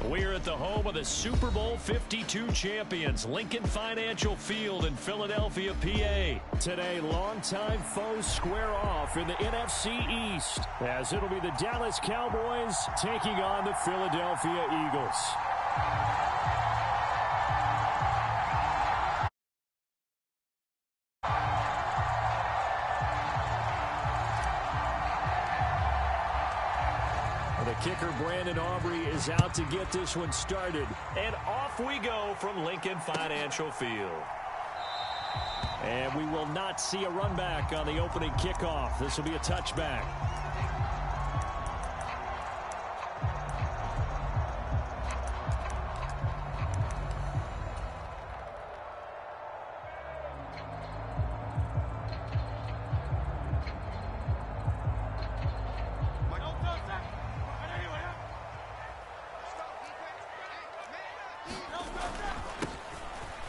We're at the home of the Super Bowl 52 champions, Lincoln Financial Field in Philadelphia, PA. Today, longtime foes square off in the NFC East, as it'll be the Dallas Cowboys taking on the Philadelphia Eagles. The kicker, Brandon Aubrey, is out to get this one started. And off we go from Lincoln Financial Field. And we will not see a run back on the opening kickoff. This will be a touchback.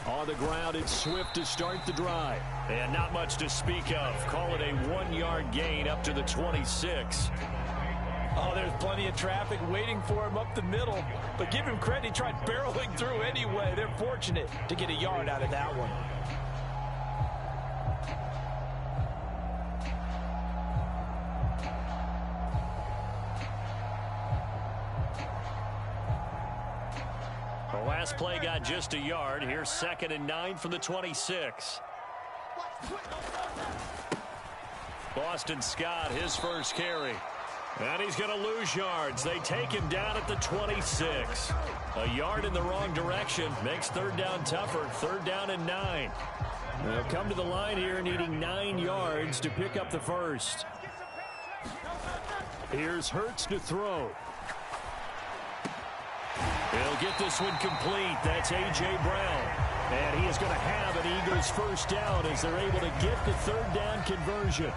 On the ground, it's Swift to start the drive. And not much to speak of. Call it a 1-yard gain up to the 26. Oh, there's plenty of traffic waiting for him up the middle. But give him credit, he tried barreling through anyway. They're fortunate to get a yard out of that one. The last play got just a yard. Here's 2nd and 9 from the 26. Boston Scott, his first carry. And he's going to lose yards. They take him down at the 26. A yard in the wrong direction makes third down tougher. 3rd down and 9. They'll come to the line here needing 9 yards to pick up the first. Here's Hurts to throw. He'll get this one complete. That's A.J. Brown. And he is going to have an Eagles first down as they're able to get the 3rd down conversion.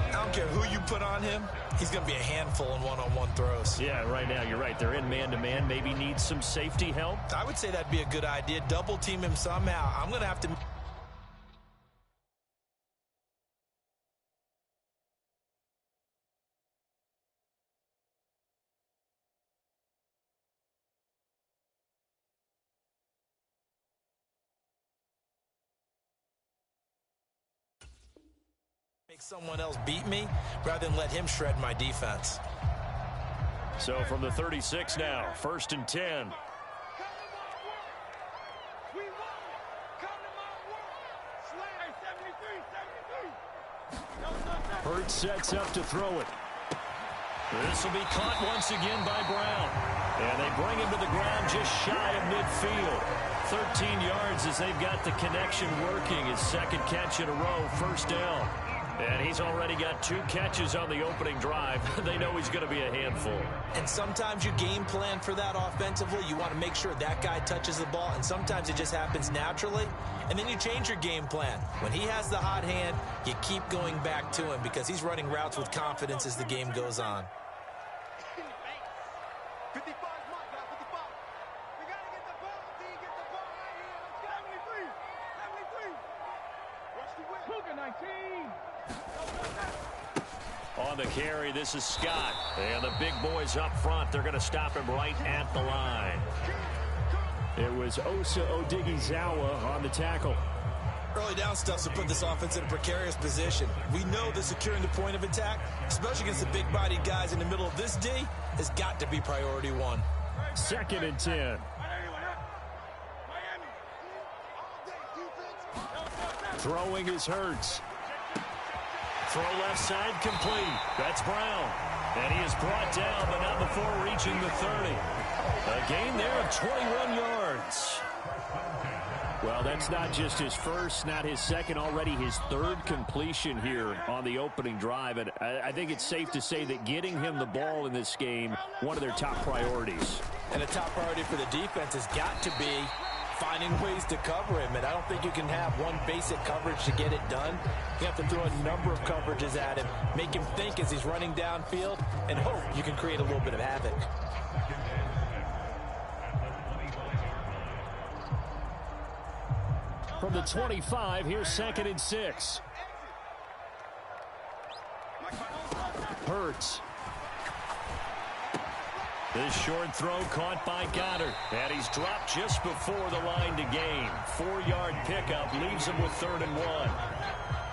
I don't care who you put on him. He's going to be a handful in one-on-one throws. Yeah, right now you're right. They're in man-to-man. Maybe need some safety help. I would say that'd be a good idea. Double team him somehow. I'm going to have to... make someone else beat me rather than let him shred my defense. So from the 36 now, 1st and 10. Hurts sets up to throw it. This will be caught once again by Brown. And they bring him to the ground just shy of midfield. 13 yards as they've got the connection working. His 2nd catch in a row, 1st down. And he's already got 2 catches on the opening drive. They know he's going to be a handful. And sometimes you game plan for that offensively. You want to make sure that guy touches the ball, and sometimes it just happens naturally. And then you change your game plan. When he has the hot hand, you keep going back to him because he's running routes with confidence as the game goes on. On the carry, this is Scott. And the big boys up front, they're going to stop him right at the line. It was Osa Odighizuwa on the tackle. Early down stuff to put this offense in a precarious position. We know that securing the point of attack, especially against the big-bodied guys in the middle of this D, has got to be priority 1. 2nd and 10. Throwing is Hurts. Throw left side complete. That's Brown. And he is brought down, but not before reaching the 30. A gain there of 21 yards. Well, that's not just his first, not his second, already his 3rd completion here on the opening drive. And I think it's safe to say that getting him the ball in this game, one of their top priorities. And a top priority for the defense has got to be finding ways to cover him. And I don't think you can have one basic coverage to get it done. You have to throw a number of coverages at him, make him think as he's running downfield, and hope you can create a little bit of havoc. From the 25, here's 2nd and 6. Hurts. This short throw caught by Goddard. And he's dropped just before the line to gain. 4-yard pickup leaves him with 3rd and 1.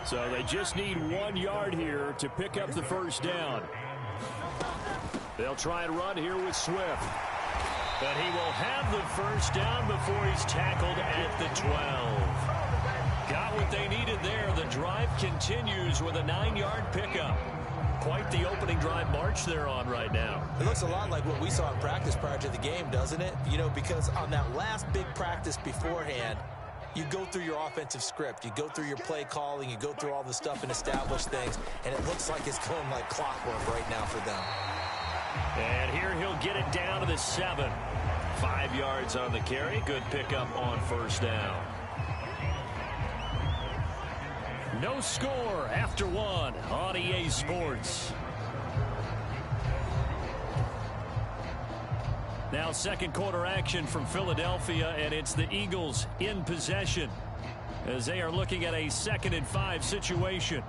So they just need 1 yard here to pick up the first down. They'll try and run here with Swift. But he will have the first down before he's tackled at the 12. Got what they needed there. The drive continues with a 9-yard pickup. Quite the opening drive march they're on right now. It looks a lot like what we saw in practice prior to the game, doesn't it? You know, because on that last big practice beforehand, you go through your offensive script. You go through your play calling. You go through all the stuff and establish things. And it looks like it's going like clockwork right now for them. And here he'll get it down to the 7. 5 yards on the carry. Good pickup on first down. No score after 1 on EA Sports. Now second quarter action from Philadelphia, and it's the Eagles in possession as they are looking at a 2nd and 5 situation.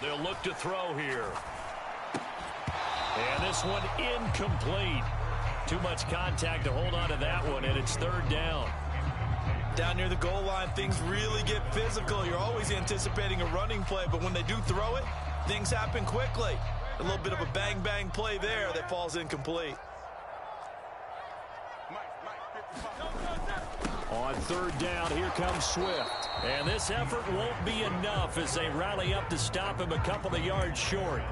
They'll look to throw here. And this one incomplete. Too much contact to hold on to that one, and it's 3rd down. Down near the goal line, things really get physical. You're always anticipating a running play, but when they do throw it, things happen quickly. A little bit of a bang-bang play there that falls incomplete. On 3rd down, here comes Swift. And this effort won't be enough as they rally up to stop him a couple of yards short.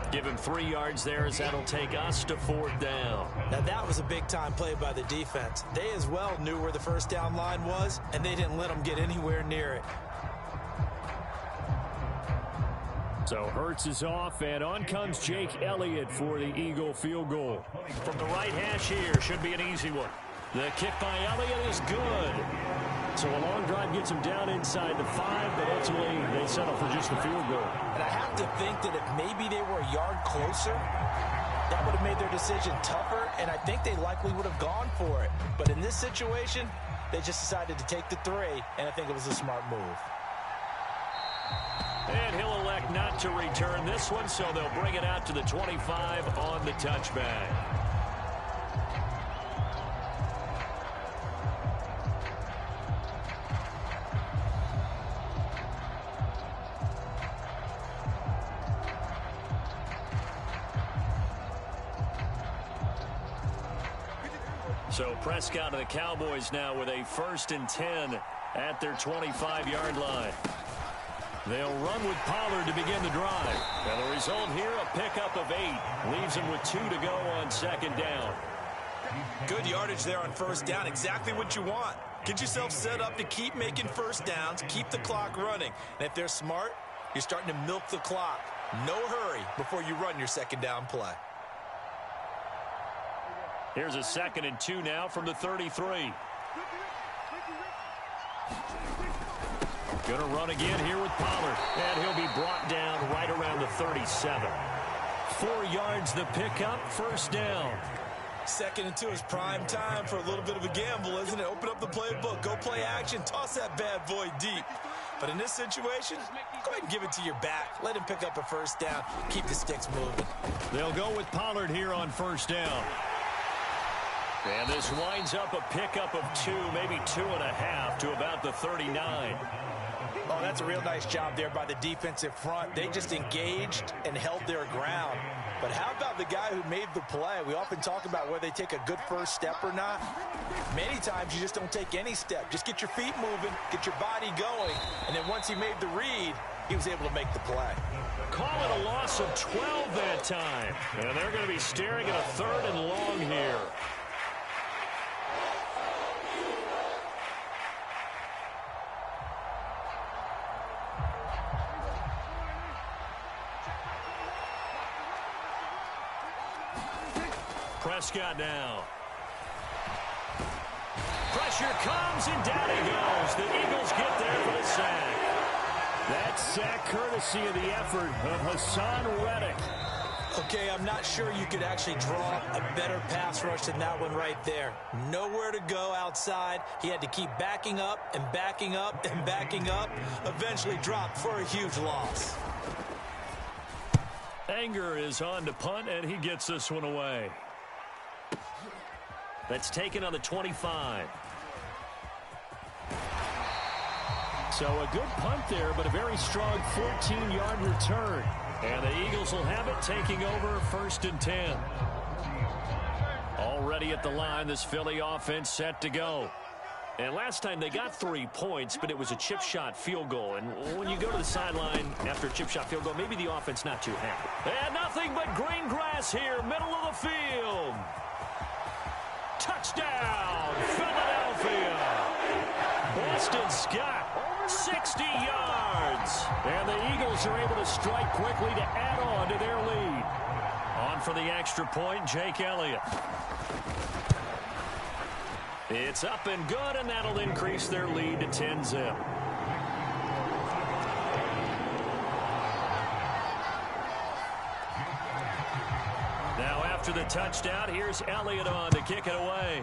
Give him 3 yards there as that'll take us to 4th down. Now that was a big-time play by the defense. They as well knew where the first down line was, and they didn't let them get anywhere near it. So Hurts is off, and on comes Jake Elliott for the Eagle field goal. From the right hash here, should be an easy one. The kick by Elliott is good. So a long drive gets him down inside the 5, but ultimately they settle for just the field goal. And I have to think that if maybe they were a yard closer, that would have made their decision tougher, and I think they likely would have gone for it. But in this situation, they just decided to take the 3, and I think it was a smart move. And he'll elect not to return this one, so they'll bring it out to the 25 on the touchback. So Prescott and the Cowboys now with a 1st and 10 at their 25-yard line. They'll run with Pollard to begin the drive. And the result here, a pickup of 8. Leaves them with 2 to go on 2nd down. Good yardage there on 1st down. Exactly what you want. Get yourself set up to keep making 1st downs, keep the clock running. And if they're smart, you're starting to milk the clock. No hurry before you run your 2nd down play. Here's a 2nd and 2 now from the 33. Going to run again here with Pollard. And he'll be brought down right around the 37. 4 yards the pickup, 1st down. 2nd and 2 is prime time for a little bit of a gamble, isn't it? Open up the playbook, go play action, toss that bad boy deep. But in this situation, go ahead and give it to your back. Let him pick up a 1st down. Keep the sticks moving. They'll go with Pollard here on 1st down. And this winds up a pickup of 2, maybe 2.5 to about the 39. Oh, that's a real nice job there by the defensive front. They just engaged and held their ground. But how about the guy who made the play? We often talk about whether they take a good first step or not. Many times you just don't take any step. Just get your feet moving, get your body going, and then once he made the read, he was able to make the play. Call it a loss of 12 that time. And they're going to be staring at a 3rd and long here. Prescott now. Pressure comes, and down he goes. The Eagles get there for the sack. That sack courtesy of the effort of Hassan Reddick. Okay, I'm not sure you could actually draw a better pass rush than that one right there. Nowhere to go outside. He had to keep backing up and backing up and backing up. Eventually dropped for a huge loss. Anger is on to punt, and he gets this one away. That's taken on the 25. So a good punt there, but a very strong 14-yard return. And the Eagles will have it, taking over 1st and 10. Already at the line, this Philly offense set to go. And last time they got 3 points, but it was a chip shot field goal. And when you go to the sideline after a chip shot field goal, maybe the offense not too happy. And nothing but green grass here, middle of the field. Touchdown, Philadelphia. Boston Scott, 60 yards. And the Eagles are able to strike quickly to add on to their lead. On for the extra point, Jake Elliott. It's up and good, and that'll increase their lead to 10-zip. Now after the touchdown, here's Elliott on to kick it away.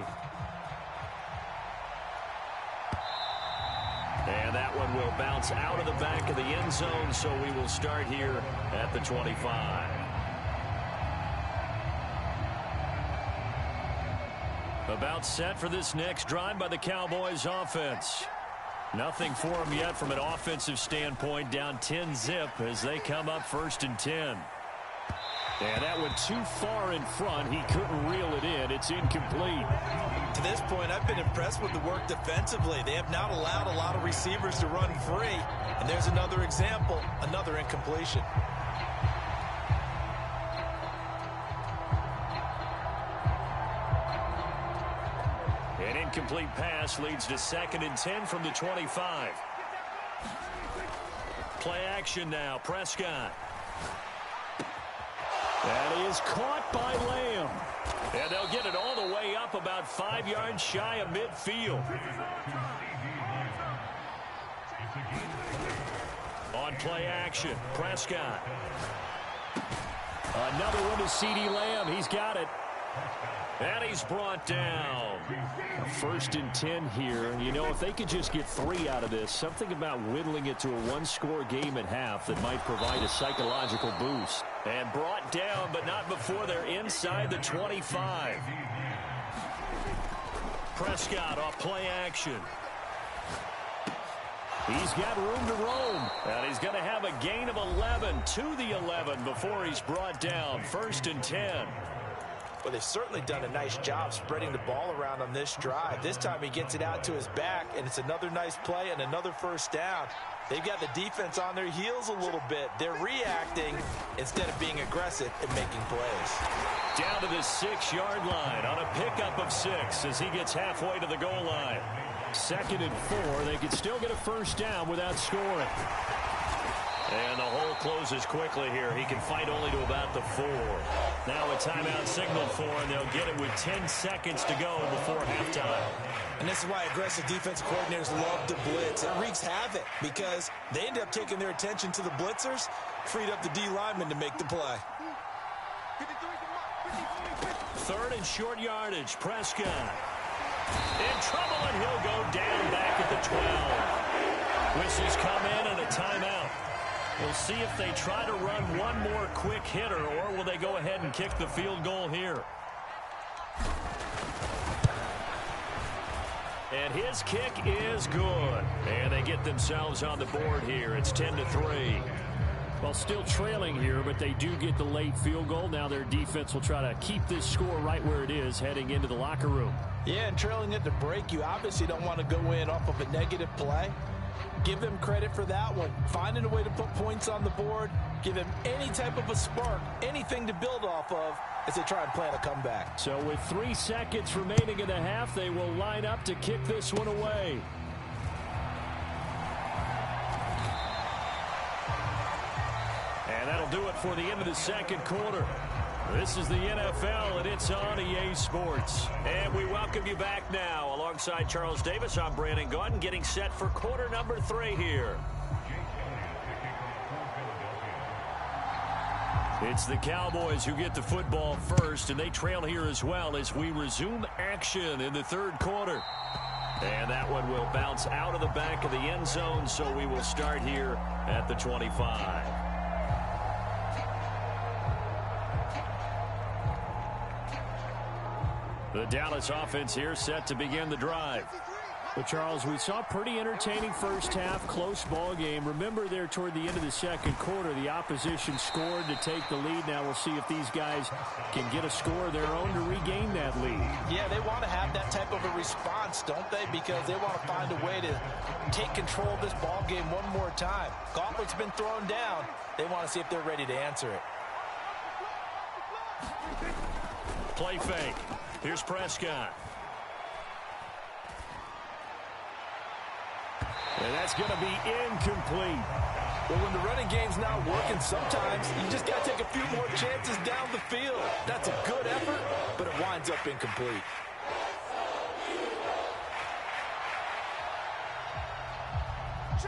And that one will bounce out of the back of the end zone, so we will start here at the 25. About set for this next drive by the Cowboys offense. Nothing for them yet from an offensive standpoint, down 10-zip as they come up 1st and 10. And that went too far in front. He couldn't reel it in. It's incomplete. To this point, I've been impressed with the work defensively. They have not allowed a lot of receivers to run free. And there's another example, another incompletion. An incomplete pass leads to 2nd and 10 from the 25. Play action now, Prescott. That is caught by Lamb. And they'll get it all the way up about 5 yards shy of midfield. On play action, Prescott. Another one to CeeDee Lamb. He's got it. And he's brought down. 1st and 10 here. You know, if they could just get 3 out of this, something about whittling it to a one-score game at half that might provide a psychological boost. And brought down, but not before they're inside the 25. Prescott off play action. He's got room to roam. And he's going to have a gain of 11 to the 11 before he's brought down. 1st and 10. Well, they've certainly done a nice job spreading the ball around on this drive. This time he gets it out to his back, and it's another nice play and another 1st down. They've got the defense on their heels a little bit. They're reacting instead of being aggressive and making plays. Down to the 6-yard line on a pickup of 6 as he gets halfway to the goal line. 2nd and 4. They could still get a 1st down without scoring. And the hole closes quickly here. He can fight only to about the 4. Now a timeout signal for, and they'll get it with 10 seconds to go before halftime. And this is why aggressive defensive coordinators love to blitz. It wreaks havoc because they end up taking their attention to the blitzers, freed up the D lineman to make the play. 3rd and short yardage. Prescott in trouble, and he'll go down back at the 12. Whistles come in and a timeout. We'll see if they try to run one more quick hitter, or will they go ahead and kick the field goal here. And his kick is good. And they get themselves on the board here. It's 10-3. Well, still trailing here, but they do get the late field goal. Now their defense will try to keep this score right where it is heading into the locker room. Yeah, and trailing at the break, you obviously don't want to go in off of a negative play. Give them credit for that one. Finding a way to put points on the board, give them any type of a spark, anything to build off of as they try and plan a comeback. So with 3 seconds remaining in the half, they will line up to kick this one away. And that'll do it for the end of the 2nd quarter. This is the NFL, and it's on EA Sports. And we welcome you back now. Alongside Charles Davis, I'm Brandon Gaudin, getting set for quarter number 3 here. It's the Cowboys who get the football first, and they trail here as well as we resume action in the third quarter. And that one will bounce out of the back of the end zone, so we will start here at the 25. The Dallas offense here set to begin the drive. But, Charles, we saw a pretty entertaining first half, close ball game. Remember there toward the end of the second quarter, the opposition scored to take the lead. Now we'll see if these guys can get a score of their own to regain that lead. Yeah, they want to have that type of a response, don't they? Because they want to find a way to take control of this ball game one more time. Gauntlet's been thrown down. They want to see if they're ready to answer it. Play fake. Here's Prescott. And that's going to be incomplete. Well, when the running game's not working, sometimes you just got to take a few more chances down the field. That's a good effort, but it winds up incomplete.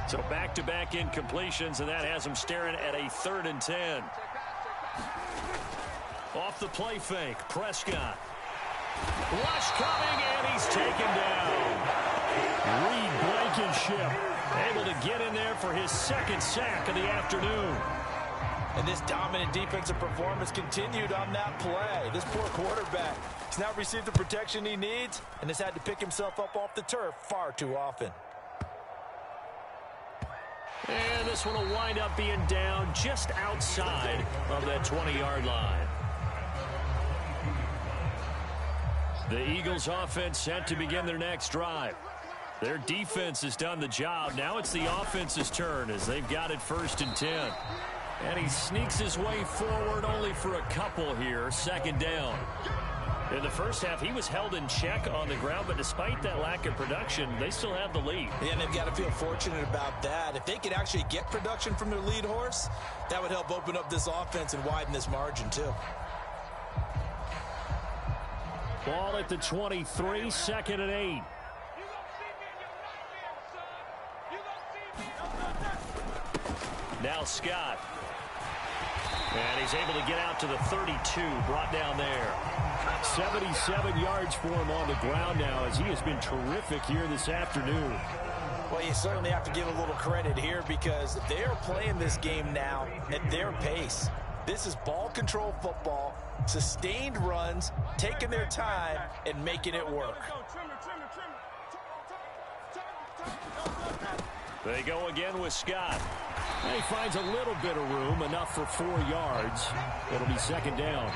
So back-to-back incompletions, and that has him staring at a 3rd and 10. Off the play fake, Prescott. Rush coming, and he's taken down. Reed Blankenship able to get in there for his 2nd sack of the afternoon. And this dominant defensive performance continued on that play. This poor quarterback has not received the protection he needs and has had to pick himself up off the turf far too often. And this one will wind up being down just outside of that 20-yard line. The Eagles offense set to begin their next drive. Their defense has done the job. Now it's the offense's turn as they've got it 1st and 10. And he sneaks his way forward only for a couple here. 2nd down. In the first half, he was held in check on the ground, but despite that lack of production, they still have the lead. Yeah, and they've got to feel fortunate about that. If they could actually get production from their lead horse, that would help open up this offense and widen this margin too. Ball at the 23, 2nd and 8. Now Scott. And he's able to get out to the 32, brought down there. 77 yards for him on the ground now as he has been terrific here this afternoon. Well, you certainly have to give a little credit here because they're playing this game now at their pace. This is ball control football, sustained runs, taking their time, and making it work. They go again with Scott. And he finds a little bit of room, enough for 4 yards. It'll be 2nd down.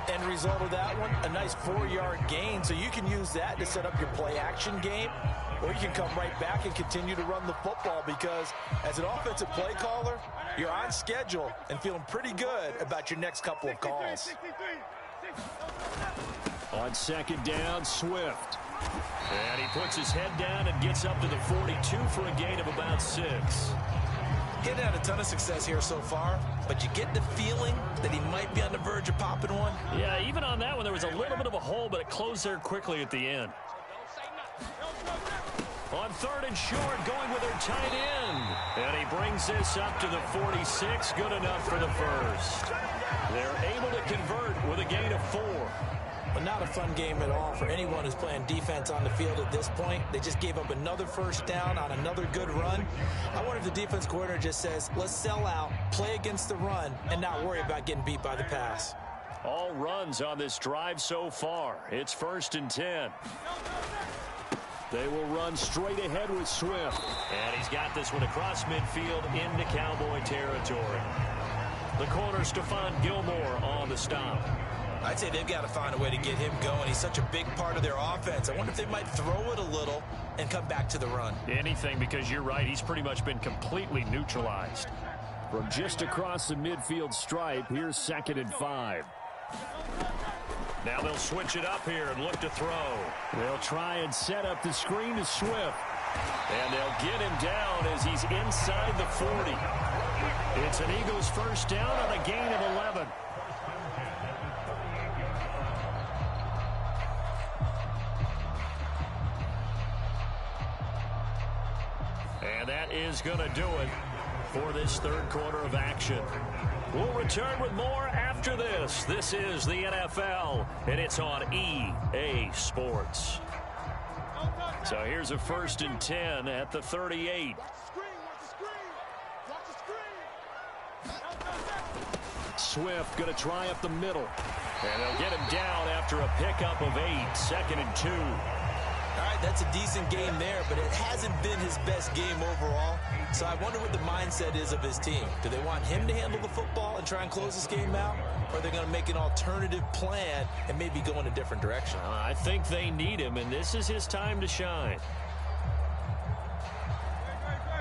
End result of that one, a nice 4-yard gain, so you can use that to set up your play-action game, or you can come right back and continue to run the football because as an offensive play caller, you're on schedule and feeling pretty good about your next couple of calls. On 2nd down, Swift. And he puts his head down and gets up to the 42 for a gain of about 6. He hasn't had a ton of success here so far, but you get the feeling that he might be on the verge of popping one. Yeah, even on that one, there was a little bit of a hole, but it closed there quickly at the end. On 3rd and short, going with their tight end. And he brings this up to the 46, good enough for the first. They're able to convert with a gain of 4. But not a fun game at all for anyone who's playing defense on the field at this point. They just gave up another 1st down on another good run. I wonder if the defense coordinator just says, let's sell out, play against the run, and not worry about getting beat by the pass. All runs on this drive so far. It's 1st and 10. They will run straight ahead with Swift. And he's got this one across midfield into Cowboy territory. The corner, Stephon Gilmore on the stop. I'd say they've got to find a way to get him going. He's such a big part of their offense. I wonder if they might throw it a little and come back to the run. Anything, because you're right. He's pretty much been completely neutralized. From just across the midfield stripe, here's 2nd and 5. Now they'll switch it up here and look to throw. They'll try and set up the screen to Swift. And they'll get him down as he's inside the 40. It's an Eagles 1st down on a gain of 11. And that is going to do it for this third quarter of action. We'll return with more after this. This is the NFL, and it's on EA Sports. So here's a 1st and 10 at the 38. Swift going to try up the middle. And they'll get him down after a pickup of 8. 2nd and 2. All right, that's a decent game there, but it hasn't been his best game overall. So I wonder what the mindset is of his team. Do they want him to handle the football and try and close this game out? Or are they going to make an alternative plan and maybe go in a different direction? I think they need him, and this is his time to shine.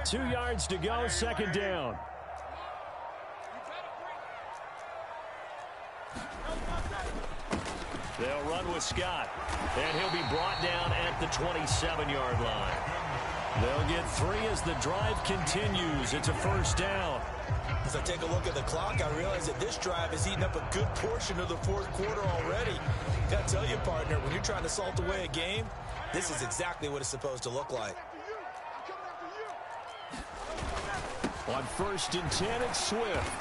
2 yards to go, 2nd down. They'll run with Scott, and he'll be brought down at the 27-yard line. They'll get 3 as the drive continues. It's a 1st down. As I take a look at the clock, I realize that this drive has eaten up a good portion of the 4th quarter already. Got to tell you, partner, when you're trying to salt away a game, this is exactly what it's supposed to look like. On 1st and 10, it's Swift.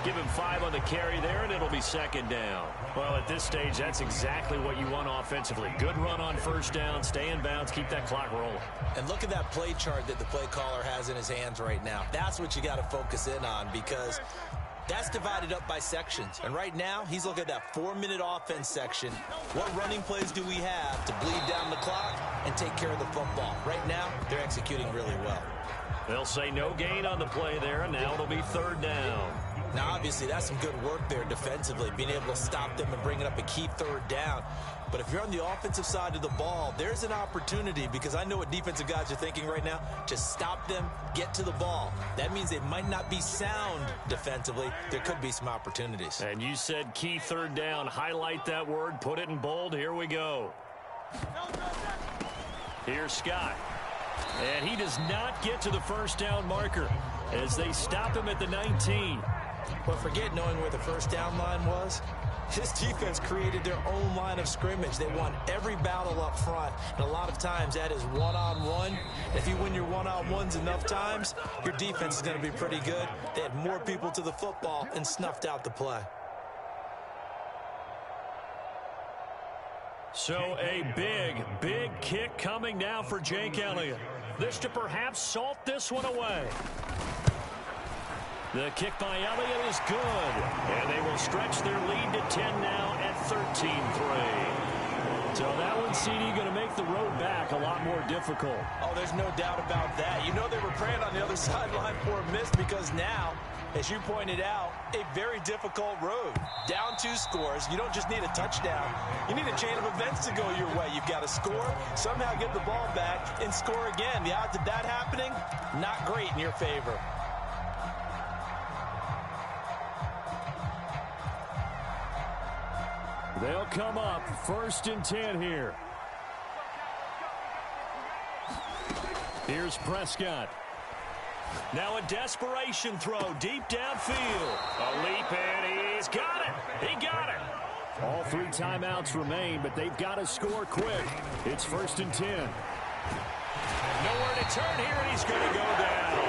Give him 5 on the carry there, and it'll be 2nd down. Well, at this stage, that's exactly what you want offensively. Good run on 1st down, stay in bounds, keep that clock rolling. And look at that play chart that the play caller has in his hands right now. That's what you got to focus in on, because that's divided up by sections. And right now, he's looking at that 4-minute offense section. What running plays do we have to bleed down the clock and take care of the football? Right now, they're executing really well. They'll say no gain on the play there, and now it'll be 3rd down. Now, obviously, that's some good work there defensively, being able to stop them and bring it up a key 3rd down. But if you're on the offensive side of the ball, there's an opportunity, because I know what defensive guys are thinking right now, to stop them, get to the ball. That means they might not be sound defensively. There could be some opportunities. And you said key 3rd down. Highlight that word, put it in bold. Here we go. Here's Scott. And he does not get to the 1st down marker as they stop him at the 19. But forget knowing where the 1st down line was. This defense created their own line of scrimmage. They won every battle up front, and a lot of times that is one-on-one. If you win your one-on-ones enough times, your defense is going to be pretty good. They had more people to the football and snuffed out the play. So a big kick coming now for Jake Elliott. This to perhaps salt this one away. The kick by Elliott is good, and they will stretch their lead to 10 now at 13-3. So that one, CD, going to make the road back a lot more difficult. Oh, there's no doubt about that. You know they were praying on the other sideline for a miss, because now, as you pointed out, a very difficult road. Down 2 scores. You don't just need a touchdown. You need a chain of events to go your way. You've got to score, somehow get the ball back, and score again. The odds of that happening, not great in your favor. They'll come up 1st and 10 here. Here's Prescott. Now a desperation throw deep downfield. A leap, and he's got it. He got it. All 3 timeouts remain, but they've got to score quick. It's 1st and 10. Nowhere to turn here, and he's going to go down.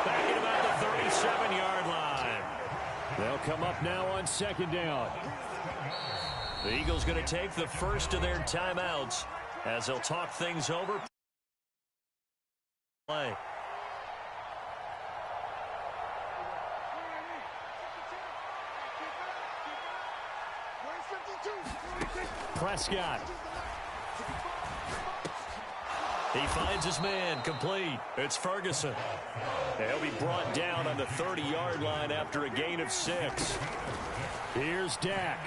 Back at about the 37-yard line. They'll come up now on 2nd down. The Eagles going to take the first of their timeouts as they'll talk things over. Play. Prescott. He finds his man, complete. It's Ferguson. He'll be brought down on the 30-yard line after a gain of 6. Here's Dak.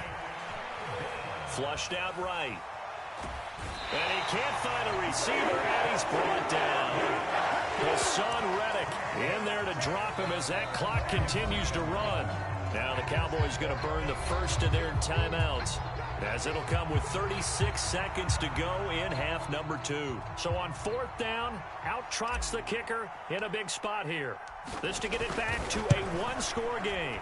Flushed out right. And he can't find a receiver, and he's brought down. Hassan Reddick in there to drop him as that clock continues to run. Now the Cowboys going to burn the first of their timeouts, as it'll come with 36 seconds to go in half number 2. So on 4th down, out trots the kicker in a big spot here. This to get it back to a 1-score game.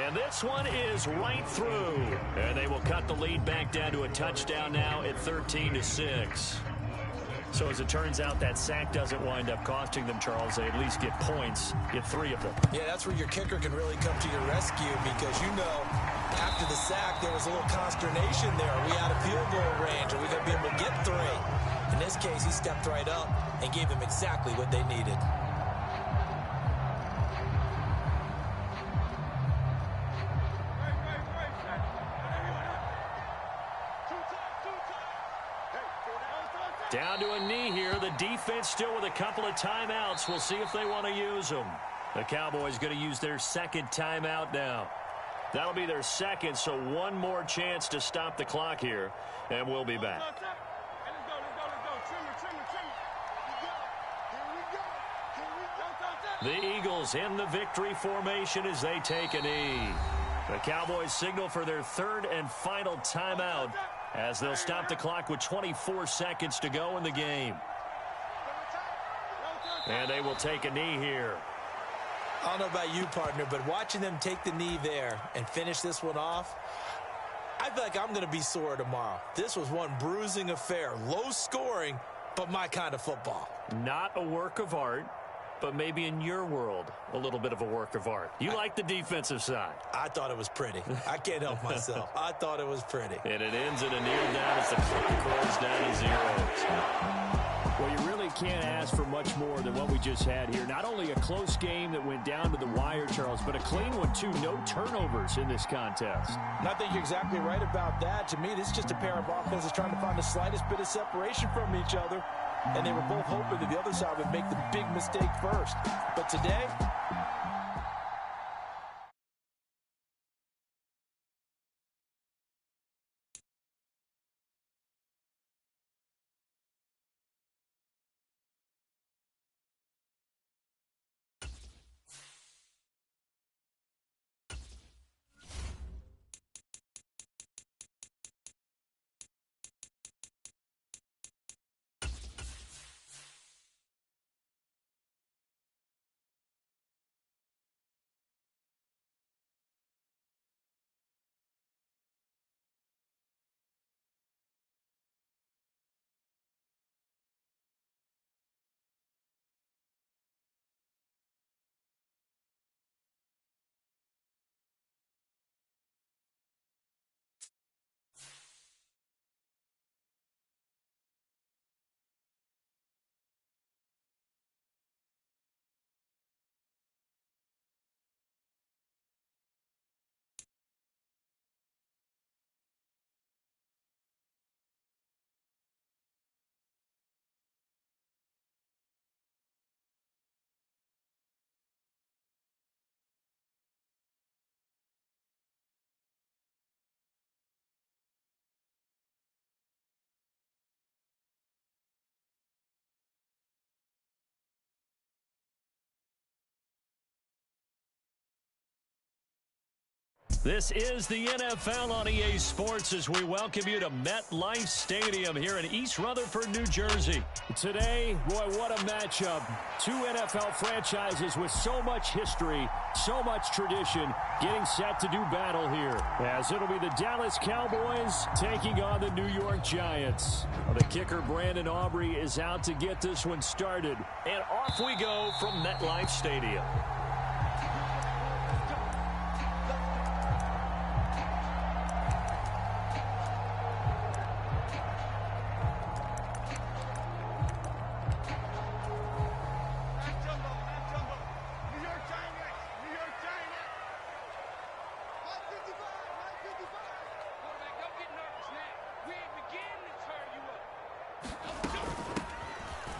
And this one is right through. And they will cut the lead back down to a touchdown now at 13-6. So as it turns out, that sack doesn't wind up costing them, Charles. They at least get points, get 3 of them. Yeah, that's where your kicker can really come to your rescue because, after the sack, there was a little consternation there. Are we out of field goal range? Are we going to be able to get 3? In this case, he stepped right up and gave them exactly what they needed. Down to a knee here. The defense still with a couple of timeouts. We'll see if they want to use them. The Cowboys going to use their second timeout now. That'll be their second, so one more chance to stop the clock here, and we'll be back. The Eagles in the victory formation as they take a knee. The Cowboys signal for their third and final timeout as they'll stop the clock with 24 seconds to go in the game. And they will take a knee here. I don't know about you, partner, but watching them take the knee there and finish this one off, I feel like I'm going to be sore tomorrow. This was one bruising affair. Low scoring, but my kind of football. Not a work of art, but maybe in your world, a little bit of a work of art. You like the defensive side. I thought it was pretty. I can't help myself. I thought it was pretty. And it ends in a kneel down as the clock rolls down to 0. Well, you really can't ask for much more than what we just had here. Not only a close game that went down to the wire, Charles, but a clean one, too. No turnovers in this contest. And I think you're exactly right about that. To me, this is just a pair of offenses trying to find the slightest bit of separation from each other. And they were both hoping that the other side would make the big mistake first. But today, This is the NFL on EA Sports as we welcome you to MetLife Stadium here in East Rutherford, New Jersey. Today, boy, what a matchup. 2 NFL franchises with so much history, so much tradition, getting set to do battle here. As it'll be the Dallas Cowboys taking on the New York Giants. The kicker, Brandon Aubrey, is out to get this one started. And off we go from MetLife Stadium.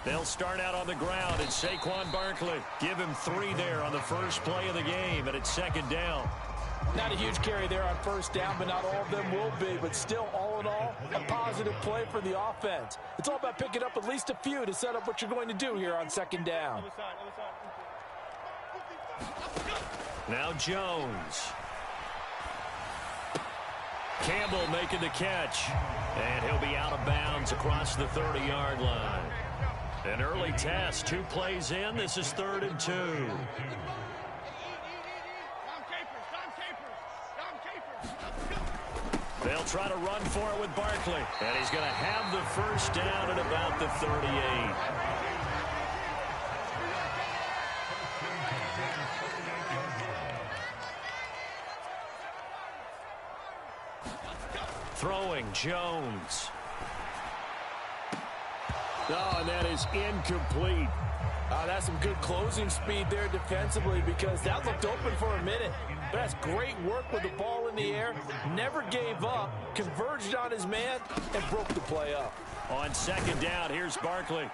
They'll start out on the ground, and Saquon Barkley give him 3 there on the first play of the game, and it's second down. not a huge carry there on first down, but not all of them will be. But still, all in all, a positive play for the offense. It's all about picking up at least a few to set up what you're going to do here on second down. Now Jones. Campbell making the catch. And he'll be out of bounds across the 30-yard line. An early test, 2 plays in. This is 3rd and 2. They'll try to run for it with Barkley. And he's going to have the first down at about the 38. Throwing, Jones. Oh, and that is incomplete. That's some good closing speed there defensively because that looked open for a minute. But that's great work with the ball in the air. Never gave up, converged on his man, and broke the play up. On second down, here's Barkley.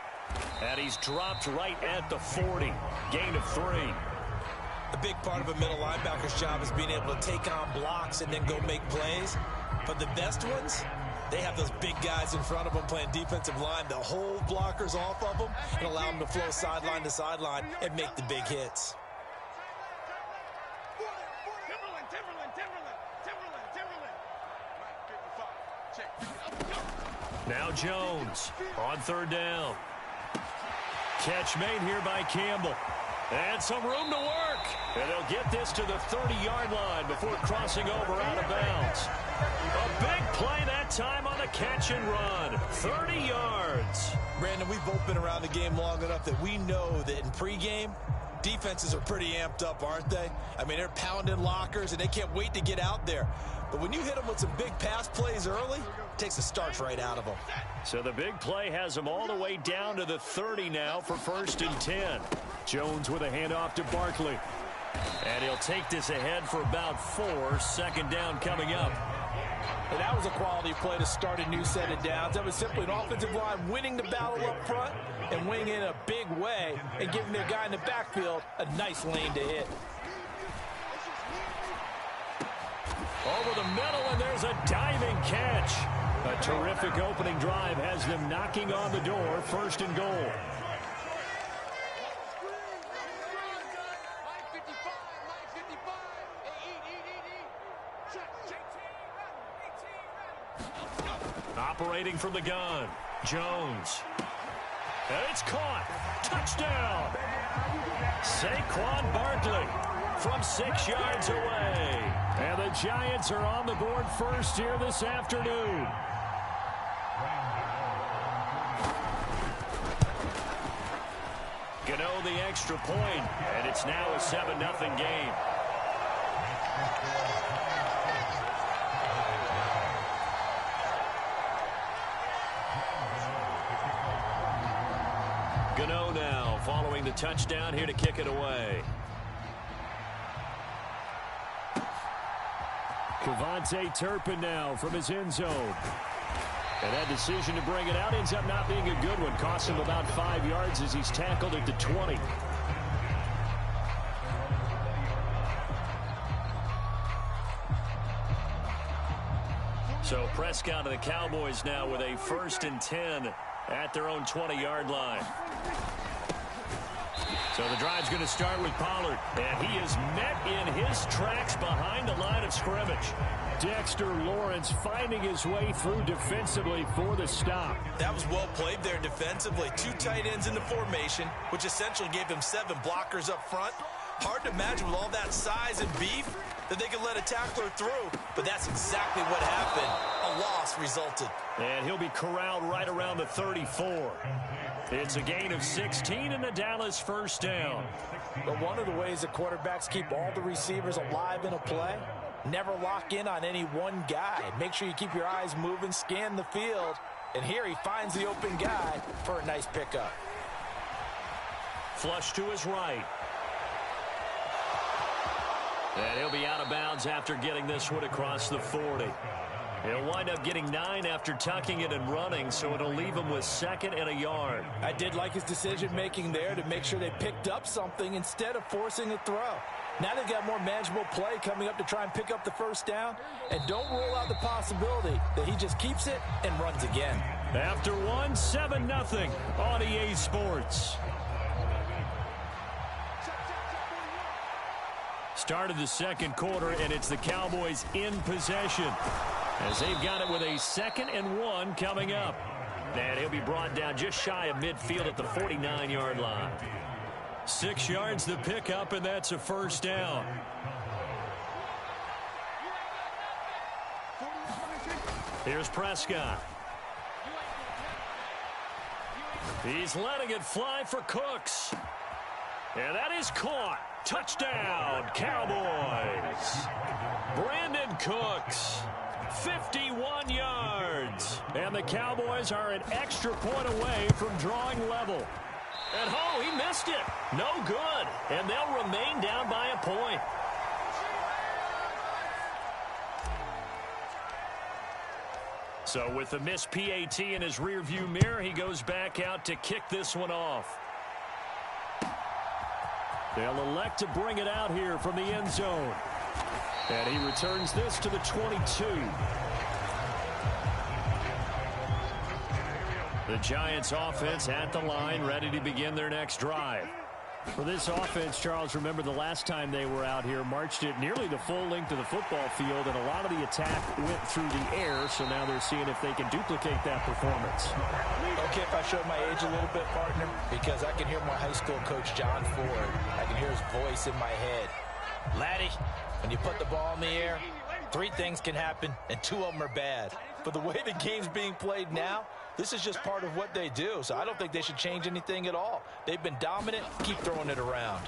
And he's dropped right at the 40. Gain of 3. A big part of a middle linebacker's job is being able to take on blocks and then go make plays. But the best ones, they have those big guys in front of them playing defensive line. They'll hold blockers off of them and allow them to flow sideline to sideline and make the big hits. Now Jones on third down. Catch made here by Campbell. And some room to work. And they'll get this to the 30-yard line before crossing over out of bounds. A big play that time on the catch and run. 30 yards. Brandon, we've both been around the game long enough that we know that in pregame, defenses are pretty amped up, aren't they? I mean, they're pounding lockers, and they can't wait to get out there. But when you hit them with some big pass plays early, it takes the starch right out of them. So the big play has them all the way down to the 30 now for 1st and 10. Jones with a handoff to Barkley. And he'll take this ahead for about 4. 2nd down coming up. And that was a quality play to start a new set of downs. That was simply an offensive line winning the battle up front and winning in a big way and giving their guy in the backfield a nice lane to hit. Over the middle, and there's a diving catch. A terrific opening drive has them knocking on the door. 1st and goal. Operating from the gun, Jones. And it's caught. Touchdown. Saquon Barkley from 6 yards away. And the Giants are on the board first here this afternoon. Gano the extra point, and it's now a 7-0 game. Gano now following the touchdown here to kick it away. Kevontae Turpin now from his end zone. And that decision to bring it out ends up not being a good one. Costs him about 5 yards as he's tackled at the 20. So Prescott and the Cowboys now with a 1st and 10 at their own 20-yard line. So the drive's going to start with Pollard, and he is met in his tracks behind the line of scrimmage. Dexter Lawrence finding his way through defensively for the stop. That was well played there defensively. 2 tight ends in the formation, which essentially gave them 7 blockers up front. Hard to imagine with all that size and beef that they could let a tackler through, but that's exactly what happened. A loss resulted. And he'll be corralled right around the 34. It's a gain of 16 and the Dallas 1st down. But one of the ways that quarterbacks keep all the receivers alive in a play, never lock in on any one guy. Make sure you keep your eyes moving, scan the field, and here he finds the open guy for a nice pickup. Flush to his right. And he'll be out of bounds after getting this one across the 40. He'll wind up getting 9 after tucking it and running, so it'll leave him with 2nd and a yard. I did like his decision-making there to make sure they picked up something instead of forcing a throw. Now they've got more manageable play coming up to try and pick up the 1st down, and don't rule out the possibility that he just keeps it and runs again. After 1, 7-0 on EA Sports. Start of the 2nd quarter, and it's the Cowboys in possession as they've got it with a 2nd and 1 coming up. And he'll be brought down just shy of midfield at the 49-yard line. 6 yards the pickup, and that's a 1st down. Here's Prescott. He's letting it fly for Cooks. And that is caught. Touchdown, Cowboys. Brandon Cooks, 51 yards. And the Cowboys are an extra point away from drawing level. And, oh, he missed it. No good. And they'll remain down by a point. So with the missed PAT in his rearview mirror, he goes back out to kick this one off. They'll elect to bring it out here from the end zone. And he returns this to the 22. The Giants offense at the line, ready to begin their next drive. For this offense, Charles, remember the last time they were out here, marched it nearly the full length of the football field, and a lot of the attack went through the air, so now they're seeing if they can duplicate that performance. Okay, if I showed my age a little bit, partner, because I can hear my high school coach, John Ford. I can hear his voice in my head. Laddie, when you put the ball in the air, 3 things can happen, and 2 of them are bad. But the way the game's being played now, this is just part of what they do, so I don't think they should change anything at all. They've been dominant. Keep throwing it around.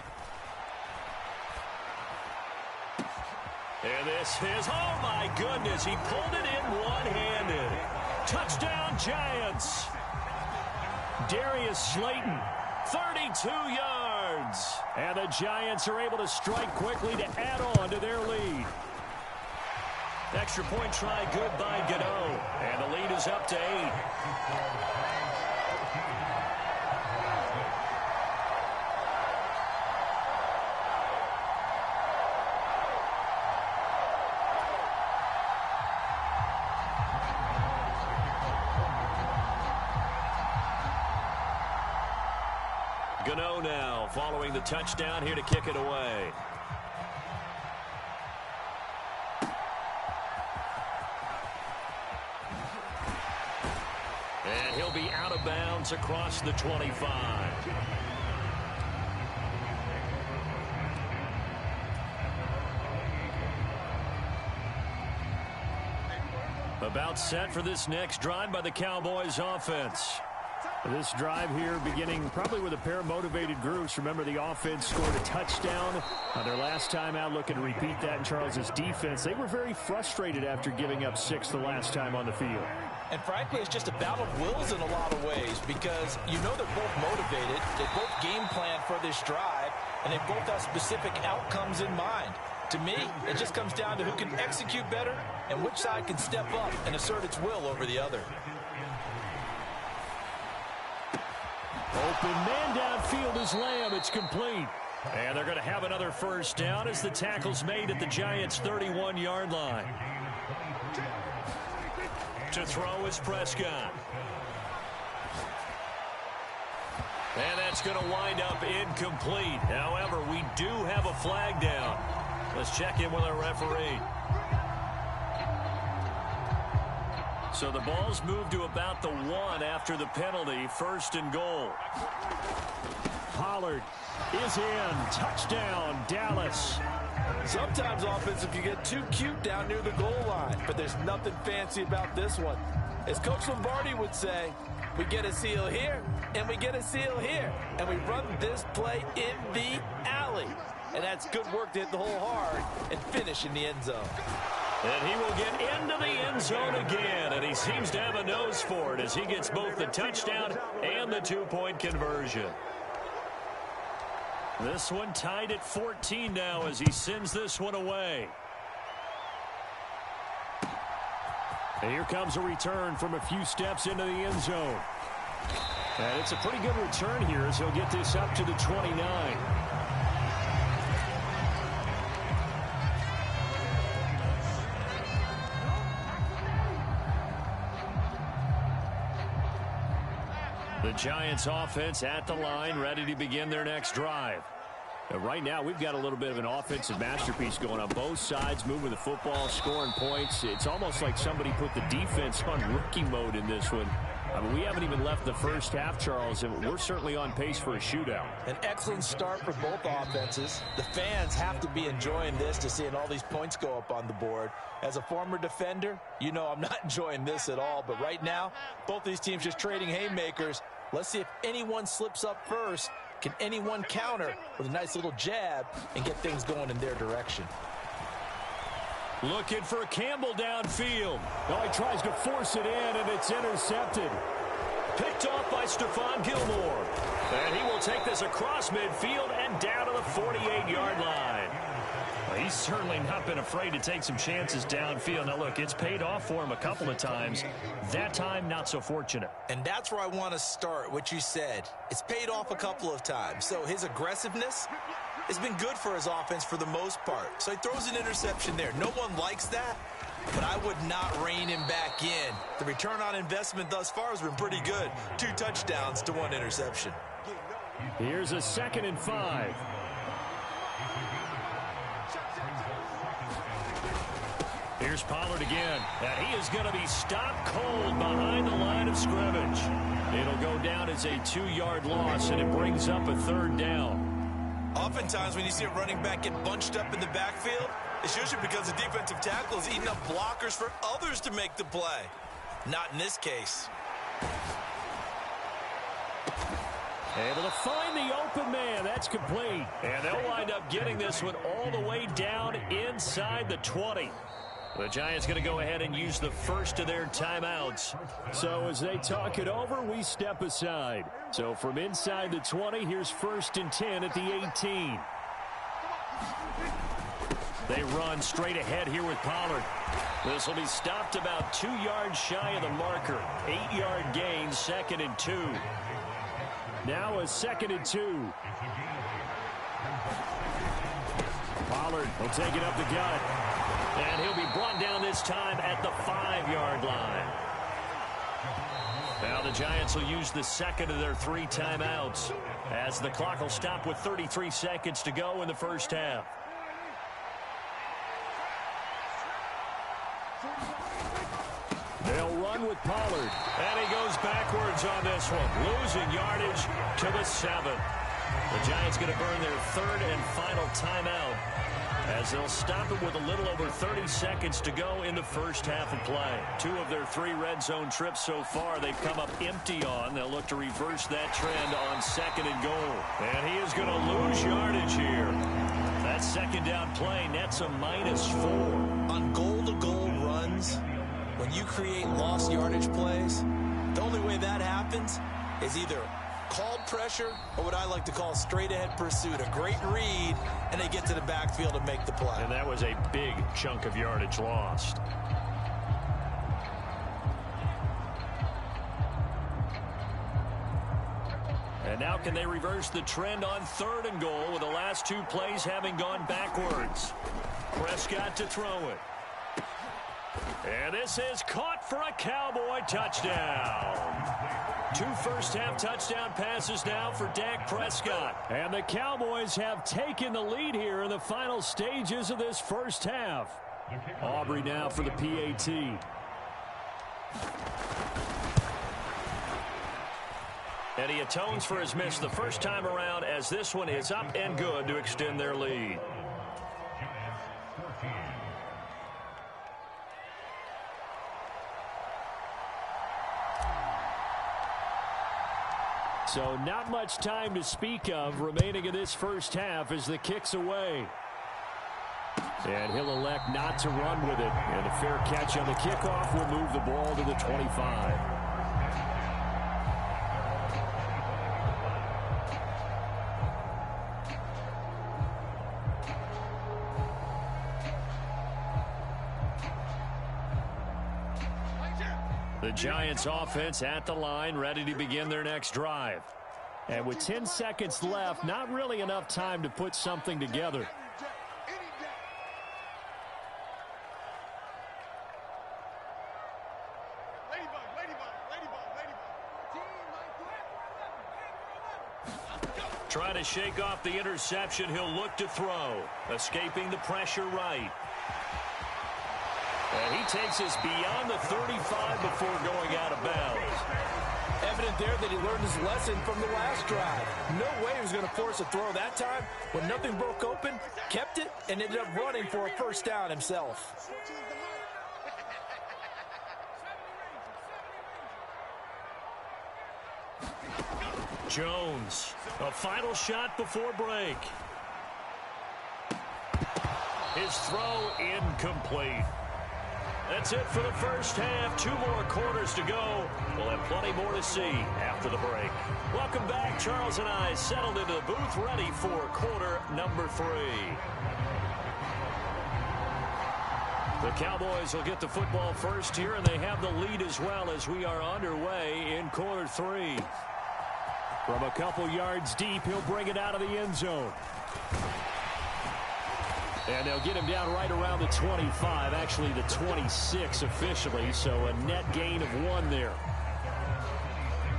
And this is, oh my goodness, he pulled it in one-handed. Touchdown, Giants. Darius Slayton, 32 yards. And the Giants are able to strike quickly to add on to their lead. Extra point try good by Gano. And the lead is up to 8. Gano now following the touchdown here to kick it away. And he'll be out of bounds across the 25. About set for this next drive by the Cowboys offense. This drive here beginning probably with a pair of motivated groups. Remember, the offense scored a touchdown on their last time out, looking to repeat that in Charles's defense. They were very frustrated after giving up 6 the last time on the field. And frankly, it's just a battle of wills in a lot of ways, because you know they're both motivated, they both game plan for this drive, and they both have specific outcomes in mind. To me, it just comes down to who can execute better and which side can step up and assert its will over the other. Open man downfield is Lamb. It's complete. And they're going to have another first down as the tackle's made at the Giants' 31-yard line. To throw is Prescott. And that's going to wind up incomplete. However, we do have a flag down. Let's check in with our referee. So the ball's moved to about the 1 after the penalty. 1st and goal. Pollard is in. Touchdown, Dallas. Sometimes offense, if you get too cute down near the goal line, but there's nothing fancy about this one. As Coach Lombardi would say, we get a seal here, and we get a seal here, and we run this play in the alley. And that's good work to hit the hole hard and finish in the end zone. And he will get into the end zone again, and he seems to have a nose for it as he gets both the touchdown and the 2-point conversion. This one tied at 14 now as he sends this one away. And here comes a return from a few steps into the end zone. And it's a pretty good return here as he'll get this up to the 29. The Giants offense at the line, ready to begin their next drive. And right now, we've got a little bit of an offensive masterpiece going on. Both sides moving the football, scoring points. It's almost like somebody put the defense on rookie mode in this one. I mean, we haven't even left the first half, Charles, and we're certainly on pace for a shootout. An excellent start for both offenses. The fans have to be enjoying this to seeing all these points go up on the board. As a former defender, you know I'm not enjoying this at all. But right now, both these teams just trading haymakers. Let's see if anyone slips up first. Can anyone counter with a nice little jab and get things going in their direction? Looking for Campbell downfield. Oh, he tries to force it in, and it's intercepted. Picked off by Stephon Gilmore. And he will take this across midfield and down to the 48-yard line. Well, he's certainly not been afraid to take some chances downfield. Now, look, it's paid off for him a couple of times. That time, not so fortunate. And that's where I want to start, what you said. It's paid off a couple of times. So his aggressiveness has been good for his offense for the most part. So he throws an interception there. No one likes that, but I would not rein him back in. The return on investment thus far has been pretty good. 2 touchdowns to 1 interception. Here's a 2nd and 5. Here's Pollard again, and he is going to be stopped cold behind the line of scrimmage. It'll go down as a 2-yard loss, and it brings up a 3rd down. Oftentimes when you see a running back get bunched up in the backfield, it's usually because the defensive tackle is eating up blockers for others to make the play. Not in this case. Able to find the open man. That's complete. And they'll wind up getting this one all the way down inside the 20. The Giants going to go ahead and use the first of their timeouts. So as they talk it over, we step aside. So from inside the 20, here's 1st and 10 at the 18. They run straight ahead here with Pollard. This will be stopped about 2 yards shy of the marker. 8-yard gain, 2nd and 2. Now a 2nd and 2. Pollard will take it up the gut. And he'll be brought down this time at the 5-yard line. Now the Giants will use the 2nd of their 3 timeouts as the clock will stop with 33 seconds to go in the first half. They'll run with Pollard. And he goes backwards on this one, losing yardage to the 7. The Giants going to burn their 3rd and final timeout, as they'll stop it with a little over 30 seconds to go in the first half of play. 2 of their 3 red zone trips so far they've come up empty on. They'll look to reverse that trend on 2nd and goal. And he is going to lose yardage here. That 2nd down play nets a -4. On goal-to-goal runs, when you create lost yardage plays, the only way that happens is either called pressure or what I like to call straight-ahead pursuit. A great read, and they get to the backfield and make the play. And that was a big chunk of yardage lost. And now can they reverse the trend on 3rd and goal with the last 2 plays having gone backwards? Prescott to throw it. And this is caught for a Cowboy touchdown. 2 first-half touchdown passes now for Dak Prescott. And the Cowboys have taken the lead here in the final stages of this first half. Aubrey now for the PAT. And he atones for his miss the first time around, as this one is up and good to extend their lead. So not much time to speak of remaining in this first half as the kick's away. And he'll elect not to run with it. And a fair catch on the kickoff will move the ball to the 25. The Giants offense at the line, ready to begin their next drive. And with 10 seconds left, not really enough time to put something together. Trying to shake off the interception, he'll look to throw. Escaping the pressure right. And he takes us beyond the 35 before going out of bounds. Evident there that he learned his lesson from the last drive. No way he was going to force a throw that time. When nothing broke open, kept it, and ended up running for a first down himself. Jones, a final shot before break. His throw incomplete. That's it for the first half. 2 more quarters to go. We'll have plenty more to see after the break. Welcome back. Charles and I settled into the booth, ready for quarter number 3. The Cowboys will get the football first here, and they have the lead as well as we are underway in quarter 3. From a couple yards deep, he'll bring it out of the end zone. And they'll get him down right around the 25, actually the 26 officially, so a net gain of 1 there.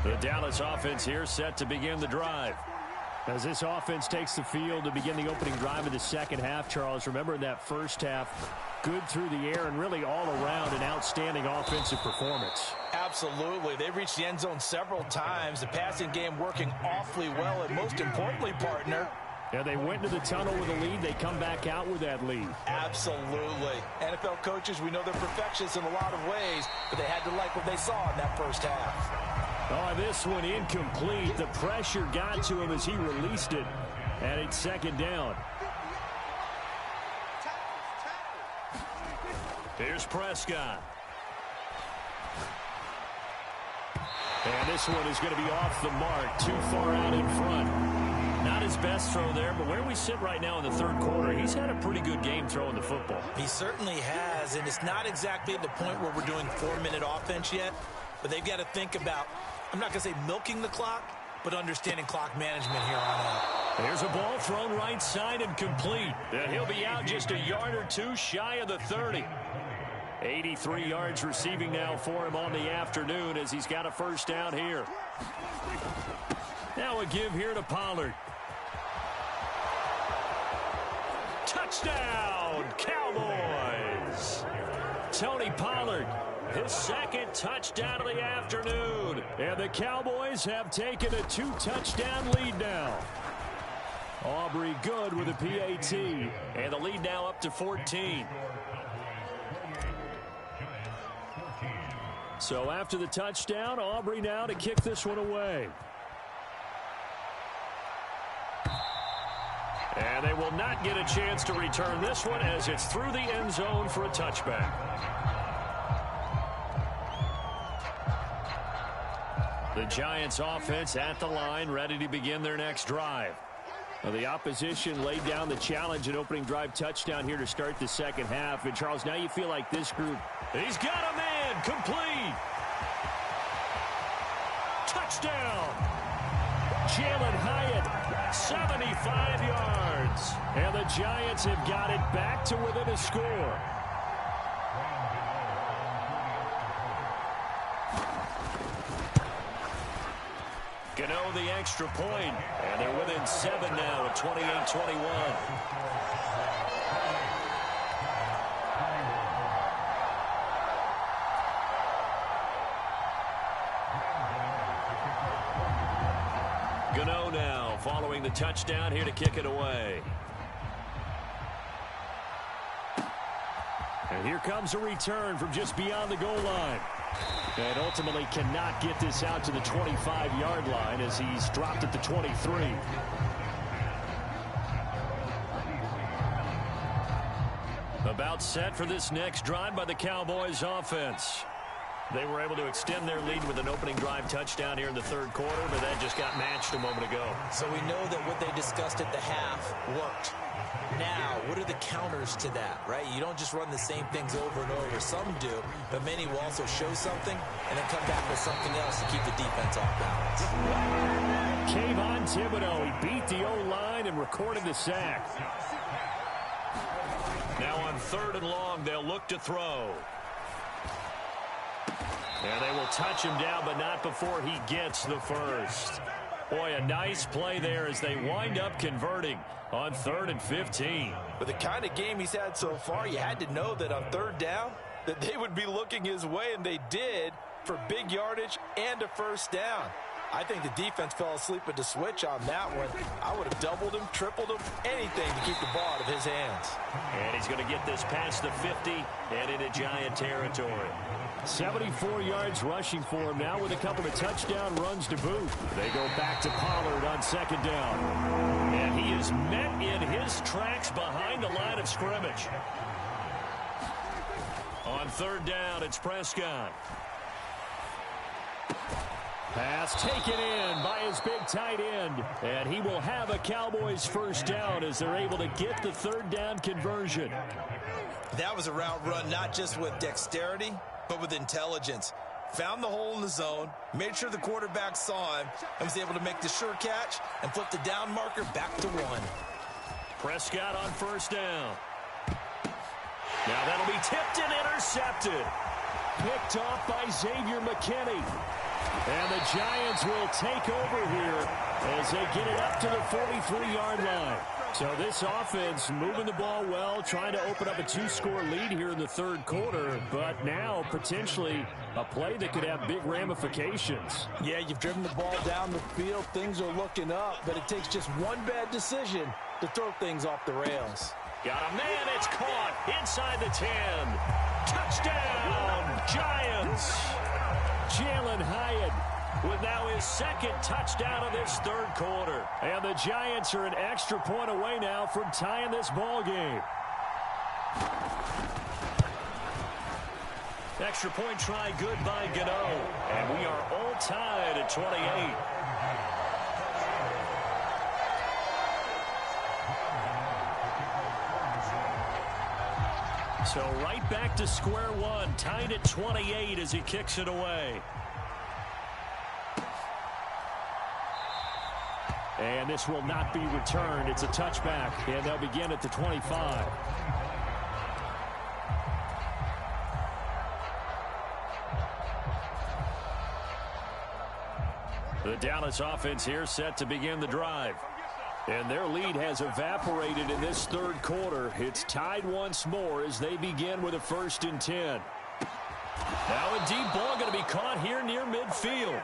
The Dallas offense here set to begin the drive. As this offense takes the field to begin the opening drive of the second half, Charles, remember in that first half, good through the air and really all around an outstanding offensive performance. Absolutely. They reached the end zone several times. The passing game working awfully well, and most importantly, partner, yeah, they went to the tunnel with a lead. They come back out with that lead. Absolutely. NFL coaches, we know they're perfectionists in a lot of ways, but they had to like what they saw in that first half. Oh, this one incomplete. The pressure got to him as he released it, and it's second down. Here's Prescott. And this one is going to be off the mark, too far out in front. Not his best throw there, but where we sit right now in the third quarter, he's had a pretty good game throwing the football. He certainly has, and it's not exactly at the point where we're doing 4-minute offense yet, but they've got to think about, I'm not going to say milking the clock, but understanding clock management here on out. There's a ball thrown right side and complete. And he'll be out just a yard or 2 shy of the 30. 83 yards receiving now for him on the afternoon as he's got a first down here. Now a give here to Pollard. Touchdown, Cowboys! Tony Pollard, his second touchdown of the afternoon. And the Cowboys have taken a 2-touchdown lead now. Aubrey good with a PAT. And the lead now up to 14. So after the touchdown, Aubrey now to kick this one away. And they will not get a chance to return this one as it's through the end zone for a touchback. The Giants offense at the line, ready to begin their next drive. Well, the opposition laid down the challenge, an opening drive touchdown here to start the second half. And, Charles, now you feel like this group. He's got a man, complete. Touchdown. Jalen Hyatt, 75 yards. And the Giants have got it back to within a score. Gano the extra point, and they're within 7 now at 28-21. Gano now following the touchdown here to kick it away. And here comes a return from just beyond the goal line. And ultimately cannot get this out to the 25-yard line as he's dropped at the 23. About set for this next drive by the Cowboys offense. They were able to extend their lead with an opening drive touchdown here in the third quarter, but that just got matched a moment ago. So we know that what they discussed at the half worked. Now, what are the counters to that, right? You don't just run the same things over and over. Some do, but many will also show something and then come back with something else to keep the defense off balance. Kayvon Thibodeau, he beat the O-line and recorded the sack. Now on 3rd and long, they'll look to throw. And they will touch him down, but not before he gets the first. Boy, a nice play there as they wind up converting on 3rd and 15. With the kind of game he's had so far, you had to know that on 3rd down that they would be looking his way, and they did. for big yardage and a first down. I think the defense fell asleep at the switch on that one. I would have doubled him, tripled him, anything to keep the ball out of his hands. And he's going to get this past the 50 and into Giant territory. 74 yards rushing for him now with a couple of touchdown runs to boot. They go back to Pollard on second down. And he is met in his tracks behind the line of scrimmage. On third down, it's Prescott. Pass taken in by his big tight end. And he will have a Cowboys first down as they're able to get the third down conversion. That was a route run not just with dexterity, but with intelligence. Found the hole in the zone, made sure the quarterback saw him, and was able to make the sure catch and flip the down marker back to 1. Prescott on first down. Now that'll be tipped and intercepted. Picked off by Xavier McKinney. And the Giants will take over here as they get it up to the 43-yard line. So this offense moving the ball well, trying to open up a 2-score lead here in the third quarter, but now potentially a play that could have big ramifications. Yeah, you've driven the ball down the field. Things are looking up, but it takes just one bad decision to throw things off the rails. Got a man, it's caught inside the 10. Touchdown, Giants. Jalen Hyatt with now his second touchdown of this third quarter. And the Giants are an extra point away now from tying this ball game. Extra point try good by Gano. And we are all tied at 28. So right back to square one, tied at 28 as he kicks it away. And this will not be returned. It's a touchback, and they'll begin at the 25. The Dallas offense here set to begin the drive. And their lead has evaporated in this third quarter. It's tied once more as they begin with a 1st and 10. Now a deep ball going to be caught here near midfield.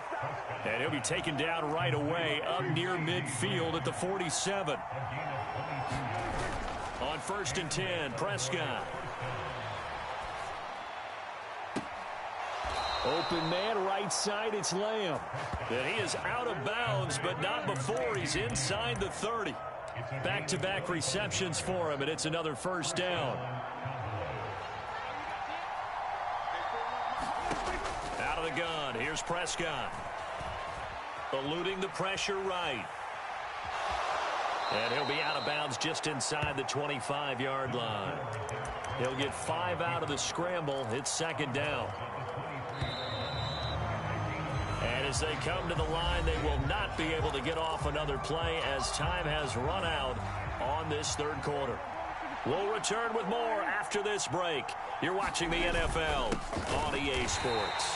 And he'll be taken down right away up near midfield at the 47. On 1st and 10, Prescott. Open man, right side, it's Lamb. And he is out of bounds, but not before he's inside the 30. Back-to-back receptions for him, and it's another first down. Out of the gun, here's Prescott. Eluding the pressure right. And he'll be out of bounds just inside the 25-yard line. He'll get 5 out of the scramble. It's second down. And as they come to the line, they will not be able to get off another play as time has run out on this third quarter. We'll return with more after this break. You're watching the NFL on EA Sports.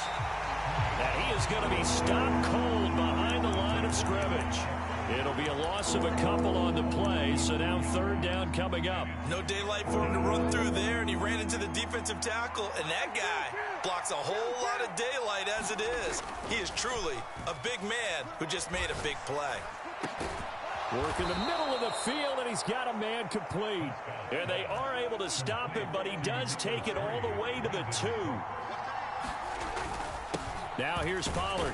Now he is going to be stopped cold behind the line of scrimmage. It'll be a loss of a couple on the play, so now third down coming up. No daylight for him to run through there, and he ran into the defensive tackle, and that guy blocks a whole lot of daylight as it is. He is truly a big man who just made a big play. Work in the middle of the field, and he's got a man complete. And they are able to stop him, but he does take it all the way to the 2. Now here's Pollard.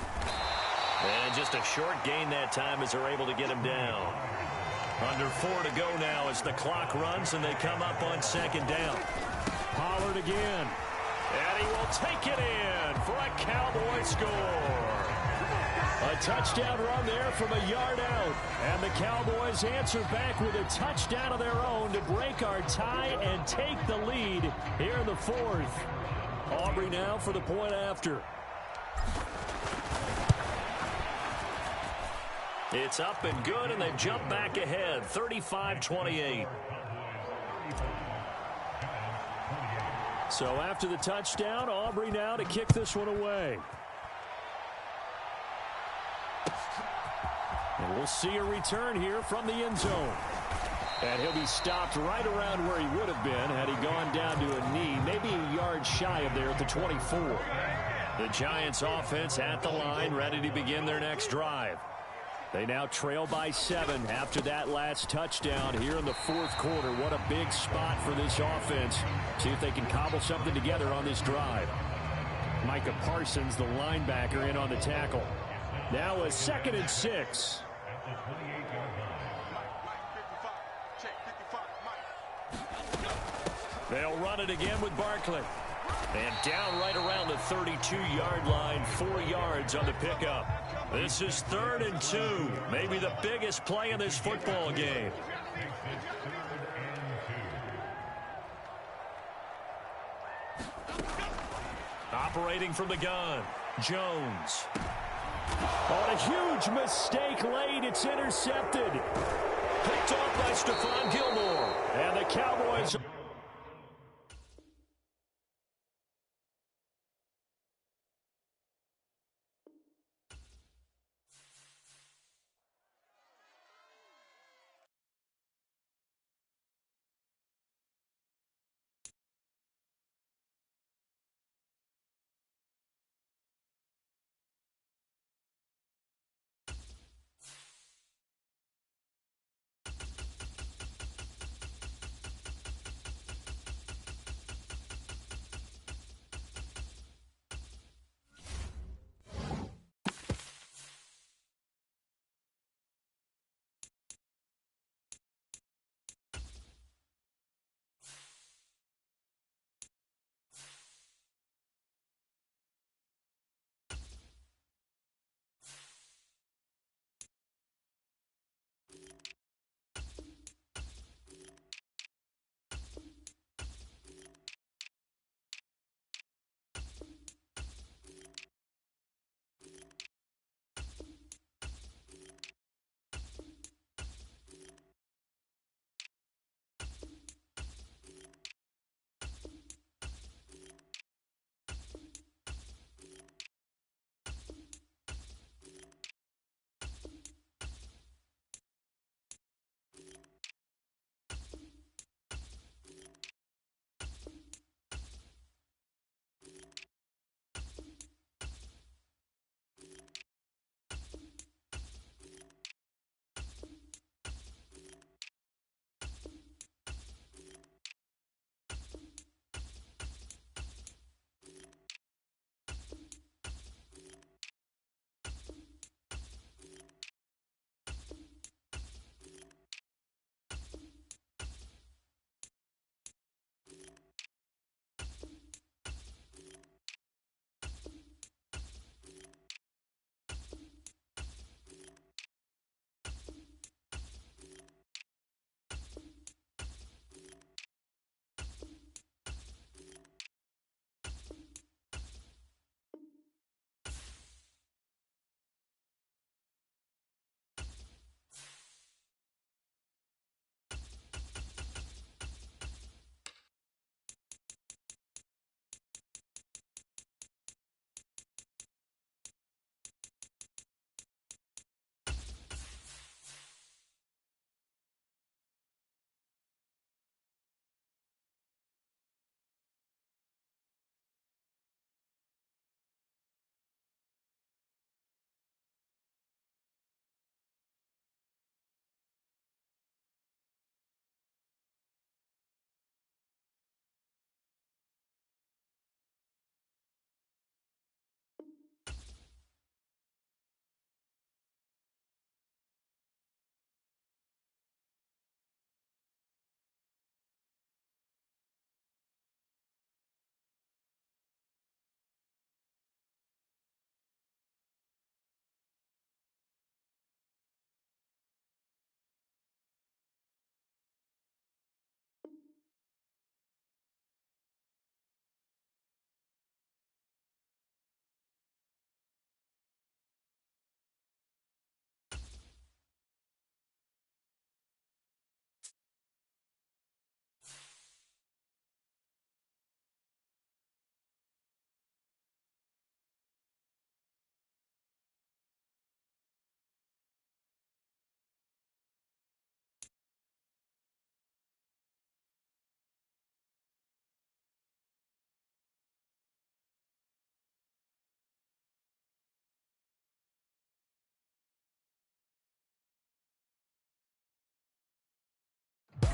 And just a short gain that time as they're able to get him down. Under 4 to go now as the clock runs and they come up on second down. Pollard again. And he will take it in for a Cowboy score. A touchdown run there from a yard out. And the Cowboys answer back with a touchdown of their own to break our tie and take the lead here in the 4th. Aubrey now for the point after. It's up and good, and they've jumped back ahead, 35-28. So after the touchdown, Aubrey now to kick this one away. And we'll see a return here from the end zone. And he'll be stopped right around where he would have been had he gone down to a knee, maybe a yard shy of there at the 24. The Giants offense at the line, ready to begin their next drive. They now trail by 7 after that last touchdown here in the fourth quarter. What a big spot for this offense. See if they can cobble something together on this drive. Micah Parsons, the linebacker, in on the tackle. Now a 2nd and 6. They'll run it again with Barkley. And down right around the 32-yard line, 4 yards on the pickup. This is 3rd and 2, maybe the biggest play in this football game. Operating from the gun, Jones. On a huge mistake late, it's intercepted. Picked off by Stephon Gilmore. And the Cowboys...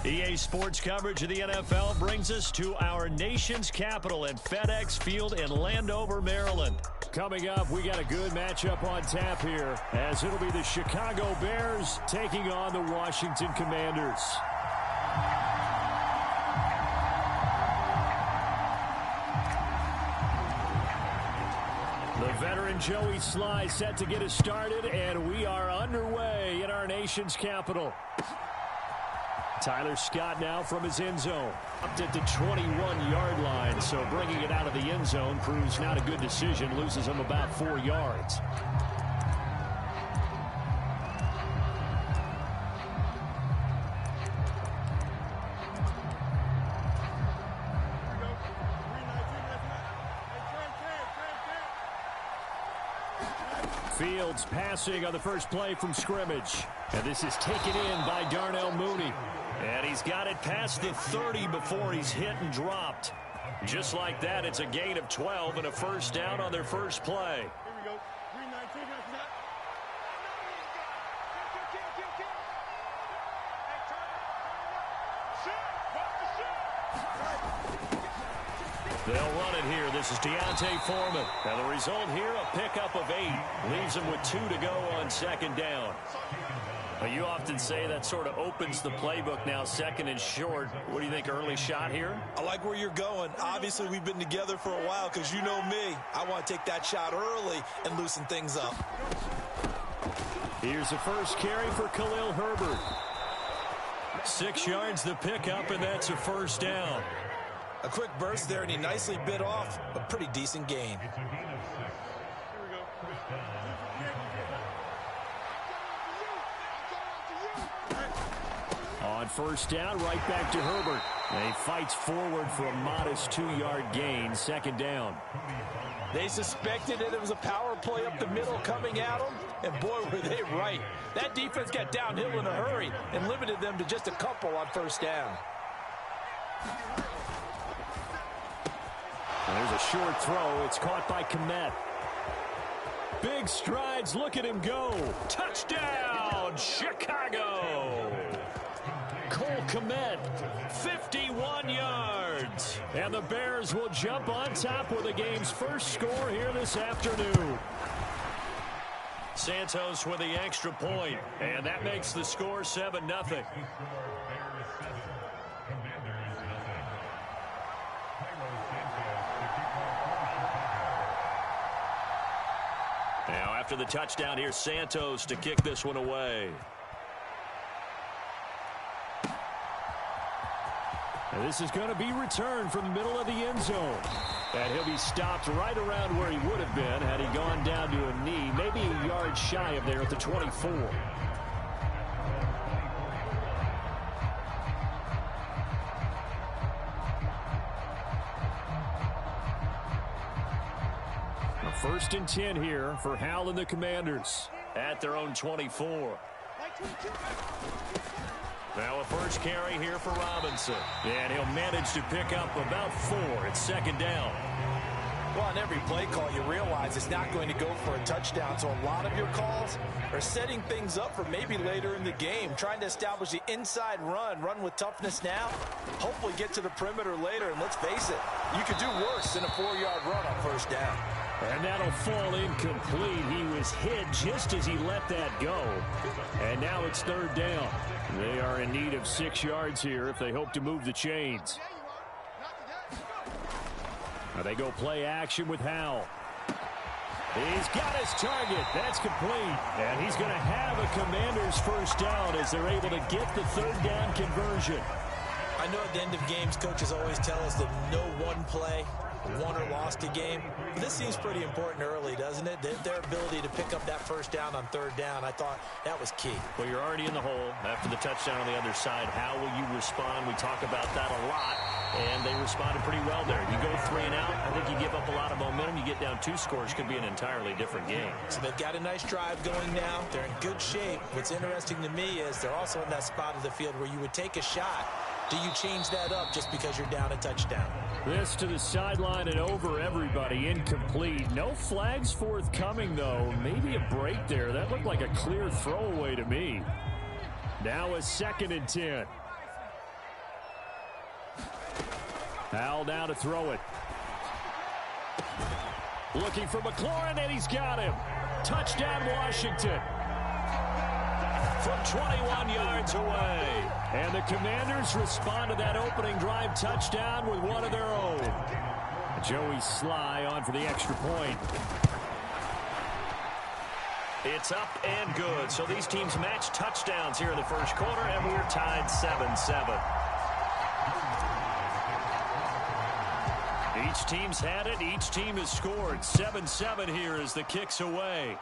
EA Sports coverage of the NFL brings us to our nation's capital at FedEx Field in Landover, Maryland. Coming up, we got a good matchup on tap here, as it'll be the Chicago Bears taking on the Washington Commanders. The veteran Joey Sly set to get us started, and we are underway in our nation's capital. Tyler Scott now from his end zone. Upped at the 21-yard line, so bringing it out of the end zone proves not a good decision. Loses him about 4 yards. Fields passing on the first play from scrimmage. And this is taken in by Darnell Mooney. And he's got it past the 30 before he's hit and dropped. Just like that, it's a gain of 12 and a first down on their first play. They'll run it here. This is Deontay Foreman. And the result here, a pickup of 8. Leaves them with 2 to go on second down. Well, you often say that sort of opens the playbook now, second and short. What do you think, early shot here? I like where you're going. Obviously, we've been together for a while because you know me. I want to take that shot early and loosen things up. Here's the first carry for Khalil Herbert. 6 yards the pickup, and that's a first down. A quick burst there, and he nicely bit off a pretty decent gain. On first down, right back to Herbert. And he fights forward for a modest 2-yard gain, second down. They suspected it was a power play up the middle coming at them, and boy, were they right. That defense got downhill in a hurry and limited them to just a couple on first down. There's a short throw. It's caught by Kmet. Big strides. Look at him go. Touchdown, Chicago. Cole Kmet, 51 yards. And the Bears will jump on top with the game's first score here this afternoon. Santos with the extra point, and that makes the score 7-0. Now, after the touchdown, here's Santos to kick this one away. And this is going to be returned from the middle of the end zone. And he'll be stopped right around where he would have been had he gone down to a knee, maybe a yard shy of there at the 24. First and 10 here for Hal and the Commanders. At their own 24. Now a first carry here for Robinson. And he'll manage to pick up about 4. It's second down. Well, on every play call, you realize it's not going to go for a touchdown. So a lot of your calls are setting things up for maybe later in the game, trying to establish the inside run with toughness now, hopefully get to the perimeter later. And let's face it, you could do worse than a 4-yard run on first down. And that'll fall incomplete. He was hit just as he let that go. And now it's third down. They are in need of 6 yards here if they hope to move the chains. Now they go play action with Howell. He's got his target. That's complete. And he's going to have a Commander's first down as they're able to get the third down conversion. I know at the end of games, coaches always tell us that no one play won or lost a game. But this seems pretty important early, doesn't it? Their ability to pick up that first down on third down, I thought that was key. Well, you're already in the hole after the touchdown on the other side. How will you respond? We talk about that a lot, and they responded pretty well there. You go 3 and out, I think you give up a lot of momentum. You get down 2 scores, could be an entirely different game. So they've got a nice drive going now. They're in good shape. What's interesting to me is they're also in that spot of the field where you would take a shot. Do you change that up just because you're down a touchdown? This to the sideline and over everybody. Incomplete. No flags forthcoming, though. Maybe a break there. That looked like a clear throwaway to me. Now a second and 10. Al now to throw it. Looking for McLaurin, and he's got him. Touchdown, Washington. From 21 yards away. And the Commanders respond to that opening drive touchdown with one of their own. Joey Sly on for the extra point. It's up and good. So these teams match touchdowns here in the first quarter, and we're tied 7-7. Each team's had it. Each team has scored. 7-7 here as the kick's away.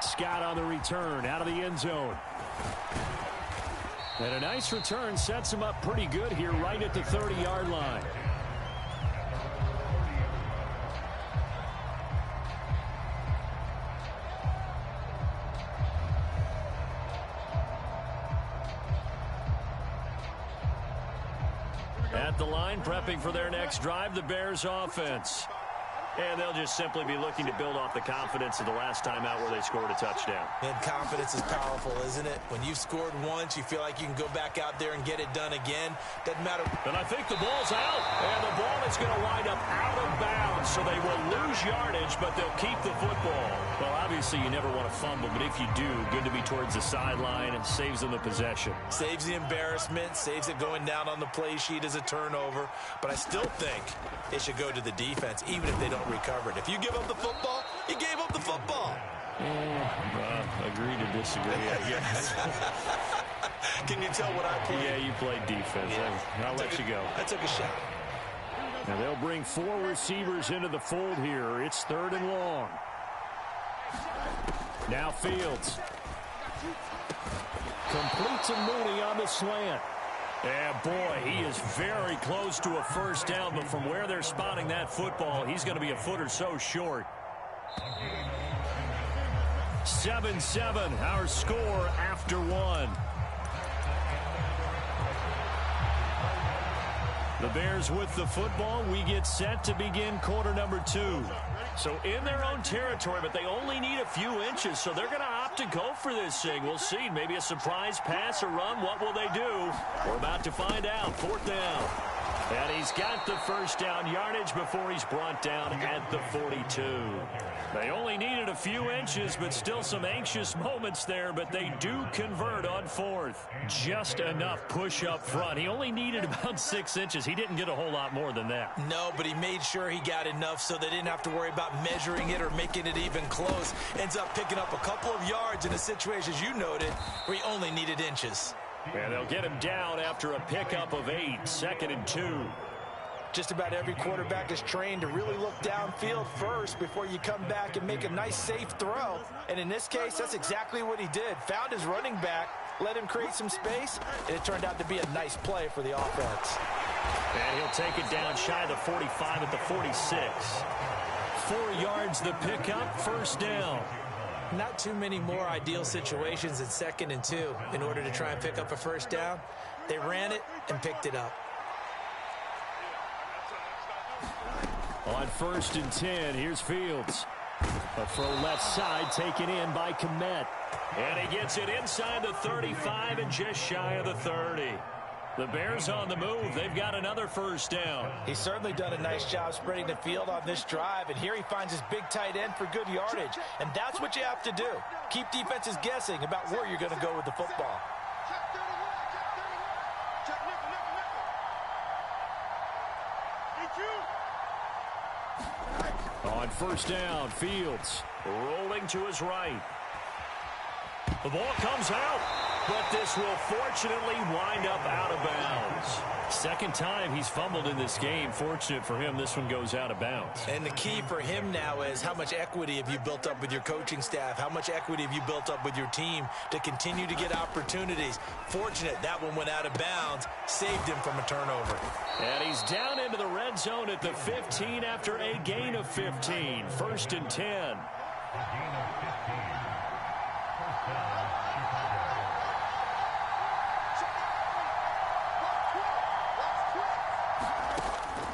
Scott on the return out of the end zone. And a nice return sets him up pretty good here right at the 30-yard line. At the line, prepping for their next drive, the Bears offense. And they'll just simply be looking to build off the confidence of the last time out where they scored a touchdown. And confidence is powerful, isn't it? When you've scored once, you feel like you can go back out there and get it done again. Doesn't matter. And I think the ball's out. And the ball is going to wind up out of bounds. So they will lose yardage, but they'll keep the football. Well, obviously you never want to fumble, but if you do, good to be towards the sideline. It saves them the possession. Saves the embarrassment, saves it going down on the play sheet as a turnover. But I still think it should go to the defense, even if they don't recover it. If you give up the football, you gave up the football. Agree to disagree, I guess. Can you tell what I played? Yeah, you played defense. Yeah. I'll let you go. I took a shot. Now they'll bring 4 receivers into the fold here. It's 3rd and long. Now Fields. Completes a Mooney on the slant. And boy, he is very close to a first down, but from where they're spotting that football, he's going to be a foot or so short. 7-7, our score after 1. The Bears with the football. We get set to begin quarter number 2. So in their own territory, but they only need a few inches, so they're going to opt to go for this thing. We'll see. Maybe a surprise pass or run. What will they do? We're about to find out. 4th down. And he's got the first down yardage before he's brought down at the 42. They only needed a few inches, but still some anxious moments there, but they do convert on 4th. Just enough push up front. He only needed about 6 inches. He didn't get a whole lot more than that. No, but he made sure he got enough so they didn't have to worry about measuring it or making it even close. Ends up picking up a couple of yards in a situation, as you noted, where he only needed inches. And they'll get him down after a pickup of 8, 2nd and 2. Just about every quarterback is trained to really look downfield first before you come back and make a nice, safe throw. And in this case, that's exactly what he did. Found his running back, let him create some space, and it turned out to be a nice play for the offense. And he'll take it down shy of the 45 at the 46. 4 yards the pickup, first down. Not too many more ideal situations in 2nd and 2 in order to try and pick up a first down. They ran it and picked it up. On 1st and 10, here's Fields. A throw left side taken in by Kmet. And he gets it inside the 35 and just shy of the 30. The Bears on the move. They've got another first down. He's certainly done a nice job spreading the field on this drive, and here he finds his big tight end for good yardage. And that's what you have to do. Keep defenses guessing about where you're going to go with the football. On 1st down, Fields rolling to his right. The ball comes out, but this will fortunately wind up out of bounds. 2nd time he's fumbled in this game. Fortunate for him, this one goes out of bounds. And the key for him now is how much equity have you built up with your coaching staff? How much equity have you built up with your team to continue to get opportunities? Fortunate that one went out of bounds, saved him from a turnover. And he's down into the red zone at the 15 after a gain of 15. 1st and 10.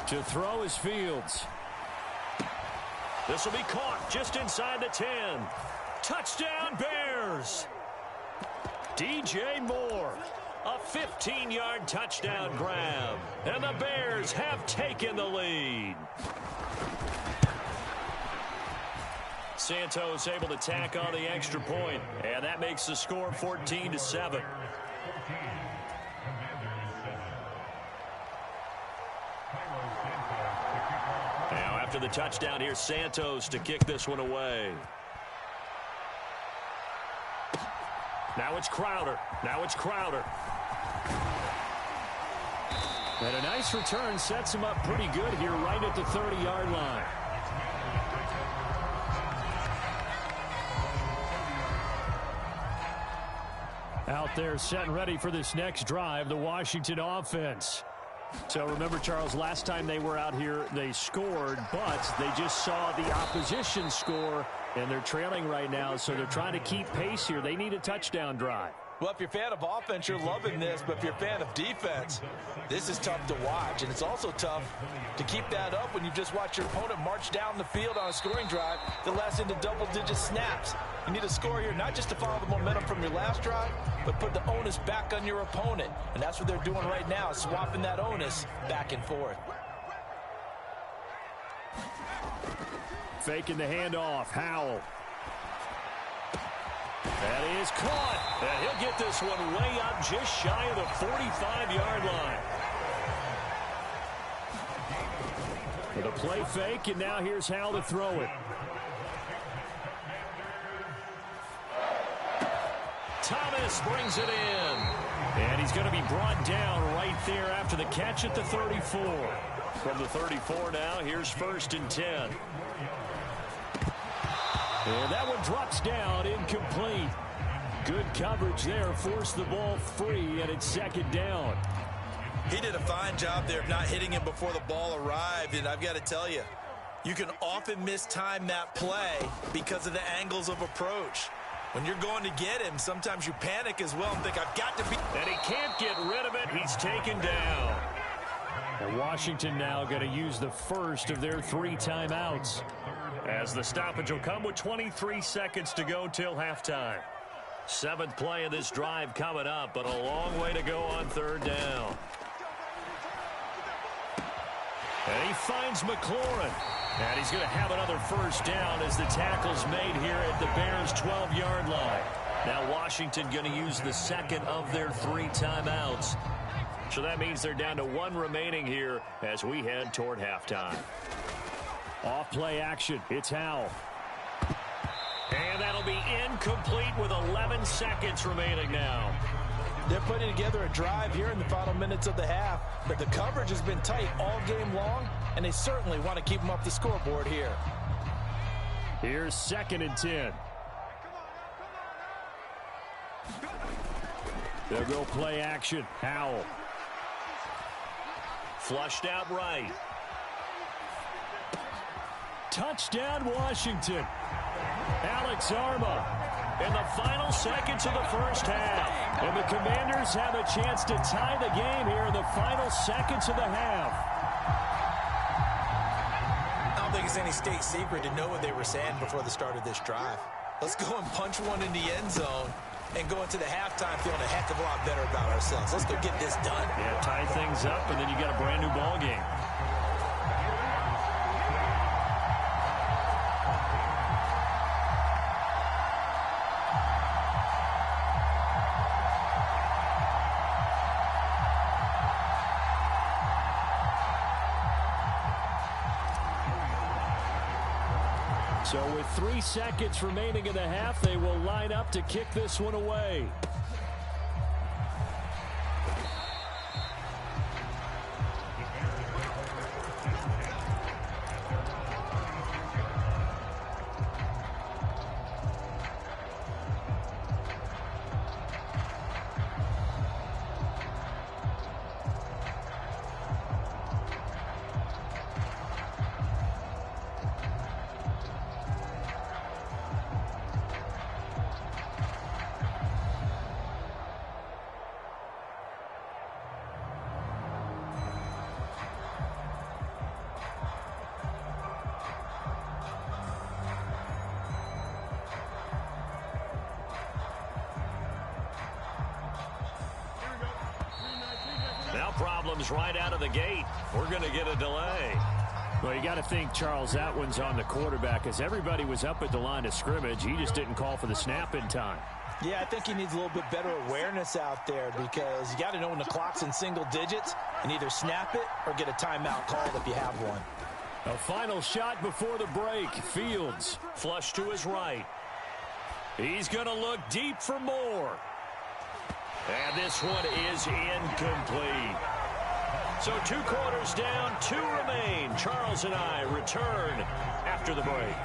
To throw is Fields. This will be caught just inside the 10. Touchdown, Bears! DJ Moore. A 15-yard touchdown grab. And the Bears have taken the lead. Santos able to tack on the extra point, and that makes the score 14-7. Now after the touchdown, here's Santos to kick this one away. Now it's Crowder. And a nice return sets him up pretty good here right at the 30-yard line. Out there set and ready for this next drive, the Washington offense. So remember, Charles, last time they were out here, they scored, but they just saw the opposition score, and they're trailing right now, so they're trying to keep pace here. They need a touchdown drive. Well, if you're a fan of offense, you're loving this, but if you're a fan of defense, this is tough to watch, and it's also tough to keep that up when you just watch your opponent march down the field on a scoring drive that lasts into double-digit snaps. You need a score here, not just to follow the momentum from your last drive, but put the onus back on your opponent, and that's what they're doing right now, swapping that onus back and forth. Faking the handoff, Howell. That is caught. And he'll get this one way up just shy of the 45-yard line. With a play fake, and now here's Howell to throw it. Thomas brings it in. And he's going to be brought down right there after the catch at the 34. From the 34 now, here's 1st and 10. And that one drops down, incomplete. Good coverage there, forced the ball free, and it's 2nd down. He did a fine job there of not hitting him before the ball arrived, and I've got to tell you, you can often mistime that play because of the angles of approach. When you're going to get him, sometimes you panic as well and think, I've got to be... And he can't get rid of it. He's taken down. And Washington now going to use the first of their 3 timeouts. As the stoppage will come with 23 seconds to go till halftime. 7th play of this drive coming up, but a long way to go on 3rd down. And he finds McLaurin. And he's going to have another 1st down as the tackle's made here at the Bears' 12-yard line. Now Washington going to use the 2nd of their 3 timeouts. So that means they're down to 1 remaining here as we head toward halftime. Off play action. It's Howell. And that'll be incomplete with 11 seconds remaining now. They're putting together a drive here in the final minutes of the half, but the coverage has been tight all game long, and they certainly want to keep them up the scoreboard here. Here's 2nd and 10. They'll go play action. Howell. Flushed out right. Touchdown, Washington. Alex Arma in the final seconds of the 1st half. And the Commanders have a chance to tie the game here in the final seconds of the half. I don't think it's any state secret to know what they were saying before the start of this drive. Let's go and punch one in the end zone and go into the halftime feeling a heck of a lot better about ourselves. Let's go get this done. Yeah, tie things up, and then you got a brand new ball game. So with 3 seconds remaining in the half, they will line up to kick this one away. Now problems right out of the gate. We're going to get a delay. Well, you got to think, Charles, that one's on the quarterback, as everybody was up at the line of scrimmage. He just didn't call for the snap in time. Yeah, I think he needs a little bit better awareness out there, because you got to know when the clock's in single digits and either snap it or get a timeout called if you have one. A final shot before the break. Fields flush to his right. He's going to look deep for more. And this one is incomplete. So 2 quarters down, 2 remain. Charles and I return after the break.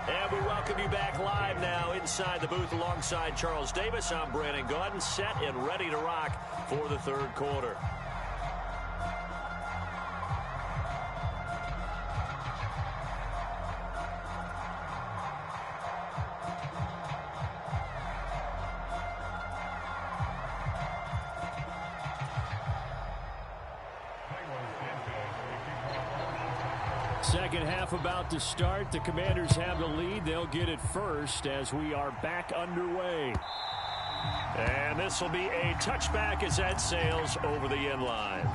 And we welcome you back live now inside the booth alongside Charles Davis. I'm Brandon Gaudin, set and ready to rock for the 3rd quarter. Second half about to start. The Commanders have the lead. They'll get it first as we are back underway. And this will be a touchback as that sails over the end line.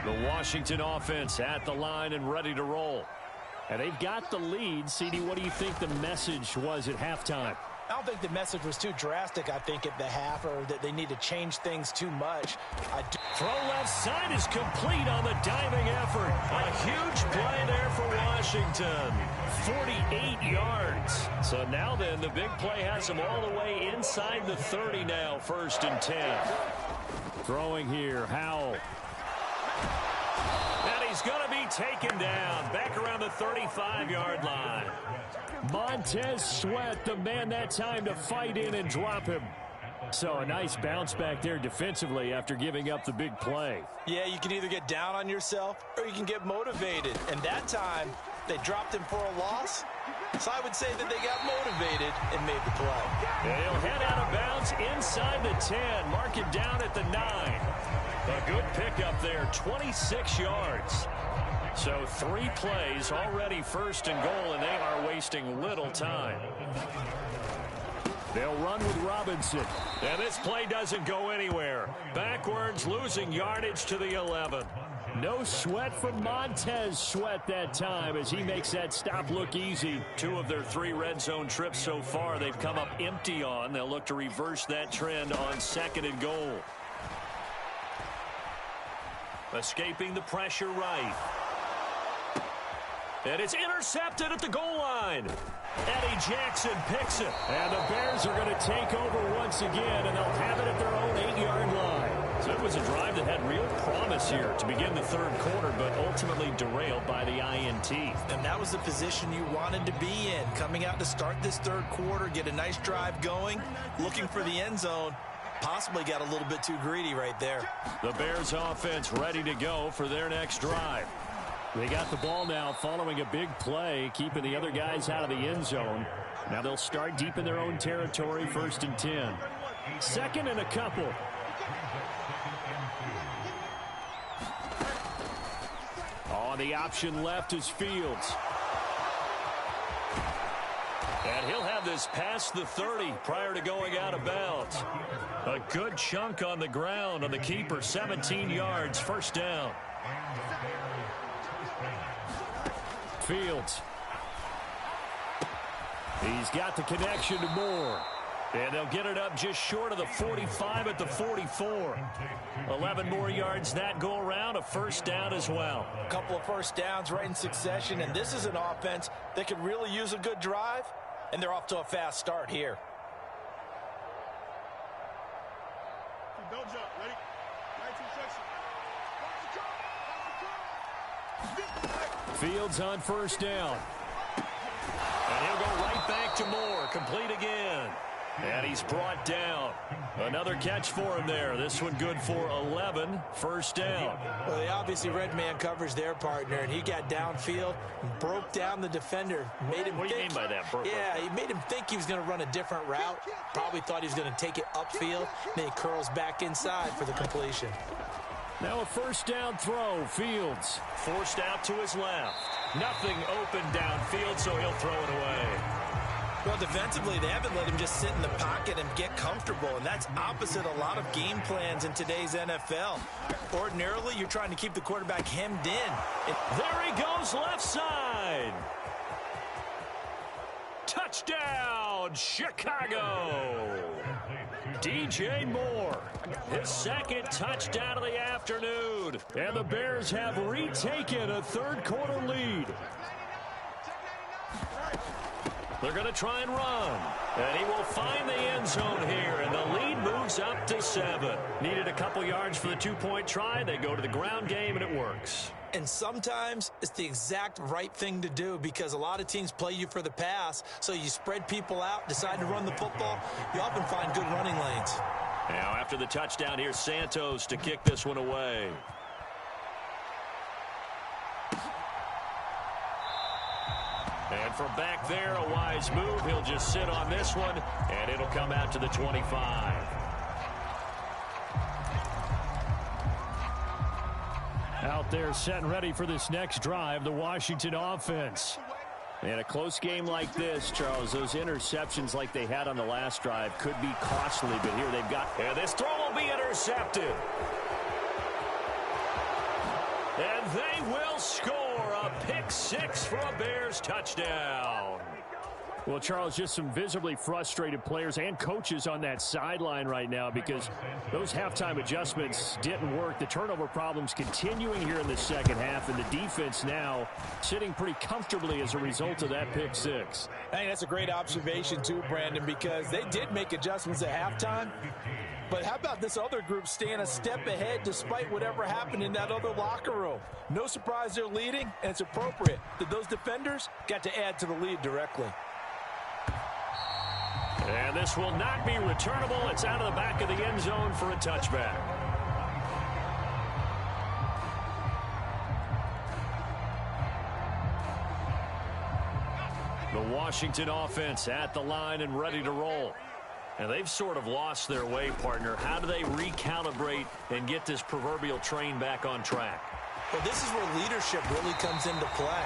The Washington offense at the line and ready to roll. And they've got the lead. CD, what do you think the message was at halftime? I don't think the message was too drastic, I think, at the half, or that they need to change things too much. Throw left side is complete on the diving effort. A huge play there for Washington. 48 yards. So now then, the big play has them all the way inside the 30 now, 1st and 10. Throwing here, Howell. And he's going to be taken down back around the 35-yard line. Montez Sweat, the man that time to fight in and drop him. So a nice bounce back there defensively after giving up the big play. Yeah, you can either get down on yourself or you can get motivated. And that time, they dropped him for a loss. So I would say that they got motivated and made the play. And he'll head out of bounds inside the 10. Mark it down at the 9. A good pickup there, 26 yards. So 3 plays already 1st and goal, and they are wasting little time. They'll run with Robinson. And this play doesn't go anywhere. Backwards, losing yardage to the 11. No Sweat from Montez Sweat that time as he makes that stop look easy. 2 of their 3 red zone trips so far they've come up empty on. They'll look to reverse that trend on 2nd and goal. Escaping the pressure right. And it's intercepted at the goal line. Eddie Jackson picks it. And the Bears are going to take over once again, and they'll have it at their own 8-yard line. So it was a drive that had real promise here to begin the 3rd quarter, but ultimately derailed by the INT. And that was the position you wanted to be in. Coming out to start this 3rd quarter, get a nice drive going, looking for the end zone. Possibly got a little bit too greedy right there. The Bears offense ready to go for their next drive. They got the ball now following a big play, keeping the other guys out of the end zone. Now they'll start deep in their own territory, 1st and 10. 2nd and a couple. On the option left is Fields. And he'll have this past the 30 prior to going out of bounds. A good chunk on the ground on the keeper, 17 yards, 1st down. Fields. He's got the connection to Moore. And they'll get it up just short of the 45 at the 44. 11 more yards that go around, a 1st down as well. A couple of 1st downs right in succession, and this is an offense that could really use a good drive, and they're off to a fast start here. Don't jump. Ready? 19 seconds. Fields on 1st down. And he'll go right back to Moore. Complete again. And he's brought down. Another catch for him there. This one good for 11. First down. Well, they obviously red man coverage their partner, and he got downfield, broke down the defender, made him What do you mean by that? Yeah, he made him think he was going to run a different route. Probably thought he was going to take it upfield. Then he curls back inside for the completion. Now a first down throw. Fields forced out to his left. Nothing open downfield, so he'll throw it away. Well, defensively, they haven't let him just sit in the pocket and get comfortable, and that's opposite a lot of game plans in today's NFL. Ordinarily, you're trying to keep the quarterback hemmed in. There he goes, left side. Touchdown, Chicago. DJ Moore, his second touchdown of the afternoon. And the Bears have retaken a third-quarter lead. They're going to try and run. And he will find the end zone here, and the lead moves up to 7. Needed a couple yards for the two-point try. They go to the ground game, and it works. And sometimes it's the exact right thing to do because a lot of teams play you for the pass, so you spread people out, decide to run the football. You often find good running lanes. Now, after the touchdown, here's Santos to kick this one away. And from back there, a wise move. He'll just sit on this one, and it'll come out to the 25. out there set and ready for this next drive, the Washington offense. In a close game like this, Charles, those interceptions like they had on the last drive could be costly, but here they've got... And this throw will be intercepted. And they will score a pick six for a Bears touchdown. Well, Charles, just some visibly frustrated players and coaches on that sideline right now because those halftime adjustments didn't work. The turnover problems continuing here in the second half, and the defense now sitting pretty comfortably as a result of that pick six. I think that's a great observation too, Brandon, because they did make adjustments at halftime. But how about this other group staying a step ahead despite whatever happened in that other locker room? No surprise they're leading, and it's appropriate that those defenders got to add to the lead directly. And this will not be returnable. It's out of the back of the end zone for a touchback. The Washington offense at the line and ready to roll. And they've sort of lost their way, partner. How do they recalibrate and get this proverbial train back on track? Well, this is where leadership really comes into play.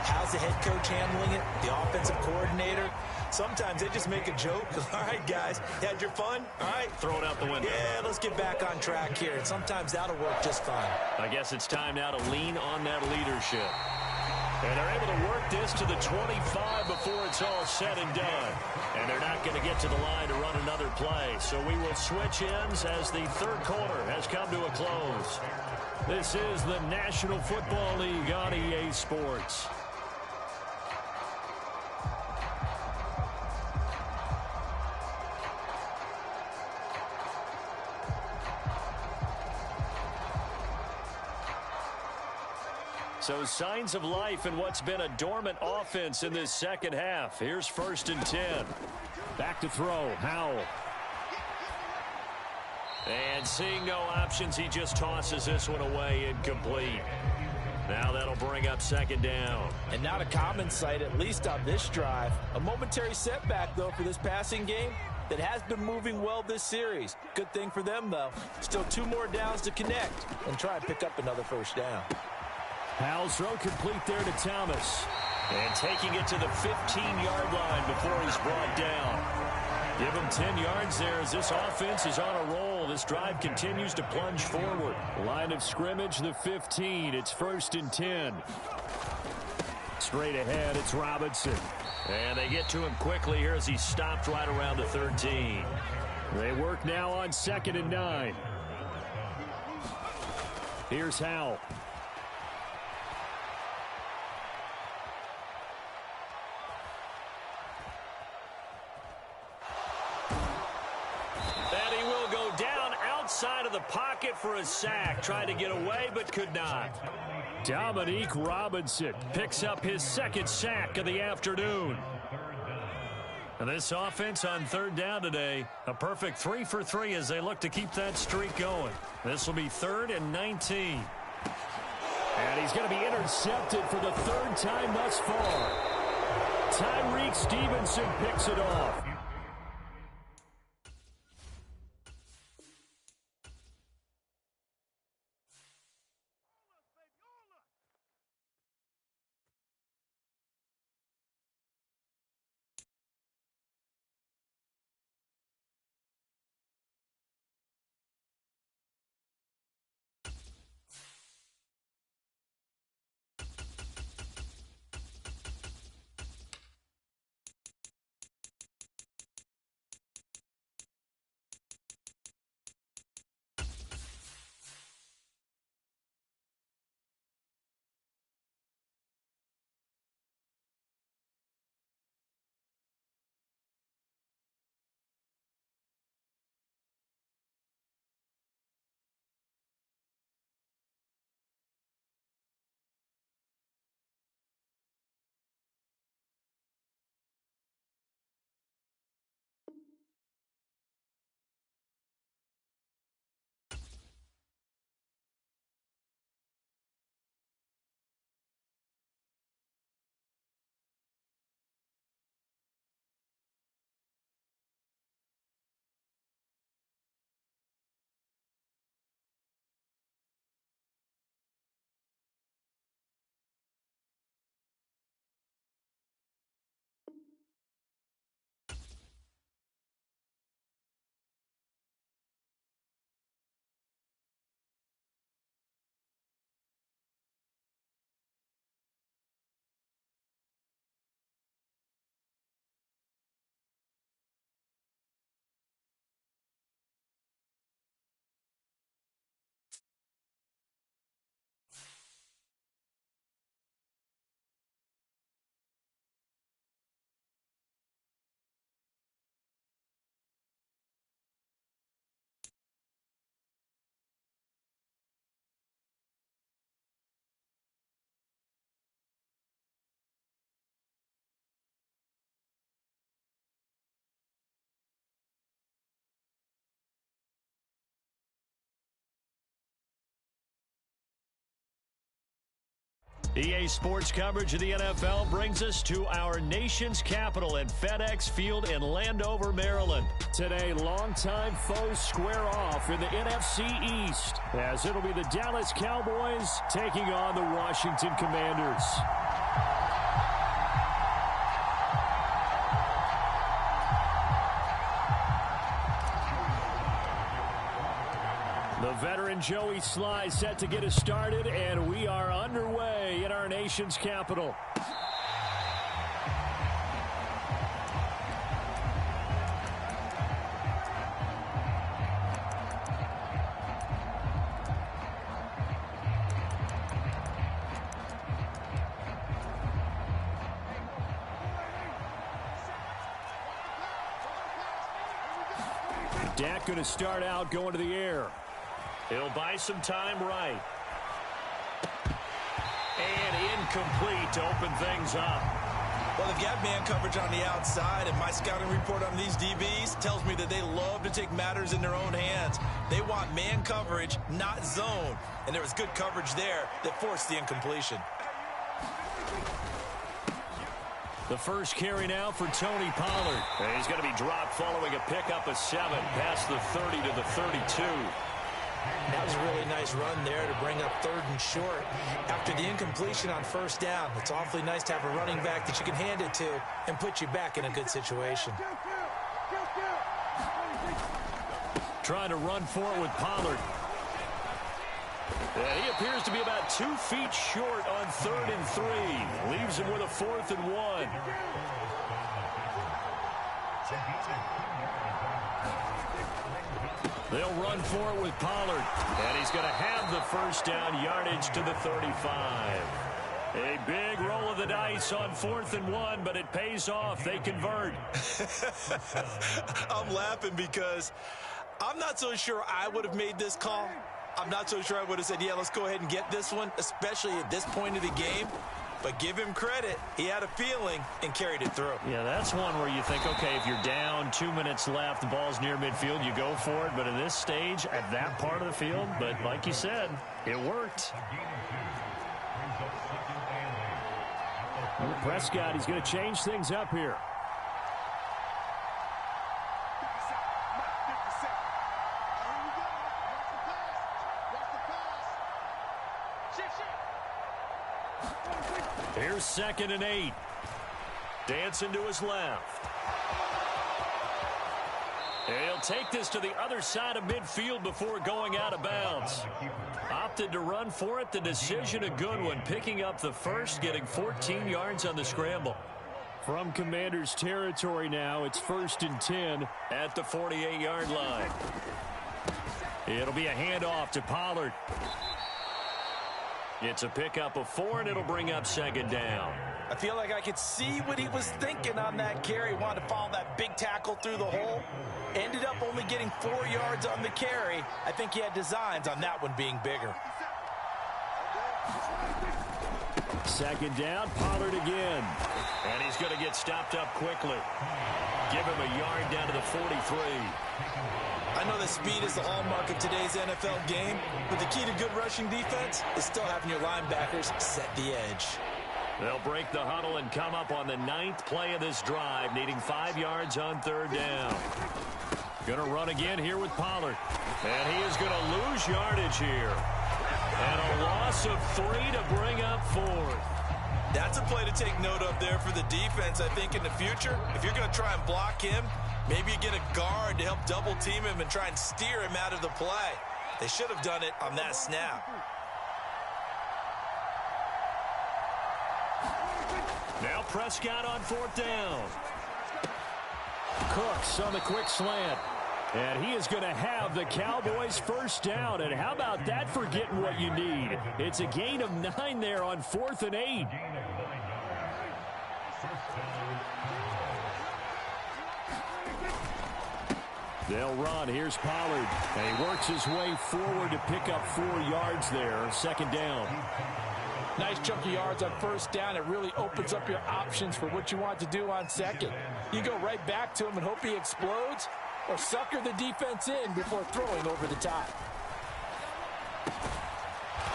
How's the head coach handling it? The offensive coordinator? Sometimes they just make a joke. All right, guys, had your fun? All right. Throw it out the window. Yeah, let's get back on track here. And sometimes that'll work just fine. I guess it's time now to lean on that leadership. And they're able to work this to the 25 before it's all said and done. And they're not going to get to the line to run another play. So we will switch ends as the third quarter has come to a close. This is the National Football League on EA Sports. So signs of life in what's been a dormant offense in this second half. Here's 1st and 10. Back to throw, Howell. And seeing no options, he just tosses this one away incomplete. Now that'll bring up 2nd down. And not a common sight, at least on this drive. A momentary setback, though, for this passing game that has been moving well this series. Good thing for them, though. Still 2 more downs to connect and try and pick up another 1st down. Howell's throw complete there to Thomas. And taking it to the 15-yard line before he's brought down. Give him 10 yards there as this offense is on a roll. This drive continues to plunge forward. Line of scrimmage, the 15. It's 1st and 10. Straight ahead, it's Robinson. And they get to him quickly here as he stopped right around the 13. They work now on 2nd and 9. Here's Howell. Side of the pocket for a sack. Tried to get away, but could not. Dominique Robinson picks up his 2nd sack of the afternoon. And this offense on third down today, a perfect 3 for 3 as they look to keep that streak going. This will be 3rd and 19. And he's going to be intercepted for the 3rd time thus far. Tyreek Stevenson picks it off. EA Sports coverage of the NFL brings us to our nation's capital at FedEx Field in Landover, Maryland. Today, longtime foes square off in the NFC East, as it'll be the Dallas Cowboys taking on the Washington Commanders. The veteran Joey Sly set to get us started, and we are underway in our nation's capital. Dak going to start out going to the air. He'll buy some time right. And incomplete to open things up. Well, they've got man coverage on the outside, and my scouting report on these DBs tells me that they love to take matters in their own hands. They want man coverage, not zone. And there was good coverage there that forced the incompletion. The first carry now for Tony Pollard. And he's going to be dropped following a pickup of 7 past the 30 to the 32. That was a really nice run there to bring up 3rd and short. After the incompletion on 1st down, it's awfully nice to have a running back that you can hand it to and put you back in a good situation. Trying to run for it with Pollard. And he appears to be about 2 feet short on 3rd and 3. Leaves him with a 4th and 1. They'll run for it with Pollard. And he's going to have the first down, yardage to the 35. A big roll of the dice on 4th and 1, but it pays off. They convert. I'm laughing because I'm not so sure I would have made this call. I'm not so sure I would have said, yeah, let's go ahead and get this one, especially at this point of the game. but give him credit. He had a feeling and carried it through. Yeah, that's one where you think, okay, if you're down, 2 minutes left, the ball's near midfield, you go for it. But in this stage, at that part of the field, but like you said, it worked. Prescott, he's going to change things up here. Here's 2nd and 8. Dancing to his left. And he'll take this to the other side of midfield before going out of bounds. Opted to run for it. The decision a good one. Picking up the first, getting 14 yards on the scramble. From Commander's territory now, it's 1st and 10 at the 48-yard line. It'll be a handoff to Pollard. It's a pickup of 4, and it'll bring up 2nd down. I feel like I could see what he was thinking on that carry. Wanted to follow that big tackle through the hole. Ended up only getting 4 yards on the carry. I think he had designs on that one being bigger. 2nd down, Pollard again. And he's going to get stopped up quickly. Give him a yard down to the 43. I know that speed is the hallmark of today's NFL game, but the key to good rushing defense is still having your linebackers set the edge. They'll break the huddle and come up on the 9th play of this drive, needing 5 yards on 3rd down. Going to run again here with Pollard. And he is going to lose yardage here. And a loss of 3 to bring up 4th. That's a play to take note of there for the defense, I think, in the future. If you're going to try and block him, maybe you get a guard to help double team him and try and steer him out of the play. They should have done it on that snap. Now Prescott on 4th down. Cooks on the quick slant. And he is going to have the Cowboys' 1st down. And how about that for getting what you need? It's a gain of 9 there on 4th and 8. They'll run. Here's Pollard. And he works his way forward to pick up 4 yards there. 2nd down. Nice chunk of yards on 1st down. It really opens up your options for what you want to do on 2nd. You go right back to him and hope he explodes, or sucker the defense in before throwing over the top.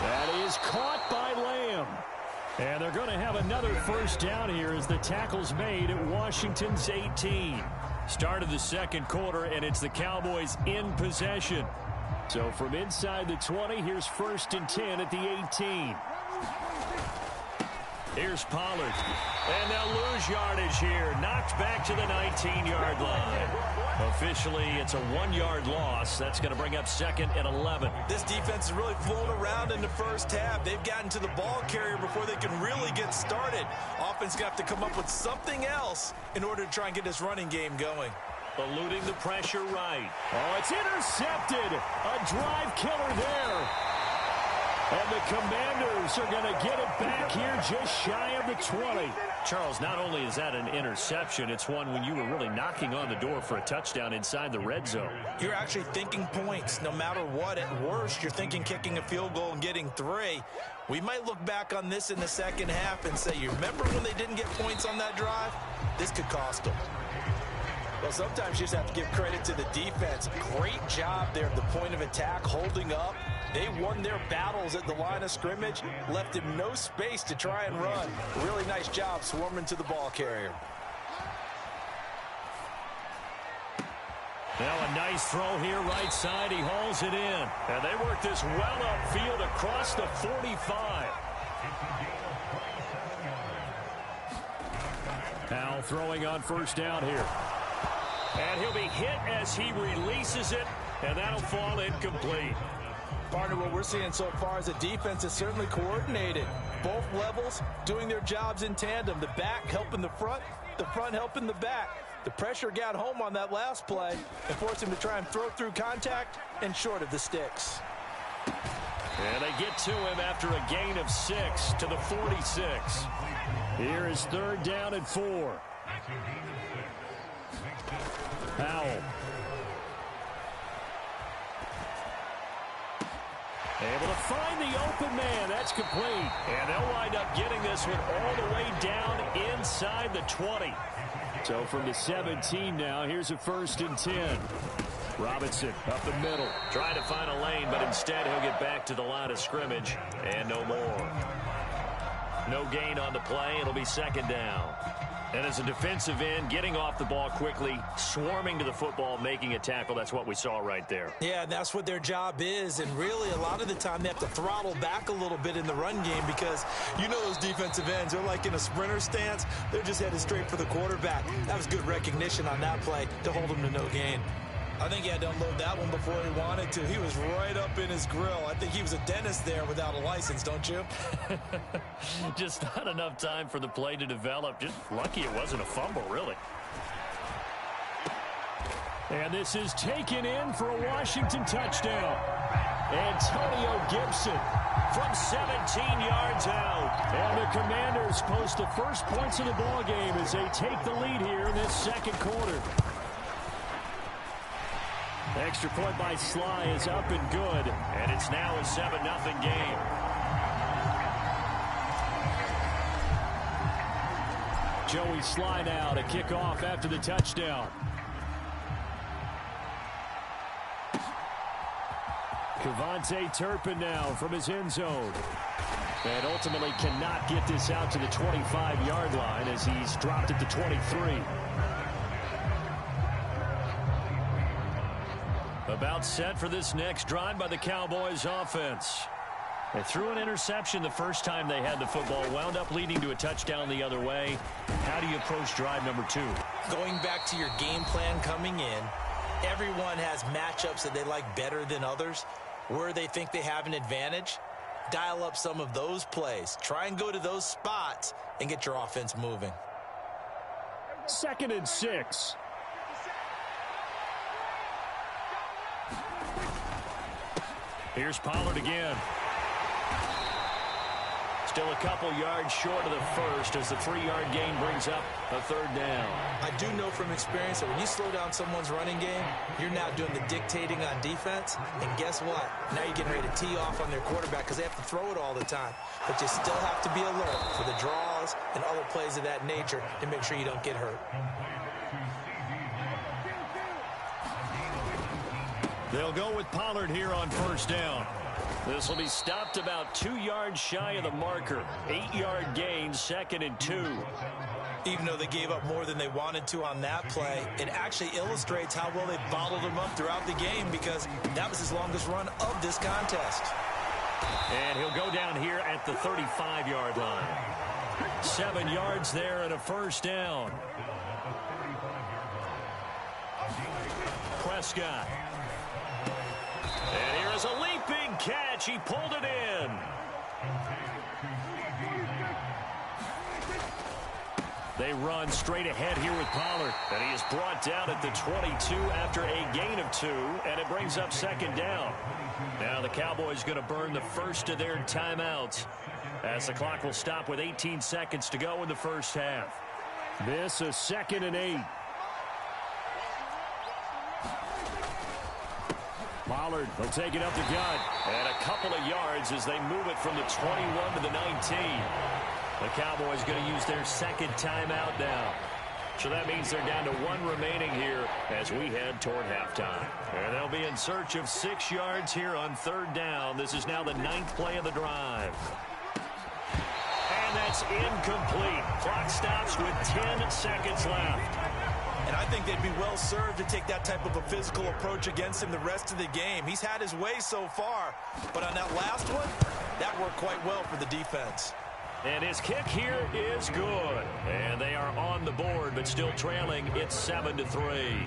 That is caught by Lamb. And they're going to have another 1st down here as the tackle's made at Washington's 18. Start of the 2nd quarter, and it's the Cowboys in possession. So from inside the 20, here's 1st and 10 at the 18. Here's Pollard. And they'll lose yardage here. Knocked back to the 19-yard line. Officially, it's a 1-yard loss. That's going to bring up 2nd and 11. This defense has really flown around in the first half. They've gotten to the ball carrier before they can really get started. Offense going to have to come up with something else in order to try and get this running game going. Eluding the pressure right. Oh, it's intercepted. A drive killer there. And the Commanders are going to get it back here just shy of the 20. Charles, not only is that an interception, it's one when you were really knocking on the door for a touchdown inside the red zone. You're actually thinking points no matter what. At worst, you're thinking kicking a field goal and getting 3. We might look back on this in the 2nd half and say, you remember when they didn't get points on that drive? This could cost them. Well, sometimes you just have to give credit to the defense. Great job there at the point of attack, holding up. They won their battles at the line of scrimmage, left him no space to try and run. Really nice job swarming to the ball carrier. Now a nice throw here right side. He hauls it in. And they work this well upfield across the 45. Now throwing on 1st down here. And he'll be hit as he releases it, and that'll fall incomplete. Partner, what we're seeing so far is the defense is certainly coordinated. Both levels doing their jobs in tandem. The back helping the front helping the back. The pressure got home on that last play and forced him to try and throw through contact and short of the sticks. And they get to him after a gain of 6 to the 46. Here is 3rd down and 4. Powell. Able to find the open man. That's complete. And they'll wind up getting this one all the way down inside the 20. So from the 17 now, here's a 1st and 10. Robinson up the middle. Trying to find a lane, but instead he'll get back to the line of scrimmage. And no more. No gain on the play. It'll be 2nd down. And as a defensive end, getting off the ball quickly, swarming to the football, making a tackle, that's what we saw right there. Yeah, that's what their job is. And really, a lot of the time, they have to throttle back a little bit in the run game because you know those defensive ends, they're like in a sprinter stance. They're just headed straight for the quarterback. That was good recognition on that play to hold him to no gain. I think he had to unload that one before he wanted to. He was right up in his grill. I think he was a dentist there without a license, don't you? Just not enough time for the play to develop. Just lucky it wasn't a fumble, really. And this is taken in for a Washington touchdown. Antonio Gibson from 17 yards out. And the Commanders post the first points of the ball game as they take the lead here in this 2nd quarter. Extra point by Sly is up and good. And it's now a 7-0 game. Joey Sly now to kick off after the touchdown. Kevontae Turpin now from his end zone. And ultimately cannot get this out to the 25-yard line as he's dropped at the 23. About set for this next drive by the Cowboys offense. They threw an interception the first time they had the football, wound up leading to a touchdown the other way. How do you approach drive number 2? Going back to your game plan coming in, everyone has matchups that they like better than others. Where they think they have an advantage, dial up some of those plays. Try and go to those spots and get your offense moving. 2nd and 6. Here's Pollard again. Still a couple yards short of the first as the 3-yard gain brings up a 3rd down. I do know from experience that when you slow down someone's running game, you're now doing the dictating on defense. And guess what? Now you're getting ready to tee off on their quarterback because they have to throw it all the time. But you still have to be alert for the draws and other plays of that nature to make sure you don't get hurt. They'll go with Pollard here on 1st down. This will be stopped about 2 yards shy of the marker. 8-yard gain, 2nd and 2. Even though they gave up more than they wanted to on that play, it actually illustrates how well they bottled him up throughout the game because that was his longest run of this contest. And he'll go down here at the 35-yard line. 7 yards there and a 1st down. Prescott. And here is a leaping catch. He pulled it in. They run straight ahead here with Pollard. And he is brought down at the 22 after a gain of 2. And it brings up 2nd down. Now the Cowboys going to burn the first of their timeouts as the clock will stop with 18 seconds to go in the first half. This a 2nd and 8. Pollard will take it up the gut. And a couple of yards as they move it from the 21 to the 19. The Cowboys going to use their 2nd timeout now. So that means they're down to 1 remaining here as we head toward halftime. And they'll be in search of 6 yards here on 3rd down. This is now the 9th play of the drive. And that's incomplete. Clock stops with 10 seconds left. And I think they'd be well served to take that type of a physical approach against him the rest of the game. He's had his way so far, but on that last one, that worked quite well for the defense. And his kick here is good. And they are on the board, but still trailing. It's 7-3.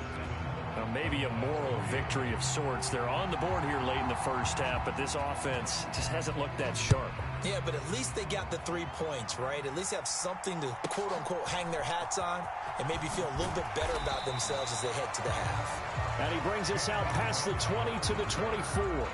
Now maybe a moral victory of sorts. They're on the board here late in the first half, but this offense just hasn't looked that sharp. Yeah, but at least they got the 3 points, right? At least have something to, quote-unquote, hang their hats on and maybe feel a little bit better about themselves as they head to the half. And he brings us out past the 20 to the 24.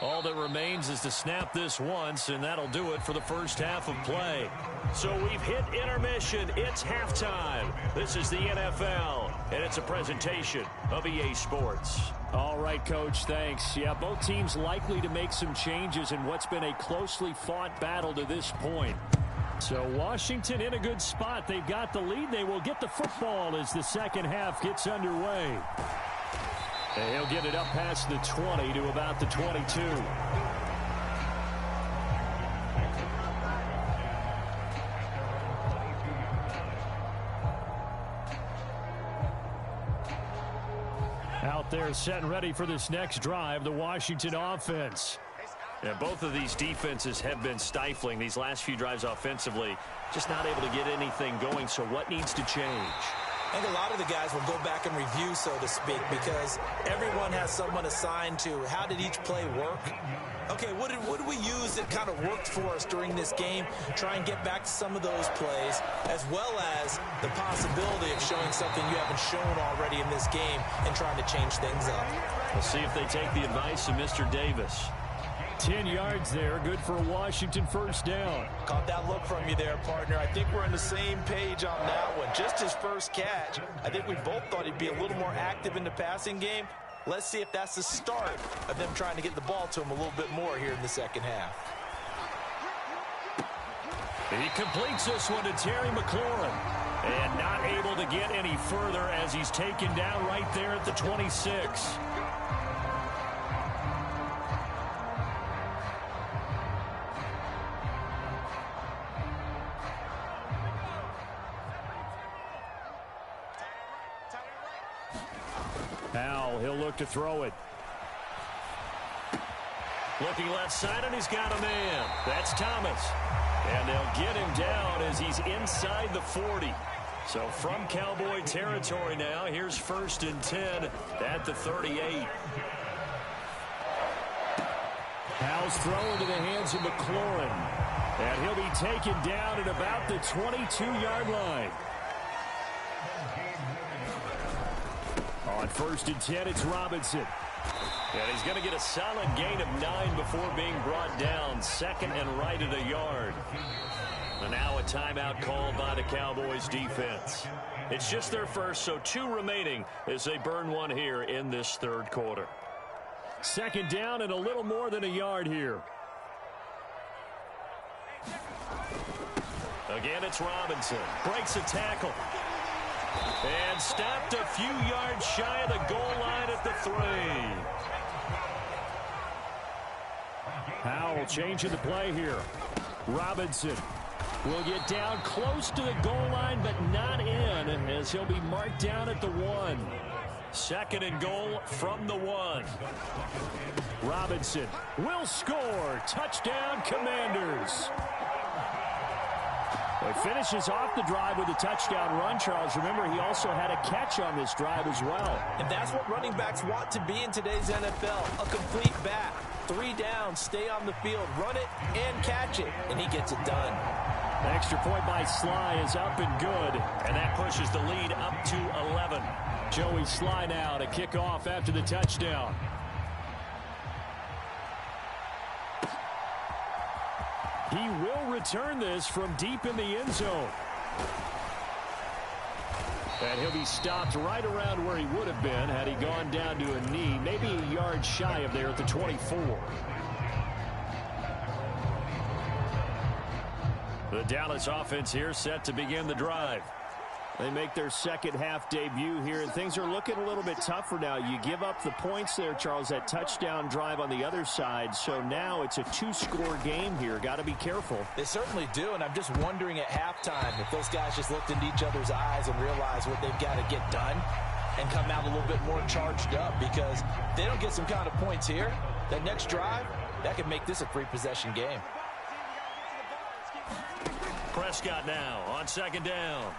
All that remains is to snap this once, and that'll do it for the first half of play. So we've hit intermission. It's halftime. This is the NFL, and it's a presentation of EA Sports. All right, Coach, thanks. Yeah, both teams likely to make some changes in what's been a closely fought battle to this point. So Washington in a good spot. They've got the lead. They will get the football as the second half gets underway. And he'll get it up past the 20 to about the 22. Out there set and ready for this next drive, the Washington offense. Yeah, both of these defenses have been stifling these last few drives offensively. Just not able to get anything going, so what needs to change? I think a lot of the guys will go back and review, so to speak, because everyone has someone assigned to how did each play work. Okay, what did we use that kind of worked for us during this game? Try and get back to some of those plays, as well as the possibility of showing something you haven't shown already in this game and trying to change things up. We'll see if they take the advice of Mr. Davis. 10 yards there, good for a Washington first down. Caught that look from you there, partner. I think we're on the same page on that one. Just his first catch. I think we both thought he'd be a little more active in the passing game. Let's see if that's the start of them trying to get the ball to him a little bit more here in the second half. He completes this one to Terry McLaurin. And not able to get any further as he's taken down right there at the 26. Now he'll look to throw it. Looking left side, and he's got a man. That's Thomas. And they'll get him down as he's inside the 40. So from Cowboy territory now, here's 1st and 10 at the 38. Howell's throw into the hands of McLaurin. And he'll be taken down at about the 22-yard line. On 1st and 10, it's Robinson. And he's going to get a solid gain of 9 before being brought down. Second and right at a yard. And now a timeout called by the Cowboys defense. It's just their first, so 2 remaining as they burn one here in this third quarter. 2nd down and a little more than a yard here. Again, it's Robinson. Breaks a tackle. And stopped a few yards shy of the goal line at the 3. Howell changing the play here. Robinson will get down close to the goal line, but not in, as he'll be marked down at the 1. 2nd and goal from the 1. Robinson will score. Touchdown, Commanders. He finishes off the drive with a touchdown run, Charles. Remember, he also had a catch on this drive as well. And that's what running backs want to be in today's NFL, a complete back. 3 down, stay on the field, run it, and catch it. And he gets it done. The extra point by Sly is up and good. And that pushes the lead up to 11. Joey Sly now to kick off after the touchdown. He will return this from deep in the end zone. And he'll be stopped right around where he would have been had he gone down to a knee, maybe a yard shy of there at the 24. The Dallas offense here set to begin the drive. They make their second half debut here, and things are looking a little bit tougher now. You give up the points there, Charles, that touchdown drive on the other side. So now it's a 2-score game here. Got to be careful. They certainly do, and I'm just wondering at halftime if those guys just looked into each other's eyes and realized what they've got to get done and come out a little bit more charged up, because if they don't get some kind of points here, that next drive, that could make this a 3-possession game. Prescott now on 2nd down.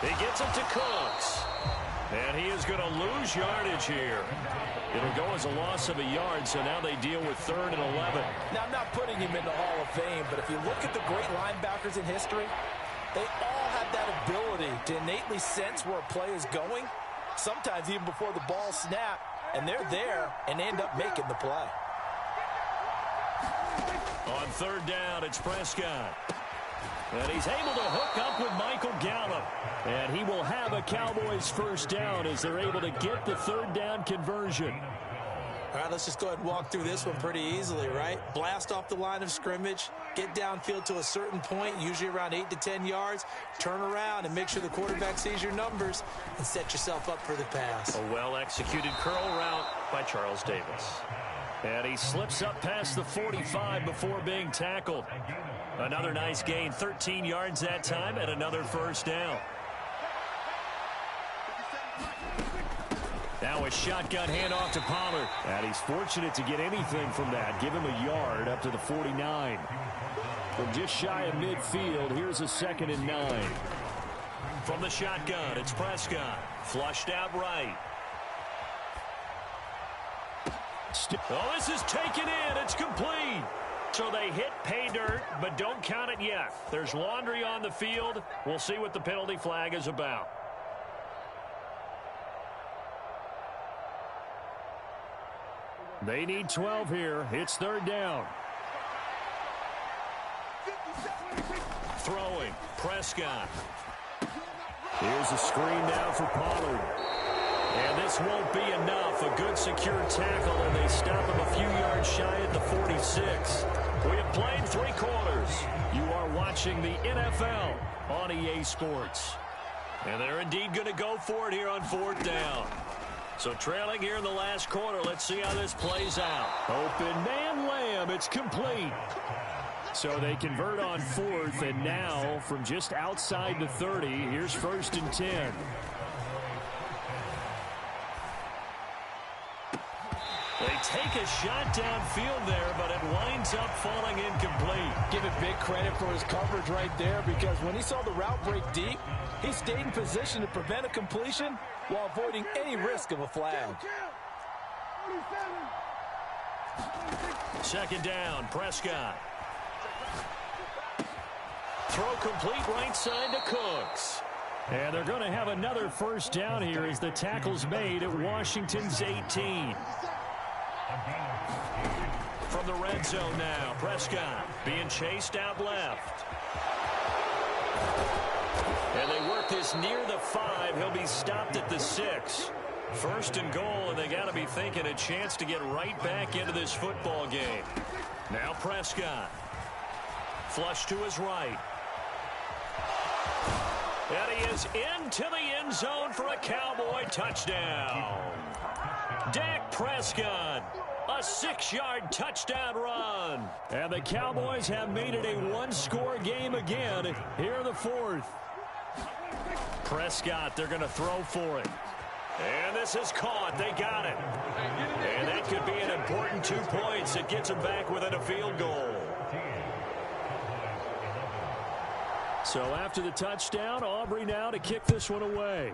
He gets it to Cooks. And he is going to lose yardage here. It'll go as a loss of a yard, so now they deal with 3rd and 11. Now, I'm not putting him in the Hall of Fame, but if you look at the great linebackers in history, they all have that ability to innately sense where a play is going, sometimes even before the ball snapped, and they're there and end up making the play. On third down, it's Prescott. And he's able to hook up with Michael Gallup. And he will have a Cowboys first down as they're able to get the third down conversion. All right, let's just go ahead and walk through this one pretty easily, right? Blast off the line of scrimmage, get downfield to a certain point, usually around 8 to 10 yards, turn around and make sure the quarterback sees your numbers and set yourself up for the pass. A well-executed curl route by Charles Davis. And he slips up past the 45 before being tackled. Another nice gain, 13 yards that time, and another first down. Now a shotgun handoff to Pollard. And he's fortunate to get anything from that. Give him a yard up to the 49. From just shy of midfield, here's a 2nd and 9. From the shotgun, it's Prescott. Flushed out right. Oh, this is taken in. It's complete. So they hit pay dirt, but don't count it yet. There's laundry on the field. We'll see what the penalty flag is about. They need 12 here. It's third down. Throwing, Prescott. Here's a screen now for Pollard. And this won't be enough. A good secure tackle, and they stop him a few yards shy at the 46. We have played 3 quarters. You are watching the NFL on EA Sports. And they're indeed going to go for it here on 4th down. So trailing here in the last quarter, let's see how this plays out. Open man Lamb, it's complete. So they convert on 4th, and now from just outside the 30, here's 1st and 10. They take a shot downfield there, but it winds up falling incomplete. Give it big credit for his coverage right there, because when he saw the route break deep, he stayed in position to prevent a completion while avoiding any risk of a flag. 2nd down, Prescott. Throw complete right side to Cooks. And they're going to have another first down here as the tackle's made at Washington's 18. From the red zone now, Prescott being chased out left. And they work this near the 5. He'll be stopped at the 6. 1st and goal, and they got to be thinking a chance to get right back into this football game. Now Prescott. Flush to his right. And he is into the end zone for a Cowboy touchdown. Dak Prescott. A 6-yard touchdown run. And the Cowboys have made it a 1-score game again here in the 4th. Prescott, they're going to throw for it. And this is caught. They got it. And that could be an important 2 points. It gets them back within a field goal. So after the touchdown, Aubrey now to kick this one away.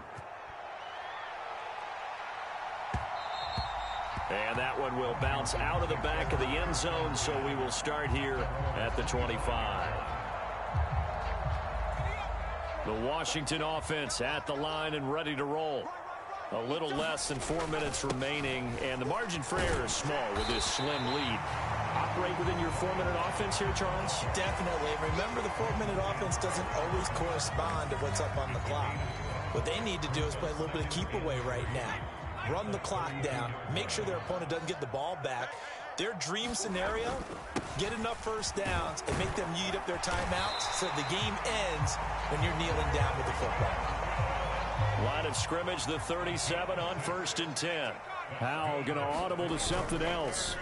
And that one will bounce out of the back of the end zone, so we will start here at the 25. The Washington offense at the line and ready to roll. A little less than 4 minutes remaining, and the margin for error is small with this slim lead. Operate within your 4-minute offense here, Charles? Definitely. Remember, the 4-minute offense doesn't always correspond to what's up on the clock. What they need to do is play a little bit of keep away right now. Run the clock down, make sure their opponent doesn't get the ball back. Their dream scenario, get enough first downs and make them eat up their timeouts so the game ends when you're kneeling down with the football. Line of scrimmage, the 37 on 1st and 10. Howell going to audible to something else.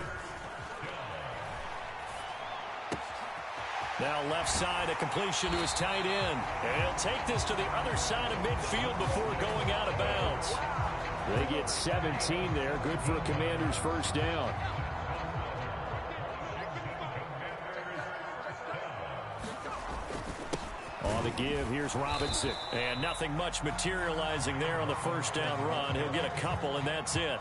Now left side, a completion to his tight end. And he'll take this to the other side of midfield before going out of bounds. They get 17 there. Good for a Commander's first down. On the give, here's Robinson. And nothing much materializing there on the first down run. He'll get a couple, and that's it.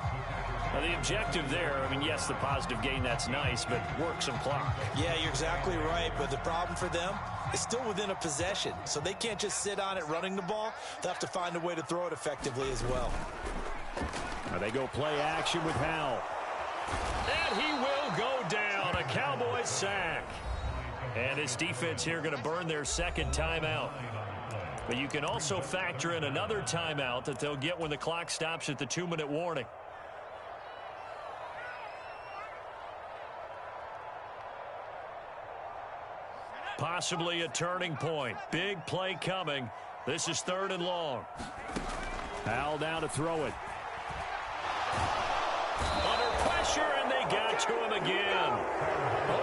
Now, the objective there, I mean, yes, the positive gain, that's nice, but work some clock. Yeah, you're exactly right, but the problem for them is still within a possession, so they can't just sit on it running the ball. They'll have to find a way to throw it effectively as well. Now they go play action with Howell. And he will go down. A Cowboys sack. And this defense here going to burn their second timeout. But you can also factor in another timeout that they'll get when the clock stops at the 2-minute warning. Possibly a turning point. Big play coming. This is 3rd and long. Howell down to throw it. Under pressure, and they got to him again.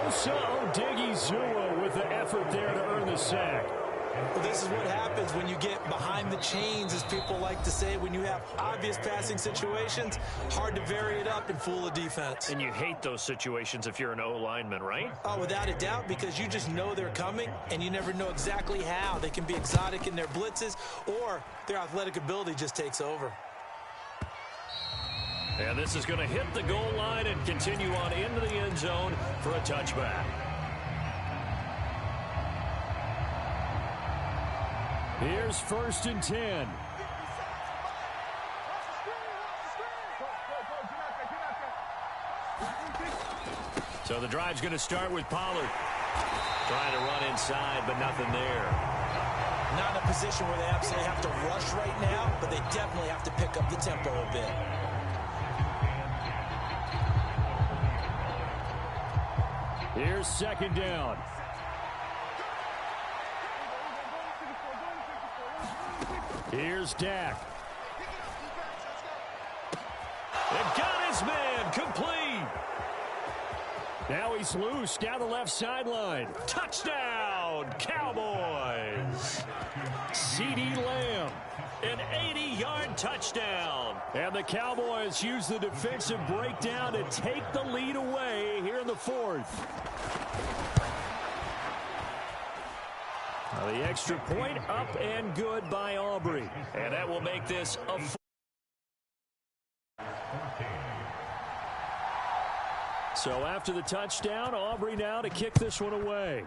Osa Odighizuwa with the effort there to earn the sack. Well, this is what happens when you get behind the chains, as people like to say. When you have obvious passing situations, hard to vary it up and fool a defense. And you hate those situations if you're an O-lineman, right? Oh, without a doubt, because you just know they're coming, and you never know exactly how. They can be exotic in their blitzes, or their athletic ability just takes over. And this is going to hit the goal line and continue on into the end zone for a touchback. Here's 1st and 10. So the drive's going to start with Pollard. Trying to run inside, but nothing there. Not in a position where they absolutely have to rush right now, but they definitely have to pick up the tempo a bit. Here's 2nd down. Here's Dak. They've got his man complete. Now he's loose down the left sideline. Touchdown, Cowboys. CeeDee Lamb. An 80-yard touchdown. And the Cowboys use the defensive breakdown to take the lead away here in the 4th. The extra point up and good by Aubrey. And that will make this a... So after the touchdown, Aubrey now to kick this one away.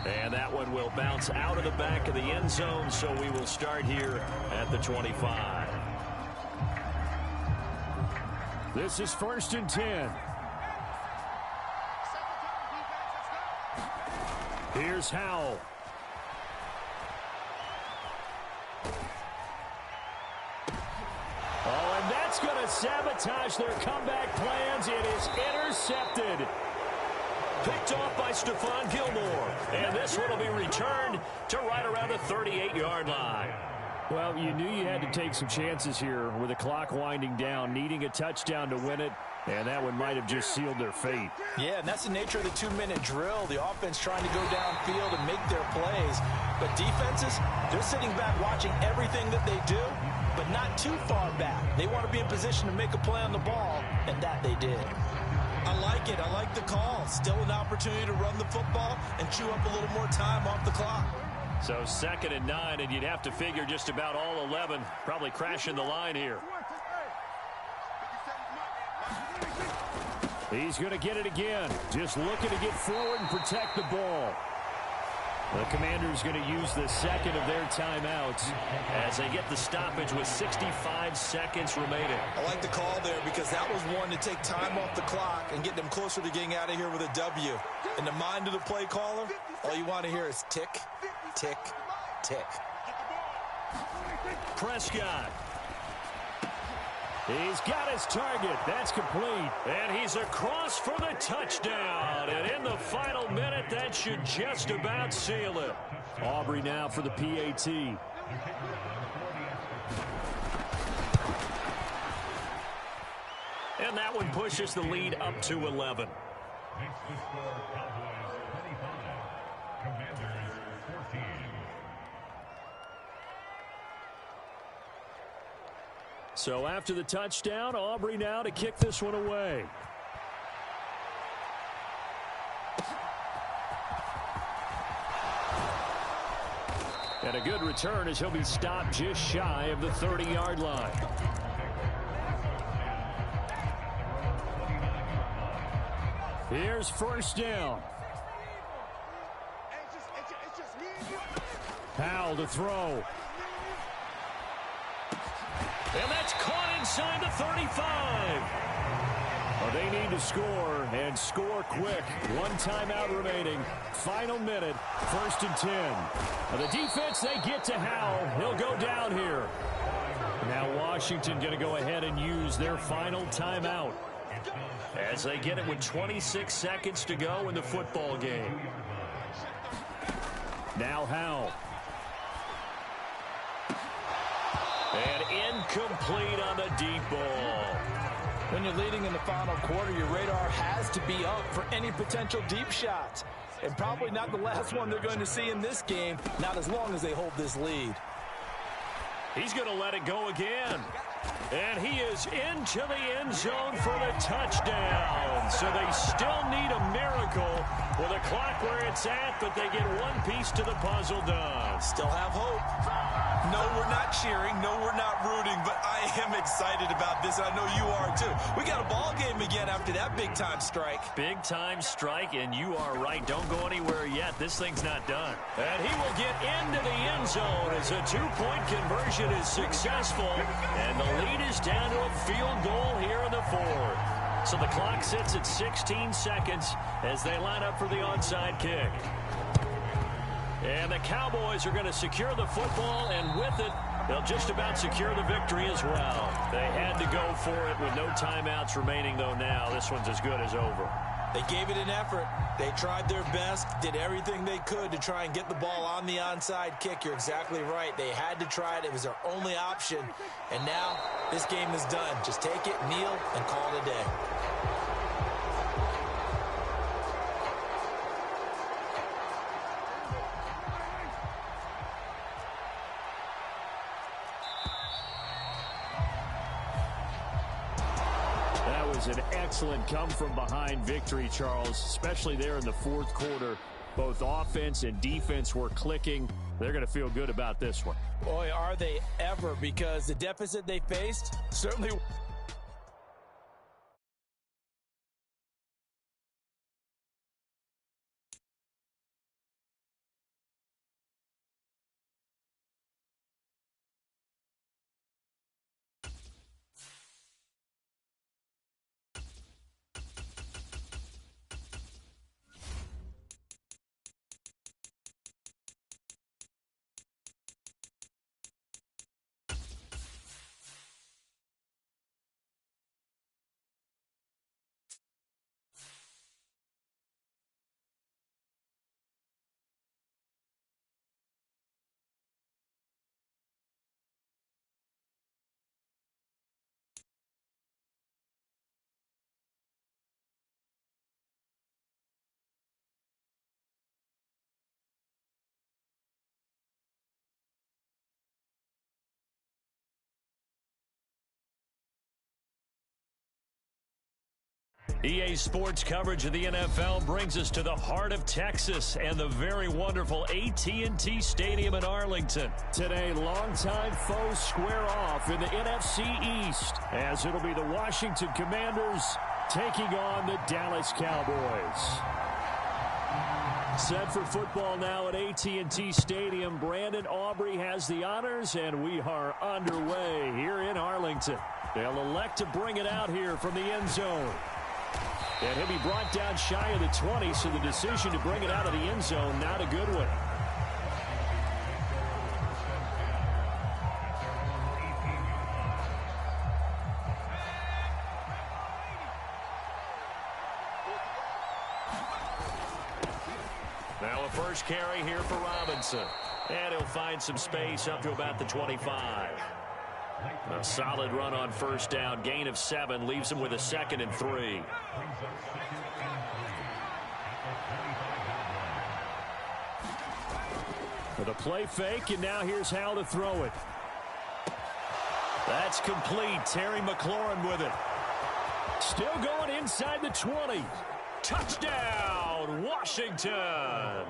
And that one will bounce out of the back of the end zone, so we will start here at the 25. This is 1st and 10. Here's Howell. Oh, and that's going to sabotage their comeback plans. It is intercepted. Picked off by Stephon Gilmore. And this one will be returned to right around the 38-yard line. Well, you knew you had to take some chances here with the clock winding down, needing a touchdown to win it. And that one might have just sealed their fate. Yeah, and that's the nature of the 2-minute drill. The offense trying to go downfield and make their plays. But defenses, they're sitting back watching everything that they do, but not too far back. They want to be in position to make a play on the ball, and that they did. I like it. I like the call. Still an opportunity to run the football and chew up a little more time off the clock. So 2nd and 9, and you'd have to figure just about all 11 probably crashing the line here. He's going to get it again. Just looking to get forward and protect the ball. The Commanders going to use the 2nd of their timeouts as they get the stoppage with 65 seconds remaining. I like the call there because that was one to take time off the clock and get them closer to getting out of here with a W. In the mind of the play caller, all you want to hear is tick, tick, tick. Prescott. He's got his target. That's complete. And he's across for the touchdown. And in the final minute, that should just about seal it. Aubrey now for the PAT. And that one pushes the lead up to 11. So after the touchdown, Aubrey now to kick this one away. And a good return as he'll be stopped just shy of the 30-yard line. Here's 1st down. Howell to throw. And that's caught inside the 35. Well, they need need to score, and score quick. One timeout remaining. Final minute, 1st and 10. The defense, they get to Howell. He'll go down here. Now Washington going to go ahead and use their final timeout, as they get it with 26 seconds to go in the football game. Now Howell. And incomplete on the deep ball. When you're leading in the final quarter, your radar has to be up for any potential deep shots. And probably not the last one they're going to see in this game, not as long as they hold this lead. He's going to let it go again. And he is into the end zone for the touchdown. So they still need a miracle with a clock where it's at, but they get one piece to the puzzle done. Still have hope. No, we're not cheering. No, we're not rooting, but I am excited about this. I know you are, too. We got a ball game again after that big-time strike. Big-time strike, and you are right. Don't go anywhere yet. This thing's not done. And he will get into the end zone as a two-point conversion is successful, and the lead is down to a field goal here in the fourth. So the clock sits at 16 seconds as they line up for the onside kick. And the Cowboys are going to secure the football, and with it, they'll just about secure the victory as well. They had to go for it with no timeouts remaining, though now. This one's as good as over. They gave it an effort. They tried their best, did everything they could to try and get the ball on the onside kick. You're exactly right. They had to try it. It was their only option. And now this game is done. Just take it, kneel, and call it a day. An excellent come-from-behind victory, Charles, especially there in the fourth quarter. Both offense and defense were clicking. They're going to feel good about this one. Boy, are they ever, because the deficit they faced certainly... EA Sports coverage of the NFL brings us to the heart of Texas and the very wonderful AT&T Stadium in Arlington. Today, longtime foes square off in the NFC East, as it'll be the Washington Commanders taking on the Dallas Cowboys. Set for football now at AT&T Stadium. Brandon Aubrey has the honors, and we are underway here in Arlington. They'll elect to bring it out here from the end zone. And he'll be brought down shy of the 20, so the decision to bring it out of the end zone, not a good one. Now a first carry here for Robinson. And he'll find some space up to about the 25. A solid run on first down. Gain of 7 leaves him with a 2nd and 3. For the play fake, and now here's how to throw it. That's complete. Terry McLaurin with it. Still going inside the 20. Touchdown, Washington.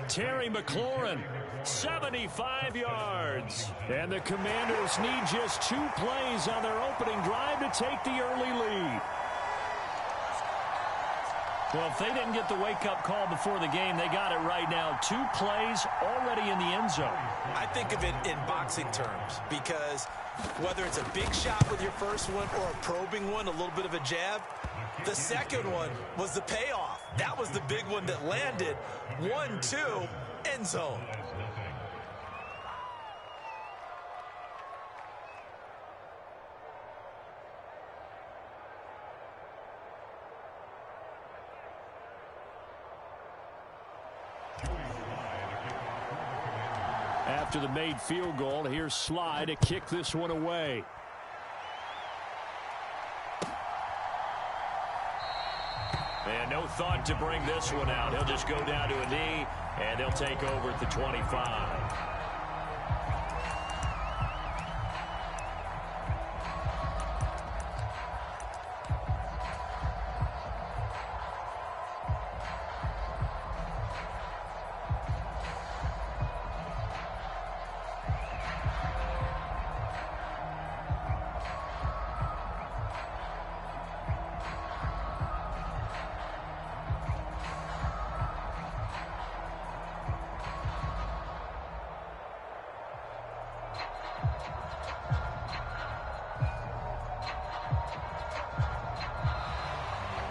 Terry McLaurin, 75 yards. And the Commanders need just 2 plays on their opening drive to take the early lead. Well, if they didn't get the wake-up call before the game, they got it right now. 2 plays already in the end zone. I think of it in boxing terms because whether it's a big shot with your first one or a probing one, a little bit of a jab, the second one was the payoff. That was the big one that landed. 1-2, end zone. After the made field goal, here's Sly to kick this one away. And no thought to bring this one out. He'll just go down to a knee, and they'll take over at the 25.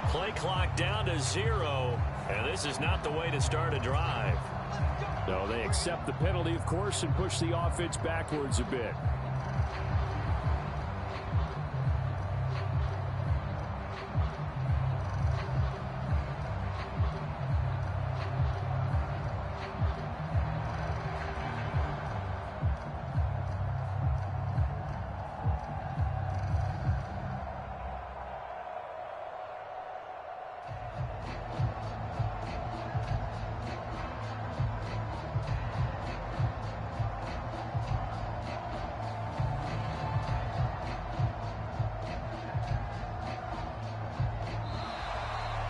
Play clock down to 0, and this is not the way to start a drive. No, they accept the penalty, of course, and push the offense backwards a bit.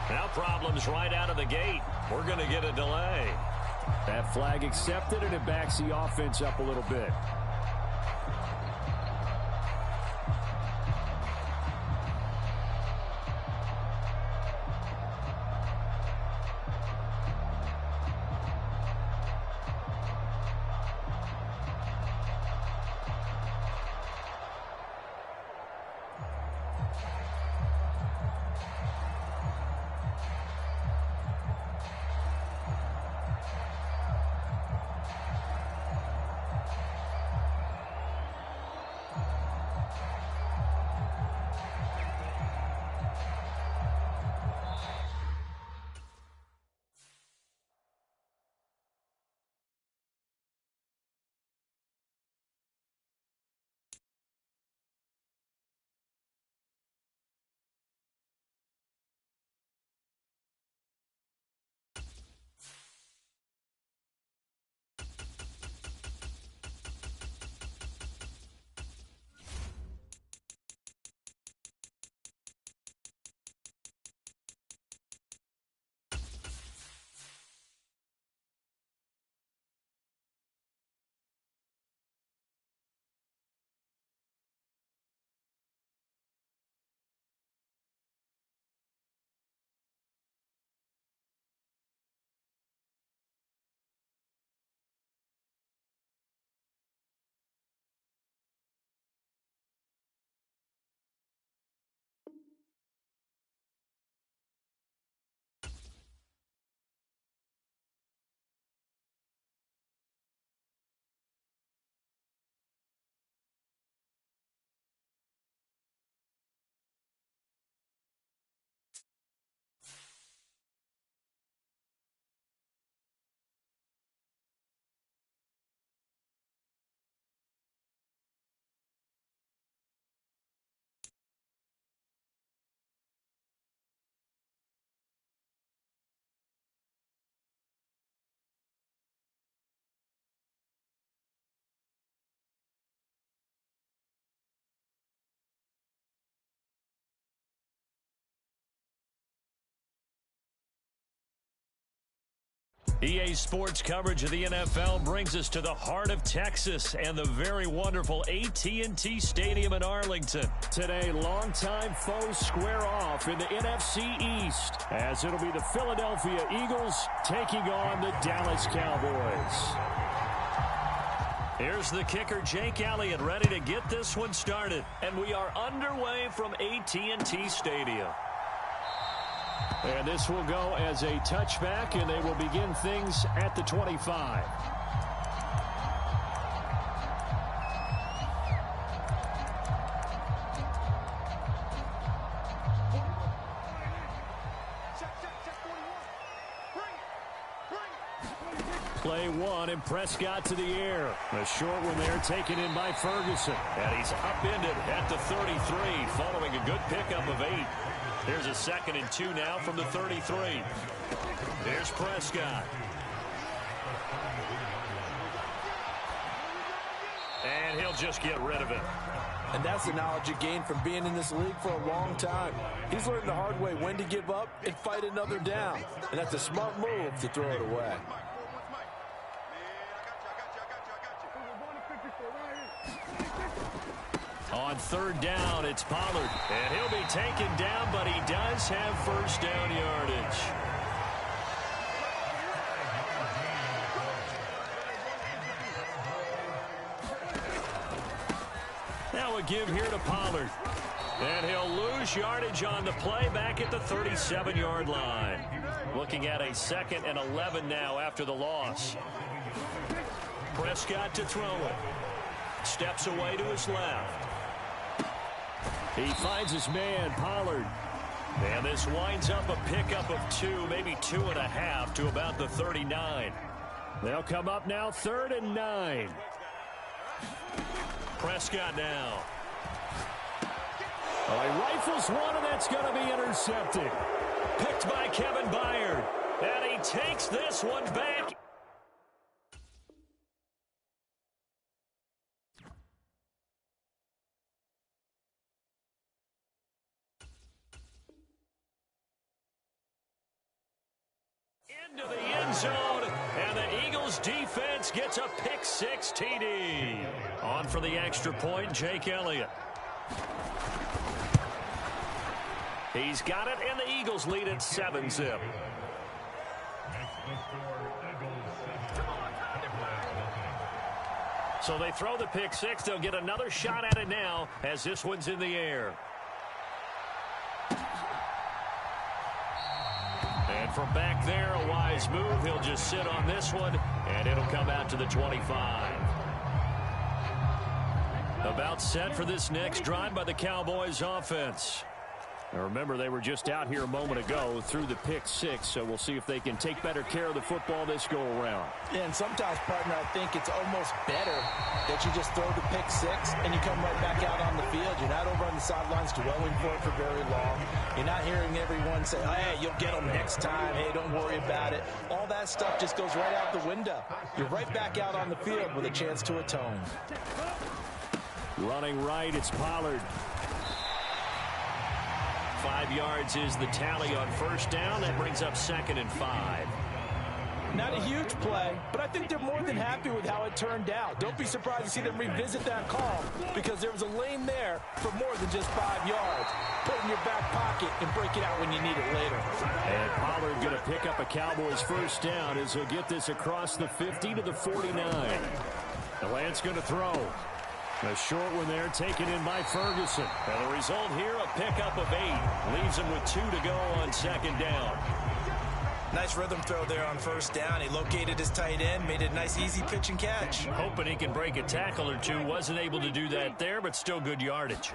Now problems right out of the gate. We're going to get a delay. That flag accepted, and it backs the offense up a little bit. EA Sports coverage of the NFL brings us to the heart of Texas and the very wonderful AT&T Stadium in Arlington. Today, longtime foes square off in the NFC East as it'll be the Philadelphia Eagles taking on the Dallas Cowboys. Here's the kicker, Jake Elliott, ready to get this one started. And we are underway from AT&T Stadium. And this will go as a touchback, and they will begin things at the 25. Play one, and Prescott to the air. A short one there taken in by Ferguson. And he's upended at the 33 following a good pickup of 8. Here's a 2nd and 2 now from the 33. There's Prescott. And he'll just get rid of it. And that's the knowledge you gain from being in this league for a long time. He's learned the hard way when to give up and fight another down. And that's a smart move to throw it away. On 3rd down, it's Pollard. And he'll be taken down, but he does have first down yardage. Now a give here to Pollard. And he'll lose yardage on the play back at the 37-yard line. Looking at a 2nd and 11 now after the loss. Prescott to throw it. Steps away to his left. He finds his man, Pollard. And this winds up a pickup of 2, maybe 2.5 to about the 39. They'll come up now 3rd and 9. Prescott now. Oh, he rifles one, and that's going to be intercepted. Picked by Kevin Byard. And he takes this one back. Into the end zone, and the Eagles defense gets a pick-6 TD. On for the extra point, Jake Elliott. He's got it, and the Eagles lead at 7-zip. So they throw the pick-6. They'll get another shot at it now as this one's in the air. And from back there, a wise move. He'll just sit on this one, and it'll come out to the 25. About set for this next drive by the Cowboys offense. Now remember, they were just out here a moment ago through the pick-6, so we'll see if they can take better care of the football this go-around. Yeah, and sometimes, partner, I think it's almost better that you just throw the pick-6 and you come right back out on the field. You're not over on the sidelines dwelling for it for very long. You're not hearing everyone say, hey, you'll get them next time. Hey, don't worry about it. All that stuff just goes right out the window. You're right back out on the field with a chance to atone. Running right, it's Pollard. 5 yards is the tally on first down. That brings up 2nd and 5. Not a huge play, but I think they're more than happy with how it turned out. Don't be surprised to see them revisit that call because there was a lane there for more than just 5 yards. Put it in your back pocket and break it out when you need it later. And Pollard going to pick up a Cowboys first down as he'll get this across the 50 to the 49. The Lance going to throw. A short one there taken in by Ferguson. And the result here, a pickup of 8. Leaves him with 2 to go on 2nd down. Nice rhythm throw there on first down. He located his tight end, made it a nice, easy pitch and catch. Hoping he can break a tackle or two. Wasn't able to do that there, but still good yardage.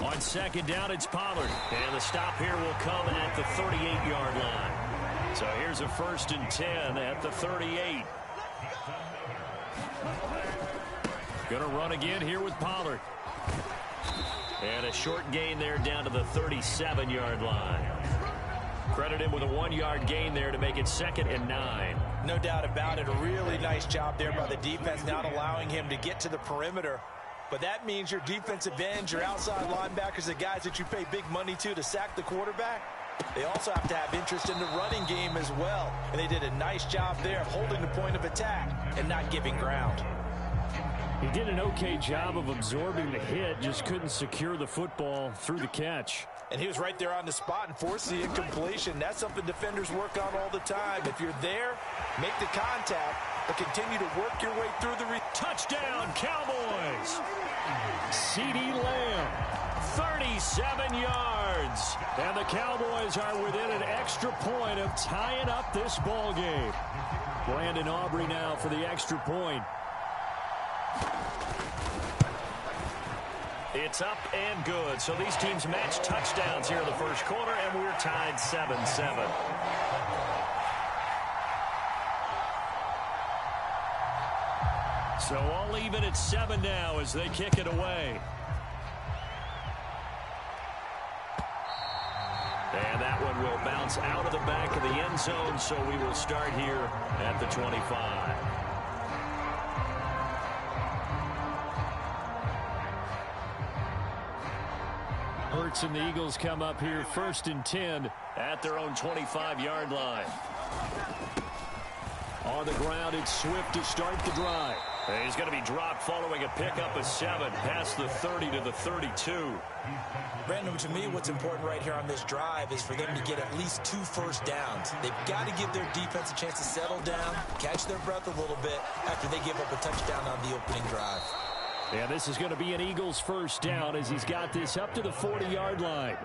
On 2nd down, it's Pollard. And the stop here will come at the 38-yard line. So here's a 1st and 10 at the 38. Going to run again here with Pollard. And a short gain there down to the 37-yard line. Credit him with a 1-yard gain there to make it 2nd and 9. No doubt about it. A really nice job there by the defense, not allowing him to get to the perimeter. But that means your defensive ends, your outside linebackers, the guys that you pay big money to sack the quarterback, They also have to have interest in the running game as well. And they did a nice job there of holding the point of attack and not giving ground. He did an okay job of absorbing the hit, just couldn't secure the football through the catch. And he was right there on the spot and forced the incompletion. That's something defenders work on all the time. If you're there, make the contact, but continue to work your way through the... Touchdown, Cowboys! CeeDee Lamb, 37 yards. And the Cowboys are within an extra point of tying up this ball game. Brandon Aubrey now for the extra point. It's up and good. So these teams match touchdowns here in the first quarter, and we're tied 7-7. So all even at 7 now as they kick it away. And that one will bounce out of the back of the end zone, so we will start here at the 25. Hurts and the Eagles come up here 1st and 10 at their own 25-yard line. On the ground, it's Swift to start the drive. And he's going to be dropped following a pickup of 7 past the 30 to the 32. Brandon, to me, what's important right here on this drive is for them to get at least 2 first downs. They've got to give their defense a chance to settle down, catch their breath a little bit after they give up a touchdown on the opening drive. And this is going to be an Eagles first down as he's got this up to the 40-yard line.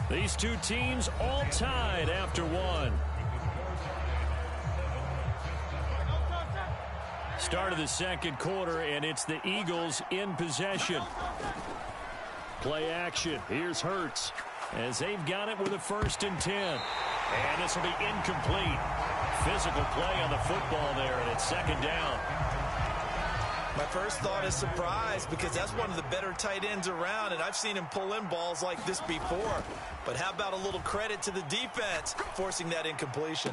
These two teams all tied after 1. Start of the second quarter, and it's the Eagles in possession. Play action. Here's Hurts as they've got it with a 1st and 10. And this will be incomplete. Physical play on the football there, and it's 2nd down. My first thought is surprise because that's one of the better tight ends around, and I've seen him pull in balls like this before. But how about a little credit to the defense forcing that incompletion?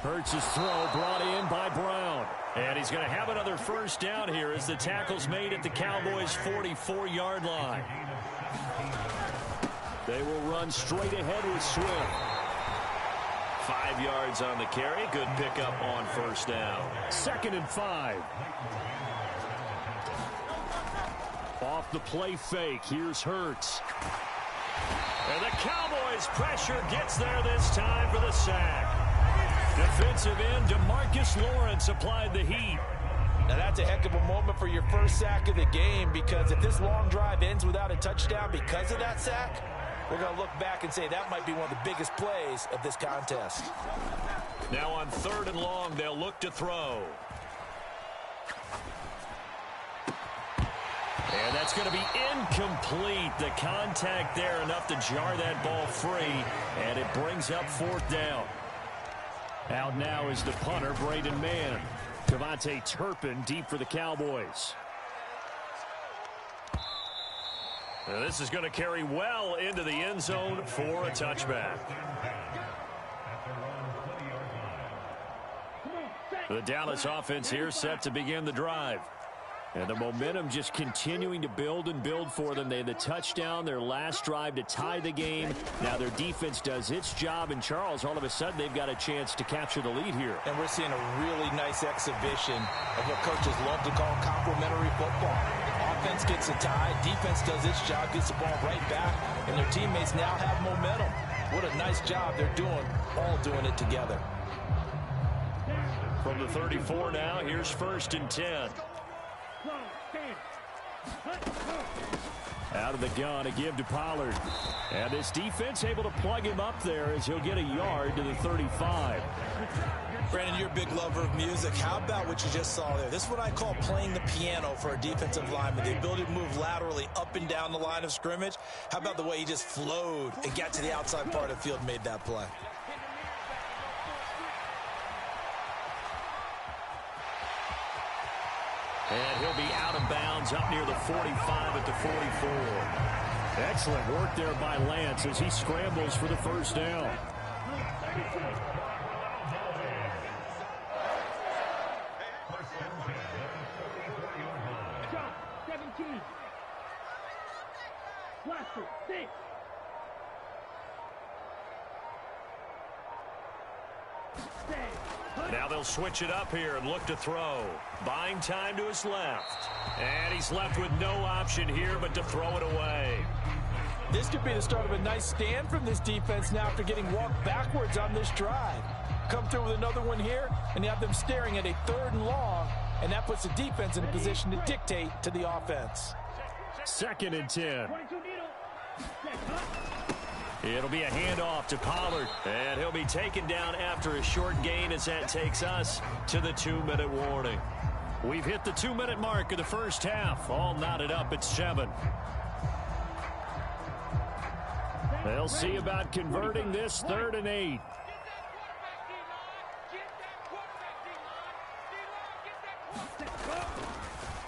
Hurts' throw brought in by Brown. And he's going to have another 1st down here as the tackle's made at the Cowboys' 44-yard line. They will run straight ahead with Swift. 5 yards on the carry. Good pickup on 1st down. 2nd and 5. Off the play fake. Here's Hurts. And the Cowboys' pressure gets there this time for the sack. Defensive end DeMarcus Lawrence applied the heat. Now that's a heck of a moment for your first sack of the game, because if this long drive ends without a touchdown because of that sack, we're going to look back and say that might be one of the biggest plays of this contest. Now on 3rd and long, they'll look to throw. And that's going to be incomplete. The contact there enough to jar that ball free, and it brings up 4th down. Out now is the punter, Braden Mann. Devontae Turpin deep for the Cowboys. Now this is going to carry well into the end zone for a touchback. The Dallas offense here set to begin the drive. And the momentum just continuing to build and build for them. They had the touchdown, their last drive to tie the game. Now their defense does its job, and Charles, all of a sudden, they've got a chance to capture the lead here. And we're seeing a really nice exhibition of what coaches love to call complementary football. Offense gets a tie, defense does its job, gets the ball right back, and their teammates now have momentum. What a nice job they're doing, all doing it together. From the 34 now, here's 1st and 10. Out of the gun, a give to Pollard. And this defense able to plug him up there as he'll get a yard to the 35. Brandon, you're a big lover of music. How about what you just saw there? This is what I call playing the piano for a defensive lineman. The ability to move laterally up and down the line of scrimmage. How about the way he just flowed and got to the outside part of the field and made that play? And he'll be out of bounds up near the 45 at the 44. Excellent work there by Lance as he scrambles for the 1st down. Now they'll switch it up here and look to throw. Buying time to his left. And he's left with no option here but to throw it away. This could be the start of a nice stand from this defense now after getting walked backwards on this drive. Come through with another one here, and you have them staring at a 3rd and long, and that puts the defense in a position to dictate to the offense. 2nd and 10. It'll be a handoff to Pollard, and he'll be taken down after a short gain as that takes us to the 2-minute warning. We've hit the 2-minute mark of the first half, all knotted up at 7. They'll see about converting this 3rd and 8.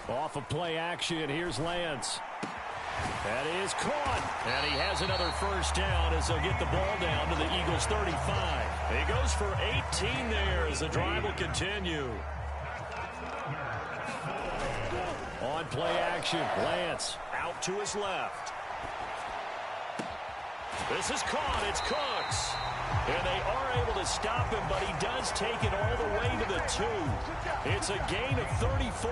Off of play action, here's Lance. That is caught, and he has another first down as they'll get the ball down to the Eagles' 35. He goes for 18 there as the drive will continue. On play action, Lance out to his left. This is caught. It's Cooks. And they are able to stop him, but he does take it all the way to the 2. It's a gain of 34.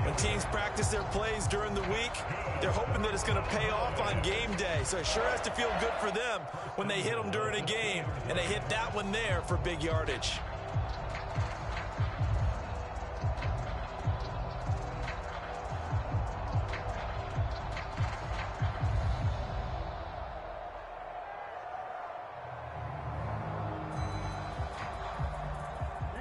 When teams practice their plays during the week, they're hoping that it's going to pay off on game day. So it sure has to feel good for them when they hit them during a game, and they hit that one there for big yardage.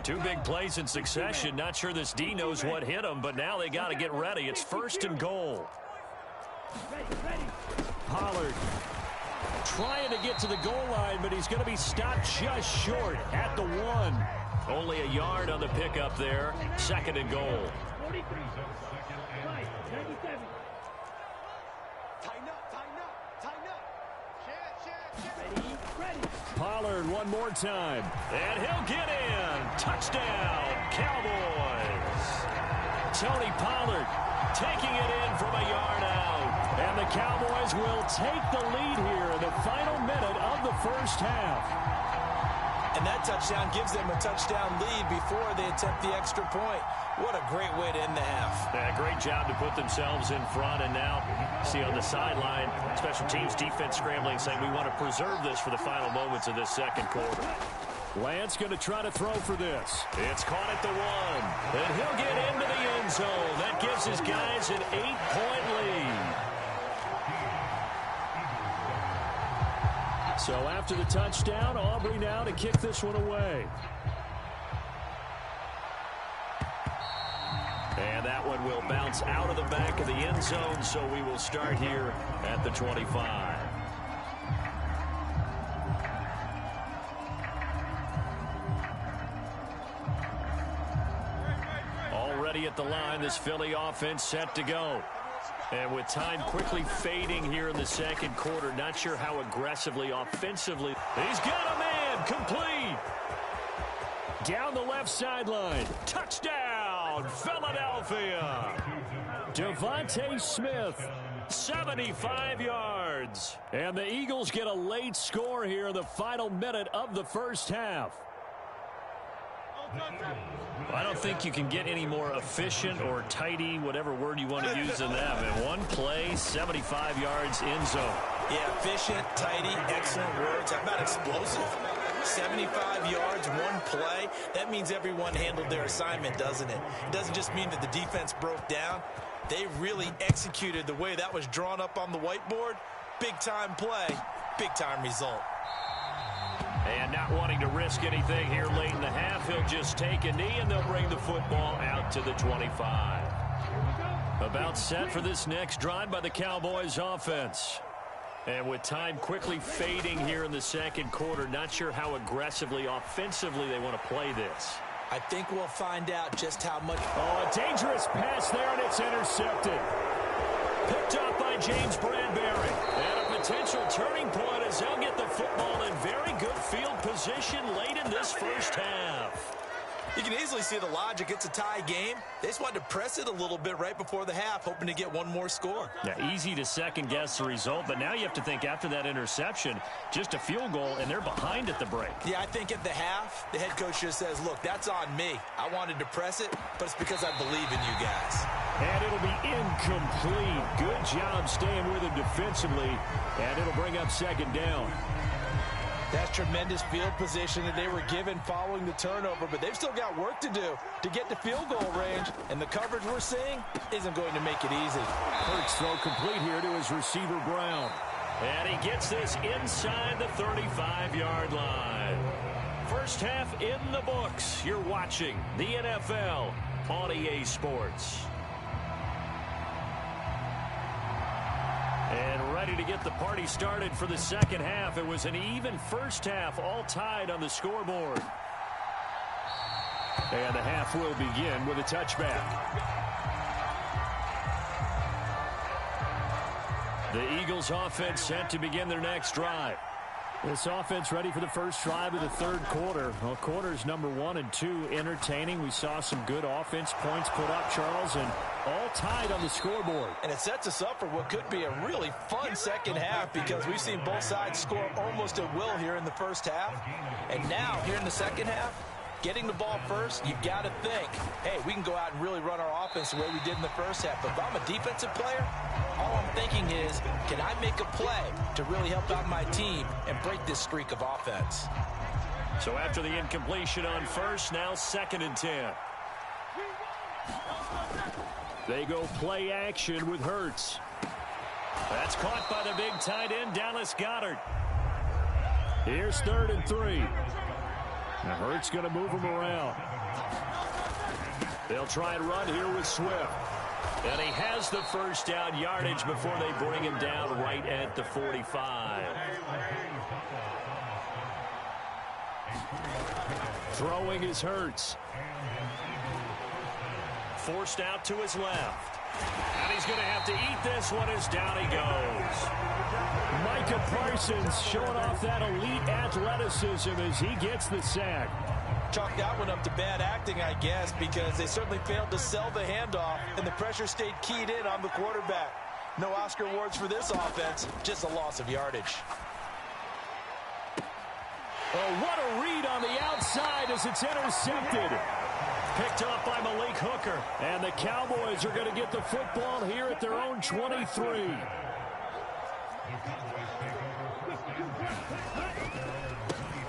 Two big plays in succession. Not sure this D knows what hit him, but now they got to get ready. It's 1st and goal. Pollard trying to get to the goal line, but he's going to be stopped just short at the 1. Only a yard on the pickup there. 2nd and goal. Pollard one more time. And he'll get in. Touchdown, Cowboys. Tony Pollard taking it in from a yard out. And the Cowboys will take the lead here in the final minute of the first half. And that touchdown gives them a touchdown lead before they attempt the extra point. What a great way to end the half. Yeah, great job to put themselves in front. And now, see on the sideline, special teams defense scrambling, saying we want to preserve this for the final moments of this 2nd quarter. Lance going to try to throw for this. It's caught at the 1. And he'll get into the end zone. That gives his guys an 8-point lead. So after the touchdown, Aubrey now to kick this one away. And that one will bounce out of the back of the end zone, so we will start here at the 25. Already at the line, this Philly offense set to go. And with time quickly fading here in the 2nd quarter, not sure how aggressively, offensively. He's got a man, complete. Down the left sideline. Touchdown, Philadelphia. Devontae Smith. 75 yards. And the Eagles get a late score here in the final minute of the first half. I don't think you can get any more efficient or tidy, whatever word you want to use in that. In one play, 75 yards end zone. Yeah, efficient, tidy, excellent words. How about explosive? 75 yards, one play. That means everyone handled their assignment, doesn't it? It doesn't just mean that the defense broke down. They really executed the way that was drawn up on the whiteboard. Big-time play, big-time result. And not wanting to risk anything here late in the half, he'll just take a knee, and they'll bring the football out to the 25. About set for this next drive by the Cowboys offense. And with time quickly fading here in the 2nd quarter, not sure how aggressively, offensively they want to play this. I think we'll find out just how much. Oh, a dangerous pass there, and it's intercepted. Picked up by James Bradbury. And a potential turning point as they'll get the football in very good field position late in this first half. You can easily see the logic. It's a tie game. They just wanted to press it a little bit right before the half, hoping to get one more score. Yeah, easy to second-guess the result, but now you have to think after that interception, just a field goal, and they're behind at the break. Yeah, I think at the half, the head coach just says, look, that's on me. I wanted to press it, but it's because I believe in you guys. And it'll be incomplete. Good job staying with him defensively, and it'll bring up second down. That's tremendous field position that they were given following the turnover, but they've still got work to do to get to field goal range, and the coverage we're seeing isn't going to make it easy. Hurts throw complete here to his receiver, Brown. And he gets this inside the 35-yard line. First half in the books. You're watching the NFL on EA Sports. And ready to get the party started for the second half. It was an even first half, all tied on the scoreboard. And the half will begin with a touchback. The Eagles offense set to begin their next drive. This offense ready for the first drive of the third quarter. Well, quarters number 1 and 2 entertaining. We saw some good offense points put up, Charles, and all tied on the scoreboard. And it sets us up for what could be a really fun second half because we've seen both sides score almost at will here in the first half. And now, here in the second half, getting the ball first, you've got to think, hey, we can go out and really run our offense the way we did in the first half. But if I'm a defensive player, all I'm thinking is, can I make a play to really help out my team and break this streak of offense? So after the incompletion on first, now 2nd and 10. They go play action with Hurts. That's caught by the big tight end, Dallas Goedert. Here's 3rd and 3. Now Hurts going to move him around. They'll try and run here with Swift. And he has the first down yardage before they bring him down right at the 45. Throwing is Hurts. Forced out to his left. And he's going to have to eat this one as down he goes. Micah Parsons showing off that elite athleticism as he gets the sack. Chalk that one up to bad acting, I guess, because they certainly failed to sell the handoff, and the pressure stayed keyed in on the quarterback. No Oscar awards for this offense, just a loss of yardage. Oh, what a read on the outside as it's intercepted. Picked up by Malik Hooker. And the Cowboys are going to get the football here at their own 23.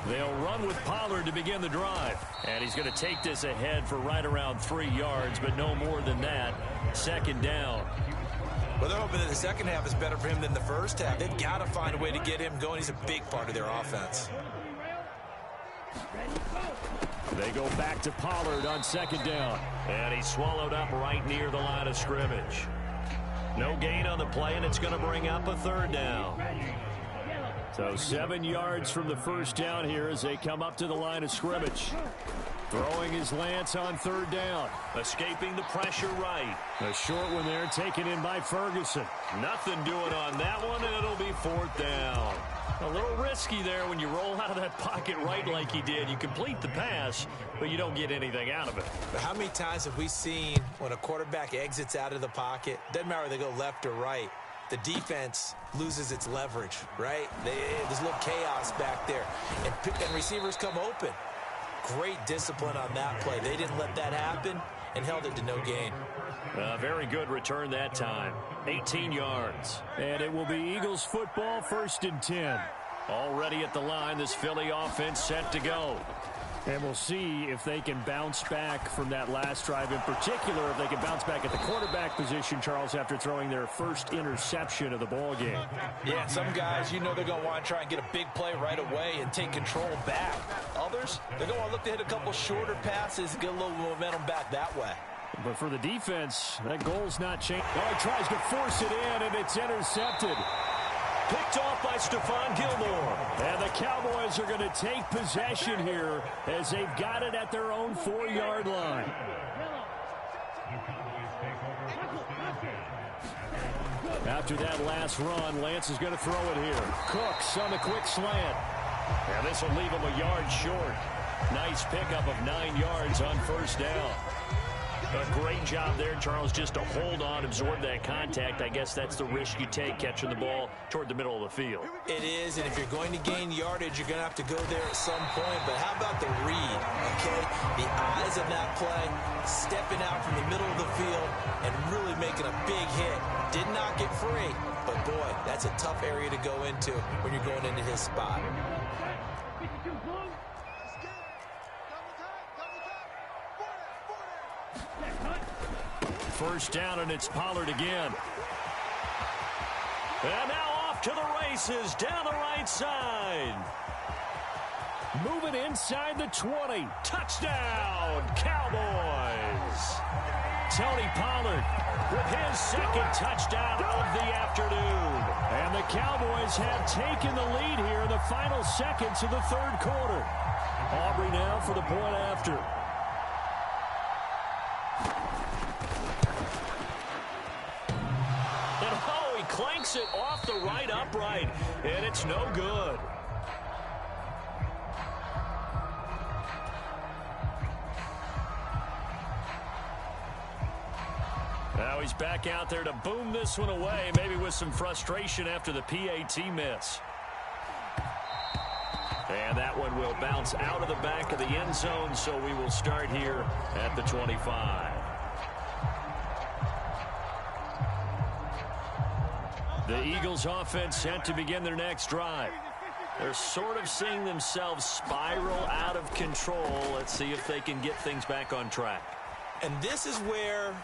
They'll run with Pollard to begin the drive. And he's going to take this ahead for right around 3 yards, but no more than that. 2nd down. Well, they're hoping that the second half is better for him than the first half. They've got to find a way to get him going. He's a big part of their offense. They go back to Pollard on 2nd down. And he's swallowed up right near the line of scrimmage. No gain on the play, and it's going to bring up a 3rd down. So 7 yards from the first down here as they come up to the line of scrimmage. Throwing his Lance on 3rd down. Escaping the pressure right. A short one there taken in by Ferguson. Nothing doing on that one, and it'll be 4th down. A little risky there when you roll out of that pocket right like he did. You complete the pass, but you don't get anything out of it. But how many times have we seen when a quarterback exits out of the pocket, doesn't matter whether they go left or right, the defense loses its leverage, right? There's a little chaos back there, and receivers come open. Great discipline on that play. They didn't let that happen and held it to no gain. Very good return that time. 18 yards. And it will be Eagles football, 1st and 10. Already at the line, this Philly offense set to go. And we'll see if they can bounce back from that last drive. In particular, if they can bounce back at the quarterback position, Charles, after throwing their first interception of the ball game. Yeah, some guys, you know they're going to want to try and get a big play right away and take control back. Others, they're going to want to look to hit a couple shorter passes and get a little momentum back that way. But for the defense, that goal's not changed. Oh, he tries to force it in, and it's intercepted. Picked off by Stephon Gilmore. And the Cowboys are going to take possession here as they've got it at their own 4-yard line. After that last run, Lance is going to throw it here. Cooks on the quick slant. And this will leave him a yard short. Nice pickup of 9 yards on first down. A great job there, Charles, just to hold on, absorb that contact. I guess that's the risk you take catching the ball toward the middle of the field. It is, and if you're going to gain yardage, you're going to have to go there at some point. But how about the read, okay? The eyes of that play, stepping out from the middle of the field and really making a big hit. Did not get free, but boy, that's a tough area to go into when you're going into his spot. First down, and it's Pollard again. And now off to the races down the right side. Moving inside the 20. Touchdown, Cowboys. Tony Pollard with his second touchdown of the afternoon. And the Cowboys have taken the lead here in the final seconds of the third quarter. Aubrey now for the point after. Clanks it off the right upright, and it's no good. Now he's back out there to boom this one away, maybe with some frustration after the PAT miss. And that one will bounce out of the back of the end zone, so we will start here at the 25. The Eagles offense set to begin their next drive. They're sort of seeing themselves spiral out of control. Let's see if they can get things back on track. And this is where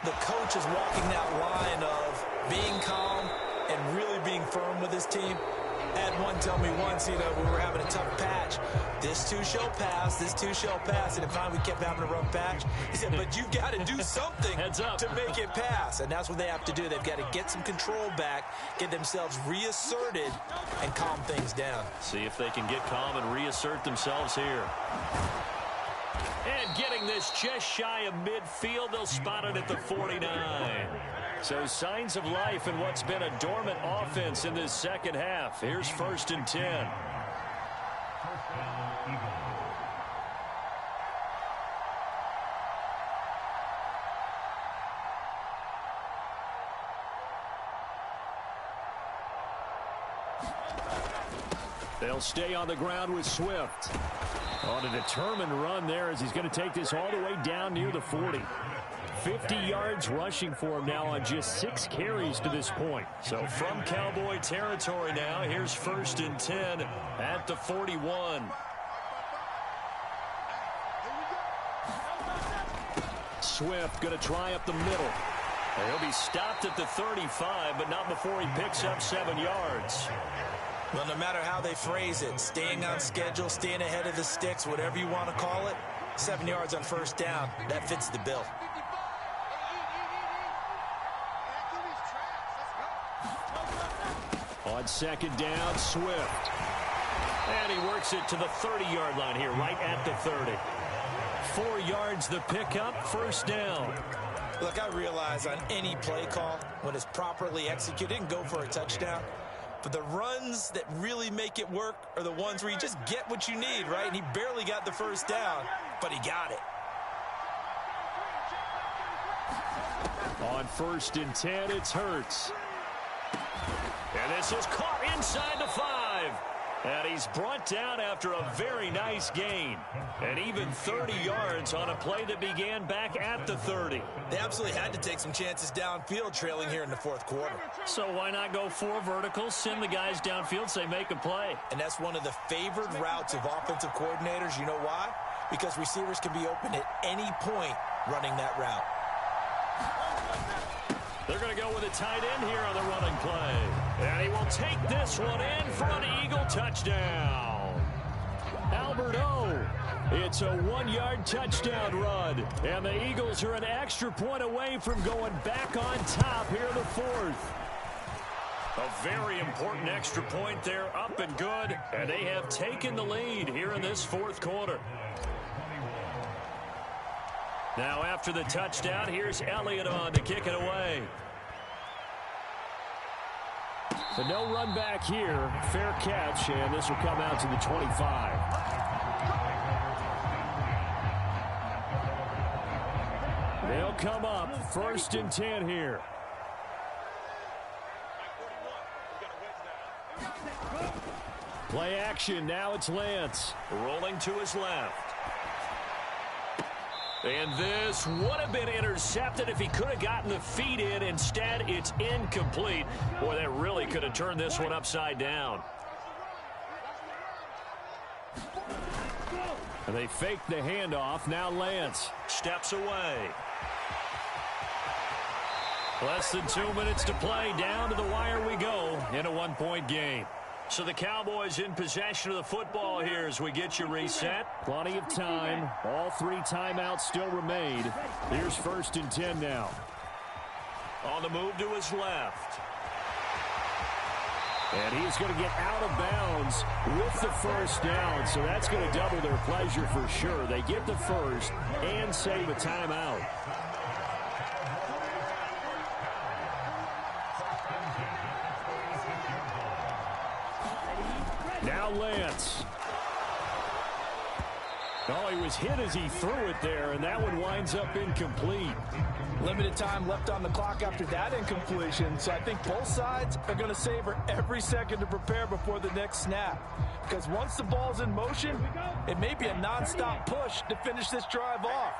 the coach is walking that line of being calm and really being firm with his team. I had one tell me once, we were having a tough patch. This too shall pass, this too shall pass. And finally we kept having a rough patch. He said, but you've got to do something to make it pass. And that's what they have to do. They've got to get some control back, get themselves reasserted, and calm things down. See if they can get calm and reassert themselves here. And getting this just shy of midfield, they'll spot it at the 49. So signs of life in what's been a dormant offense in this second half. Here's 1st and 10. They'll stay on the ground with Swift. On a determined run there as he's going to take this all the way down near the 40. 50 yards rushing for him now on just 6 carries to this point. So from Cowboy territory now, here's 1st and 10 at the 41. Swift going to try up the middle. He'll be stopped at the 35, but not before he picks up 7 yards. Well, no matter how they phrase it, staying on schedule, staying ahead of the sticks, whatever you want to call it, 7 yards on first down, that fits the bill. On second down, Swift. And he works it to the 30-yard line here, right at the 30. 4 yards the pickup, first down. Look, I realize on any play call, when it's properly executed, and go for a touchdown. But the runs that really make it work are the ones where you just get what you need, right? And he barely got the first down, but he got it. On 1st and 10, it's Hurts. And this is caught inside the 5. And he's brought down after a very nice gain. And even 30 yards on a play that began back at the 30. They absolutely had to take some chances downfield trailing here in the 4th quarter. So why not go 4 verticals, send the guys downfield, say make a play? And that's one of the favored routes of offensive coordinators. You know why? Because receivers can be open at any point running that route. They're going to go with a tight end here on the running play. And he will take this one in for an Eagle touchdown. Albert O. It's a 1-yard touchdown run. And the Eagles are an extra point away from going back on top here in the 4th. A very important extra point there, up and good. And they have taken the lead here in this 4th quarter. Now after the touchdown, here's Elliott on to kick it away. The no run back here, fair catch, and this will come out to the 25. They'll come up 1st and 10 here. Play action. Now it's Lance. Rolling to his left. And this would have been intercepted if he could have gotten the feet in. Instead, it's incomplete. Boy, that really could have turned this one upside down. And they fake the handoff. Now Lance steps away. Less than 2 minutes to play. Down to the wire we go in a 1-point game. So the Cowboys in possession of the football here as we get you reset. Plenty of time. All 3 timeouts still remain. Here's 1st and 10 now. On the move to his left. And he's going to get out of bounds with the 1st down. So that's going to double their pleasure for sure. They get the 1st and save a timeout. Now Lance. Oh, he was hit as he threw it there, and that one winds up incomplete. Limited time left on the clock after that incompletion, so I think both sides are going to savor every second to prepare before the next snap. Because once the ball's in motion, it may be a nonstop push to finish this drive off.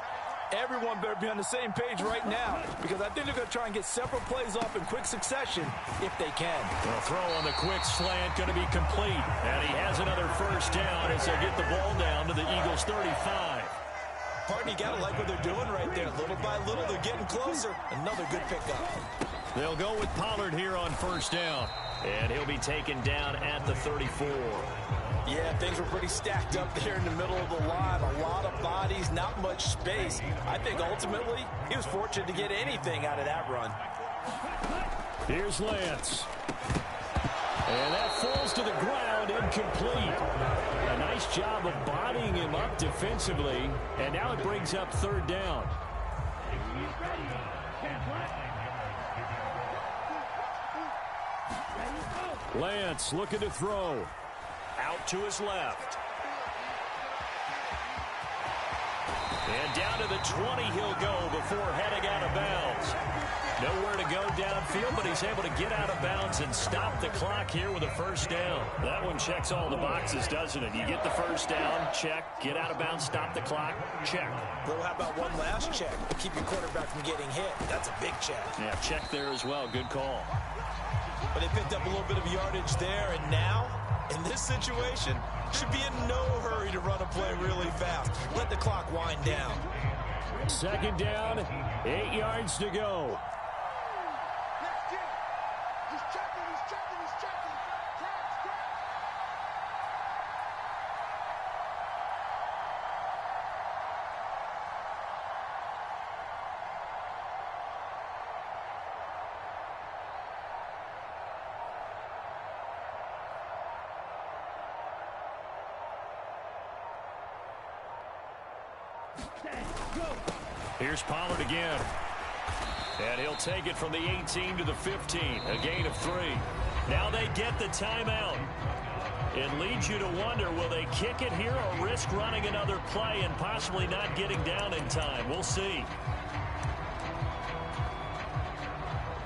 Everyone better be on the same page right now, because I think they're going to try and get several plays off in quick succession if they can. The throw on the quick slant going to be complete. And he has another 1st down as they get the ball down to the Eagles' 35. Pardon, you got to like what they're doing right there. Little by little, they're getting closer. Another good pickup. They'll go with Pollard here on 1st down. And he'll be taken down at the 34. Yeah, things were pretty stacked up there in the middle of the line. A lot of bodies, not much space. I think ultimately he was fortunate to get anything out of that run. Here's Lance. And that falls to the ground, incomplete. A nice job of bodying him up defensively. And now it brings up 3rd down. Lance looking to throw. Out to his left. And down to the 20 he'll go before heading out of bounds. Nowhere to go downfield, but he's able to get out of bounds and stop the clock here with a 1st down. That one checks all the boxes, doesn't it? You get the 1st down, check. Get out of bounds, stop the clock, check. Well, how about one last check? Keep your quarterback from getting hit. That's a big check. Yeah, check there as well. Good call. But they picked up a little bit of yardage there, and now, in this situation, should be in no hurry to run a play really fast. Let the clock wind down. 2nd down, 8 yards to go. Here's Pollard again. And he'll take it from the 18 to the 15. A gain of 3. Now they get the timeout. It leads you to wonder, will they kick it here or risk running another play and possibly not getting down in time? We'll see.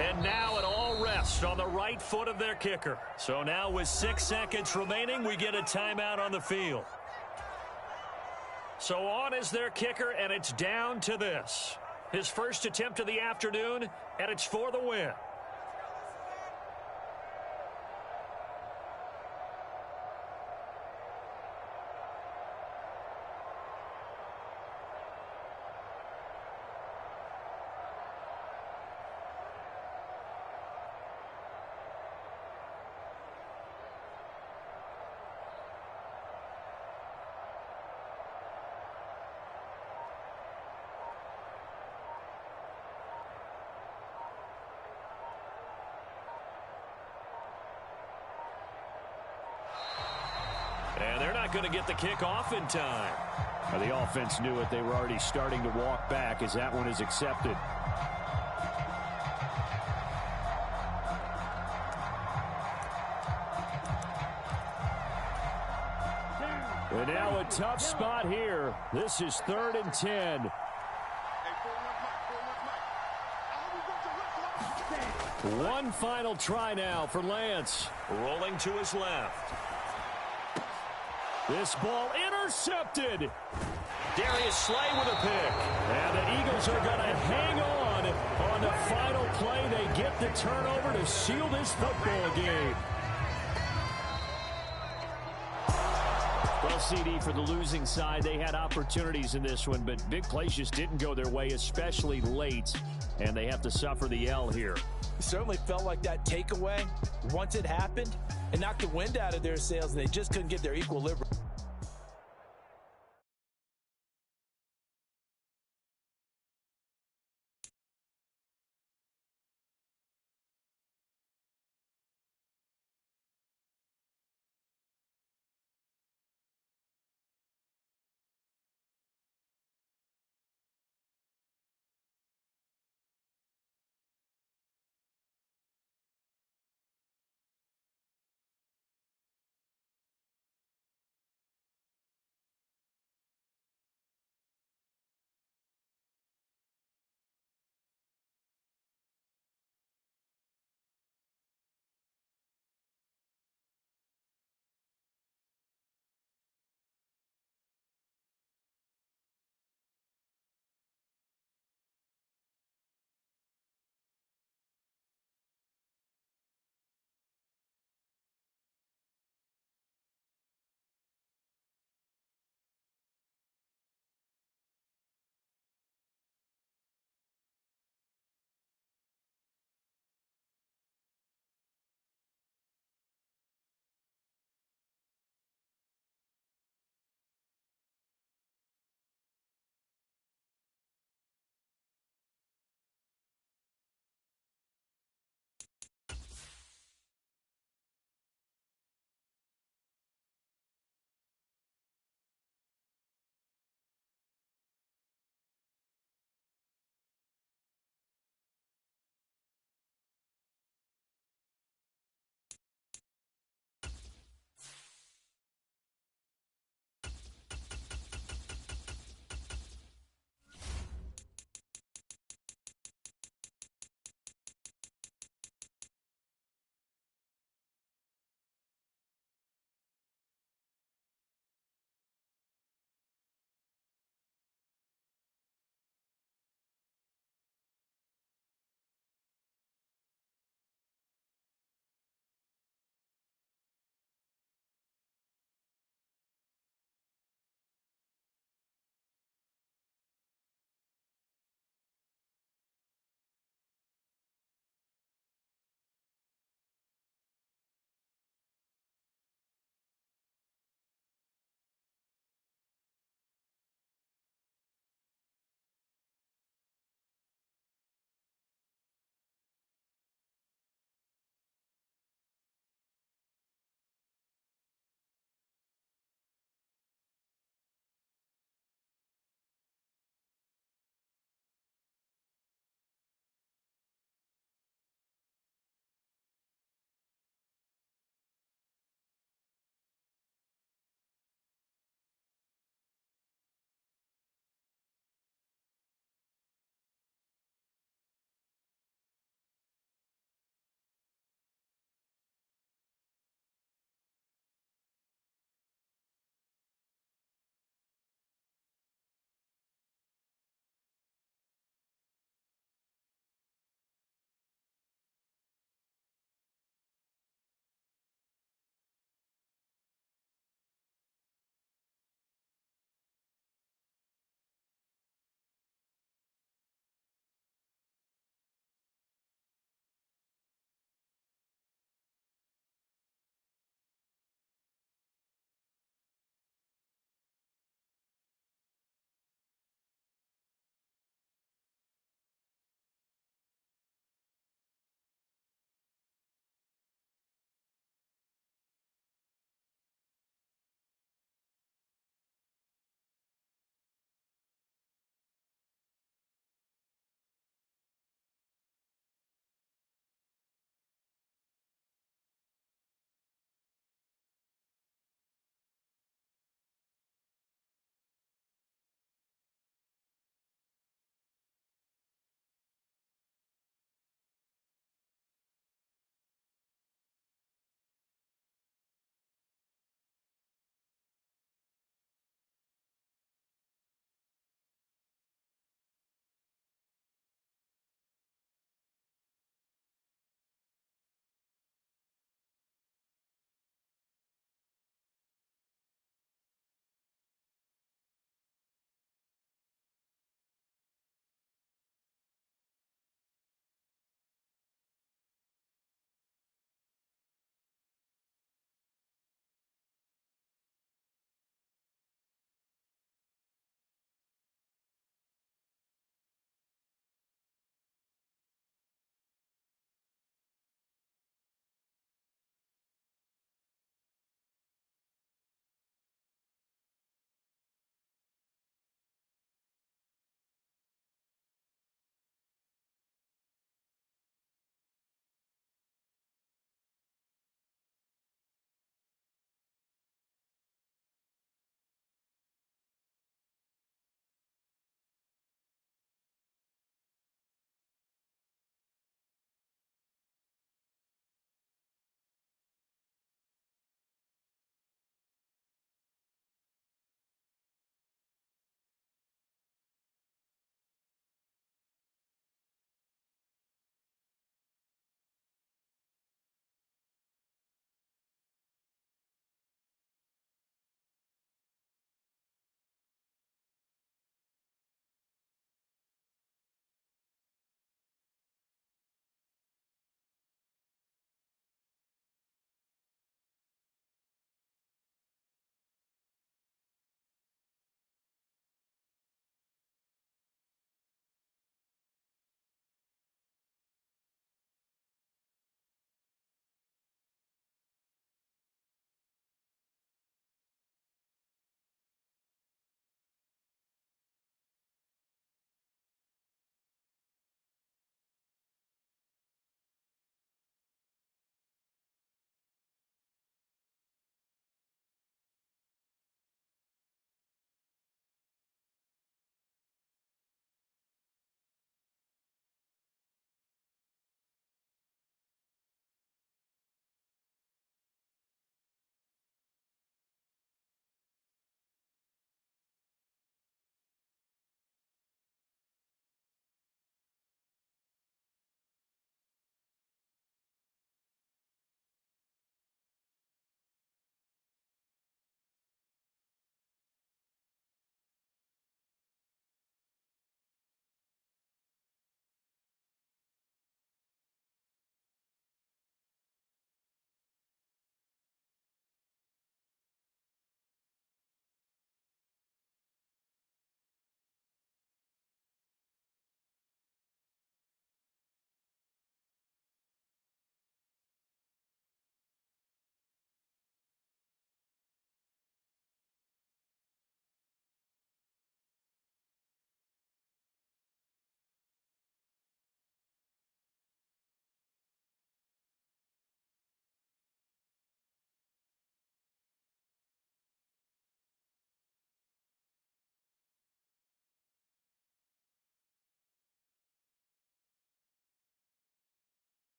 And now it all rests on the right foot of their kicker. So now with 6 seconds remaining, we get a timeout on the field. So on is their kicker, and it's down to this. His 1st attempt of the afternoon, and it's for the win. And they're not going to get the kick off in time. Well, the offense knew it. They were already starting to walk back as that one is accepted. And now a tough spot here. This is 3rd and 10. One final try now for Lance. Rolling to his left. This ball intercepted. Darius Slay with a pick. And the Eagles are going to hang on the final play. They get the turnover to seal this football game. Well, CD, for the losing side, they had opportunities in this one, but big plays just didn't go their way, especially late, and they have to suffer the L here. It certainly felt like that takeaway, once it happened, it knocked the wind out of their sails, and they just couldn't get their equilibrium.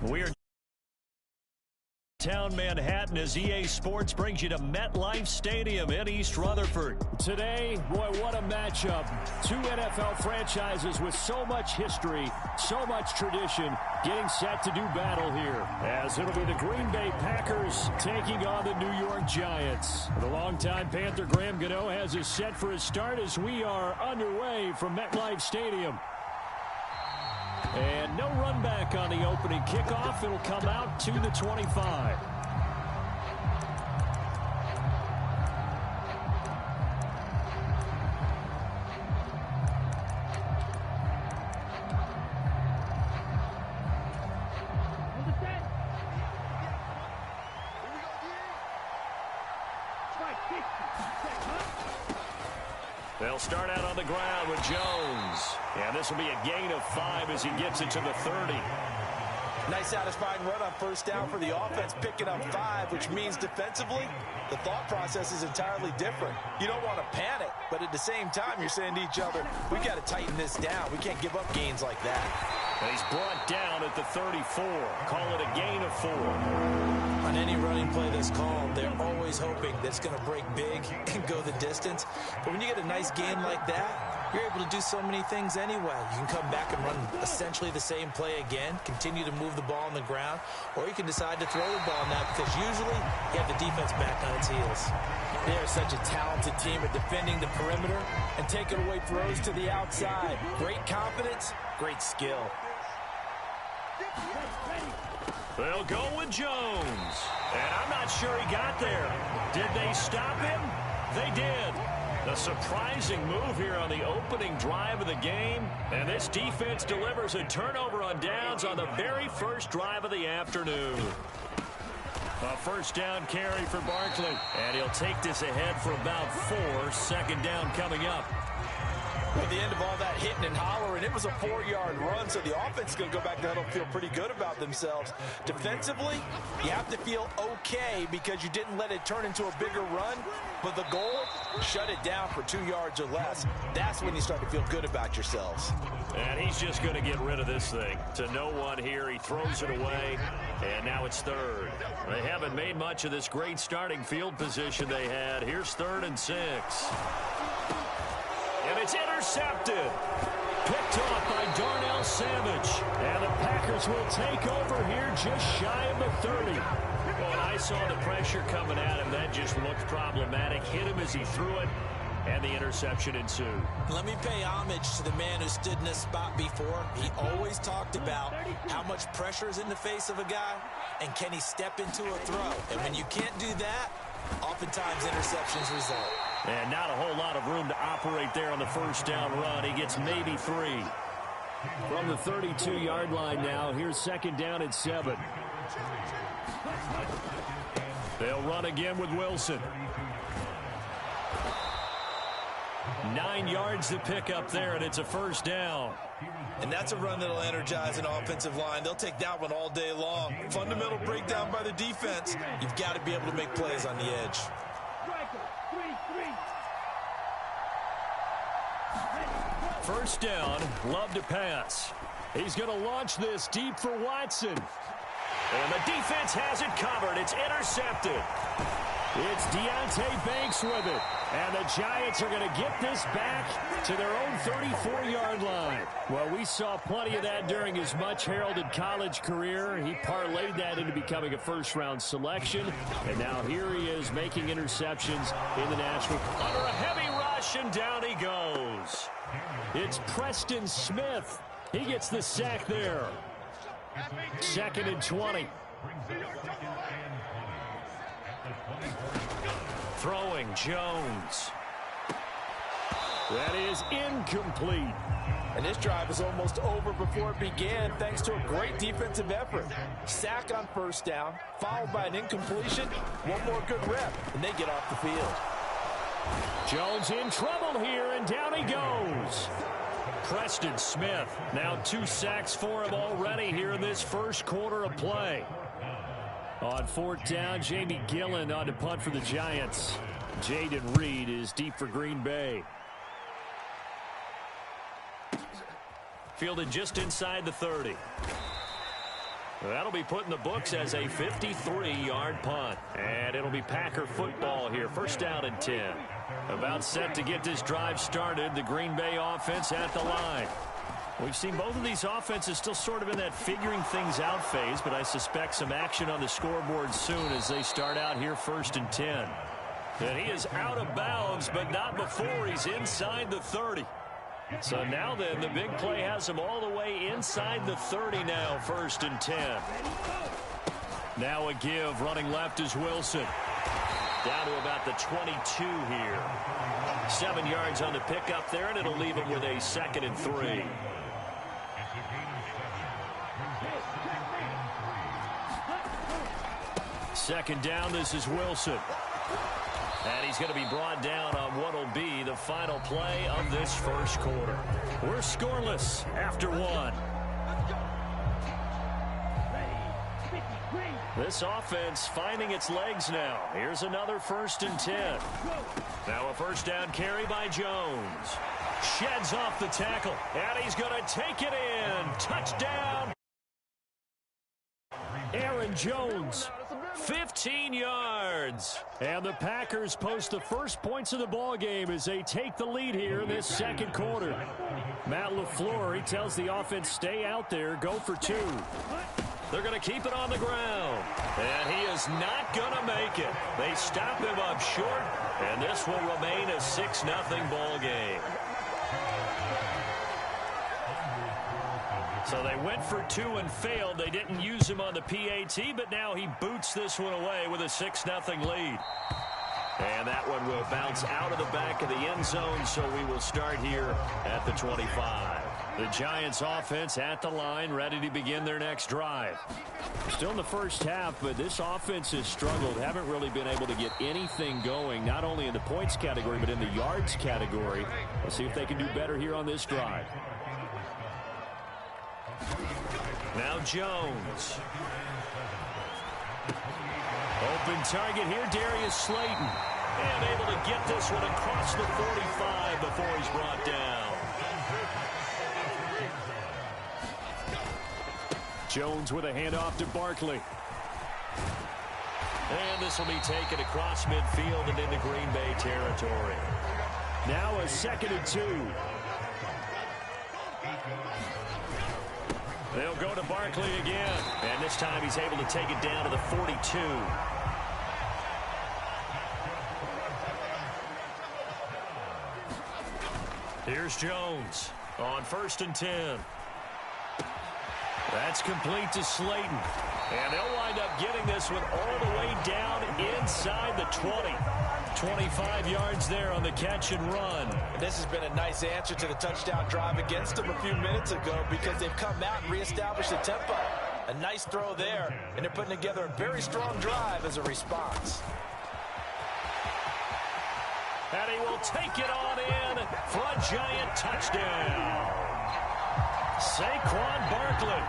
We're downtown Manhattan as EA Sports brings you to MetLife Stadium in East Rutherford. Today, boy, what a matchup. Two NFL franchises with so much history, so much tradition, getting set to do battle here. As it'll be the Green Bay Packers taking on the New York Giants. The longtime Panther Graham Gano has us set for his start as we are underway from MetLife Stadium. And no run back on the opening kickoff. It'll come out to the 25. They'll start out on the ground with Jones. And this will be a gain of 5 as he gets it to the 30. Nice satisfying run on first down for the offense, picking up 5, which means defensively, the thought process is entirely different. You don't want to panic, but at the same time, you're saying to each other, we got to tighten this down. We can't give up gains like that. And he's brought down at the 34. Call it a gain of 4. On any running play that's called, they're always hoping that it's going to break big and go the distance. But when you get a nice game like that, you're able to do so many things anyway. You can come back and run essentially the same play again, continue to move the ball on the ground, or you can decide to throw the ball now because usually you have the defense back on its heels. They are such a talented team at defending the perimeter and taking away throws to the outside. Great confidence, great skill. They'll go with Jones. And I'm not sure he got there. Did they stop him? They did. A surprising move here on the opening drive of the game. And this defense delivers a turnover on downs on the very first drive of the afternoon. A first down carry for Barkley. And he'll take this ahead for about 4. Second down coming up. At the end of all that hitting and hollering, it was a 4-yard run, so the offense is going to go back there and feel pretty good about themselves. Defensively, you have to feel okay because you didn't let it turn into a bigger run, but the goal, shut it down for 2 yards or less. That's when you start to feel good about yourselves. And he's just going to get rid of this thing. To no one here, he throws it away, and now it's third. They haven't made much of this great starting field position they had. Here's 3rd and 6. And it's intercepted. Picked off by Darnell Savage. And the Packers will take over here just shy of the 30. Well, when I saw the pressure coming at him, that just looked problematic. Hit him as he threw it, and the interception ensued. Let me pay homage to the man who stood in this spot before. He always talked about how much pressure is in the face of a guy, and can he step into a throw. And when you can't do that, oftentimes interceptions result. And not a whole lot of room to operate there on the first down run. He gets maybe 3. From the 32-yard line now, here's 2nd down and 7. They'll run again with Wilson. 9 yards to pick up there, and it's a first down. And that's a run that'll energize an offensive line. They'll take that one all day long. Fundamental breakdown by the defense. You've got to be able to make plays on the edge. First down, love to pass. He's going to launch this deep for Watson. And the defense has it covered. It's intercepted. It's Deontay Banks with it. And the Giants are going to get this back to their own 34-yard line. Well, we saw plenty of that during his much-heralded college career. He parlayed that into becoming a first-round selection. And now here he is making interceptions in the National. Under a heavy rush, and down he goes. It's Preston Smith. He gets the sack there. 2nd and 20. Throwing Jones. That is incomplete. And this drive is almost over before it began thanks to a great defensive effort. Sack on first down, followed by an incompletion. One more good rep, and they get off the field. Jones in trouble here, and down he goes. Preston Smith, now 2 sacks for him already here in this first quarter of play. On 4th down, Jamie Gillen on to punt for the Giants. Jaden Reed is deep for Green Bay. Fielded just inside the 30. That'll be put in the books as a 53-yard punt. And it'll be Packer football here. First down and 10. About set to get this drive started. The Green Bay offense at the line. We've seen both of these offenses still sort of in that figuring things out phase, but I suspect some action on the scoreboard soon as they start out here first and 10. And he is out of bounds, but not before he's inside the 30. So now then, the big play has him all the way inside the 30 now, first and 10. Now a give, running left is Wilson. Down to about the 22 here. 7 yards on the pickup there, and it'll leave him with a 2nd and 3. Second down, this is Wilson. And he's going to be brought down on what will be the final play of this first quarter. We're scoreless after 1. This offense finding its legs now. Here's another first and 10. Now a first down carry by Jones. Sheds off the tackle, and he's going to take it in. Touchdown. Aaron Jones. 15 yards. And the Packers post the first points of the ball game as they take the lead here in this second quarter. Matt LaFleur, he tells the offense, stay out there, go for 2. They're going to keep it on the ground. And he is not going to make it. They stop him up short, and this will remain a 6-0 ball game. So they went for 2 and failed. They didn't use him on the PAT, but now he boots this one away with a 6-0 lead. And that one will bounce out of the back of the end zone, so we will start here at the 25. The Giants offense at the line, ready to begin their next drive. Still in the first half, but this offense has struggled. Haven't really been able to get anything going, not only in the points category, but in the yards category. Let's see if they can do better here on this drive. Now Jones. Open target here, Darius Slayton. And able to get this one across the 45 before he's brought down. Jones with a handoff to Barkley. And this will be taken across midfield and into Green Bay territory. Now a 2nd and 2. They'll go to Barkley again. And this time he's able to take it down to the 42. Here's Jones on 1st and 10. That's complete to Slayton. And they'll wind up getting this one all the way down inside the 20. 25 yards there on the catch and run. And this has been a nice answer to the touchdown drive against them a few minutes ago because they've come out and reestablished the tempo. A nice throw there, and they're putting together a very strong drive as a response. And he will take it on in for a Giant touchdown. Saquon Barkley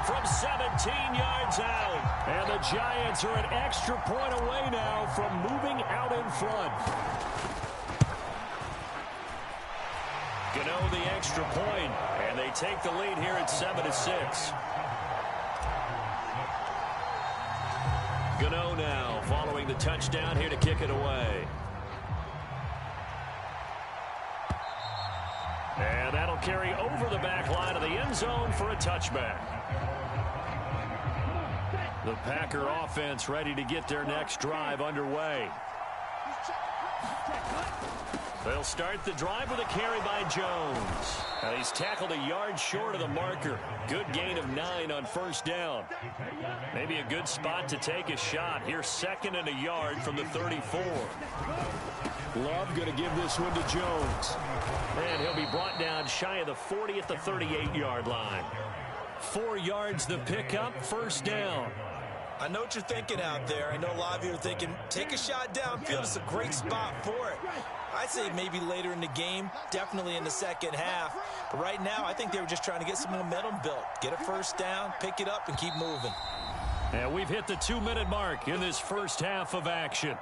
from 17 yards out. And the Giants are an extra point away now from moving out in front. Gano the extra point, and they take the lead here at 7-6. Gano now following the touchdown here to kick it away. And that'll carry over the back line of the end zone for a touchback. The Packer offense ready to get their next drive underway. They'll start the drive with a carry by Jones. And he's tackled a yard short of the marker. Good gain of 9 on first down. Maybe a good spot to take a shot. Here's 2nd and a yard from the 34. Love going to give this one to Jones. And he'll be brought down shy of the 40 at the 38-yard line. 4 yards the pickup, first down. I know what you're thinking out there. I know a lot of you are thinking, take a shot downfield. It's a great spot for it. I'd say maybe later in the game, definitely in the second half. But right now, I think they were just trying to get some momentum built. Get a first down, pick it up, and keep moving. And we've hit the 2-minute mark in this first half of action.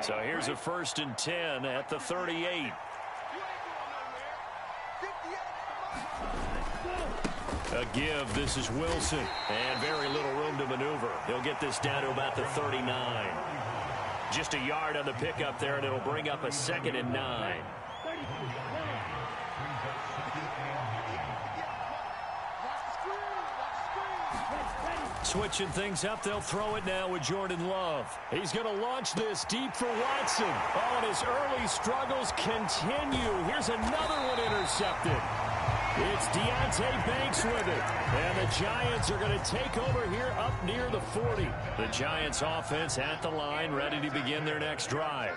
So here's a 1st and 10 at the 38. A give. This is Wilson. And very little room to maneuver. He'll get this down to about the 39. Just a yard on the pickup there, and it'll bring up a 2nd and 9. Switching things up, they'll throw it now with Jordan Love. He's going to launch this deep for Watson. Oh, and his early struggles continue. Here's another one intercepted. It's Deonte Banks with it. And the Giants are going to take over here up near the 40. The Giants offense at the line, ready to begin their next drive.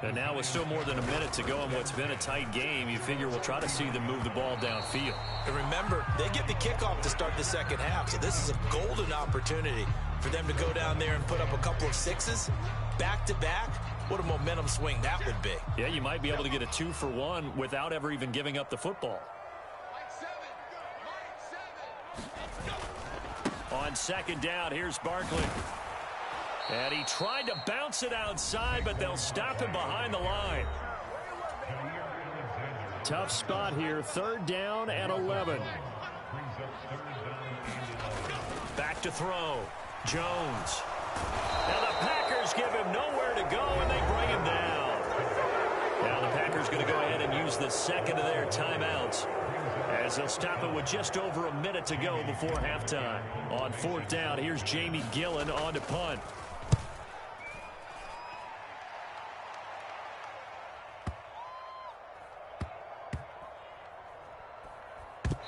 And now with still more than a minute to go in what's been a tight game, you figure we'll try to see them move the ball downfield. And remember, they get the kickoff to start the second half, so this is a golden opportunity for them to go down there and put up a couple of sixes back-to-back. What a momentum swing that would be. Yeah, you might be able to get a 2-for-1 without ever even giving up the football. On 2nd down, here's Barkley. And he tried to bounce it outside, but they'll stop him behind the line. Tough spot here. 3rd down and 11. Back to throw. Jones. Now the Packers give him nowhere to go, and they bring him down. Now the Packers going to go ahead and use the 2nd of their timeouts, as they'll stop it with just over a minute to go before halftime. On 4th down, here's Jamie Gillen on to punt.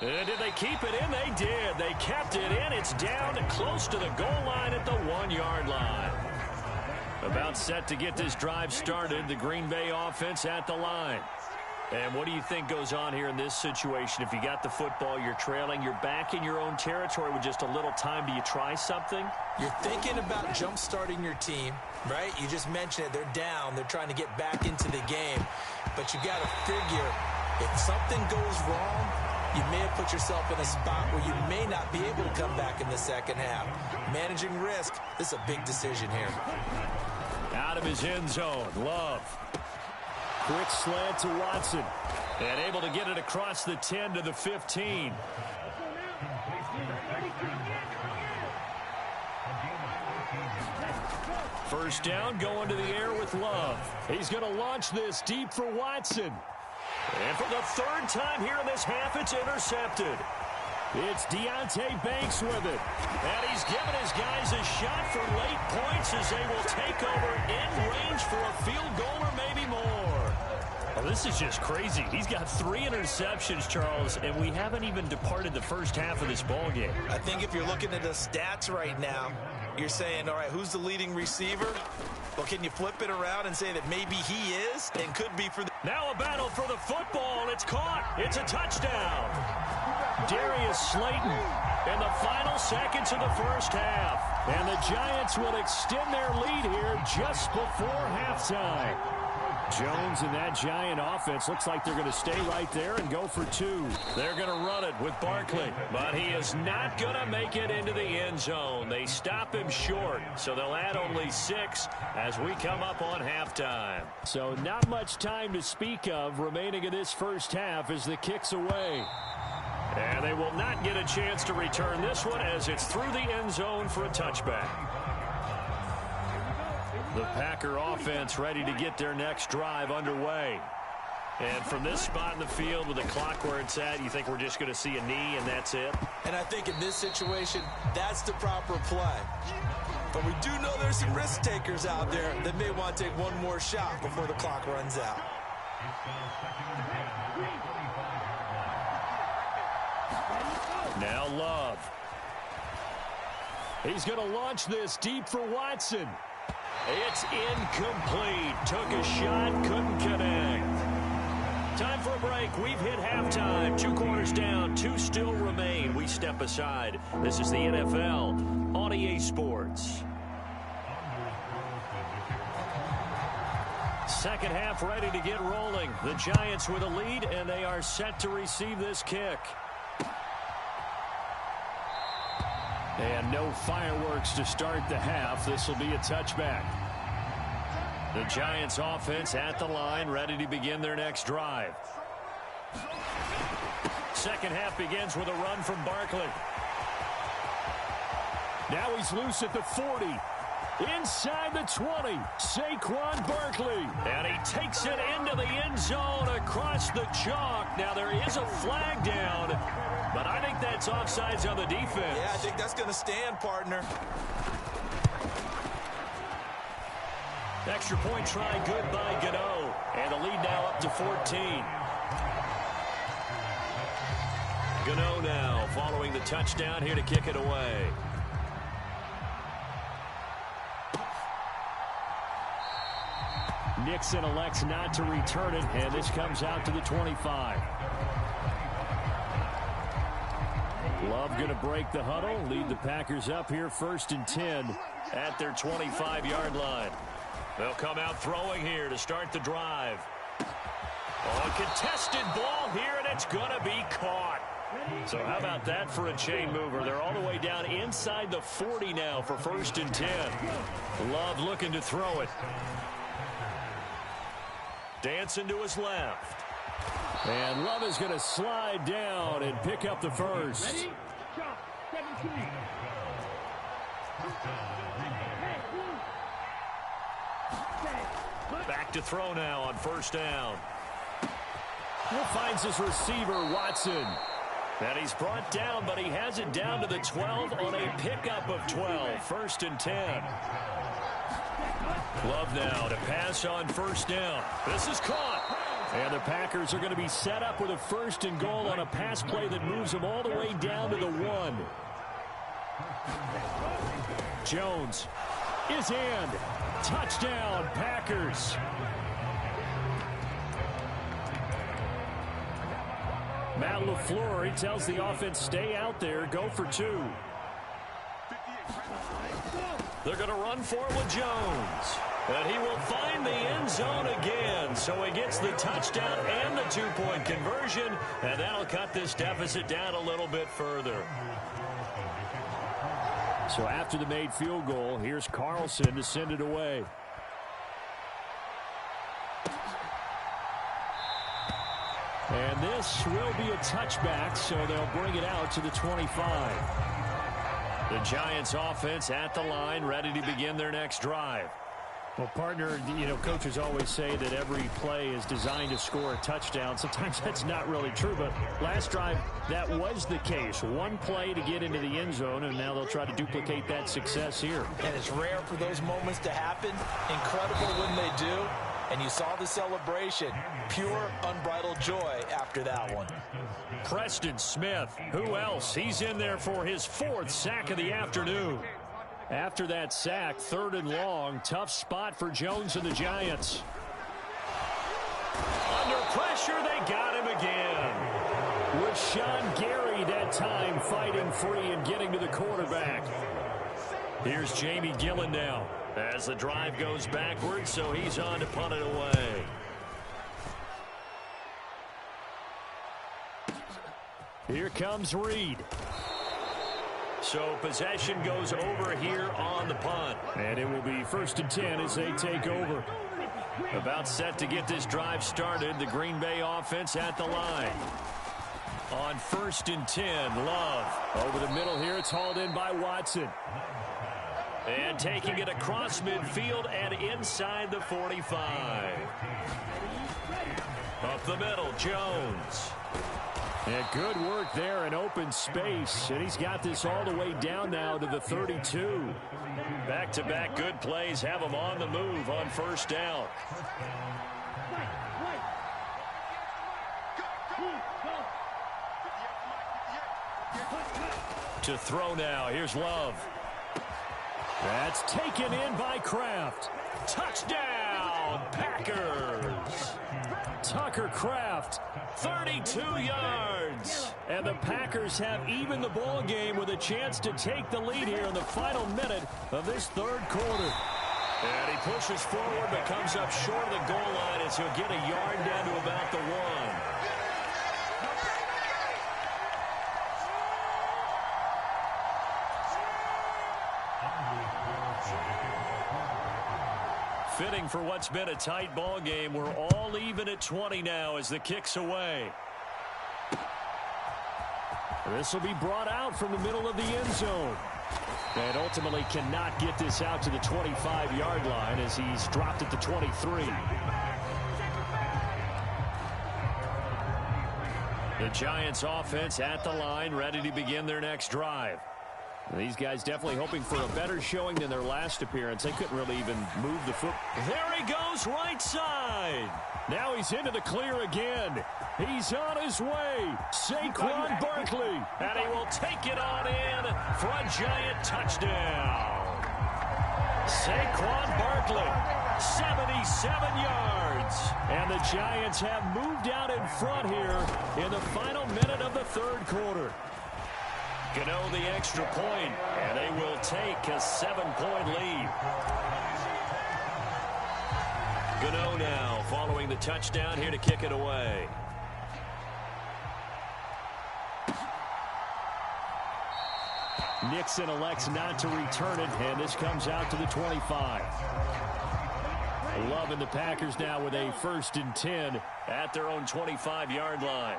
And did they keep it in? They did. They kept it in. It's down close to the goal line at the 1-yard line. About set to get this drive started. The Green Bay offense at the line. And what do you think goes on here in this situation? If you got the football, you're trailing, you're back in your own territory with just a little time. Do you try something? You're thinking about jump-starting your team, right? You just mentioned it. They're down. They're trying to get back into the game. But you got to figure, if something goes wrong, you may have put yourself in a spot where you may not be able to come back in the second half. Managing risk, this is a big decision here. Out of his end zone, Love. Quick slant to Watson. And able to get it across the 10 to the 15. First down, going to the air with Love. He's going to launch this deep for Watson. And for the 3rd time here in this half, it's intercepted. It's Deonte Banks with it. And he's given his guys a shot for late points as they will take over in range for a field goal or maybe more. Oh, this is just crazy. He's got 3 interceptions, Charles, and we haven't even departed the first half of this ball game. I think if you're looking at the stats right now, you're saying, all right, who's the leading receiver? Well, can you flip it around and say that maybe he is and could be for the... Now a battle for the football. It's caught. It's a touchdown. Darius Slayton in the final seconds of the first half. And the Giants will extend their lead here just before halftime. Jones and that Giant offense looks like they're going to stay right there and go for 2. They're going to run it with Barkley, but he is not going to make it into the end zone. They stop him short, so they'll add only 6 as we come up on halftime. So not much time to speak of remaining in this first half as the kick's away. And they will not get a chance to return this one as it's through the end zone for a touchback. The Packer offense ready to get their next drive underway. And from this spot in the field with the clock where it's at, you think we're just going to see a knee and that's it? And I think in this situation, that's the proper play. But we do know there's some risk takers out there that may want to take one more shot before the clock runs out. Now Love. He's going to launch this deep for Watson. It's incomplete. Took a shot, couldn't connect. Time for a break. We've hit halftime. 2 quarters down, 2 still remain. We step aside. This is the NFL on EA Sports. Second half ready to get rolling. The Giants with a lead, and they are set to receive this kick. And no fireworks to start the half. This will be a touchback. The Giants offense at the line, ready to begin their next drive. Second half begins with a run from Barkley. Now he's loose at the 40. Inside the 20, Saquon Barkley. And he takes it into the end zone across the chalk. Now there is a flag down, but I think that's offsides on the defense. Yeah, I think that's going to stand, partner. Extra point try good by Gano. And the lead now up to 14. Gano now following the touchdown here to kick it away. Nixon elects not to return it, and this comes out to the 25. Love going to break the huddle, lead the Packers up here 1st and 10 at their 25-yard line. They'll come out throwing here to start the drive. Oh, a contested ball here, and it's going to be caught. So how about that for a chain mover? They're all the way down inside the 40 now for 1st and 10. Love looking to throw it. Dancing to his left. And Love is going to slide down and pick up the first. Back to throw now on 1st down. He finds his receiver, Watson. And he's brought down, but he has it down to the 12 on a pickup of 12. 1st and 10. Love now to pass on 1st down. This is caught. And the Packers are going to be set up with a 1st and goal on a pass play that moves them all the way down to the 1. Jones is in. Touchdown, Packers. Matt LaFleur, he tells the offense, stay out there, go for 2. They're going to run for it with Jones. And he will find the end zone again. So he gets the touchdown and the 2-point conversion. And that'll cut this deficit down a little bit further. So after the made field goal, here's Carlson to send it away. And this will be a touchback, so they'll bring it out to the 25. The Giants offense at the line, ready to begin their next drive. Well, partner, you know, coaches always say that every play is designed to score a touchdown. Sometimes that's not really true, but last drive, that was the case. One play to get into the end zone, and now they'll try to duplicate that success here. And it's rare for those moments to happen. Incredible when they do. And you saw the celebration. Pure, unbridled joy after that one. Preston Smith, who else? He's in there for his 4th sack of the afternoon. After that sack, 3rd and long, tough spot for Jones and the Giants. Under pressure, they got him again. Rashawn Gary that time fighting free and getting to the quarterback. Here's Jamie Gillen now as the drive goes backwards, so he's on to punt it away. Here comes Reed. So possession goes over here on the punt. And it will be 1st and 10 as they take over. About set to get this drive started. The Green Bay offense at the line. On 1st and 10, Love. Over the middle here, it's hauled in by Watson. And taking it across midfield and inside the 45. Up the middle, Jones. And good work there in open space. And he's got this all the way down now to the 32. Back-to-back good plays have him on the move on 1st down. To throw now. Here's Love. That's taken in by Kraft. Touchdown, Packers. Tucker Kraft, 32 yards. And the Packers have evened the ball game with a chance to take the lead here in the final minute of this 3rd quarter. And he pushes forward but comes up short of the goal line as he'll get a yard down to about the 1. Fitting for what's been a tight ball game. We're all even at 20 now as the kick's away. This will be brought out from the middle of the end zone. And ultimately cannot get this out to the 25-yard line as he's dropped at the 23. The Giants offense at the line, ready to begin their next drive. These guys definitely hoping for a better showing than their last appearance. They couldn't really even move the foot. There he goes, right side. Now he's into the clear again. He's on his way. Saquon Barkley. And he will take it on in for a Giant touchdown. Saquon Barkley, 77 yards. And the Giants have moved out in front here in the final minute of the third quarter. Gano the extra point, and they will take a 7-point lead. Gano now following the touchdown here to kick it away. Nixon elects not to return it, and this comes out to the 25. Love and the Packers now with a 1st and 10 at their own 25-yard line.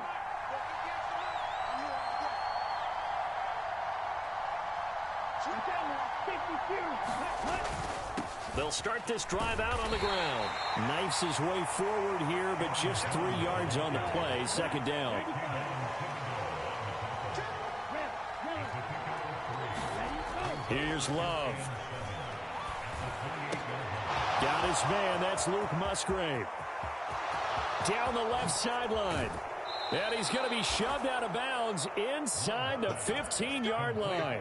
They'll start this drive out on the ground. Knifes his way forward here, but just 3 yards on the play. 2nd down. Here's Love. Got his man. That's Luke Musgrave. Down the left sideline. And he's going to be shoved out of bounds inside the 15-yard line.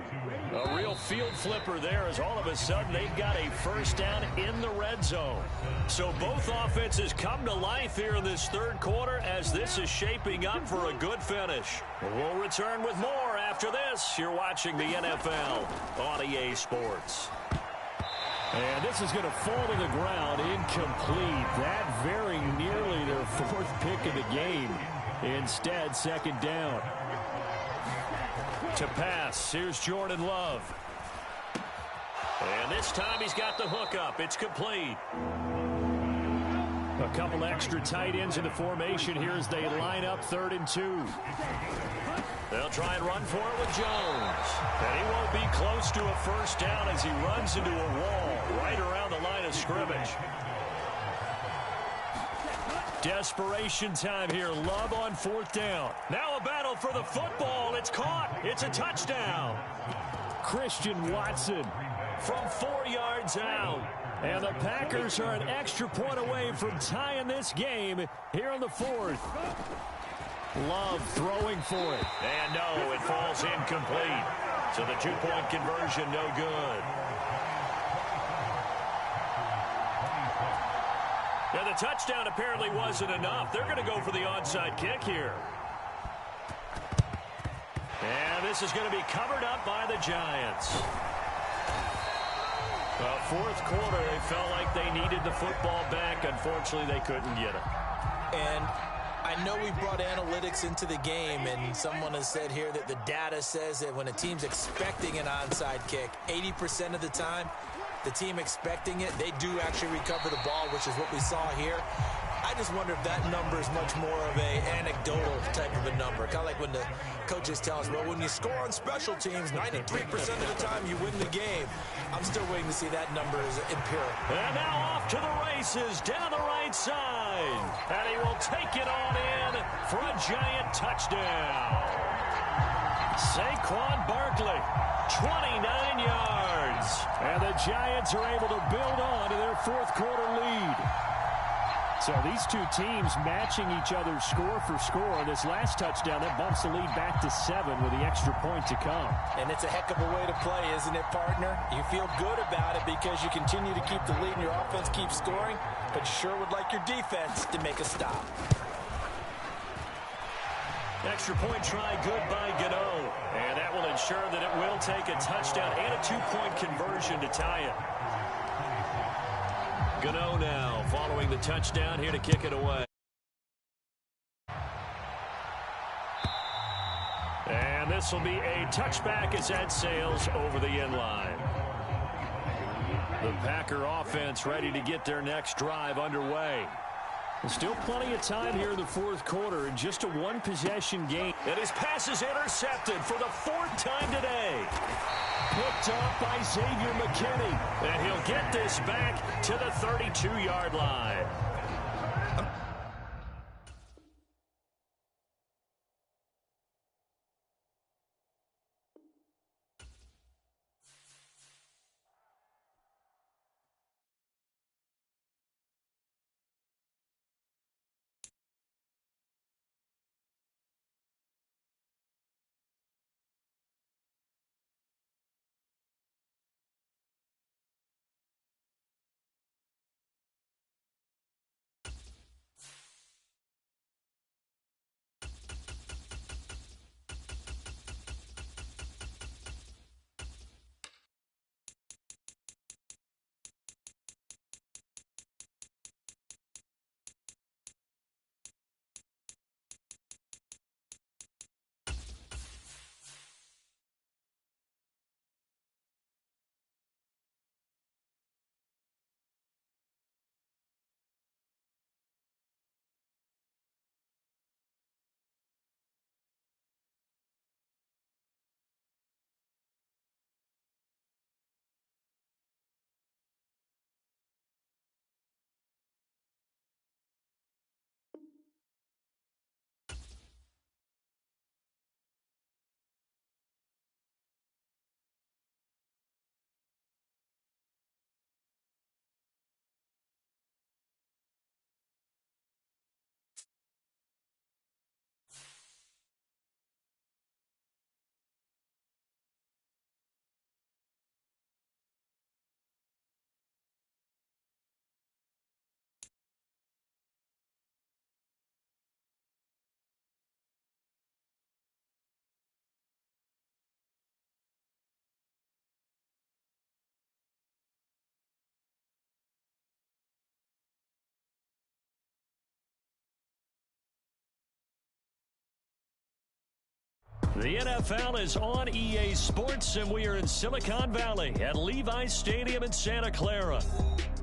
A real field flipper there as all of a sudden they've got a 1st down in the red zone. So both offenses come to life here in this third quarter as this is shaping up for a good finish. We'll return with more after this. You're watching the NFL on EA Sports. And this is going to fall to the ground incomplete. That very nearly their 4th pick of the game. Instead, 2nd down. To pass, here's Jordan Love. And this time he's got the hook up. It's complete. A couple extra tight ends in the formation here as they line up 3rd and 2. They'll try and run for it with Jones. And he won't be close to a 1st down as he runs into a wall right around the line of scrimmage. Desperation time here. Love on 4th down. Now a battle for the football. It's caught. It's a touchdown. Christian Watson from 4 yards out. And the Packers are an extra point away from tying this game here on the 4th. Love throwing for it. And no, it falls incomplete. So the 2-point conversion no good. Now, the touchdown apparently wasn't enough. They're going to go for the onside kick here. And this is going to be covered up by the Giants. Well, 4th quarter, they felt like they needed the football back. Unfortunately, they couldn't get it. And I know we brought analytics into the game, and someone has said here that the data says that when a team's expecting an onside kick, 80% of the time, the team expecting it, they do actually recover the ball, which is what we saw here. I just wonder if that number is much more of a anecdotal type of a number. Kind of like when the coaches tell us, well, when you score on special teams, 93% of the time you win the game. I'm still waiting to see that number as empirical. And now off to the races down the right side. And he will take it on in for a Giant touchdown. Saquon Barkley, 29 yards. And the Giants are able to build on to their 4th quarter lead. So these two teams matching each other score for score. This last touchdown, that bumps the lead back to 7 with the extra point to come. And it's a heck of a way to play, isn't it, partner? You feel good about it because you continue to keep the lead and your offense keeps scoring, but you sure would like your defense to make a stop. Extra point try good by Gano. And that will ensure that it will take a touchdown and a 2-point conversion to tie it. Gano now following the touchdown here to kick it away. And this will be a touchback as that sails over the end line. The Packer offense ready to get their next drive underway. Still plenty of time here in the fourth quarter and just a one-possession game. And his pass is intercepted for the fourth time today. Picked off by Xavier McKinney. And he'll get this back to the 32-yard line. The NFL is on EA Sports, and we are in Silicon Valley at Levi's Stadium in Santa Clara.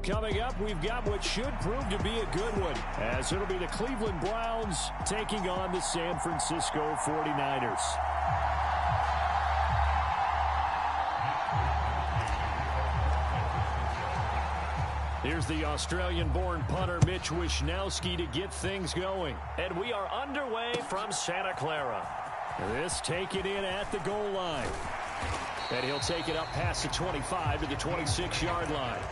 Coming up, we've got what should prove to be a good one, as it'll be the Cleveland Browns taking on the San Francisco 49ers. Here's the Australian-born punter Mitch Wishnowsky to get things going. And we are underway from Santa Clara. This taken in at the goal line. And he'll take it up past the 25 to the 26-yard line.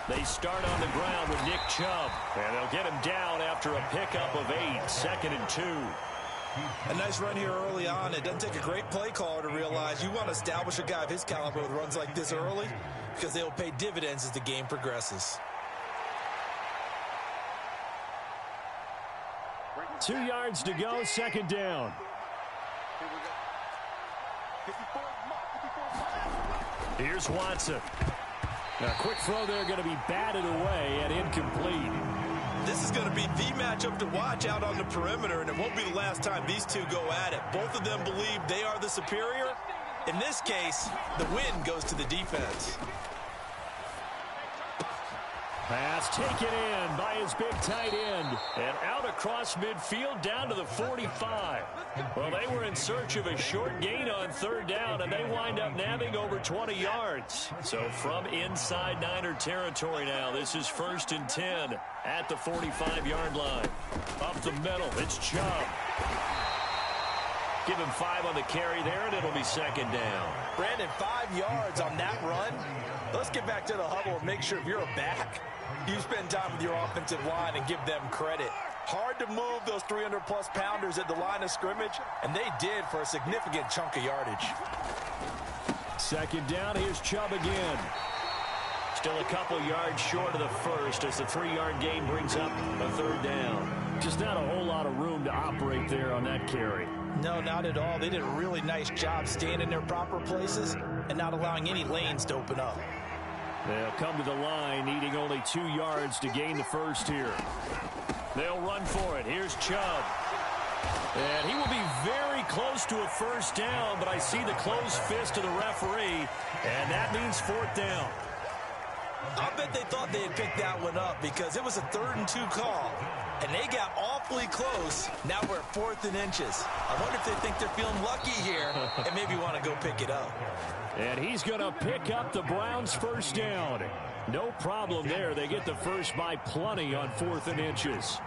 They start on the ground with Nick Chubb, and they'll get him down after a pickup of 8, 2nd and 2. A nice run here early on. It doesn't take a great play caller to realize you want to establish a guy of his caliber with runs like this early because they will pay dividends as the game progresses. 2 yards to go, 2nd down. Here's Watson. A quick throw there going to be batted away and incomplete. This is going to be the matchup to watch out on the perimeter, and it won't be the last time these two go at it. Both of them believe they are the superior. In this case, the win goes to the defense. Pass taken in by his big tight end. And out across midfield down to the 45. Well, they were in search of a short gain on 3rd down, and they wind up nabbing over 20 yards. So from inside Niner territory now, this is 1st and 10 at the 45-yard line. Up the middle, it's Chubb. Give him 5 on the carry there, and it'll be 2nd down. Brandon, 5 yards on that run. Let's get back to the huddle and make sure if you're a back, you spend time with your offensive line and give them credit. Hard to move those 300-plus pounders at the line of scrimmage, and they did for a significant chunk of yardage. 2nd down, here's Chubb again. Still a couple yards short of the first as the 3-yard gain brings up a 3rd down. Just not a whole lot of room to operate there on that carry. No, not at all. They did a really nice job staying in their proper places and not allowing any lanes to open up. They'll come to the line, needing only 2 yards to gain the first here. They'll run for it. Here's Chubb. And he will be very close to a first down, but I see the closed fist of the referee, and that means 4th down. I bet they thought they had picked that one up because it was a 3rd and 2 call, and they got awfully close. Now we're at 4th and inches. I wonder if they think they're feeling lucky here and maybe want to go pick it up. And he's going to pick up the Browns' first down. No problem there. They get the first by plenty on 4th and inches.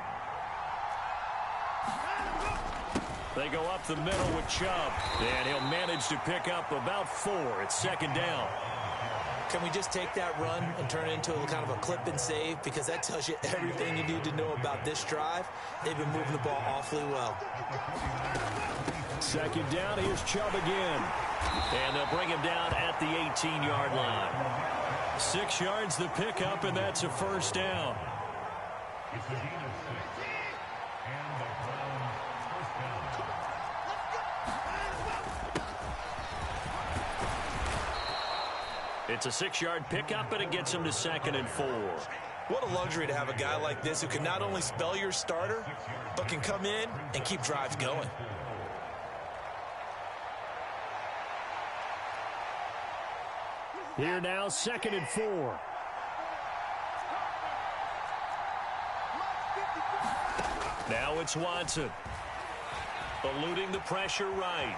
They go up the middle with Chubb, and he'll manage to pick up about 4. It's 2nd down. Can we just take that run and turn it into a kind of a clip and save? Because that tells you everything you need to know about this drive. They've been moving the ball awfully well. 2nd down, here's Chubb again. And they'll bring him down at the 18-yard line. 6 yards the pickup, and that's a first down. It's a 6-yard pickup, and it gets him to 2nd and 4. What a luxury to have a guy like this who can not only spell your starter, but can come in and keep drives going. Here now, 2nd and 4. Now it's Watson. Eluding the pressure right.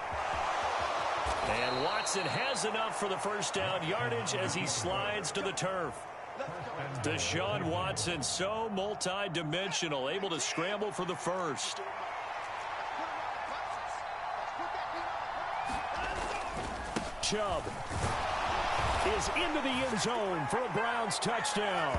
And Watson has enough for the first down yardage as he slides to the turf. Deshaun Watson, so multi-dimensional, able to scramble for the first. Chubb is into the end zone for a Browns touchdown.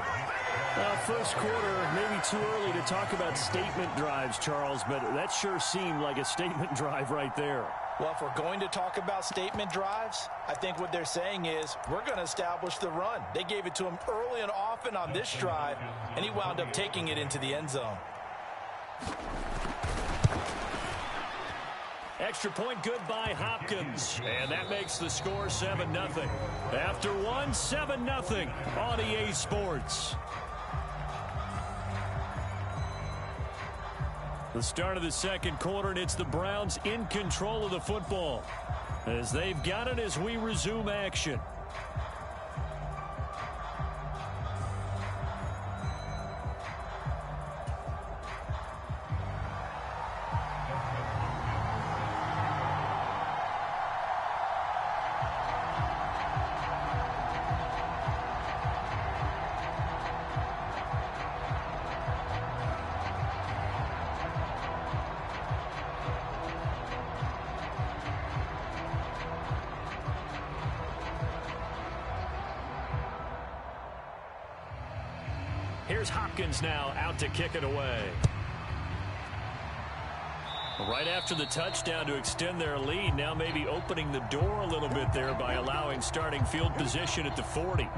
First quarter, maybe too early to talk about statement drives, Charles, but that sure seemed like a statement drive right there. Well, if we're going to talk about statement drives, I think what they're saying is we're going to establish the run. They gave it to him early and often on this drive, and he wound up taking it into the end zone. Extra point good by Hopkins, and that makes the score 7-0. After one, 7-0 on EA Sports. The start of the second quarter, and it's the Browns in control of the football as they've got it as we resume action. Here's Hopkins now out to kick it away. Right after the touchdown to extend their lead, now maybe opening the door a little bit there by allowing starting field position at the 40.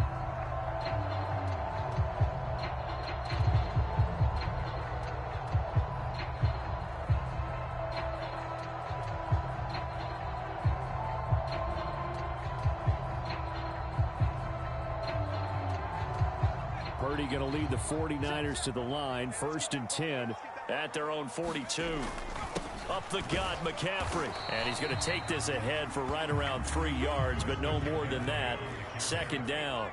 Purdy going to lead the 49ers to the line, 1st and 10 at their own 42. Up the gut, McCaffrey. And he's going to take this ahead for right around 3 yards, but no more than that. 2nd down.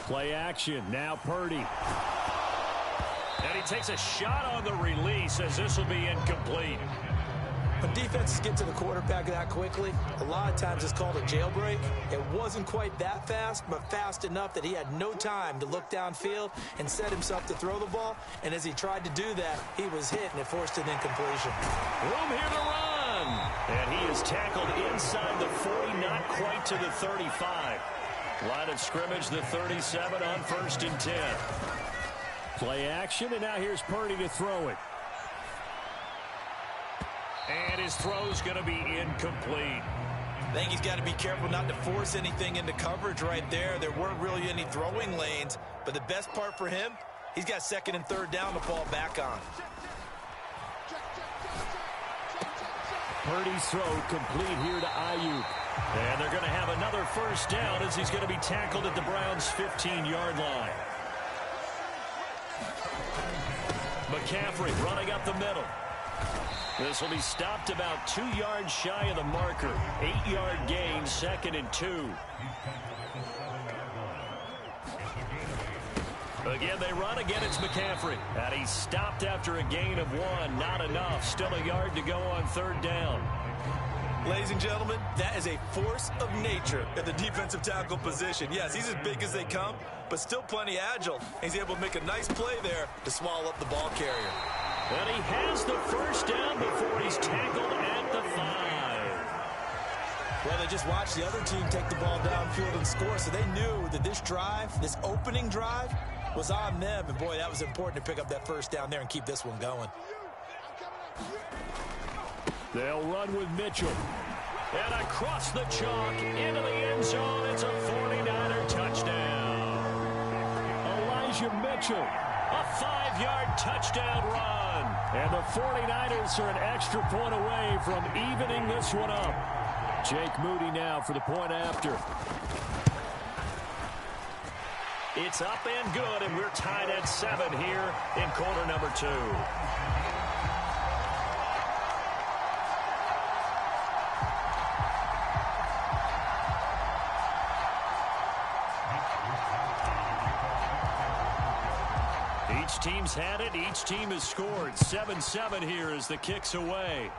Play action. Now Purdy. And he takes a shot on the release as this will be incomplete. When defenses get to the quarterback that quickly, a lot of times it's called a jailbreak. It wasn't quite that fast, but fast enough that he had no time to look downfield and set himself to throw the ball. And as he tried to do that, he was hit, and it forced an incompletion. Room here to run. And he is tackled inside the 40, not quite to the 35. Line of scrimmage, the 37 on 1st and 10. Play action, and now here's Purdy to throw it. And his throw's going to be incomplete. I think he's got to be careful not to force anything into coverage right there. There weren't really any throwing lanes, but the best part for him, he's got second and third down to fall back on. Purdy's throw complete here to Ayuk. And they're going to have another first down as he's going to be tackled at the Browns' 15-yard line. McCaffrey running up the middle. This will be stopped about 2 yards shy of the marker. 8-yard gain, 2nd and 2. Again, they run. Again, it's McCaffrey. And he's stopped after a gain of 1. Not enough. Still a yard to go on 3rd down. Ladies and gentlemen, that is a force of nature at the defensive tackle position. Yes, he's as big as they come, but still plenty agile. He's able to make a nice play there to swallow up the ball carrier. And he has the first down before he's tackled at the 5. Well, they just watched the other team take the ball downfield and score, so they knew that this drive, this opening drive, was on them. And, boy, that was important to pick up that first down there and keep this one going. They'll run with Mitchell. And across the chalk into the end zone. It's a 49er touchdown. Elijah Mitchell. A 5-yard touchdown run. And the 49ers are an extra point away from evening this one up. Jake Moody now for the point after. It's up and good, and we're tied at 7 here in quarter number 2. Each team's had it. Each team has scored. 7-7 here as the kick's away.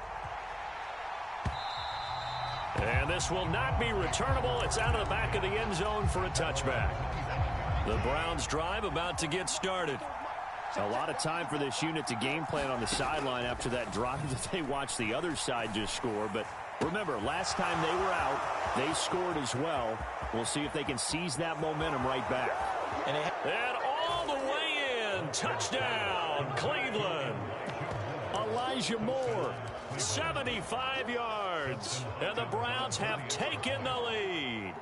And this will not be returnable. It's out of the back of the end zone for a touchback. The Browns drive about to get started. A lot of time for this unit to game plan on the sideline after that drive that they watched the other side just score. But remember, last time they were out, they scored as well. We'll see if they can seize that momentum right back. And all the way in. Touchdown, Cleveland. Elijah Moore. 75 yards. And the Browns have taken the lead.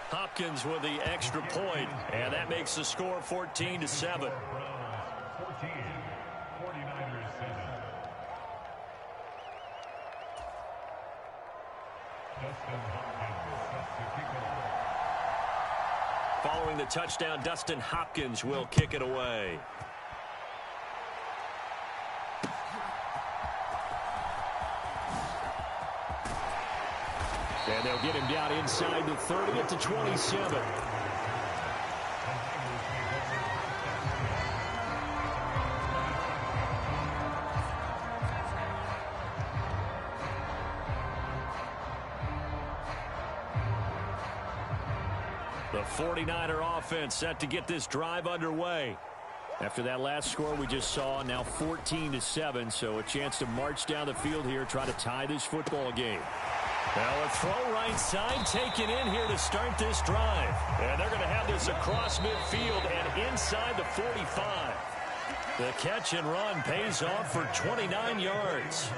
Hopkins with the extra point, and that makes the score 14-7. Following the touchdown, Dustin Hopkins will kick it away. And they'll get him down inside the 30 at the 27. The 49er offense set to get this drive underway. After that last score we just saw, now 14-7, so a chance to march down the field here, try to tie this football game. Now a throw right side taken in here to start this drive. And they're going to have this across midfield and inside the 45. The catch and run pays off for 29 yards.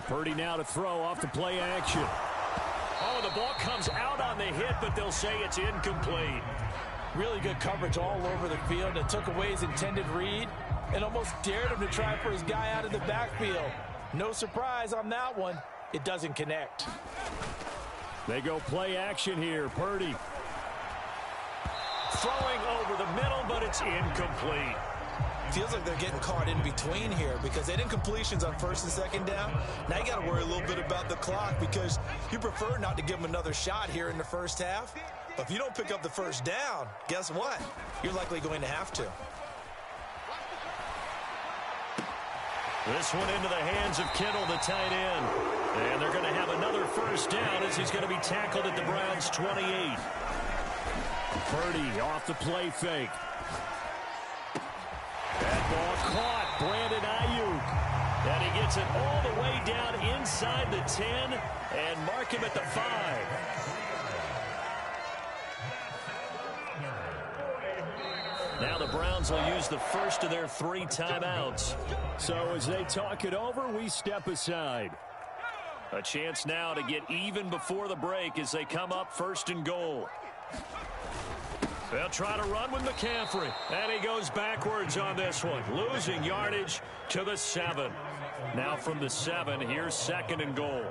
Purdy now to throw off the play action. Oh, the ball comes out on the hit, but they'll say it's incomplete. Really good coverage all over the field. It took away his intended read and almost dared him to try for his guy out of the backfield. No surprise on that one. It doesn't connect. They go play action here. Purdy. Throwing over the middle, but it's incomplete. Feels like they're getting caught in between here because they didn't completions on first and second down. Now you got to worry a little bit about the clock because you prefer not to give them another shot here in the first half. But if you don't pick up the first down, guess what? You're likely going to have to. This one into the hands of Kittle, the tight end. And they're going to have another first down as he's going to be tackled at the Browns' 28. Purdy off the play fake. That ball caught. Brandon Ayuk. And he gets it all the way down inside the 10 and mark him at the 5. Now the Browns will use the first of their 3 timeouts. So as they talk it over, we step aside. A chance now to get even before the break as they come up 1st and goal. They'll try to run with McCaffrey. And he goes backwards on this one, losing yardage to the 7. Now from the 7, here's 2nd and goal.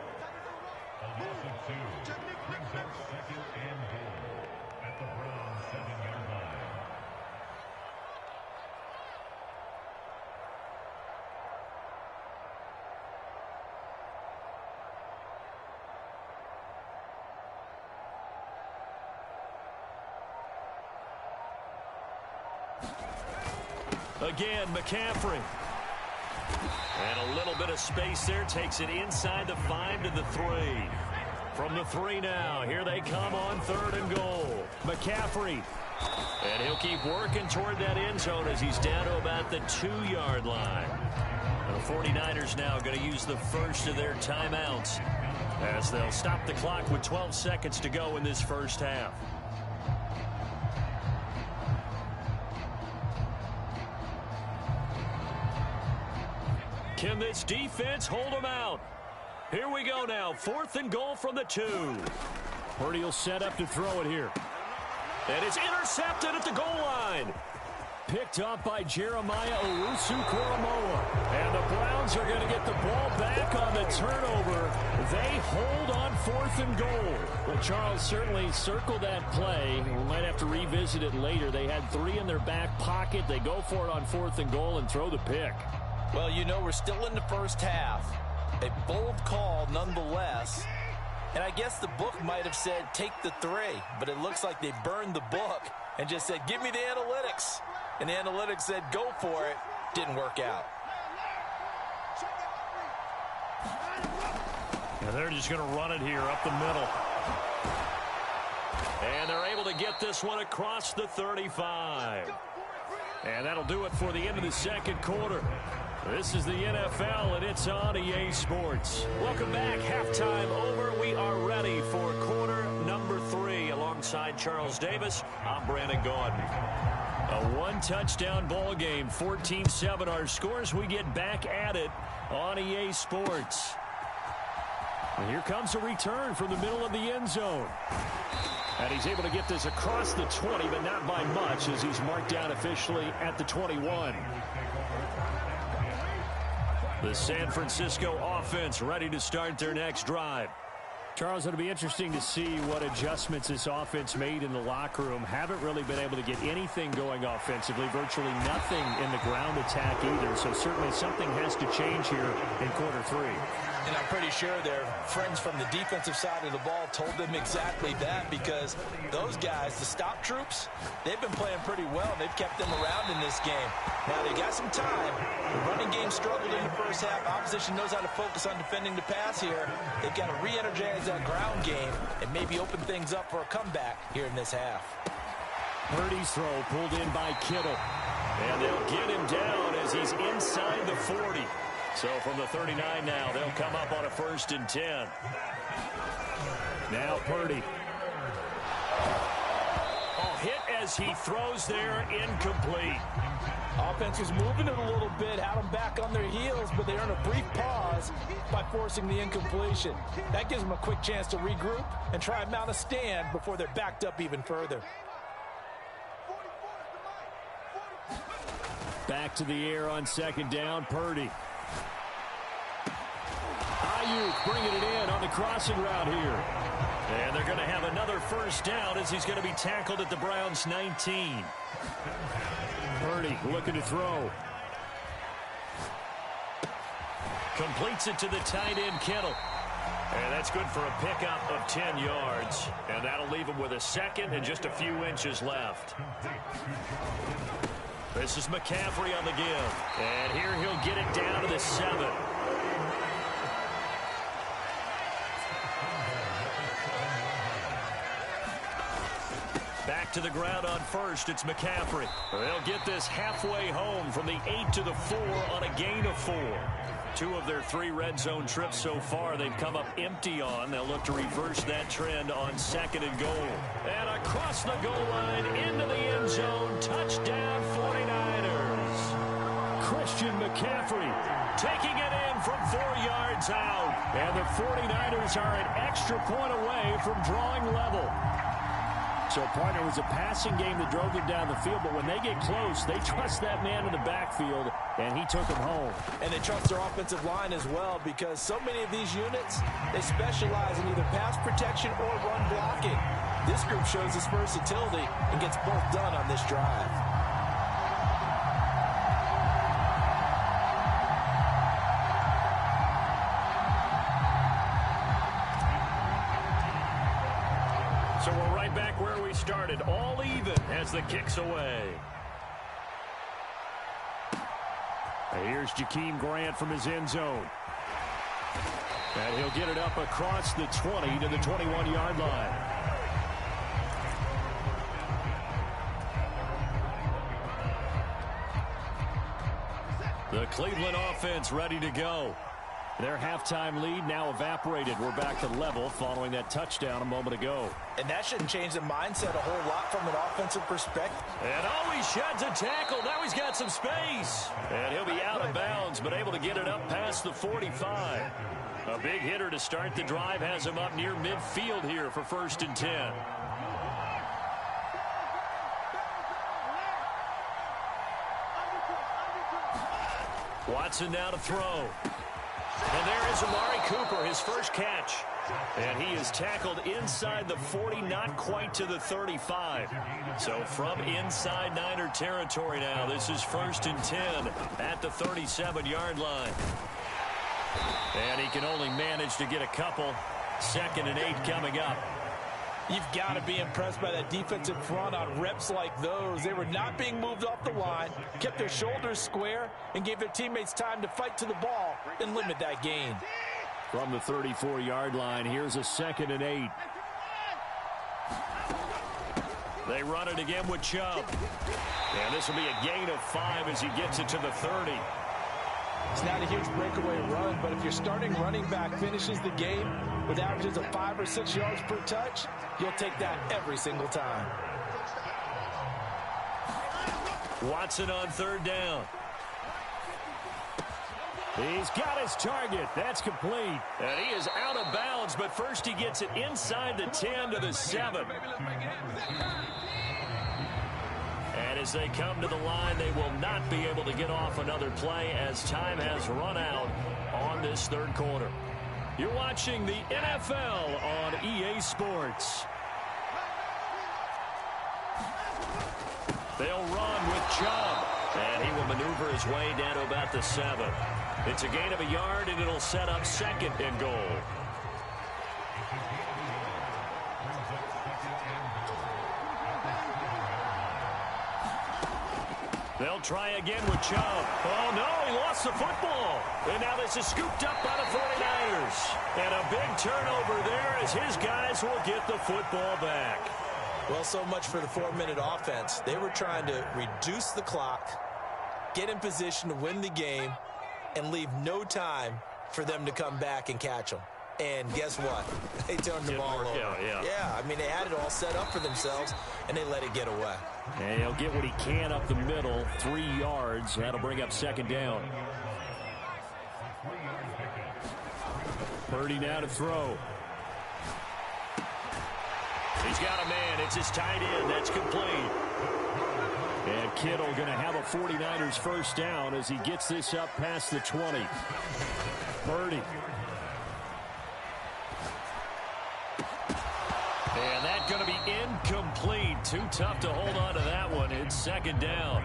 Again, McCaffrey. And a little bit of space there. Takes it inside the 5 to the 3. From the 3 now. Here they come on 3rd and goal. McCaffrey. And he'll keep working toward that end zone as he's down to about the 2-yard line. And the 49ers now going to use the first of their timeouts as they'll stop the clock with 12 seconds to go in this first half. Can this defense hold them out? Here we go now. 4th and goal from the 2. Purdy will set up to throw it here. And it's intercepted at the goal line. Picked up by Jeremiah Owusu-Koramoah. And the Browns are going to get the ball back on the turnover. They hold on 4th and goal. Well, Charles, certainly circle that play. We might have to revisit it later. They had 3 in their back pocket. They go for it on 4th and goal and throw the pick. Well, you know, we're still in the first half. A bold call nonetheless. And I guess the book might have said take the 3, but it looks like they burned the book and just said give me the analytics. And the analytics said go for it. Didn't work out. And they're just going to run it here up the middle. And they're able to get this one across the 35. And that'll do it for the end of the 2nd quarter. This is the NFL, and it's on EA Sports. Welcome back. Halftime over. We are ready for quarter number 3. Alongside Charles Davis, I'm Brandon Gaudin. A 1-touchdown ball game, 14-7 our scores. We get back at it on EA Sports. And here comes a return from the middle of the end zone. And he's able to get this across the 20, but not by much as he's marked down officially at the 21. The San Francisco offense ready to start their next drive. Charles, it'll be interesting to see what adjustments this offense made in the locker room. Haven't really been able to get anything going offensively, virtually nothing in the ground attack either. So certainly something has to change here in quarter 3. And I'm pretty sure their friends from the defensive side of the ball told them exactly that, because those guys, the stop troops, they've been playing pretty well. They've kept them around in this game. Now they got some time. The running game struggled in the first half. Opposition knows how to focus on defending the pass here. They've got to re-energize that ground game and maybe open things up for a comeback here in this half. Purdy's throw pulled in by Kittle. And they'll get him down as he's inside the 40. So from the 39 now, they'll come up on a 1st and 10. Now Purdy. Oh, hit as he throws there, incomplete. Offense was moving it a little bit, had them back on their heels, but they earn a brief pause by forcing the incompletion. That gives them a quick chance to regroup and try and mount a stand before they're backed up even further. Back to the air on 2nd down, Purdy. Ayuk bringing it in on the crossing route here. And they're going to have another 1st down as he's going to be tackled at the Browns' 19. Purdy looking to throw. Completes it to the tight end, Kittle. And that's good for a pickup of 10 yards. And that'll leave him with a 2nd and just a few inches left. This is McCaffrey on the give. And here he'll get it down to the 7. Back to the ground on 1st. It's McCaffrey. They'll get this halfway home from the 8 to the 4 on a gain of 4. 2 of their 3 red zone trips so far, they've come up empty on. They'll look to reverse that trend on 2nd and goal. And across the goal line, into the end zone, touchdown 49ers. Christian McCaffrey taking it in from 4 yards out. And the 49ers are an extra point away from drawing level. So, partner, it was a passing game that drove them down the field, but when they get close, they trust that man in the backfield, and he took them home. And they trust their offensive line as well, because so many of these units, they specialize in either pass protection or run blocking. This group shows its versatility and gets both done on this drive. So we're right back where we started, all even as the kick's away. Here's Jakeem Grant from his end zone. And he'll get it up across the 20 to the 21-yard line. The Cleveland offense ready to go. Their halftime lead now evaporated. We're back to level following that touchdown a moment ago. And that shouldn't change the mindset a whole lot from an offensive perspective. And he sheds a tackle. Now he's got some space. And he'll be out of bounds, but able to get it up past the 45. A big hitter to start the drive has him up near midfield here for 1st and 10. Watson now to throw. And there is Amari Cooper, his first catch. And he is tackled inside the 40, not quite to the 35. So from inside Niner territory now, this is 1st and 10 at the 37-yard line. And he can only manage to get a couple. 2nd and 8 coming up. You've got to be impressed by that defensive front on reps like those. They were not being moved off the line, kept their shoulders square, and gave their teammates time to fight to the ball and limit that gain. From the 34-yard line, here's a 2nd and 8. They run it again with Chubb. And this will be a gain of 5 as he gets it to the 30. It's not a huge breakaway run, but if your starting running back finishes the game with averages of 5 or 6 yards per touch, you'll take that every single time. Watson on 3rd down. He's got his target. That's complete. And he is out of bounds, but first he gets it inside the 10 to the 7. And as they come to the line, they will not be able to get off another play as time has run out on this 3rd quarter. You're watching the NFL on EA Sports. They'll run with Chubb. And he will maneuver his way down to about the 7. It's a gain of a yard, and it'll set up 2nd and goal. They'll try again with Chubb. Oh, no, he lost the football. And now this is scooped up by the 49ers. And a big turnover there as his guys will get the football back. Well, so much for the 4-minute offense. They were trying to reduce the clock, get in position to win the game, and leave no time for them to come back and catch them. And guess what? They turned the ball over. Yeah, I mean, they had it all set up for themselves, and they let it get away. And he'll get what he can up the middle, 3 yards. That'll bring up 2nd down. Purdy now to throw. He's got a man. It's his tight end. That's complete. And Kittle going to have a 49ers first down as he gets this up past the 20. Purdy. And that's going to be incomplete. Too tough to hold on to that one. It's 2nd down.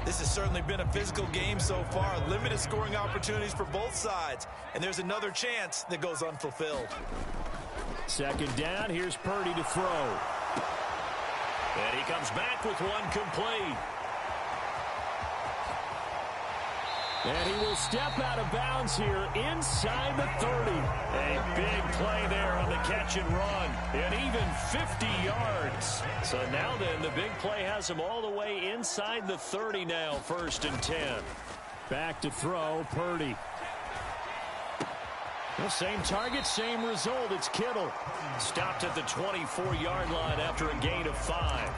This has certainly been a physical game so far. Limited scoring opportunities for both sides. And there's another chance that goes unfulfilled. 2nd down. Here's Purdy to throw. And he comes back with one complete. And he will step out of bounds here inside the 30. A big play there on the catch and run. And even 50 yards. So now then, the big play has him all the way inside the 30 now, 1st and 10. Back to throw, Purdy. The same target, same result. It's Kittle. Stopped at the 24-yard line after a gain of 5.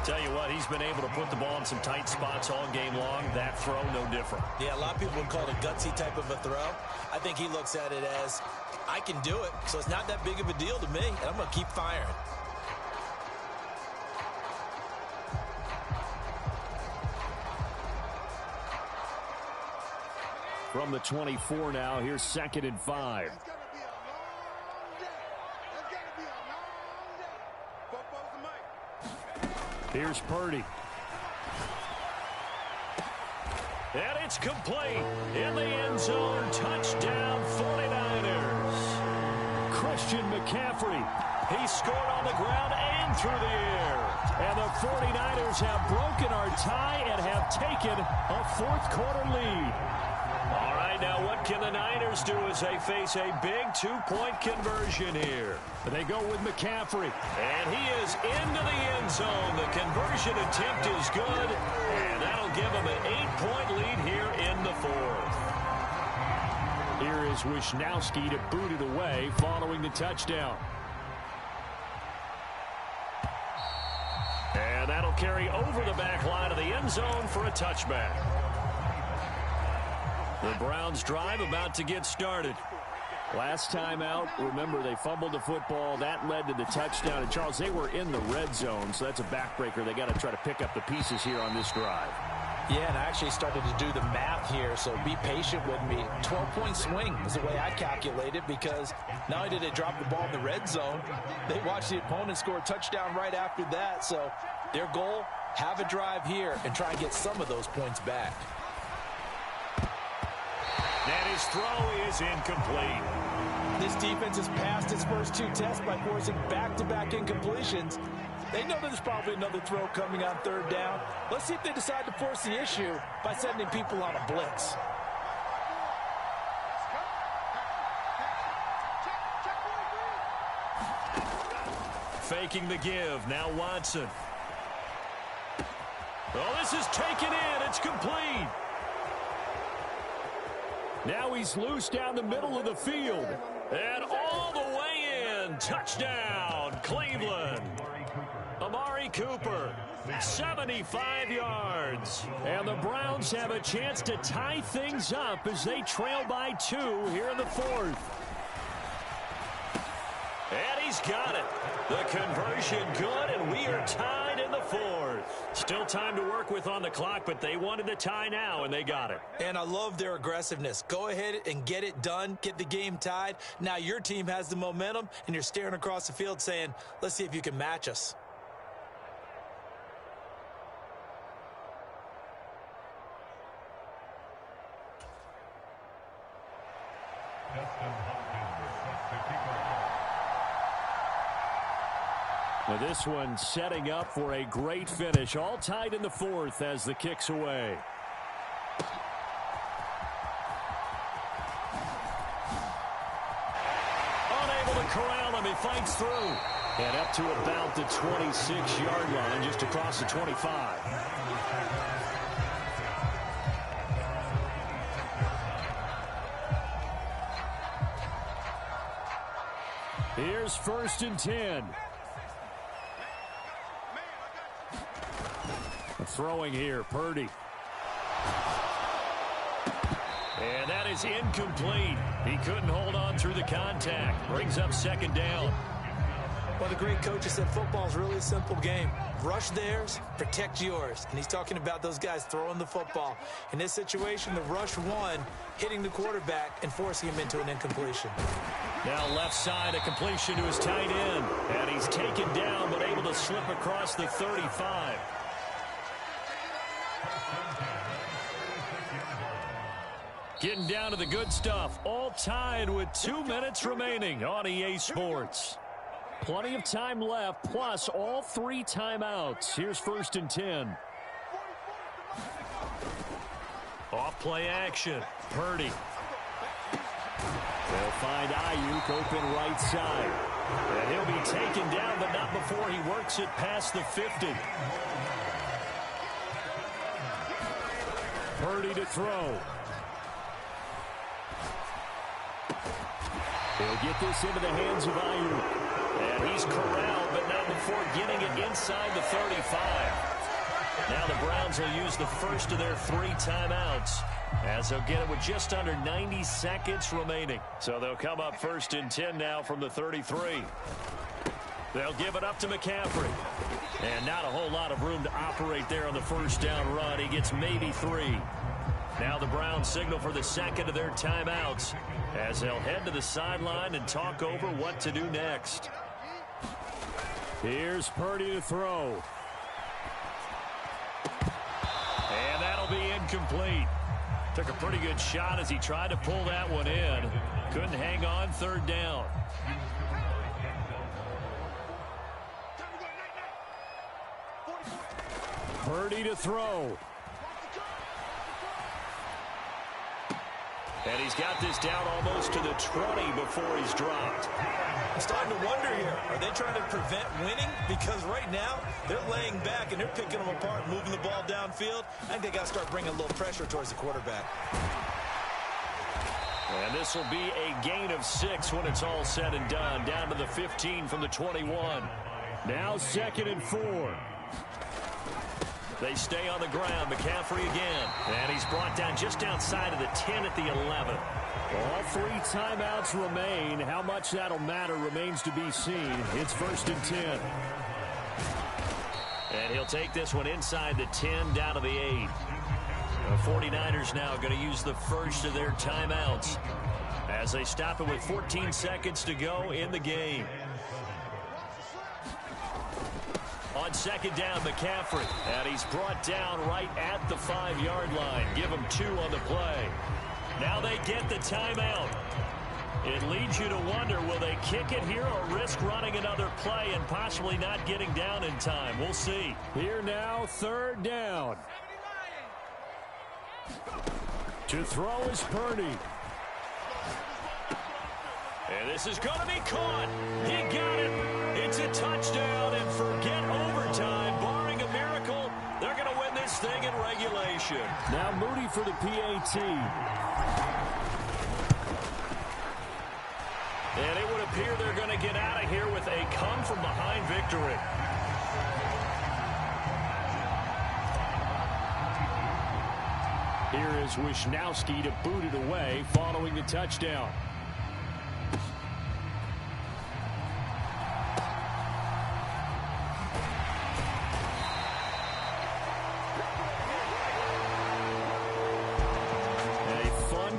Tell you what, he's been able to put the ball in some tight spots all game long. That throw, no different. Yeah, a lot of people would call it a gutsy type of a throw. I think he looks at it as, I can do it, so it's not that big of a deal to me, and I'm going to keep firing. From the 24 now, here's 2nd and 5. Here's Purdy. And it's complete. In the end zone, touchdown 49ers. Christian McCaffrey. He scored on the ground and through the air. And the 49ers have broken our tie and have taken a 4th quarter lead. All right, now what can the Niners do as they face a big 2-point conversion here? They go with McCaffrey. And he is into the end zone. The conversion attempt is good, and that'll give him an 8-point lead here in the 4th. Here is Wisnowski to boot it away following the touchdown. And that'll carry over the back line of the end zone for a touchback. The Browns drive about to get started. Last time out, remember, they fumbled the football. That led to the touchdown. And, Charles, they were in the red zone, so that's a backbreaker. They got to try to pick up the pieces here on this drive. Yeah, and I actually started to do the math here, so be patient with me. 12-point swing is the way I calculate it, because not only did they drop the ball in the red zone, they watched the opponent score a touchdown right after that. So their goal, have a drive here and try and get some of those points back. And his throw is incomplete. This defense has passed its first 2 tests by forcing back-to-back incompletions. They know there's probably another throw coming on 3rd down. Let's see if they decide to force the issue by sending people on a blitz. Faking the give. Now Watson. Oh, this is taken in. It's complete. Now he's loose down the middle of the field. And all the way in. Touchdown, Cleveland. Amari Cooper, 75 yards. And the Browns have a chance to tie things up as they trail by 2 here in the 4th. And he's got it. The conversion good, and we are tied in the 4th. Still time to work with on the clock, but they wanted the tie now, and they got it. And I love their aggressiveness. Go ahead and get it done. Get the game tied. Now your team has the momentum, and you're staring across the field saying, let's see if you can match us. Well, this one setting up for a great finish. All tied in the 4th as the kick's away. Unable to corral him. He fights through. And up to about the 26-yard line, just across the 25. Here's 1st and 10. Throwing here, Purdy. And that is incomplete. He couldn't hold on through the contact. Brings up 2nd down. Well, the great coach has said football is really a simple game. Rush theirs, protect yours. And he's talking about those guys throwing the football. In this situation, the rush one, hitting the quarterback and forcing him into an incompletion. Now left side, a completion to his tight end. And he's taken down, but able to slip across the 35. Getting down to the good stuff. All tied with 2 minutes remaining on EA Sports. Plenty of time left, plus all 3 timeouts. Here's 1st and 10. Off play action. Purdy. They'll find Ayuk open right side. And he'll be taken down, but not before he works it past the 50. Purdy to throw. He'll get this into the hands of Ayuk. And he's corralled, but not before getting it inside the 35. Now the Browns will use the first of their 3 timeouts, as they'll get it with just under 90 seconds remaining. So they'll come up 1st and 10 now from the 33. They'll give it up to McCaffrey. And not a whole lot of room to operate there on the first down run. He gets maybe 3. Now the Browns signal for the second of their timeouts, as they'll head to the sideline and talk over what to do next. Here's Purdy to throw. And that'll be incomplete. Took a pretty good shot as he tried to pull that one in. Couldn't hang on 3rd down. Purdy to throw. And he's got this down almost to the 20 before he's dropped. I'm starting to wonder here, are they trying to prevent winning? Because right now, they're laying back and they're picking them apart, moving the ball downfield. I think they got to start bringing a little pressure towards the quarterback. And this will be a gain of 6 when it's all said and done, down to the 15 from the 21. Now 2nd and 4. They stay on the ground. McCaffrey again. And he's brought down just outside of the 10 at the 11. All 3 timeouts remain. How much that'll matter remains to be seen. It's 1st and 10. And he'll take this one inside the 10 down to the 8. The 49ers now going to use the first of their timeouts as they stop it with 14 seconds to go in the game. On 2nd down, McCaffrey. And he's brought down right at the 5-yard line. Give him 2 on the play. Now they get the timeout. It leads you to wonder, will they kick it here or risk running another play and possibly not getting down in time? We'll see. Here now, 3rd down. To throw is Purdy. And this is going to be caught. He got it. It's a touchdown, and forget overtime. Barring a miracle, they're going to win this thing in regulation. Now Moody for the PAT. And it would appear they're going to get out of here with a come-from-behind victory. Here is Wisnowski to boot it away following the touchdown.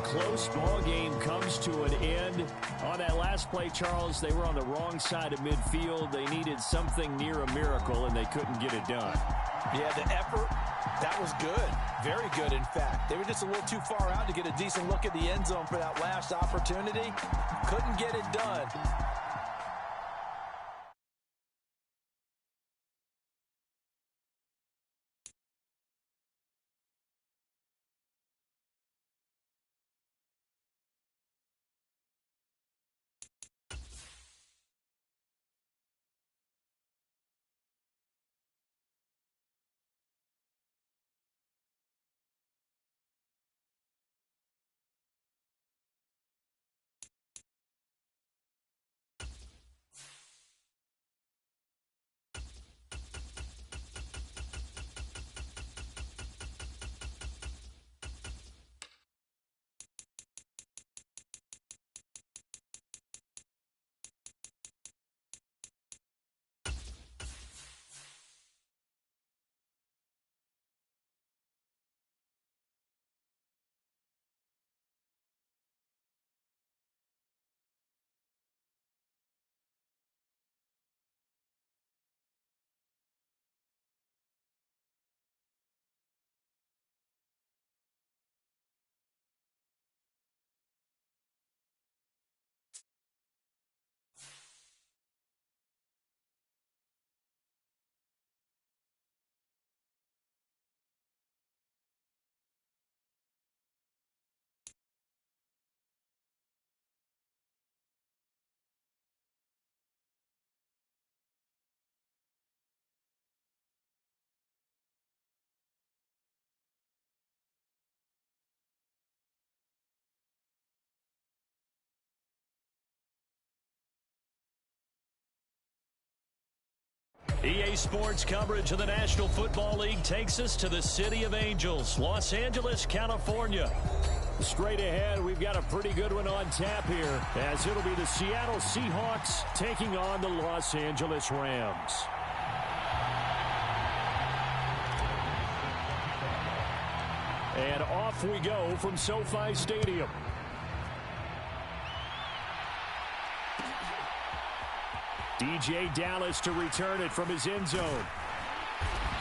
Close ball game comes to an end. On that last play, Charles, they were on the wrong side of midfield. They needed something near a miracle, and they couldn't get it done. Yeah, the effort, that was good. Very good, in fact. They were just a little too far out to get a decent look at the end zone for that last opportunity. Couldn't get it done. EA Sports coverage of the National Football League takes us to the City of Angels, Los Angeles, California. Straight ahead, we've got a pretty good one on tap here, as it'll be the Seattle Seahawks taking on the Los Angeles Rams. And off we go from SoFi Stadium. DJ Dallas to return it from his end zone.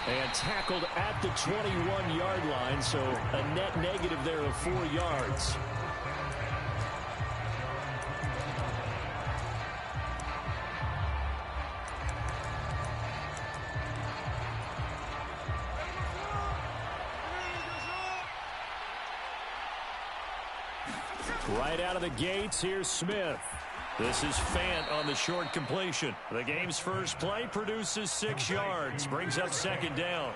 And tackled at the 21-yard line, so a net negative there of 4 yards. Right out of the gates, here's Smith. This is Fant on the short completion. The game's first play produces 6 yards, brings up second down.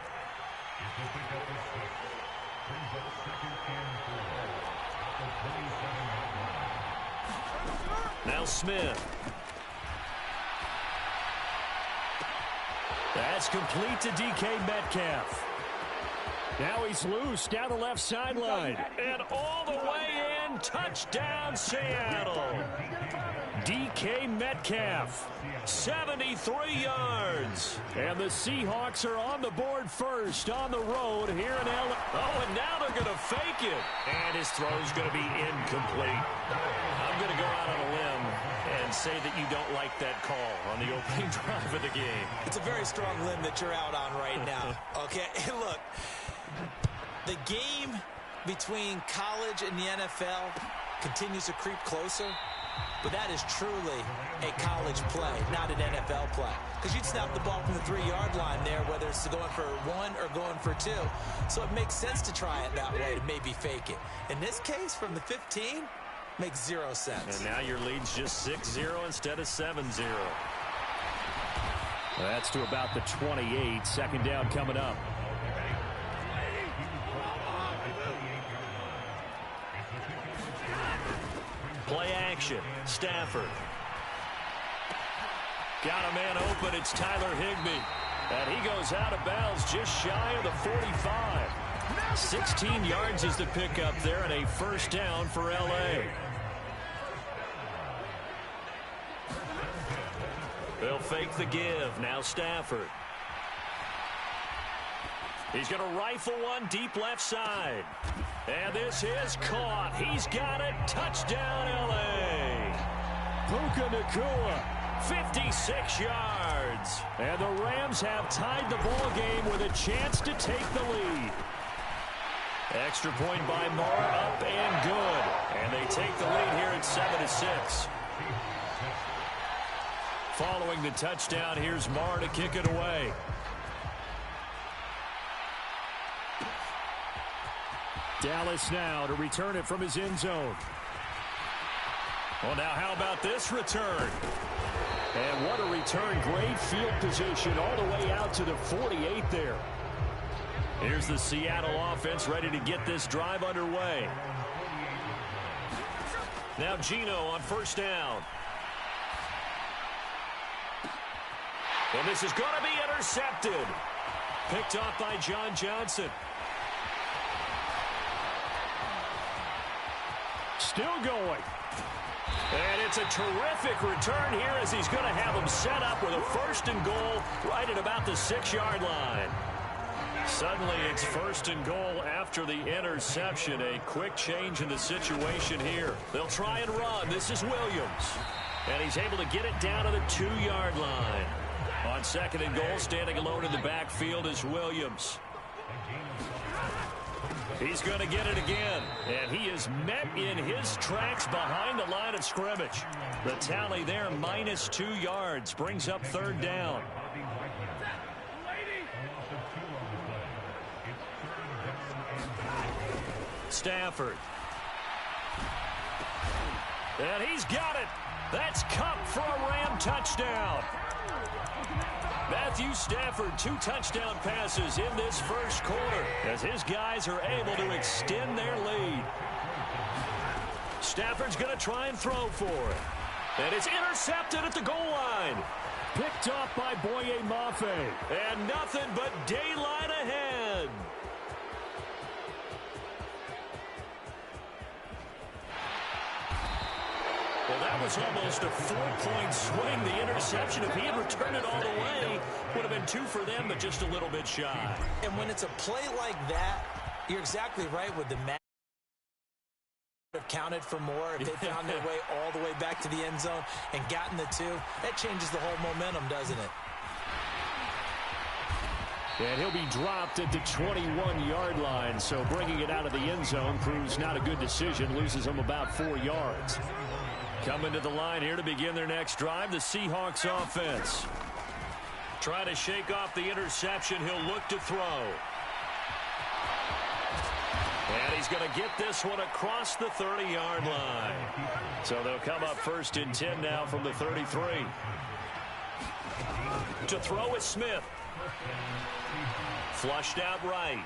Now Smith. That's complete to DK Metcalf. Now he's loose down the left sideline. And all the way in, touchdown Seattle. DK Metcalf, 73 yards. And the Seahawks are on the board first on the road here in LA. Oh, and now they're going to fake it. And his throw's going to be incomplete. I'm going to go out on a limb and say that you don't like that call on the opening drive of the game. It's a very strong limb that you're out on right now. Okay, look, the game between college and the NFL continues to creep closer. But that is truly a college play, not an NFL play. Because you'd snap the ball from the 3-yard line there, whether it's going for 1 or going for 2. So it makes sense to try it that way, to maybe fake it. In this case, from the 15, makes 0 sense. And now your lead's just 6-0 instead of 7-0. That's to about the 28. Second down coming up. Play action. Stafford. Got a man open. It's Tyler Higbee. And he goes out of bounds just shy of the 45. 16 yards is the pickup there and a first down for L.A. They'll fake the give. Now Stafford. He's going to rifle one deep left side. And this is caught. He's got it. Touchdown, L.A. Puka Nacua, 56 yards. And the Rams have tied the ball game with a chance to take the lead. Extra point by Marr, up and good. And they take the lead here at 7-6. Following the touchdown, here's Marr to kick it away. Dallas now to return it from his end zone. Well, now how about this return? And what a return. Great field position all the way out to the 48 there. Here's the Seattle offense ready to get this drive underway. Now Geno on first down. And this is going to be intercepted. Picked off by John Johnson. Still going. And it's a terrific return here as he's going to have them set up with a first and goal right at about the 6-yard line. Suddenly it's first and goal after the interception. A quick change in the situation here. They'll try and run. This is Williams. And he's able to get it down to the 2-yard line. On second and goal, standing alone in the backfield is Williams. He's going to get it again, and he is met in his tracks behind the line of scrimmage. The tally there, -2 yards, brings up third down. Stafford. And he's got it. That's Cup for a Ram touchdown. Matthew Stafford, 2 touchdown passes in this first quarter as his guys are able to extend their lead. Stafford's going to try and throw for it. And it's intercepted at the goal line. Picked off by Boye Mafe. And nothing but daylight ahead. Well, that was almost a 4-point swing. The interception, if he had returned it all the way, would have been 2 for them, but just a little bit shy. And when it's a play like that, you're exactly right with the match. Have counted for more if they found their way all the way back to the end zone and gotten the 2. That changes the whole momentum, doesn't it? And he'll be dropped at the 21-yard line, so bringing it out of the end zone proves not a good decision. Loses him about 4 yards. Coming to the line here to begin their next drive, the Seahawks offense. Trying to shake off the interception. He'll look to throw. And he's going to get this one across the 30-yard line. So they'll come up 1st and 10 now from the 33. To throw is Smith. Flushed out right.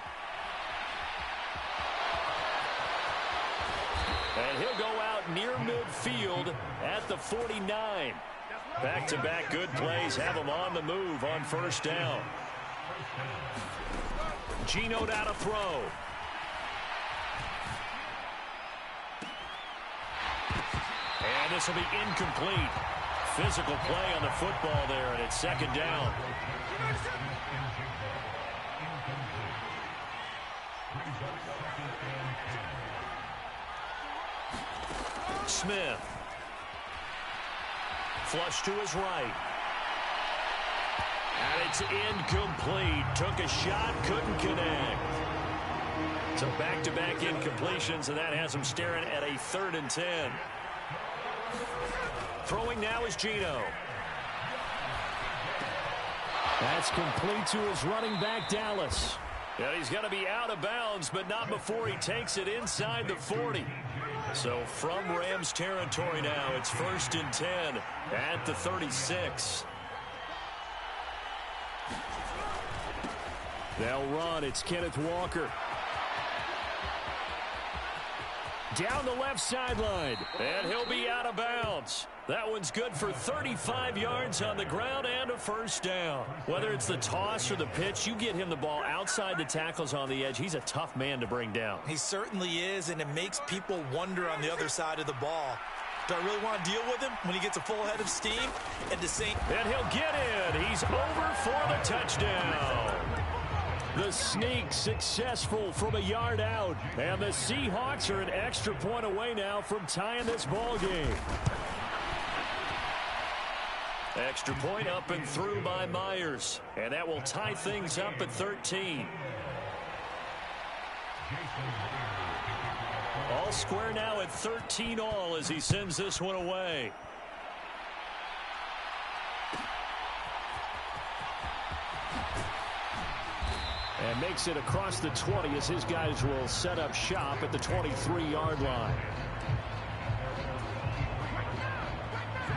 And he'll go out near midfield at the 49. Back-to-back good plays have him on the move on 1st down. Geno down to throw. And this will be incomplete. Physical play on the football there, and it's 2nd down. Smith. Flush to his right. And it's incomplete. Took a shot, couldn't connect. So back-to-back incompletions, and that has him staring at a 3rd and 10. Throwing now is Geno. That's complete to his running back, Dallas. Yeah, he's going to be out of bounds, but not before he takes it inside the 40. So from Rams territory now, it's 1st and 10 at the 36. They'll run. It's Kenneth Walker. Down the left sideline. And he'll be out of bounds. That one's good for 35 yards on the ground and a 1st down. Whether it's the toss or the pitch, you get him the ball outside the tackles on the edge. He's a tough man to bring down. He certainly is, and it makes people wonder on the other side of the ball. Do I really want to deal with him when he gets a full head of steam? And he'll get in. He's over for the touchdown. The sneak successful from a yard out. And the Seahawks are an extra point away now from tying this ball game. Extra point up and through by Myers. And that will tie things up at 13. All square now at 13 all as he sends this one away. And makes it across the 20 as his guys will set up shop at the 23-yard line.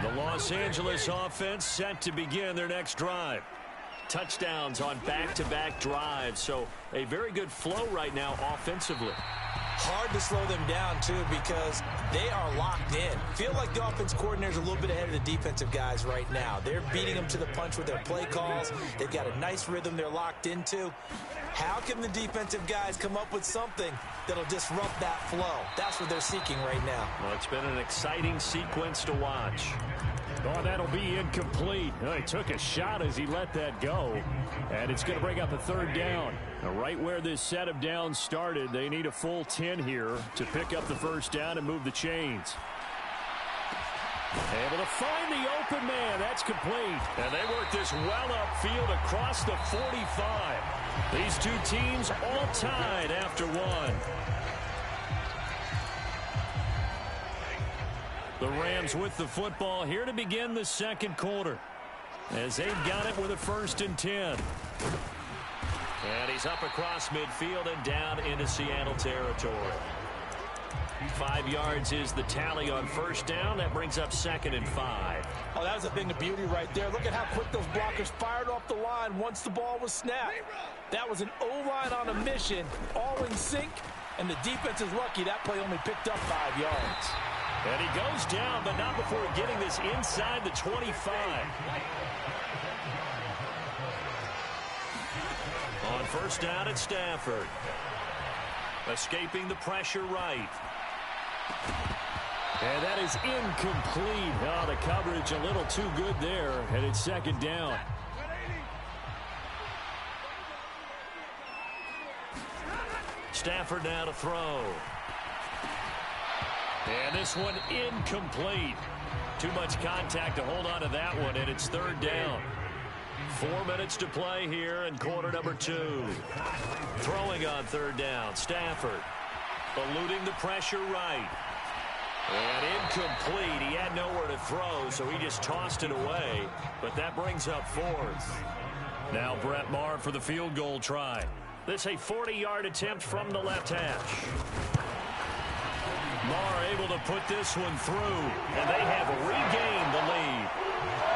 The Los Angeles offense set to begin their next drive. Touchdowns on back-to-back drives, so a very good flow right now offensively. Hard to slow them down, too, because they are locked in. Feel like the offense coordinator's a little bit ahead of the defensive guys right now. They're beating them to the punch with their play calls. They've got a nice rhythm they're locked into. How can the defensive guys come up with something that'll disrupt that flow? That's what they're seeking right now. Well, it's been an exciting sequence to watch. Oh, that'll be incomplete. Oh, he took a shot as he let that go. And it's going to bring up a 3rd down. Now, right where this set of downs started, they need a full 10 here to pick up the 1st down and move the chains. Able to find the open man. That's complete. And they work this well upfield across the 45. These two teams all tied after one. The Rams with the football here to begin the 2nd quarter. As they've got it with a 1st and 10. And he's up across midfield and down into Seattle territory. 5 yards is the tally on 1st down. That brings up 2nd and 5. Oh, that was a thing of beauty right there. Look at how quick those blockers fired off the line once the ball was snapped. That was an O-line on a mission, all in sync, and the defense is lucky that play only picked up 5 yards. And he goes down, but not before getting this inside the 25. On first down at Stafford. Escaping the pressure right. And that is incomplete. Oh, the coverage a little too good there, and it's second down. Stafford now to throw. And this one incomplete. Too much contact to hold on to that one, and it's third down. 4 minutes to play here in quarter number 2. Throwing on third down, Stafford. Eluding the pressure right. And incomplete. He had nowhere to throw, so he just tossed it away. But that brings up fourth. Now Brett Maher for the field goal try. This a 40-yard attempt from the left hash. Maher able to put this one through, and they have regained the lead.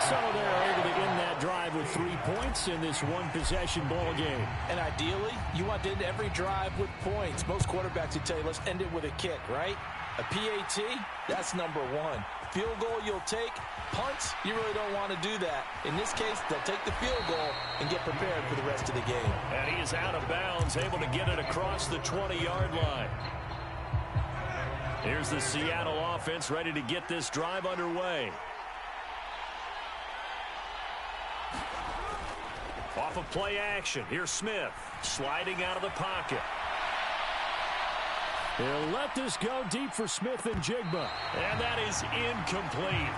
So they're able to end that drive with 3 points in this one-possession ball game. And ideally, you want to end every drive with points. Most quarterbacks would tell you, let's end it with a kick, right? A PAT, that's number one. Field goal you'll take. Punts, you really don't want to do that. In this case, they'll take the field goal and get prepared for the rest of the game. And he is out of bounds, able to get it across the 20-yard line. Here's the Seattle offense ready to get this drive underway. Off of play action. Here's Smith sliding out of the pocket. They'll let this go deep for Smith and Jigba. And that is incomplete.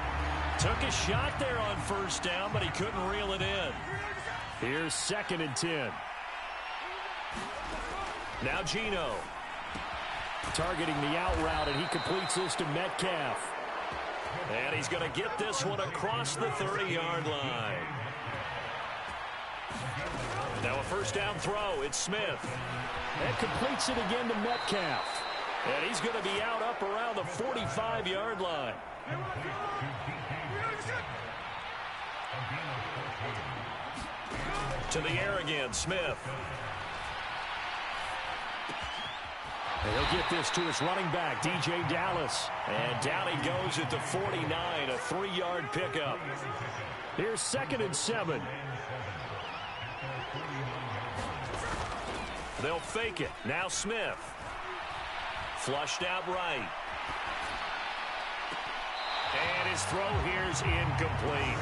Took a shot there on first down, but he couldn't reel it in. Here's 2nd and 10. Now Geno. Targeting the out route, and he completes this to Metcalf. And he's going to get this one across the 30-yard line. Now a first down throw. It's Smith. And completes it again to Metcalf. And he's going to be out up around the 45-yard line. To the air again, Smith. He'll get this to his running back, DJ Dallas. And down he goes at the 49, a 3-yard pickup. Here's 2nd and 7. They'll fake it. Now Smith. Flushed out right. And his throw here's incomplete.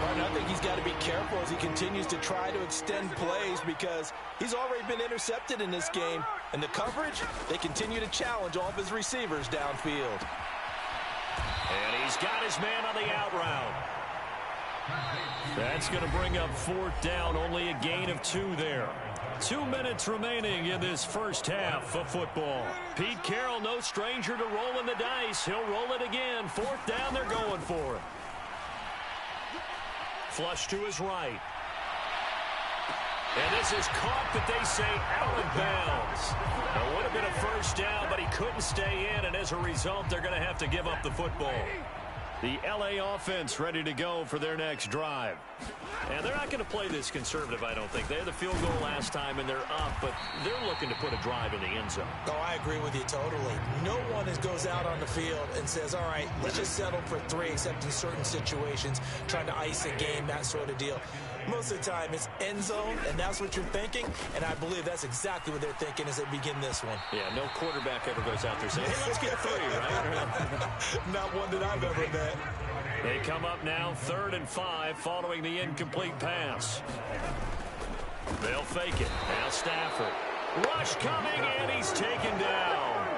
Martin, I think he's got to be careful as he continues to try to extend plays because he's already been intercepted in this game. And the coverage, they continue to challenge all of his receivers downfield. And he's got his man on the out route. That's going to bring up 4th down, only a gain of 2 there. 2 minutes remaining in this first half of football. Pete Carroll, no stranger to rolling the dice. He'll roll it again. 4th down, they're going for it. Flush to his right. And this is caught, but they say out of bounds. It would have been a first down, but he couldn't stay in, and as a result, they're going to have to give up the football. The LA offense ready to go for their next drive. And they're not going to play this conservative, I don't think. They had the field goal last time, and they're up, but they're looking to put a drive in the end zone. Oh, I agree with you totally. No one goes out on the field and says, all right, let's just settle for 3, except in certain situations, trying to ice a game, that sort of deal. Most of the time, it's end zone, and that's what you're thinking, and I believe that's exactly what they're thinking as they begin this one. Yeah, no quarterback ever goes out there saying, hey, let's get 3, right? Not one that I've ever met. They come up now 3rd and 5 following the incomplete pass. They'll fake it. Now Stafford. Rush coming, and he's taken down.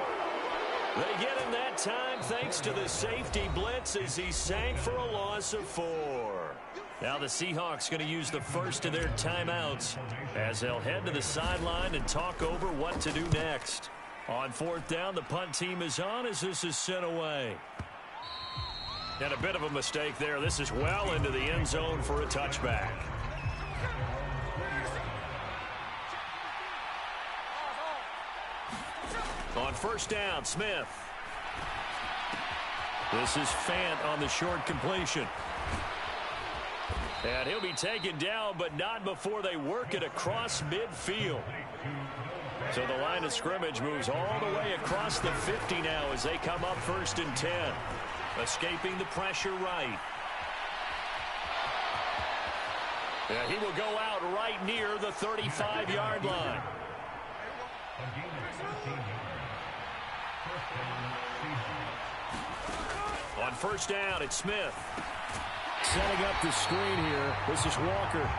They get him that time thanks to the safety blitz as he sank for a loss of 4. Now the Seahawks going to use the first of their timeouts as they'll head to the sideline and talk over what to do next. On 4th down, the punt team is on as this is sent away. And a bit of a mistake there. This is well into the end zone for a touchback. On first down, Smith. This is Fant on the short completion. And he'll be taken down, but not before they work it across midfield. So the line of scrimmage moves all the way across the 50 now as they come up 1st and 10. Escaping the pressure right. Yeah, he will go out right near the 35-yard line. On 1st down, it's Smith. Setting up the screen here. This is Walker.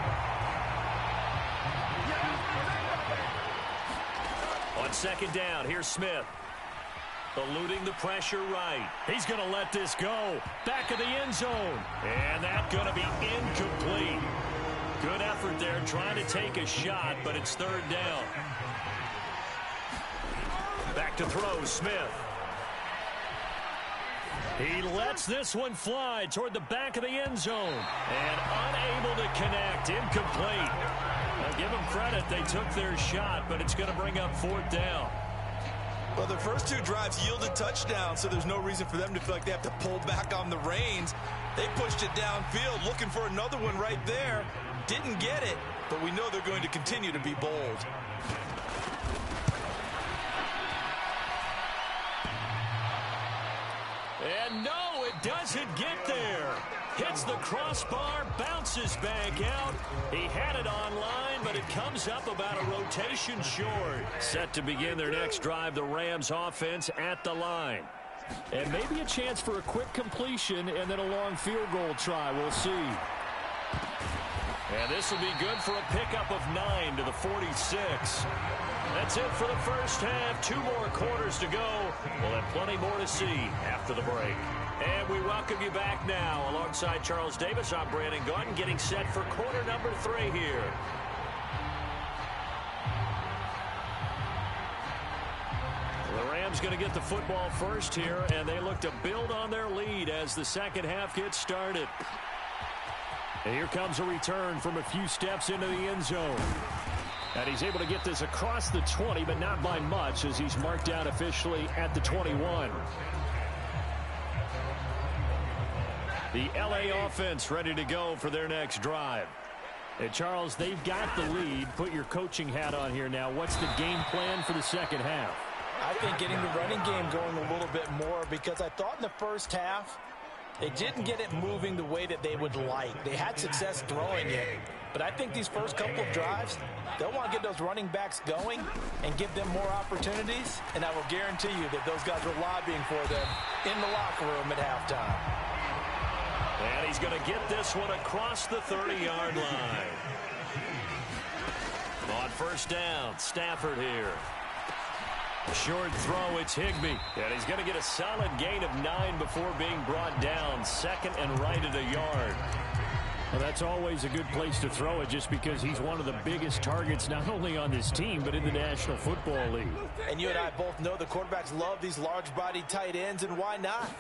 On 2nd down, here's Smith. Eluding the pressure right. He's going to let this go. Back of the end zone. And that's going to be incomplete. Good effort there trying to take a shot, but it's 3rd down. Back to throw, Smith. He lets this one fly toward the back of the end zone. And unable to connect. Incomplete. Now give them credit. They took their shot, but it's going to bring up 4th down. Well, the first 2 drives yielded touchdowns, so there's no reason for them to feel like they have to pull back on the reins. They pushed it downfield, looking for another one right there. Didn't get it, but we know they're going to continue to be bold. And no, it doesn't get there. Hits the crossbar, bounces back out. He had it online, but it comes up about a rotation short. Set to begin their next drive, the Rams offense at the line. And maybe a chance for a quick completion and then a long field goal try. We'll see. And this will be good for a pickup of 9 to the 46. That's it for the first half. 2 more quarters to go. We'll have plenty more to see after the break. And we welcome you back now. Alongside Charles Davis, I'm Brandon Gaudin, getting set for quarter number 3 here. The Rams going to get the football first here, and they look to build on their lead as the second half gets started. And here comes a return from a few steps into the end zone. And he's able to get this across the 20, but not by much, as he's marked down officially at the 21. The LA offense ready to go for their next drive. And Charles, they've got the lead. Put your coaching hat on here now. What's the game plan for the second half? I think getting the running game going a little bit more, because I thought in the first half they didn't get it moving the way that they would like. They had success throwing it, but I think these first couple of drives, they'll want to get those running backs going and give them more opportunities, and I will guarantee you that those guys were lobbying for them in the locker room at halftime. And he's going to get this one across the 30-yard line. On 1st down, Stafford here. Short throw, it's Higbee. And he's going to get a solid gain of 9 before being brought down. 2nd and right at a yard. Well, that's always a good place to throw it, just because he's one of the biggest targets not only on this team but in the National Football League. And you and I both know the quarterbacks love these large-bodied tight ends, and why not?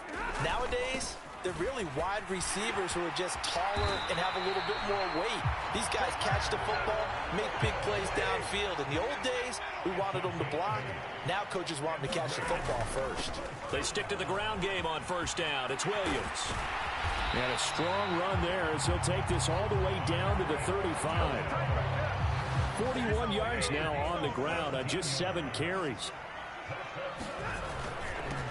Nowadays, they're really wide receivers who are just taller and have a little bit more weight. These guys catch the football, make big plays downfield. In the old days, we wanted them to block. Now coaches want them to catch the football first. They stick to the ground game on 1st down. It's Williams. And a strong run there as he'll take this all the way down to the 35. 41 yards now on the ground on just 7 carries.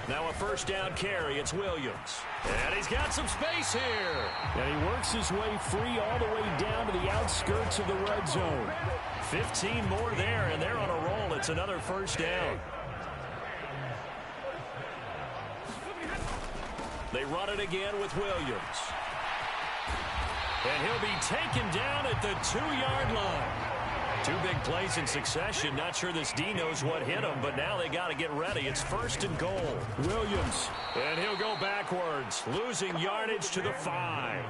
Now a 1st down carry. It's Williams. And he's got some space here. And he works his way free all the way down to the outskirts of the red zone. 15 more there, and they're on a roll. It's another 1st down. They run it again with Williams. And he'll be taken down at the 2-yard line. 2 big plays in succession. Not sure this D knows what hit him, but now they got to get ready. It's 1st and goal. Williams. And he'll go backwards, losing yardage to the 5.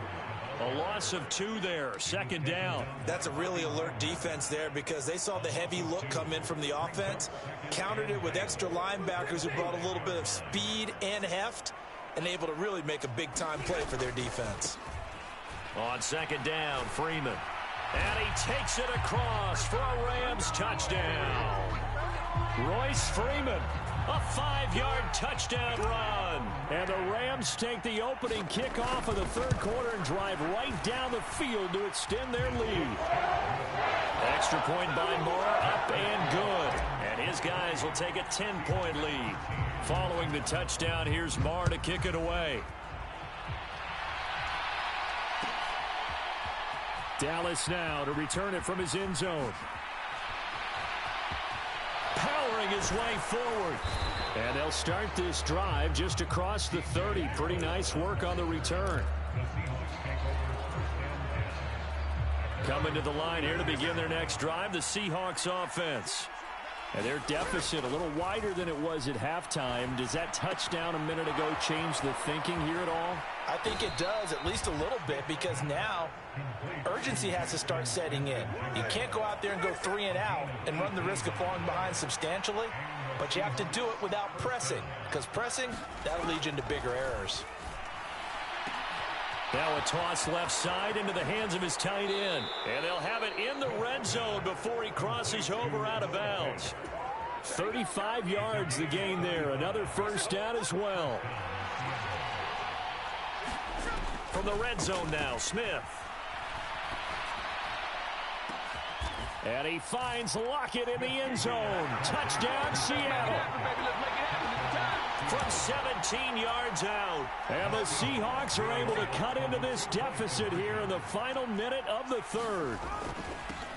A loss of 2 there, 2nd down. That's a really alert defense there, because they saw the heavy look come in from the offense, countered it with extra linebackers who brought a little bit of speed and heft, and able to really make a big-time play for their defense. On 2nd down, Freeman. And he takes it across for a Rams touchdown. Royce Freeman, a 5-yard touchdown run. And the Rams take the opening kickoff of the 3rd quarter and drive right down the field to extend their lead. Extra point by Moore, up and good. And his guys will take a 10-point lead. Following the touchdown, here's Moore to kick it away. Dallas now to return it from his end zone. Powering his way forward. And they'll start this drive just across the 30. Pretty nice work on the return. Coming to the line here to begin their next drive, the Seahawks offense. And their deficit a little wider than it was at halftime. Does that touchdown a minute ago change the thinking here at all? I think it does, at least a little bit, because now urgency has to start setting in. You can't go out there and go 3 and out and run the risk of falling behind substantially, but you have to do it without pressing, because pressing, that'll lead you into bigger errors. Now a toss left side into the hands of his tight end. And they'll have it in the red zone before he crosses over out of bounds. 35 yards the gain there. Another first down as well. From the red zone now, Smith. And he finds Lockett in the end zone. Touchdown, Seattle. From 17 yards out. And the Seahawks are able to cut into this deficit here in the final minute of the third.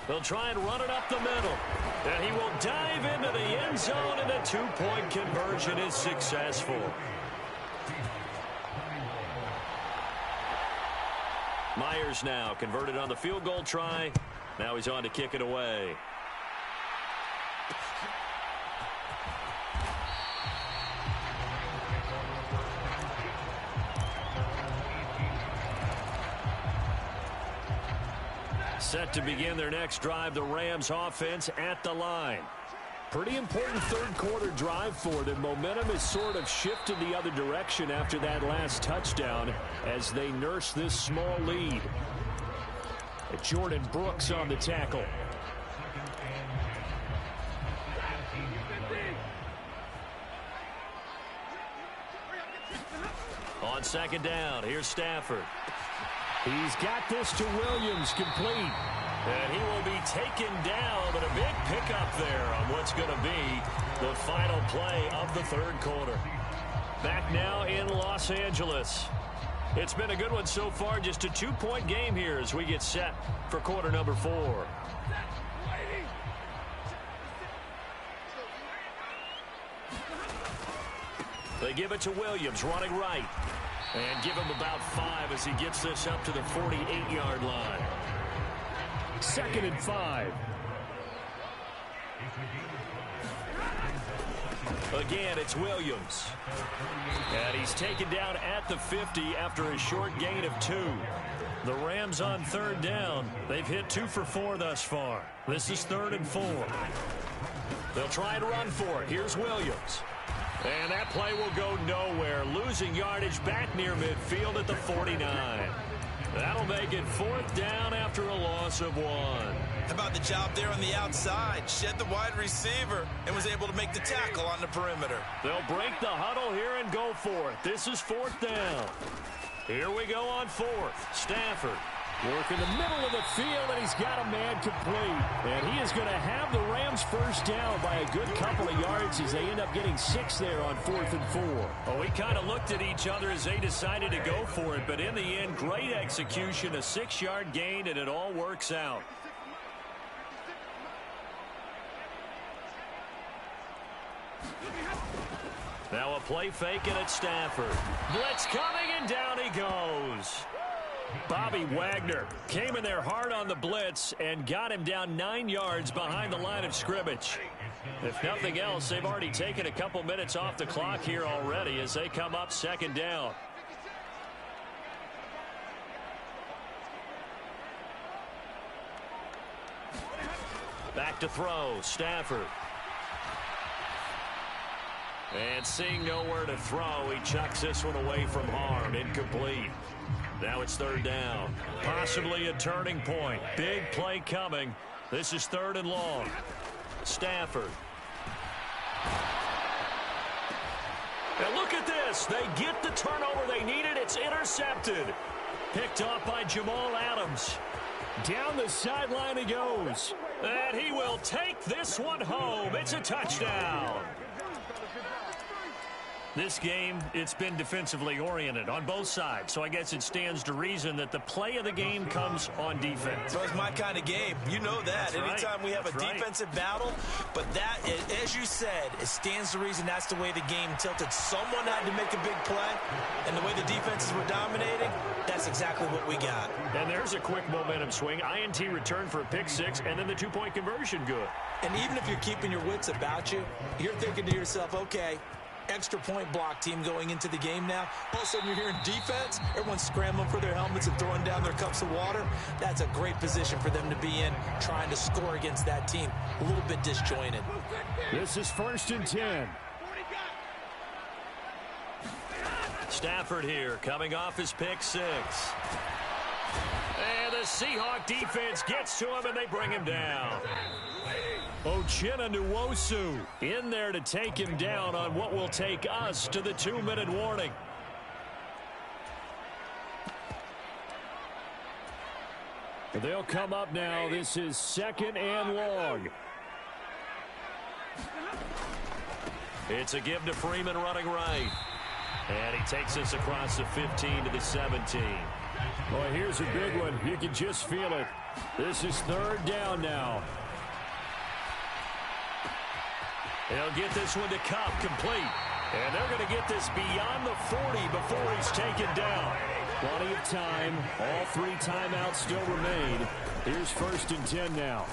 They'll try and run it up the middle. And he will dive into the end zone, and the two-point conversion is successful. Myers now converted on the field goal try. Now he's on to kick it away. Set to begin their next drive, the Rams offense at the line. Pretty important third quarter drive for them. Momentum has sort of shifted the other direction after that last touchdown as they nurse this small lead. Jordan Brooks on the tackle. On second down, here's Stafford. He's got this to Williams, complete. And he will be taken down, but a big pickup there on what's going to be the final play of the third quarter. Back now in Los Angeles. It's been a good one so far, just a two-point game here as we get set for quarter number 4. They give it to Williams, running right. And give him about 5 as he gets this up to the 48-yard line. 2nd and 5. Again, it's Williams. And he's taken down at the 50 after a short gain of 2. The Rams on third down. They've hit 2 for 4 thus far. This is 3rd and 4. They'll try and run for it. Here's Williams. And that play will go nowhere. Losing yardage back near midfield at the 49. That'll make it 4th down after a loss of 1. How about the job there on the outside? Shed the wide receiver and was able to make the tackle on the perimeter. They'll break the huddle here and go for it. This is 4th down. Here we go on 4th. Stafford. Work in the middle of the field, and he's got a man complete. And he is going to have the Rams first down by a good couple of yards as they end up getting 6 there on 4th and 4. Well, we kind of looked at each other as they decided to go for it, but in the end, great execution, a 6-yard gain, and it all works out. Now a play fake, and it's Stafford. Blitz coming, and down he goes. Bobby Wagner came in there hard on the blitz and got him down 9 yards behind the line of scrimmage. If nothing else, they've already taken a couple minutes off the clock here already as they come up 2nd down. Back to throw, Stafford. And seeing nowhere to throw, he chucks this one away from harm, incomplete. Now it's 3rd down. Possibly a turning point. Big play coming. This is 3rd and long. Stafford. And look at this. They get the turnover they needed. It's intercepted. Picked off by Jamal Adams. Down the sideline he goes. And he will take this one home. It's a touchdown. This game, it's been defensively oriented on both sides, so I guess it stands to reason that the play of the game comes on defense. So it's my kind of game. You know that. That's Anytime right. we have a defensive battle, but that, as you said, it stands to reason that's the way the game tilted. Someone had to make a big play, and the way the defenses were dominating, that's exactly what we got. And there's a quick momentum swing. INT return for a pick six, and then the two-point conversion good. And even if you're keeping your wits about you, you're thinking to yourself, okay, extra point block team going into the game now. All of a sudden you're hearing defense. Everyone's scrambling for their helmets and throwing down their cups of water. That's a great position for them to be in, trying to score against that team. A little bit disjointed. This is 1st and 10. Stafford here, coming off his pick six. And the Seahawk defense gets to him, and they bring him down. Uchenna Nwosu in there to take him down on what will take us to the 2-minute warning. They'll come up now. This is 2nd and long. It's a give to Freeman running right. And he takes us across the 15 to the 17. Well, here's a big one. You can just feel it. This is 3rd down now. He'll get this one to Cup, complete. And they're going to get this beyond the 40 before he's taken down. Plenty of time. All 3 timeouts still remain. Here's 1st and 10 now.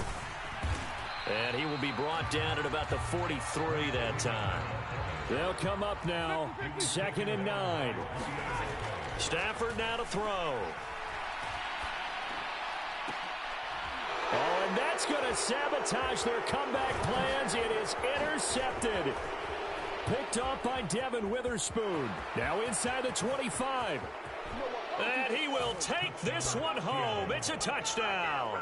And he will be brought down at about the 43 that time. They'll come up now. 2nd and 9. Stafford now to throw. Oh, and that's going to sabotage their comeback plans. It is intercepted. Picked off by Devin Witherspoon. Now inside the 25. And he will take this one home. It's a touchdown.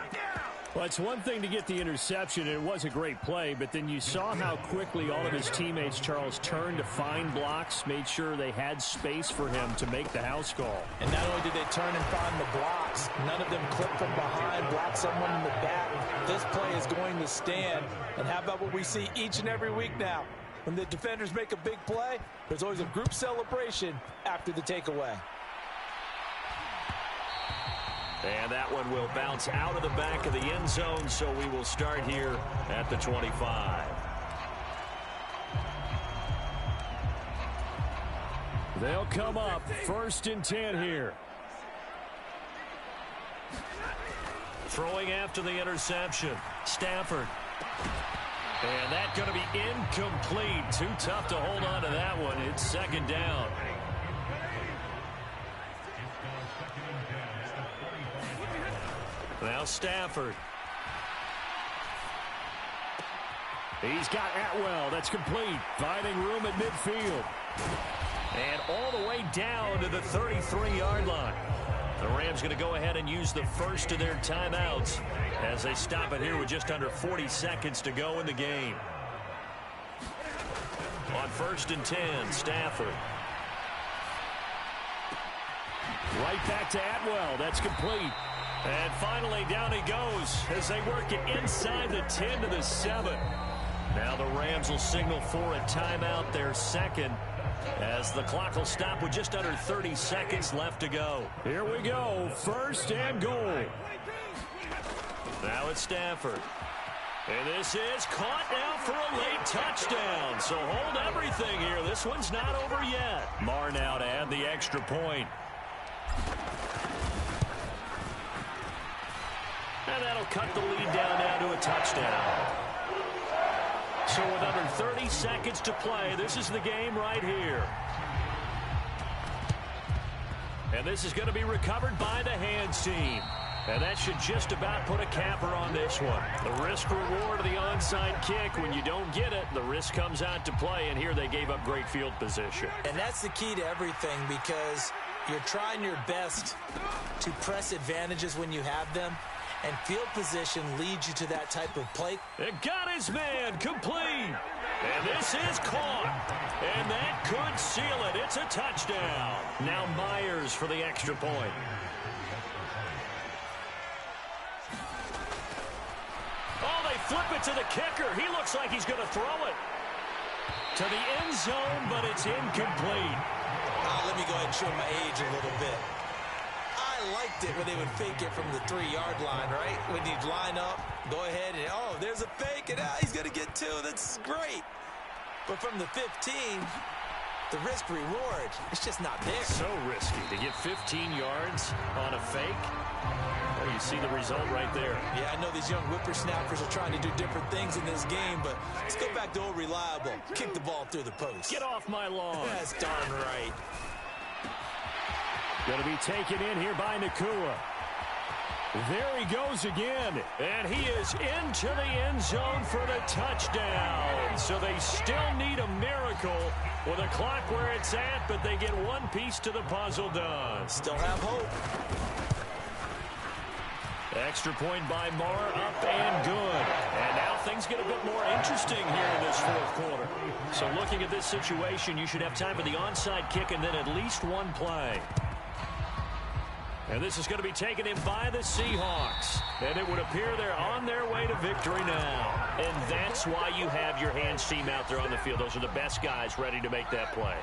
Well, it's one thing to get the interception, and it was a great play, but then you saw how quickly all of his teammates, Charles, turned to find blocks, made sure they had space for him to make the house call. And not only did they turn and find the blocks, none of them clipped from behind, blocked someone in the back. This play is going to stand. And how about what we see each and every week now? When the defenders make a big play, there's always a group celebration after the takeaway. And that one will bounce out of the back of the end zone, so we will start here at the 25. They'll come up 1st and 10 here. Throwing after the interception, Stafford. And that's going to be incomplete. Too tough to hold on to that one. It's 2nd down. Now Stafford. He's got Atwell. That's complete. Finding room at midfield. And all the way down to the 33-yard line. The Rams going to go ahead and use the first of their timeouts as they stop it here with just under 40 seconds to go in the game. On 1st and 10, Stafford. Right back to Atwell. That's complete. And finally, down he goes as they work it inside the 10 to the 7. Now the Rams will signal for a timeout, their second, as the clock will stop with just under 30 seconds left to go. Here we go. 1st and goal. Now it's Stafford. And this is caught now for a late touchdown. So hold everything here. This one's not over yet. Marr now to add the extra point. And that'll cut the lead down now to a touchdown. So with under 30 seconds to play, this is the game right here. And this is going to be recovered by the hands team. And that should just about put a capper on this one. The risk reward of the onside kick. When you don't get it, the risk comes out to play. And here they gave up great field position. And that's the key to everything, because you're trying your best to press advantages when you have them. And field position leads you to that type of play. It got his man complete. And this is caught. And that could seal it. It's a touchdown. Now Myers for the extra point. Oh, flip it to the kicker. He looks like he's going to throw it to the end zone, but it's incomplete. Let me go ahead and show my age a little bit. I liked it when they would fake it from the 3-yard line, right? When you'd line up, go ahead and, oh, there's a fake, and he's going to get 2. That's great. But from the 15, the risk-reward, it's just not there. So risky to get 15 yards on a fake. Well, you see the result right there. Yeah, I know these young whippersnappers are trying to do different things in this game, but let's go back to old reliable. Kick the ball through the post. Get off my lawn. That's darn right. Going to be taken in here by Nakua. There he goes again. And he is into the end zone for the touchdown. So they still need a miracle with a clock where it's at, but they get one piece to the puzzle done. Still have hope. Extra point by Marr, up and good. And now things get a bit more interesting here in this fourth quarter. So looking at this situation, you should have time for the onside kick and then at least one play. And this is going to be taken in by the Seahawks. And it would appear they're on their way to victory now. And that's why you have your hands team out there on the field. Those are the best guys ready to make that play.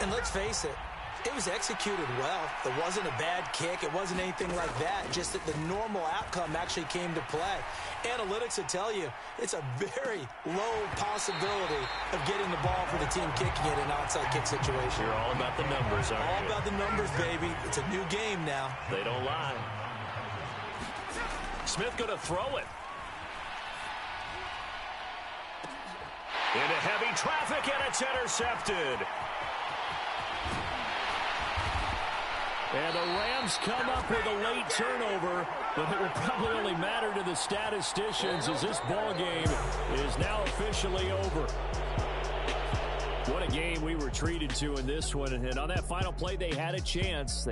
And let's face it, it was executed well. It wasn't a bad kick. It wasn't anything like that. Just that the normal outcome actually came to play. Analytics will tell you it's a very low possibility of getting the ball for the team kicking it in an onside kick situation. You're all about the numbers, aren't you? All about the numbers, baby. It's a new game now. They don't lie. Smith going to throw it. Into heavy traffic, and it's intercepted. And the Rams come up with a late turnover, but it will probably only matter to the statisticians as this ball game is now officially over. What a game we were treated to in this one, and on that final play, they had a chance.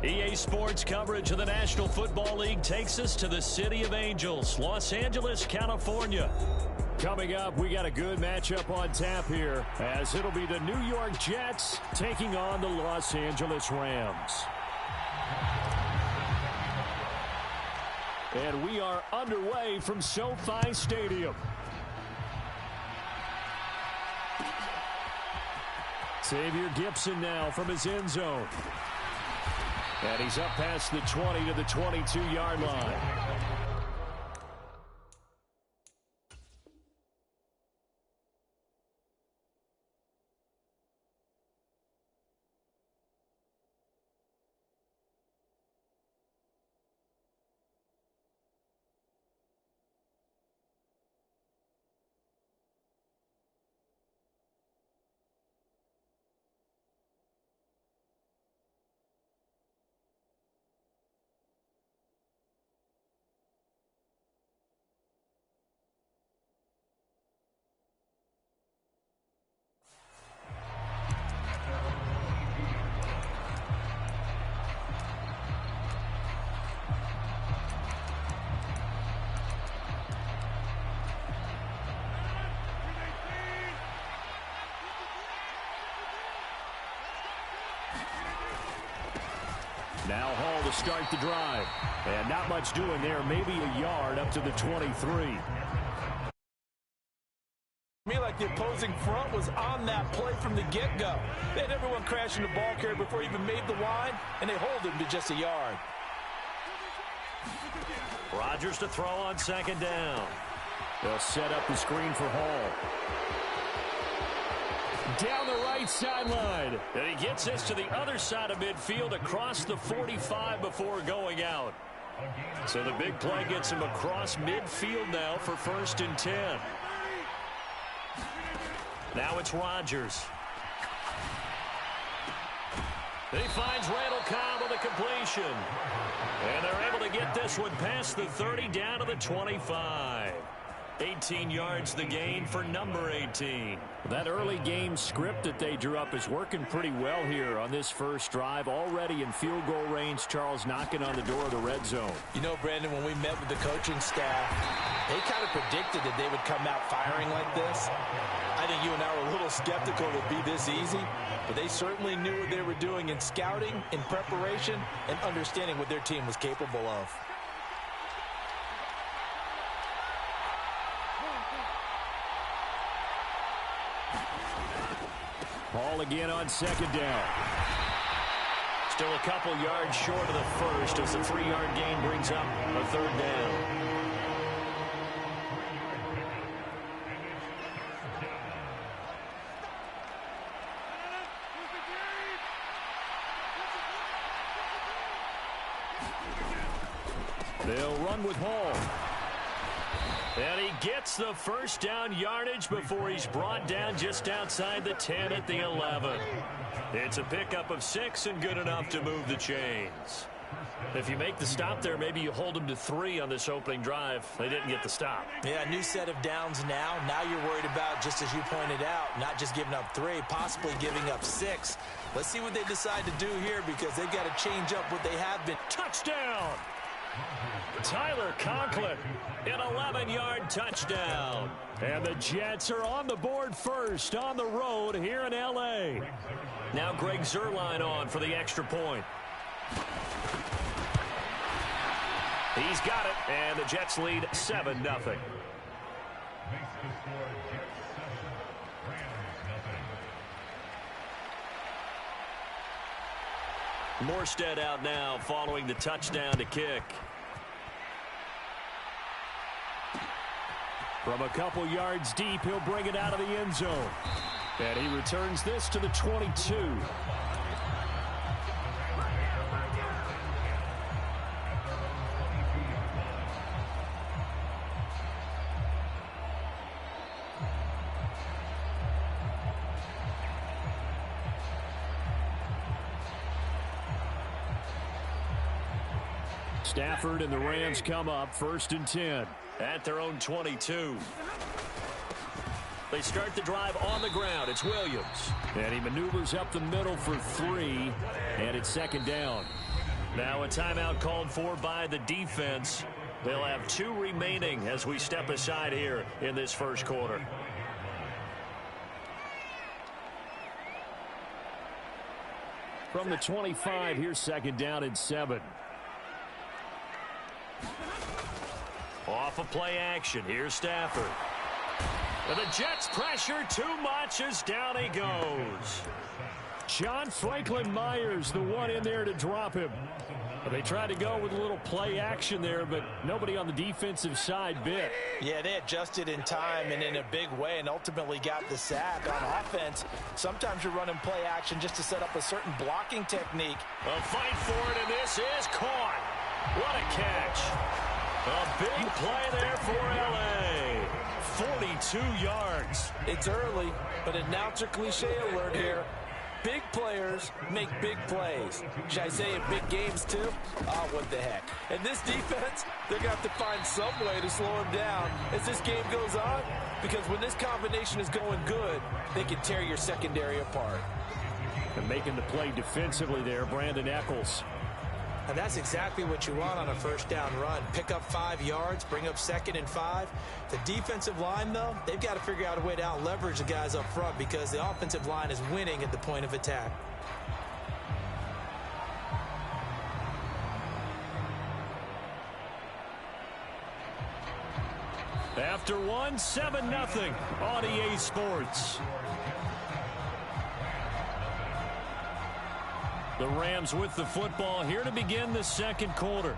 EA Sports coverage of the National Football League takes us to the City of Angels, Los Angeles, California. Coming up, we got a good matchup on tap here, as it'll be the New York Jets taking on the Los Angeles Rams. And we are underway from SoFi Stadium. Xavier Gipson now from his end zone. And he's up past the 20 to the 22-yard line. Now Hall to start the drive. And not much doing there. Maybe a yard up to the 23. Me like the opposing front was on that play from the get-go. They had everyone crashing the ball carrier before he even made the line, and they hold him to just a yard. Rodgers to throw on second down. They'll set up the screen for Hall. Down the right sideline. And he gets this to the other side of midfield across the 45 before going out. So the big play gets him across midfield now for 1st and 10. Now it's Rodgers. He finds Randall Cobb with a completion. And they're able to get this one past the 30 down to the 25. 18 yards the gain for number 18. That early game script that they drew up is working pretty well here on this first drive. Already in field goal range, Charles knocking on the door of the red zone. You know, Brandon, when we met with the coaching staff, they kind of predicted that they would come out firing like this. I think you and I were a little skeptical it would be this easy, but they certainly knew what they were doing in scouting, in preparation, and understanding what their team was capable of. Ball again on second down. Still a couple yards short of the first as the 3-yard gain brings up a 3rd down. They'll run with Hall. And he gets the 1st down yardage before he's brought down just outside the 10 at the 11. It's a pickup of 6 and good enough to move the chains. If you make the stop there, maybe you hold them to 3 on this opening drive. They didn't get the stop. Yeah, new set of downs now. Now you're worried about, just as you pointed out, not just giving up 3, possibly giving up 6. Let's see what they decide to do here because they've got to change up what they have been. Touchdown! Tyler Conklin, an 11-yard touchdown. And the Jets are on the board first on the road here in L.A. Now Greg Zuerlein on for the extra point. He's got it, and the Jets lead 7-0. Morstead out now following the touchdown to kick. From a couple yards deep, he'll bring it out of the end zone. And he returns this to the 22. Stafford and the Rams come up 1st and 10. At their own 22. They start the drive on the ground. It's Williams. And he maneuvers up the middle for 3. And it's 2nd down. Now a timeout called for by the defense. They'll have 2 remaining as we step aside here in this first quarter. From the 25, here's 2nd down and 7. Off of play action. Here's Stafford. And the Jets pressure too much as down he goes. John Franklin Myers, the one in there to drop him. They tried to go with a little play action there, but nobody on the defensive side bit. Yeah, they adjusted in time and in a big way and ultimately got the sack. On offense, sometimes you're running play action just to set up a certain blocking technique. A fight for it, and this is caught. What a catch. A big play there for L.A. 42 yards. It's early, but announcer cliche alert here. Big players make big plays. Should I say in big games too? Oh, what the heck. And this defense, they're going to have to find some way to slow him down as this game goes on, because when this combination is going good, they can tear your secondary apart. And making the play defensively there, Brandon Echols. And that's exactly what you want on a 1st down run. Pick up 5 yards, bring up 2nd and 5. The defensive line, though, they've got to figure out a way to out-leverage the guys up front because the offensive line is winning at the point of attack. After one, 7-0 on EA Sports. The Rams with the football here to begin the second quarter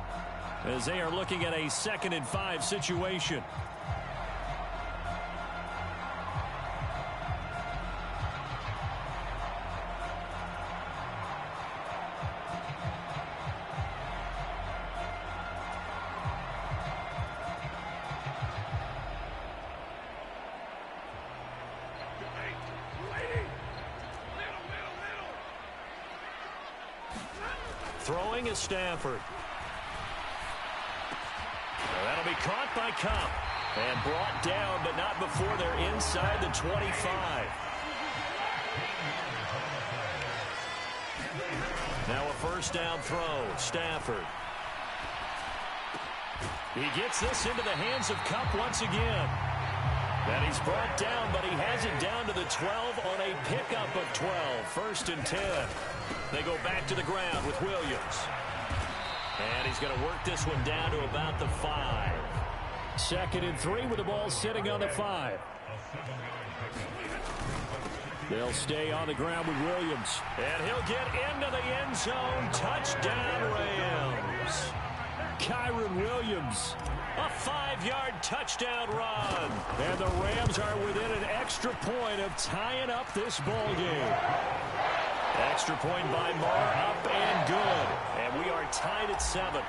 as they are looking at a 2nd and 5 situation. Throwing is Stafford. That'll be caught by Cup and brought down, but not before they're inside the 25. Now a first down throw. Stafford. He gets this into the hands of Cup once again. And he's brought down, but he has it down to the 12 on a pickup of 12. 1st and 10. They go back to the ground with Williams. And he's going to work this one down to about the 5. 2nd and 3 with the ball sitting on the 5. They'll stay on the ground with Williams. And he'll get into the end zone. Touchdown, Rams. Kyron Williams. A 5-yard touchdown run. And the Rams are within an extra point of tying up this ball game. Extra point by Marr, up and good. And we are tied at 7.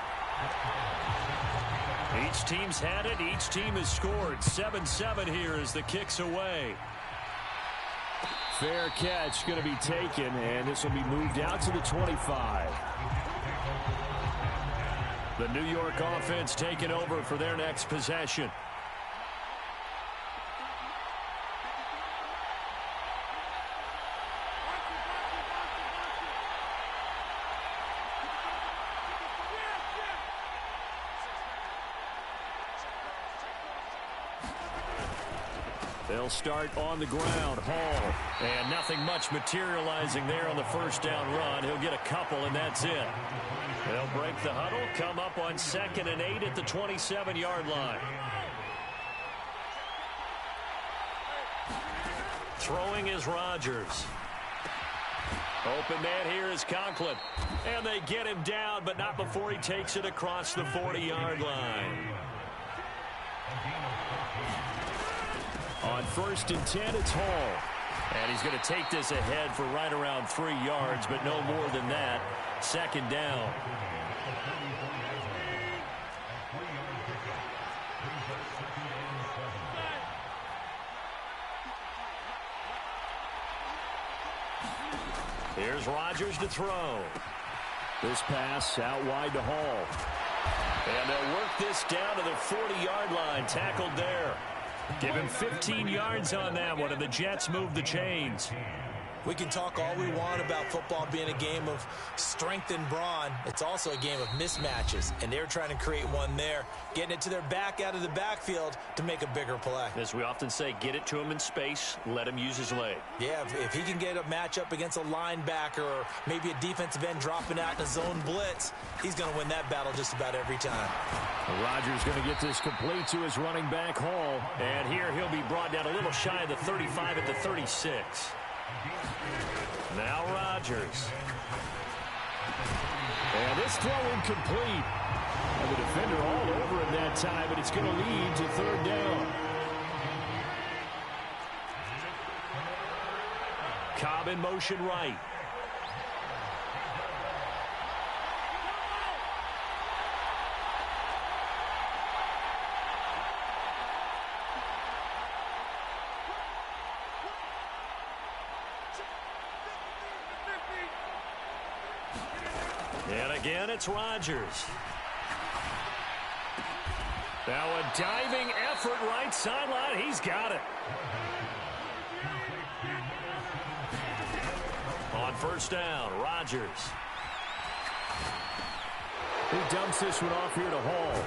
Each team's had it. Each team has scored. 7-7 here as the kick's away. Fair catch going to be taken, and this will be moved out to the 25. The New York offense taking over for their next possession. They'll start on the ground. Hall. And nothing much materializing there on the first down run. He'll get a couple, and that's it. They'll break the huddle, come up on 2nd and 8 at the 27-yard line. Throwing is Rodgers. Open man here is Conklin. And they get him down, but not before he takes it across the 40-yard line. On 1st and 10, it's Hall. And he's going to take this ahead for right around 3 yards, but no more than that. 2nd down. Here's Rodgers to throw. This pass out wide to Hall. And they'll work this down to the 40-yard line. Tackled there. Give him 15 yards on that one, and the Jets move the chains. We can talk all we want about football being a game of strength and brawn. It's also a game of mismatches, and they're trying to create one there, getting it to their back out of the backfield to make a bigger play. As we often say, get it to him in space, let him use his leg. Yeah, if he can get a matchup against a linebacker or maybe a defensive end dropping out in a zone blitz, he's going to win that battle just about every time. Rodgers going to get this complete to his running back, Hall. And here he'll be brought down a little shy of the 35 at the 36. Now Rodgers. And this throw incomplete. And the defender all over him that time, but it's going to lead to 3rd down. Cobb in motion right. And again, it's Rodgers. Now a diving effort right sideline. He's got it. On 1st down, Rodgers. He dumps this one off here to Hall.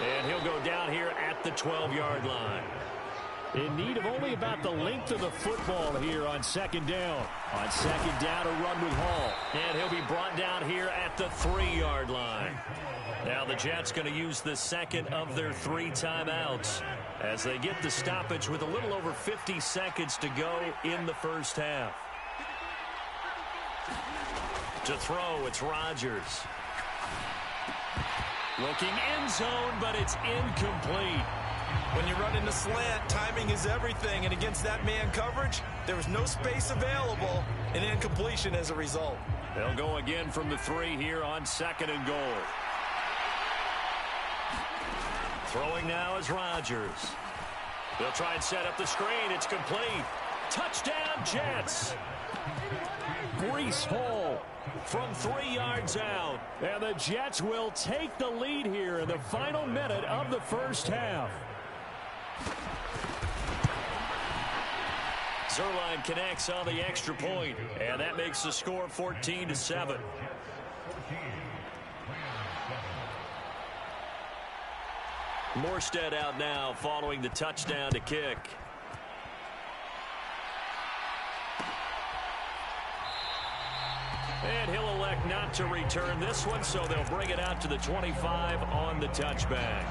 And he'll go down here at the 12-yard line. In need of only about the length of the football here on second down. On second down, a run with Hall. And he'll be brought down here at the 3-yard line. Now the Jets going to use the second of their 3 timeouts as they get the stoppage with a little over 50 seconds to go in the first half. To throw, it's Rodgers. Looking end zone, but it's incomplete. When you run into slant, timing is everything, and against that man coverage, there was no space available, and incompletion as a result. They'll go again from the 3 here on second and goal. Throwing now is Rodgers. They'll try and set up the screen. It's complete. Touchdown, Jets. Breece Hall from 3 yards out. And the Jets will take the lead here in the final minute of the first half. Zerline connects on the extra point, and that makes the score 14-7. Morstead out now following the touchdown to kick. And he'll elect not to return this one, so they'll bring it out to the 25 on the touchback.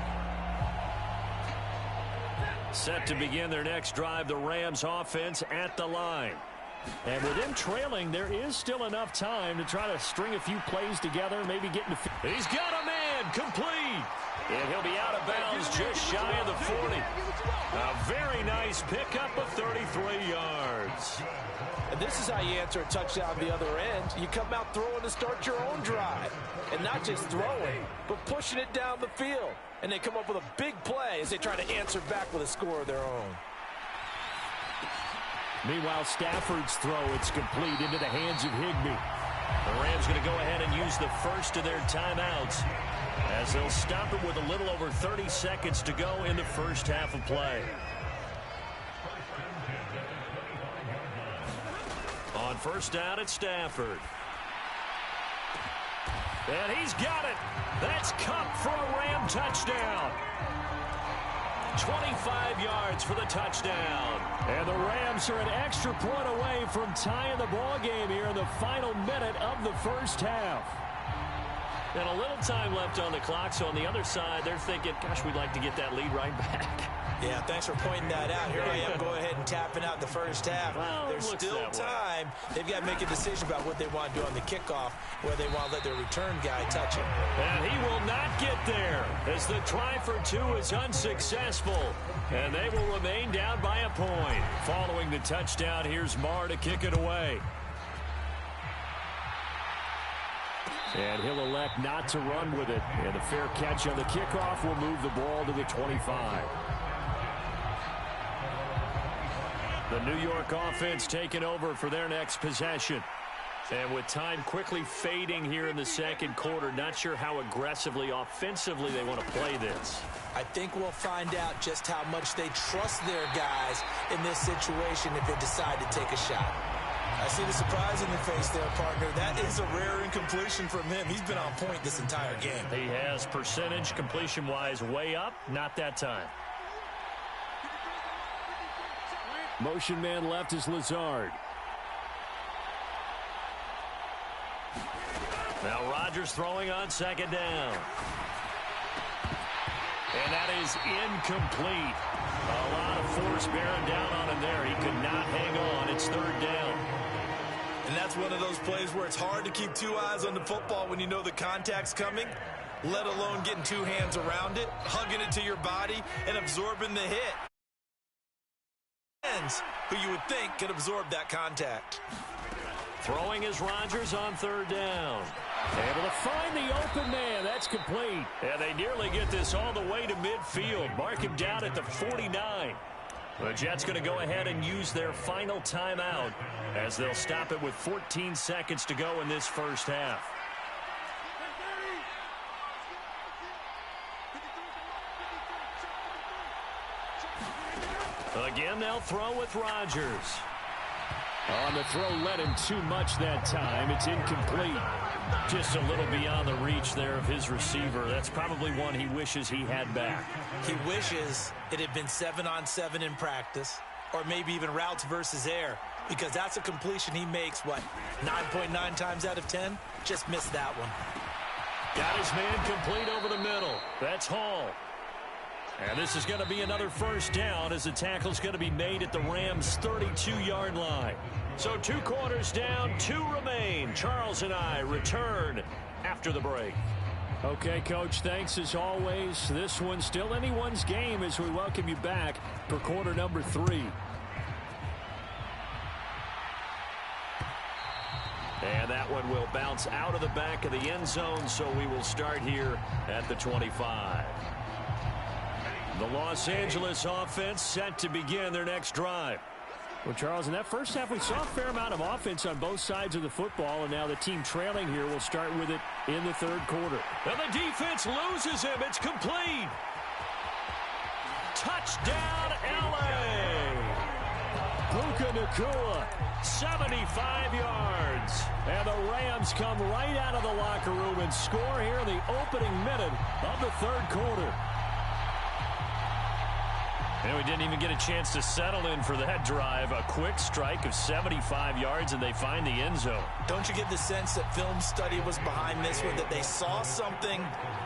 Set to begin their next drive, the Rams offense at the line. And with them trailing, there is still enough time to try to string a few plays together, maybe get into... He's got a man, complete. And he'll be out of bounds just shy of the 40. A very nice pickup of 33 yards. And this is how you answer a touchdown the other end. You come out throwing to start your own drive. And not just throwing, but pushing it down the field. And they come up with a big play as they try to answer back with a score of their own. Meanwhile, Stafford's throw, it's complete into the hands of Higbee. The Rams going to go ahead and use the first of their timeouts as they'll stop it with a little over 30 seconds to go in the first half of play. On first down, it's Stafford. And he's got it. That's Kupp for a Ram touchdown. 25 yards for the touchdown. And the Rams are an extra point away from tying the ball game here in the final minute of the first half. And a little time left on the clock, so on the other side, they're thinking, gosh, we'd like to get that lead right back. Yeah, thanks for pointing that out. Here I am, go ahead and tapping out the first half. Well, there's still time. They've got to make a decision about what they want to do on the kickoff, where they want to let their return guy touch it. And he will not get there as the try for 2 is unsuccessful. And they will remain down by a point. Following the touchdown, here's Marr to kick it away. And he'll elect not to run with it. And a fair catch on the kickoff will move the ball to the 25. The New York offense taking over for their next possession. And with time quickly fading here in the second quarter, not sure how aggressively, offensively they want to play this. I think we'll find out just how much they trust their guys in this situation if they decide to take a shot. I see the surprise in your face there, partner. That is a rare incompletion from him. He's been on point this entire game. He has percentage completion-wise way up, not that time. Motion man left is Lazard. Now Rodgers throwing on second down. And that is incomplete. A lot of force bearing down on him there. He could not hang on. It's third down. And that's one of those plays where it's hard to keep 2 eyes on the football when you know the contact's coming, let alone getting 2 hands around it, hugging it to your body, and absorbing the hit. Who you would think could absorb that contact. Throwing is Rodgers on third down. Able to find the open man. That's complete. And they nearly get this all the way to midfield. Mark him down at the 49. The Jets going to go ahead and use their final timeout as they'll stop it with 14 seconds to go in this first half. Again, they'll throw with Rodgers. On the throw, led him too much that time. It's incomplete. Just a little beyond the reach there of his receiver. That's probably one he wishes he had back. He wishes it had been 7-on-7 in practice, or maybe even routes versus air, because that's a completion he makes, 9.9 times out of 10? Just missed that one. Got his man complete over the middle. That's Hall. And this is going to be another first down as the tackle's going to be made at the Rams' 32-yard line. So 2 quarters down, 2 remain. Charles and I return after the break. Okay, Coach, thanks as always. This one's still anyone's game as we welcome you back for quarter number 3. And that one will bounce out of the back of the end zone, so we will start here at the 25. The Los Angeles offense set to begin their next drive. Well, Charles, in that first half, we saw a fair amount of offense on both sides of the football, and now the team trailing here will start with it in the third quarter. And the defense loses him. It's complete. Touchdown, L.A. Puka Nacua, 75 yards. and the Rams come right out of the locker room and score here in the opening minute of the third quarter. And we didn't even get a chance to settle in for that drive. A quick strike of 75 yards, and they find the end zone. Don't you get the sense that film study was behind this one, that they saw something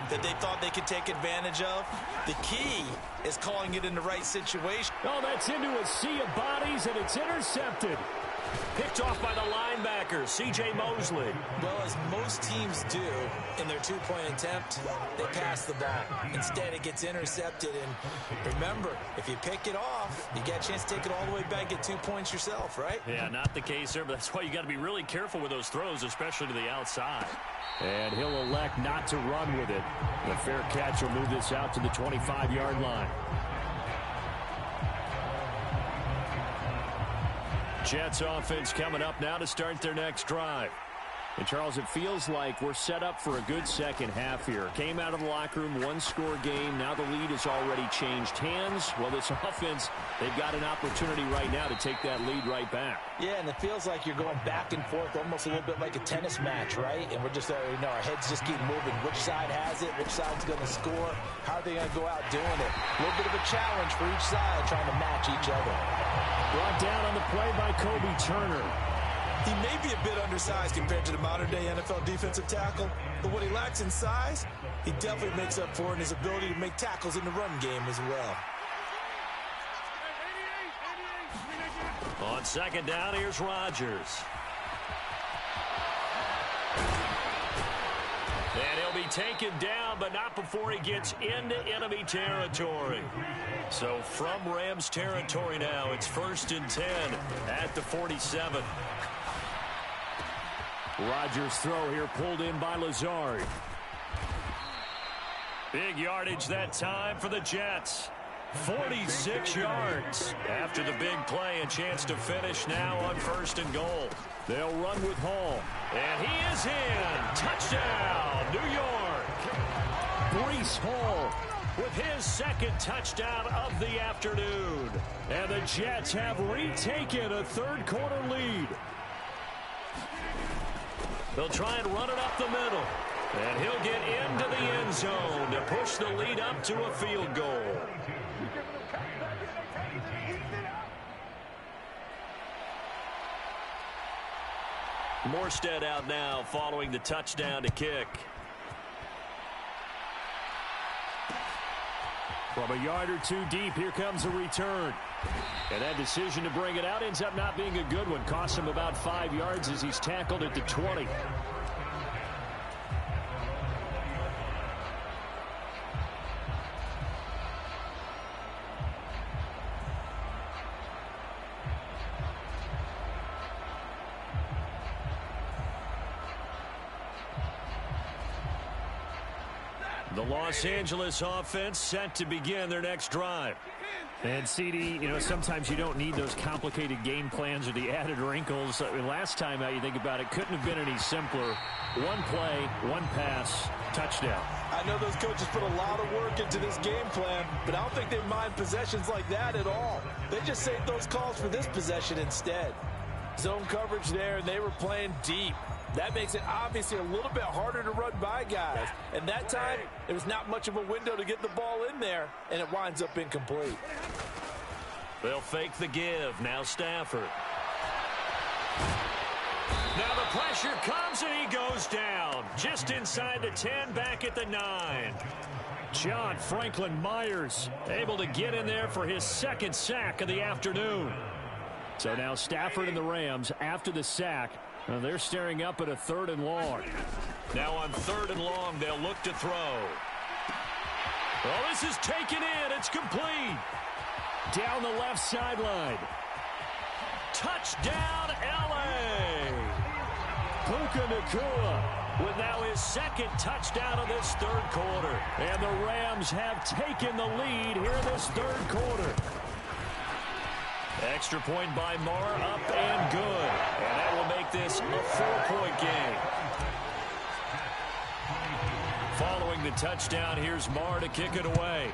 that they thought they could take advantage of? The key is calling it in the right situation. Oh, that's into a sea of bodies, and it's intercepted. Picked off by the linebacker, C.J. Mosley. Well, as most teams do in their two-point attempt, they pass the ball. Instead, it gets intercepted. And remember, if you pick it off, you get a chance to take it all the way back, get 2 points yourself, right? Yeah, not the case there, but that's why you got to be really careful with those throws, especially to the outside. And he'll elect not to run with it. The fair catch will move this out to the 25-yard line. Jets offense coming up now to start their next drive. And, Charles, it feels like we're set up for a good second half here. Came out of the locker room, one-score game. Now the lead has already changed hands. Well, this offense, they've got an opportunity right now to take that lead right back. Yeah, and it feels like you're going back and forth, almost a little bit like a tennis match, right? And we're just, our heads just keep moving. Which side has it? Which side's going to score? How are they going to go out doing it? A little bit of a challenge for each side, trying to match each other. Brought down on the play by Kobe Turner. He may be a bit undersized compared to the modern-day NFL defensive tackle, but what he lacks in size, he definitely makes up for in his ability to make tackles in the run game as well. On second down, here's Rodgers. And he'll be taken down, but not before he gets into enemy territory. So from Rams territory now, it's 1st and 10 at the 47. Rodgers' throw here pulled in by Lazard. Big yardage that time for the Jets. 46 yards. After the big play, a chance to finish now on 1st and goal. They'll run with Hall. And he is in. Touchdown, New York. Breece Hall with his second touchdown of the afternoon. And the Jets have retaken a third quarter lead. They'll try and run it up the middle. And he'll get into the end zone to push the lead up to a field goal. Morstead out now following the touchdown to kick. From a yard or two deep, here comes a return. And that decision to bring it out ends up not being a good one. Costs him about 5 yards as he's tackled at the 20. The Los Angeles offense set to begin their next drive. And, CD, sometimes you don't need those complicated game plans or the added wrinkles. Last time out, you think about it, couldn't have been any simpler. One play, one pass, touchdown. I know those coaches put a lot of work into this game plan, but I don't think they mind possessions like that at all. They just saved those calls for this possession instead. Zone coverage there, and they were playing deep. That makes it obviously a little bit harder to run by guys. And that time, there was not much of a window to get the ball in there, and it winds up incomplete. They'll fake the give. Now Stafford. Now the pressure comes, and he goes down. Just inside the 10, back at the 9. John Franklin Myers able to get in there for his second sack of the afternoon. So now Stafford and the Rams, after the sack, they're staring up at a 3rd and long. Now on 3rd and long, they'll look to throw. Well, this is taken in. It's complete. Down the left sideline. Touchdown, L.A. Puka Nacua with now his second touchdown of this 3rd quarter. And the Rams have taken the lead here in this 3rd quarter. Extra point by Marr, up and good. And that will make this a 4-point game. Following the touchdown, here's Marr to kick it away.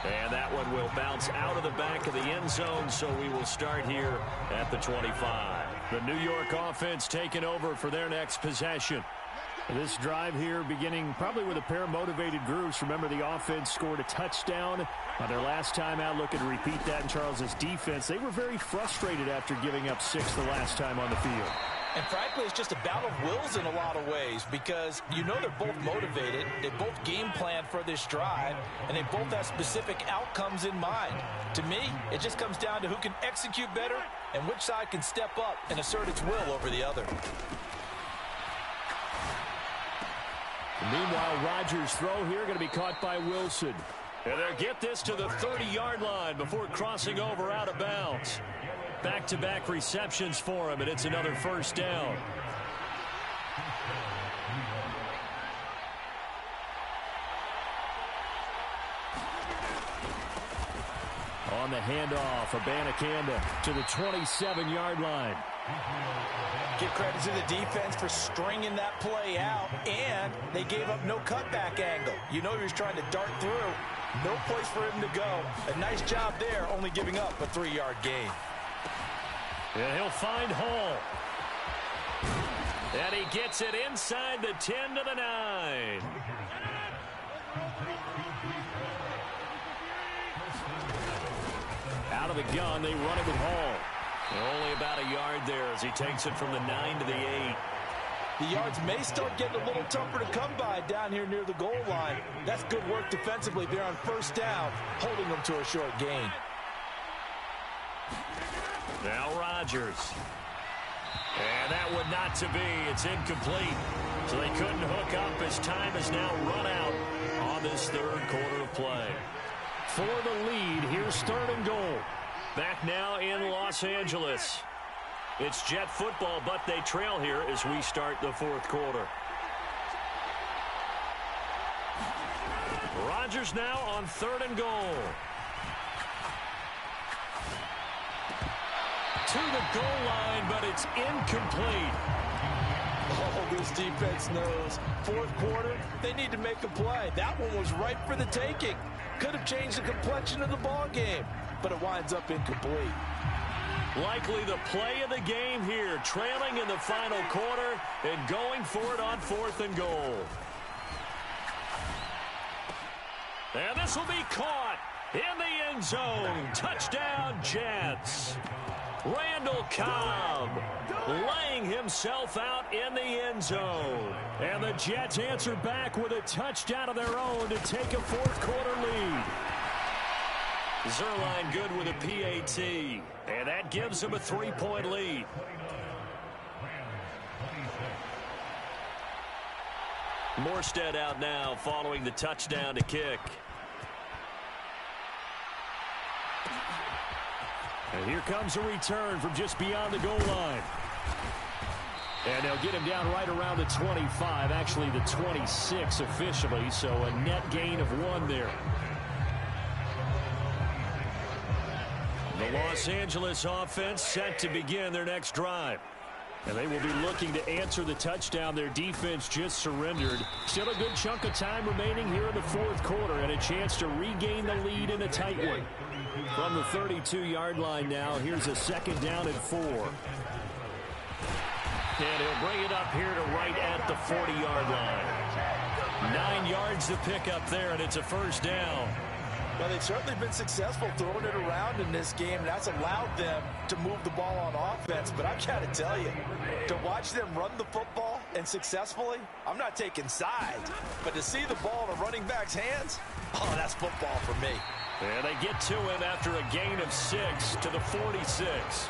And that one will bounce out of the back of the end zone, so we will start here at the 25. The New York offense taking over for their next possession. This drive here beginning probably with a pair of motivated groups. Remember, the offense scored a touchdown on their last time out. Looking to repeat that in Charles's defense. They were very frustrated after giving up 6 the last time on the field. And frankly, it's just a battle of wills in a lot of ways because you know they're both motivated. They both game plan for this drive, and they both have specific outcomes in mind. To me, it just comes down to who can execute better and which side can step up and assert its will over the other. Meanwhile, Rodgers' throw here going to be caught by Wilson. And they'll get this to the 30-yard line before crossing over out of bounds. Back-to-back receptions for him, and it's another 1st down. On the handoff, Abanikanda to the 27-yard line. Give credit to the defense for stringing that play out, and they gave up no cutback angle. You know he was trying to dart through. No place for him to go. A nice job there, only giving up a 3-yard gain. And he'll find Hall. And he gets it inside the 10 to the 9. Out of the gun, they run it with Hall. Only about a yard there as he takes it from the 9 to the 8. The yards may start getting a little tougher to come by down here near the goal line. That's good work defensively there on 1st down, holding them to a short gain. Now Rodgers. And that one not to be. It's incomplete. So they couldn't hook up as time is now run out on this 3rd quarter of play. For the lead, here's 3rd and goal. Back now in Los Angeles. It's Jet football, but they trail here as we start the 4th quarter. Rodgers now on 3rd and goal. To the goal line, but it's incomplete. Oh, this defense knows. 4th quarter, they need to make a play. That one was ripe for the taking. Could have changed the complexion of the ball game, but it winds up incomplete. Likely the play of the game here, trailing in the final quarter and going for it on 4th and goal. And this will be caught in the end zone. Touchdown, Jets. Randall Cobb laying himself out in the end zone. And the Jets answer back with a touchdown of their own to take a 4th quarter lead. Zerline good with a PAT, and that gives him a 3-point lead. Morstead out now following the touchdown to kick. And here comes a return from just beyond the goal line. And they'll get him down right around the 25, actually the 26 officially, so a net gain of 1 there. The Los Angeles offense set to begin their next drive. And they will be looking to answer the touchdown their defense just surrendered. Still a good chunk of time remaining here in the fourth quarter and a chance to regain the lead in a tight one. From the 32-yard line now, here's a 2nd down and 4. And he'll bring it up here to right at the 40-yard line. 9 yards to pick up there, and it's a 1st down. Well, they've certainly been successful throwing it around in this game, and that's allowed them to move the ball on offense. But I've got to tell you, to watch them run the football and successfully, I'm not taking sides. But to see the ball in a running back's hands, oh, that's football for me. And they get to him after a gain of 6 to the 46.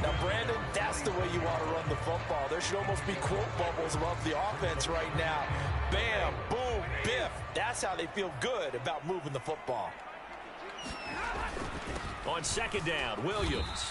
Now, Brandon, that's the way you want to run the football. There should almost be quote bubbles above the offense right now. Bam, boom, biff. That's how they feel good about moving the football. On 2nd down, Williams.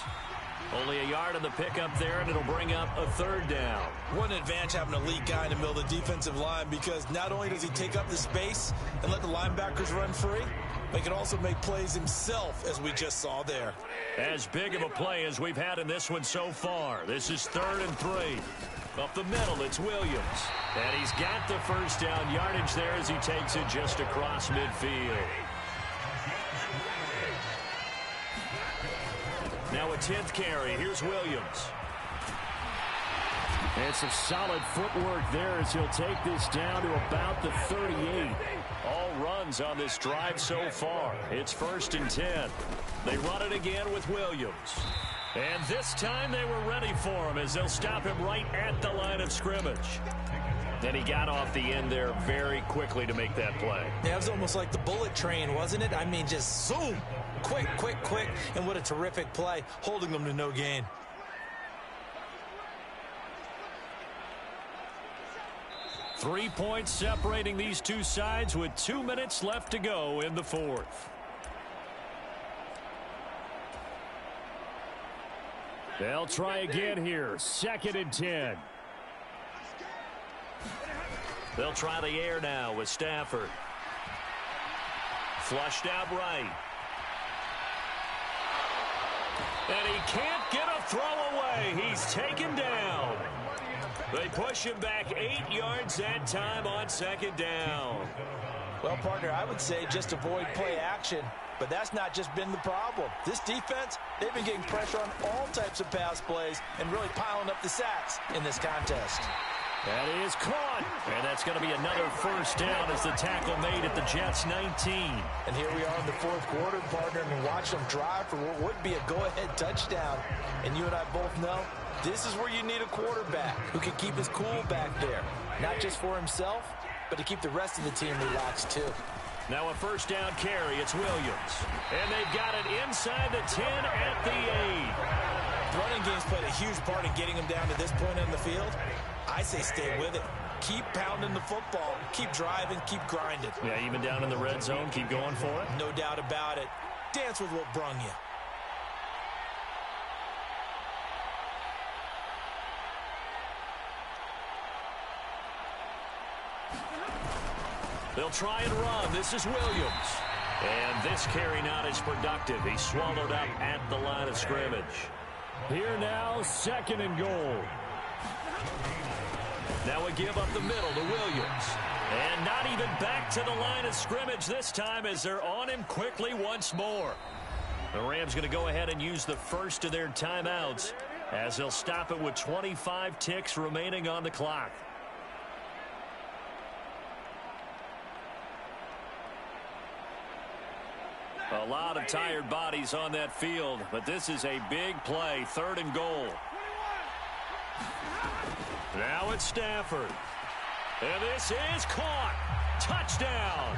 Only a yard on the pickup there, and it'll bring up a 3rd down. What an advantage having an elite guy in the middle of the defensive line, because not only does he take up the space and let the linebackers run free, but he can also make plays himself, as we just saw there. As big of a play as we've had in this one so far. This is 3rd and 3. Up the middle, it's Williams. And he's got the 1st down yardage there as he takes it just across midfield. Now a 10th carry. Here's Williams. And some solid footwork there as he'll take this down to about the 38. All runs on this drive so far. It's 1st and 10. They run it again with Williams. And this time they were ready for him as they'll stop him right at the line of scrimmage. Then he got off the end there very quickly to make that play. Yeah, it was almost like the bullet train, wasn't it? I mean, just zoom. Quick, quick, quick. And what a terrific play, holding them to no gain. Three points separating these two sides with 2 minutes left to go in the fourth. They'll try again here. 2nd and 10. They'll try the air now with Stafford. Flushed out right. And he can't get a throw away. He's taken down. They push him back 8 yards that time on 2nd down. Well, partner, I would say just avoid play action. But that's not just been the problem. This defense, they've been getting pressure on all types of pass plays and really piling up the sacks in this contest. That is caught. And that's going to be another 1st down as the tackle made at the Jets' 19. And here we are in the fourth quarter, partner, and watch them drive for what would be a go-ahead touchdown. And you and I both know this is where you need a quarterback who can keep his cool back there. Not just for himself, but to keep the rest of the team relaxed too. Now a 1st down carry. It's Williams. And they've got it inside the 10 at the 8. The running game's played a huge part in getting them down to this point on the field. I say stay with it. Keep pounding the football. Keep driving. Keep grinding. Yeah, even down in the red zone, keep going for it. No doubt about it. Dance with what brung you. They'll try and run. This is Williams. And this carry not as productive. He's swallowed up at the line of scrimmage. Here now, 2nd and goal. Now a give up the middle to Williams. And not even back to the line of scrimmage this time as they're on him quickly once more. The Rams going to go ahead and use the first of their timeouts as they'll stop it with 25 ticks remaining on the clock. A lot of tired bodies on that field, but this is a big play. 3rd and goal. Now it's Stafford. And this is caught. Touchdown.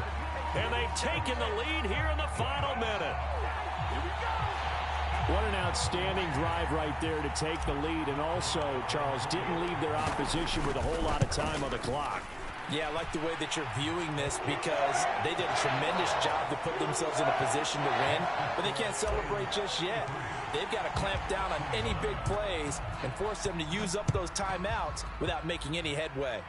And they've taken the lead here in the final minute. What an outstanding drive right there to take the lead. And also, Charles, didn't leave their opposition with a whole lot of time on the clock. Yeah, I like the way that you're viewing this because they did a tremendous job to put themselves in a position to win, but they can't celebrate just yet. They've got to clamp down on any big plays and force them to use up those timeouts without making any headway.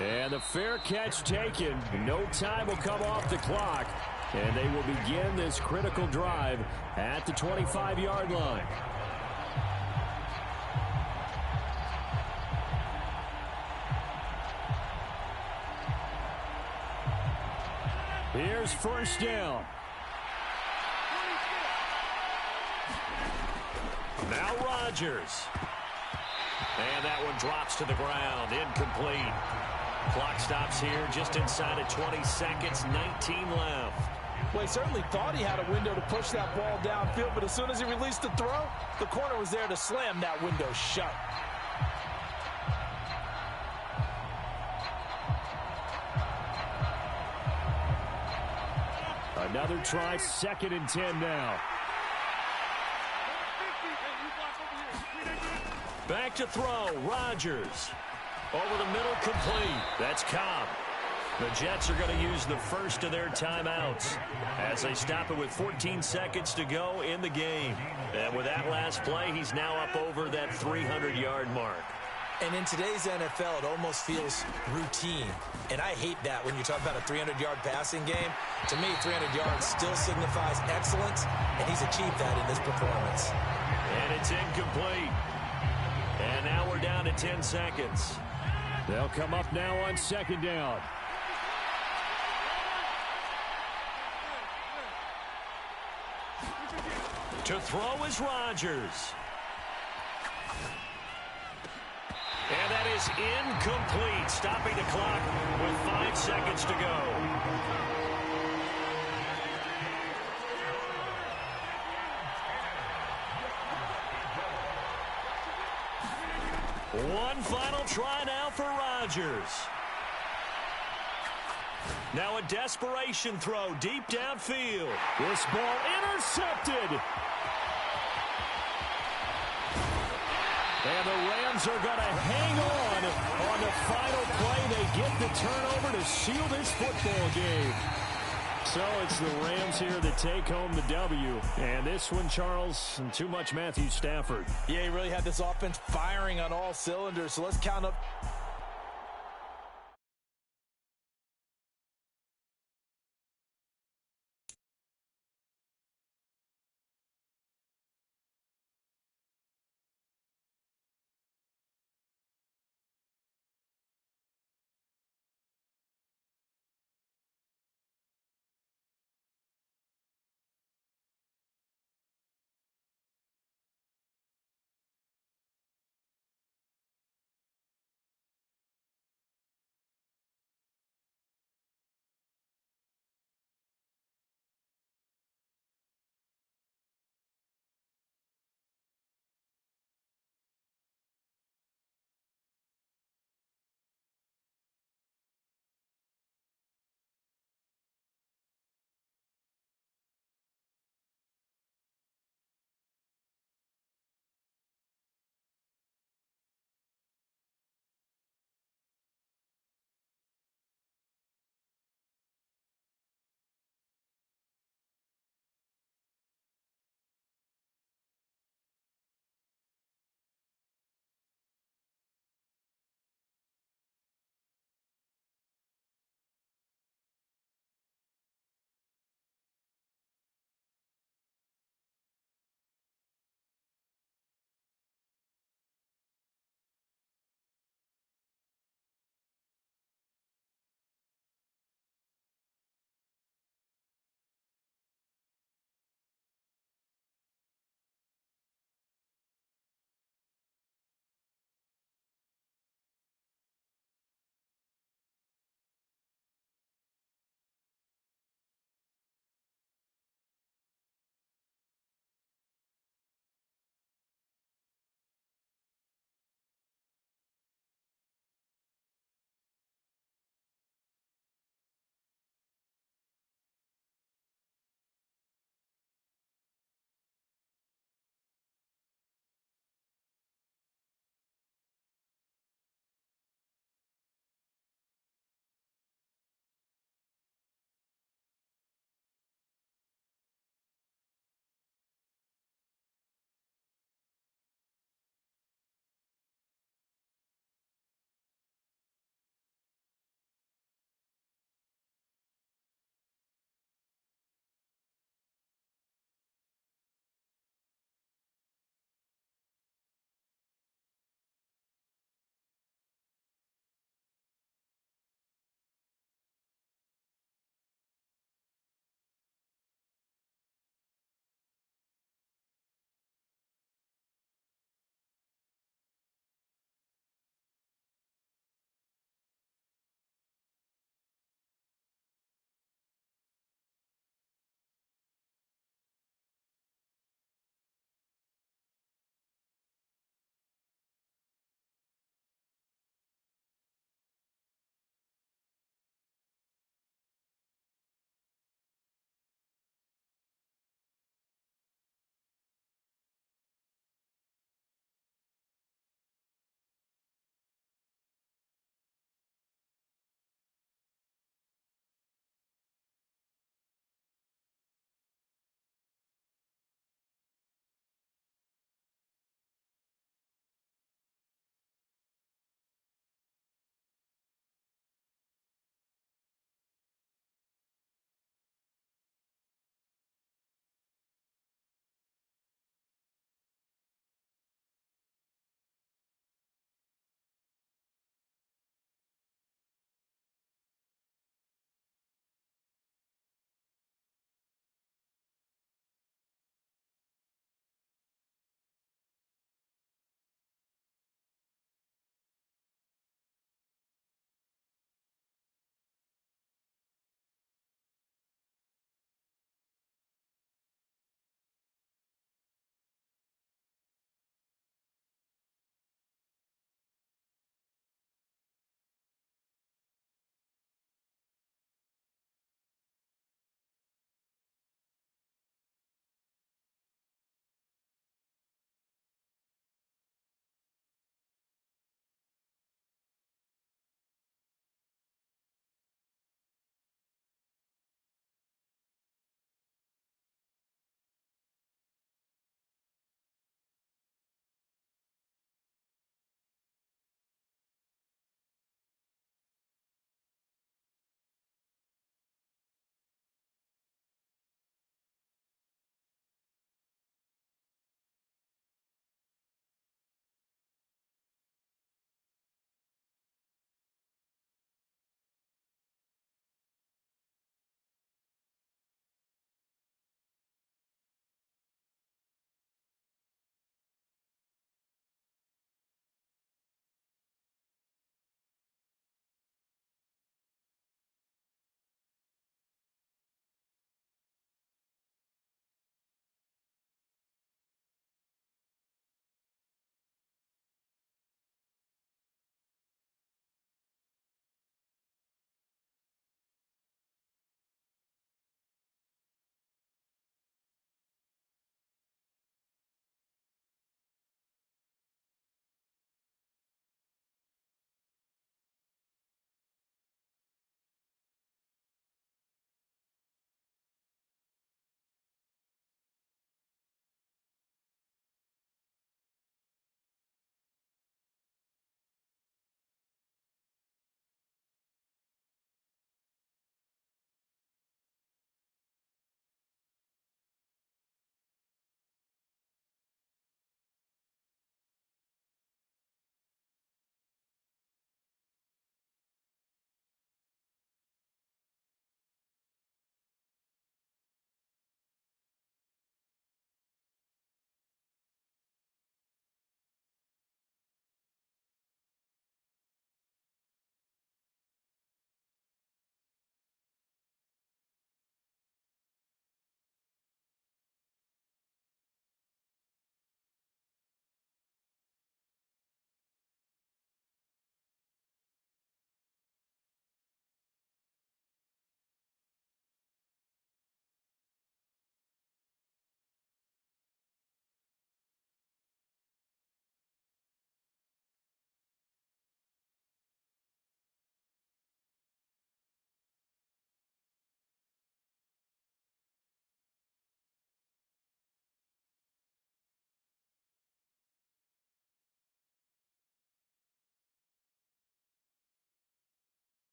And the fair catch taken. No time will come off the clock, and they will begin this critical drive at the 25-yard line. Here's first down. Now Rodgers. And that one drops to the ground. Incomplete. Clock stops here just inside of 20 seconds. 19 left. Well, he certainly thought he had a window to push that ball downfield, but as soon as he released the throw, the corner was there to slam that window shut. Another try, 2nd and 10 now. Back to throw, Rodgers. Over the middle, complete. That's Cobb. The Jets are going to use the first of their timeouts as they stop it with 14 seconds to go in the game. And with that last play, he's now up over that 300-yard mark. And in today's NFL, it almost feels routine. And I hate that when you talk about a 300-yard passing game. To me, 300 yards still signifies excellence, and he's achieved that in this performance. And it's incomplete. And now we're down to 10 seconds. They'll come up now on 2nd down. To throw is Rodgers. And that is incomplete, stopping the clock with 5 seconds to go. One final try now for Rodgers. Now a desperation throw deep downfield. This ball intercepted. And the Rams are going to hang on the final play. They get the turnover to seal this football game. So it's the Rams here that take home the W. And this one, Charles, and too much Matthew Stafford. Yeah, he really had this offense firing on all cylinders. So let's count up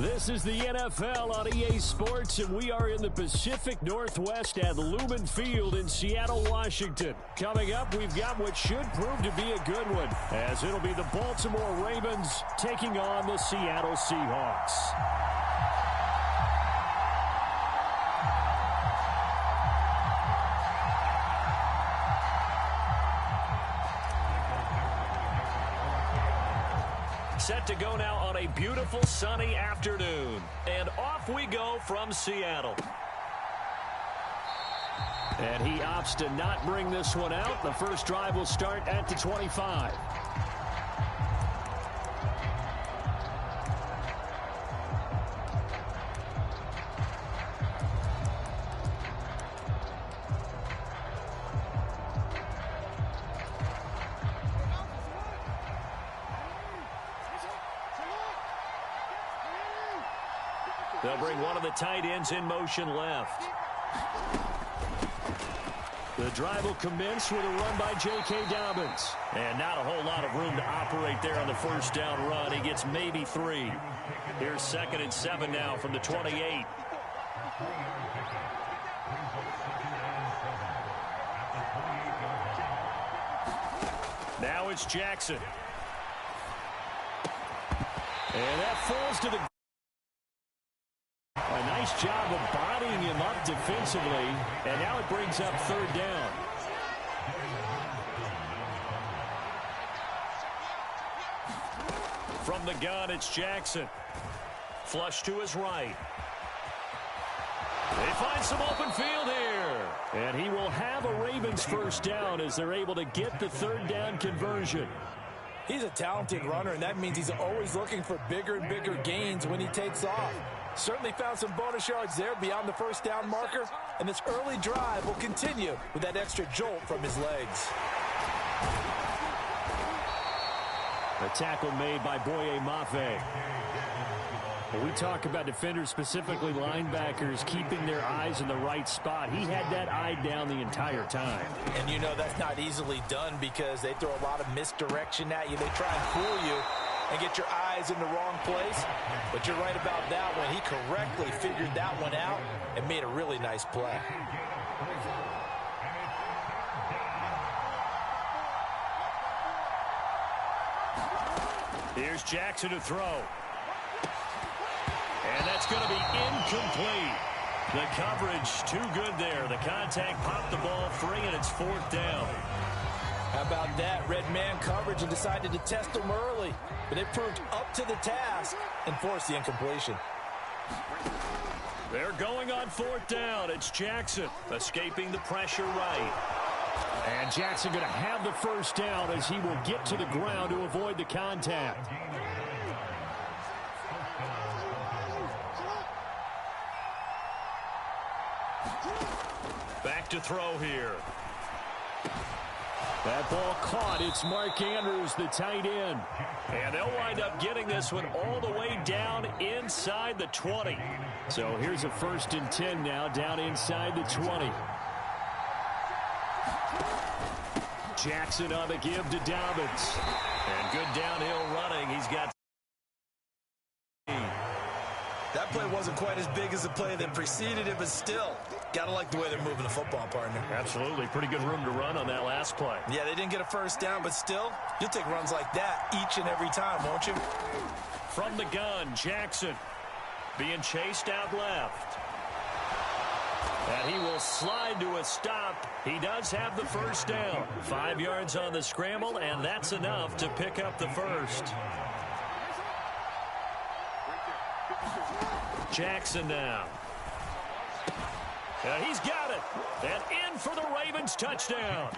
This is the NFL on EA Sports, and we are in the Pacific Northwest at Lumen Field in Seattle, Washington. Coming up, we've got what should prove to be a good one, as it'll be the Baltimore Ravens taking on the Seattle Seahawks. Set to go now on a beautiful sunny afternoon. And off we go from Seattle. And he opts to not bring this one out. The first drive will start at the 25. They'll bring one of the tight ends in motion left. The drive will commence with a run by J.K. Dobbins. And not a whole lot of room to operate there on the first down run. He gets maybe 3. Here's 2nd and 7 now from the 28. Now it's Jackson. And that falls to the... A nice job of bodying him up defensively, and now it brings up 3rd down. From the gun, it's Jackson. Flush to his right. They find some open field here. And he will have a Ravens first down as they're able to get the 3rd down conversion. He's a talented runner, and that means he's always looking for bigger and bigger gains when he takes off. Certainly found some bonus yards there beyond the first down marker, and this early drive will continue with that extra jolt from his legs. A tackle made by Boye Mafe. When we talk about defenders, specifically linebackers, keeping their eyes in the right spot, he had that eye down the entire time. And you know that's not easily done because they throw a lot of misdirection at you. They try and fool you and get your eyes in the wrong place. But you're right about that one. He correctly figured that one out and made a really nice play. Here's Jackson to throw. And that's going to be incomplete. The coverage too good there. The contact popped the ball free, and it's 4th down. How about that? Red man coverage and decided to test him early. But it proved up to the task and forced the incompletion. They're going on 4th down. It's Jackson escaping the pressure right. And Jackson going to have the first down as he will get to the ground to avoid the contact. Back to throw here. That ball caught. It's Mark Andrews, the tight end. And they'll wind up getting this one all the way down inside the 20. So here's a 1st and 10 now down inside the 20. Jackson on the give to Dobbins. And good downhill running. He's got... That play wasn't quite as big as the play that preceded it, but still, gotta like the way they're moving the football, partner. Absolutely. Pretty good room to run on that last play. Yeah, they didn't get a first down, but still, you'll take runs like that each and every time, won't you? From the gun, Jackson being chased out left. And he will slide to a stop. He does have the first down. 5 yards on the scramble, and that's enough to pick up the first. Jackson now. He's got it. And in for the Ravens touchdown.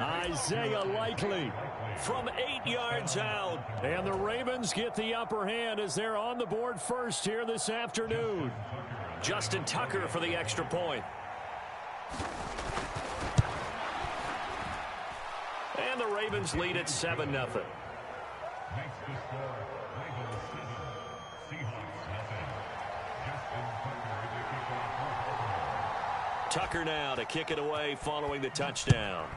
Isaiah Likely from 8 yards out. And the Ravens get the upper hand as they're on the board first here this afternoon. Justin Tucker for the extra point. And the Ravens lead at 7-0. Tucker now to kick it away following the touchdown.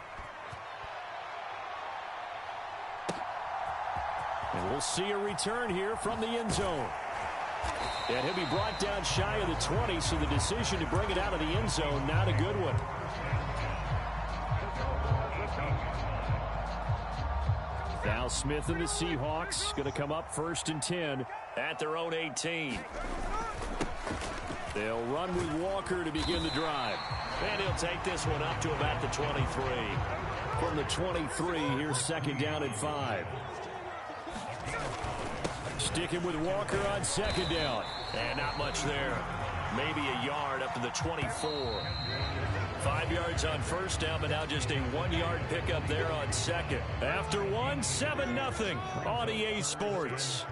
And we'll see a return here from the end zone. And he'll be brought down shy of the 20, so the decision to bring it out of the end zone, not a good one. Now Smith and the Seahawks going to come up 1st and 10 at their own 18. They'll run with Walker to begin the drive. And he'll take this one up to about the 23. From the 23, here's 2nd down and 5. Sticking with Walker on 2nd down. And not much there. Maybe a yard up to the 24. 5 yards on 1st down, but now just a 1-yard pickup there on 2nd. After 1, 7-0 on EA Sports.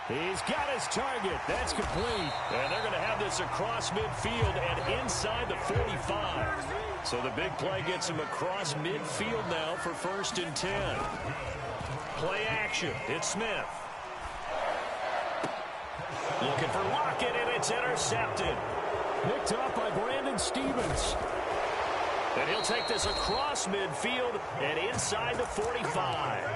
He's got his target. That's complete. And they're going to have this across midfield and inside the 45. So the big play gets him across midfield now for 1st and 10. Play action. It's Smith. Looking for Lockett, and it's intercepted. Picked off by Brandon Stevens. And he'll take this across midfield and inside the 45.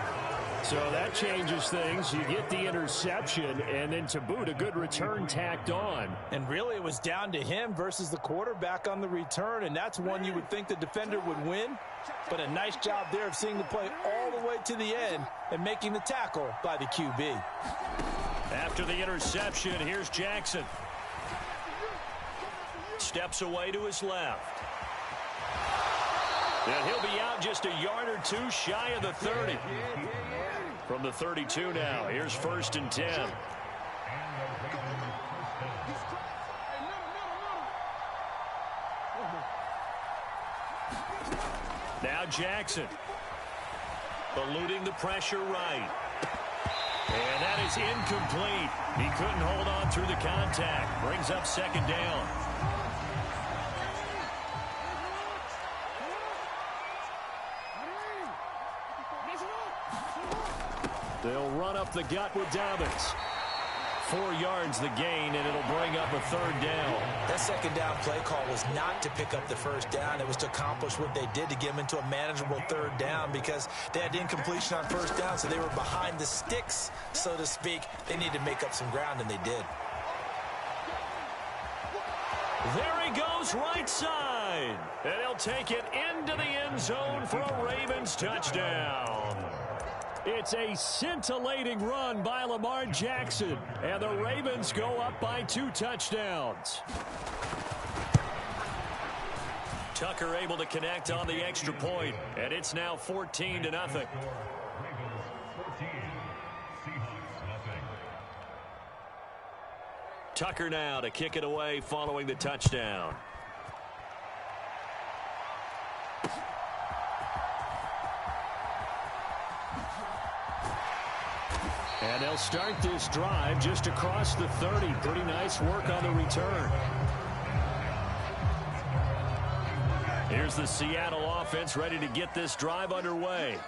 So that changes things. You get the interception, and then to boot, a good return tacked on. And really, it was down to him versus the quarterback on the return, and that's one you would think the defender would win. But a nice job there of seeing the play all the way to the end and making the tackle by the QB. After the interception, here's Jackson. Steps away to his left. And he'll be out just a yard or two shy of the 30. From the 32 now, here's 1st and 10. Now Jackson. Eluding the pressure right. And that is incomplete. He couldn't hold on through the contact. Brings up 2nd down. They'll run up the gut with Dobbins. 4 yards the gain, and it'll bring up a 3rd down. That 2nd down play call was not to pick up the 1st down. It was to accomplish what they did to get them into a manageable 3rd down because they had incompletion on 1st down, so they were behind the sticks, so to speak. They needed to make up some ground, and they did. There he goes right side. And he'll take it into the end zone for a Ravens touchdown. It's a scintillating run by Lamar Jackson, and the Ravens go up by 2 touchdowns. Tucker able to connect on the extra point, and it's now 14-0. Tucker now to kick it away following the touchdown. And they'll start this drive just across the 30. Pretty nice work on the return. Here's the Seattle offense ready to get this drive underway.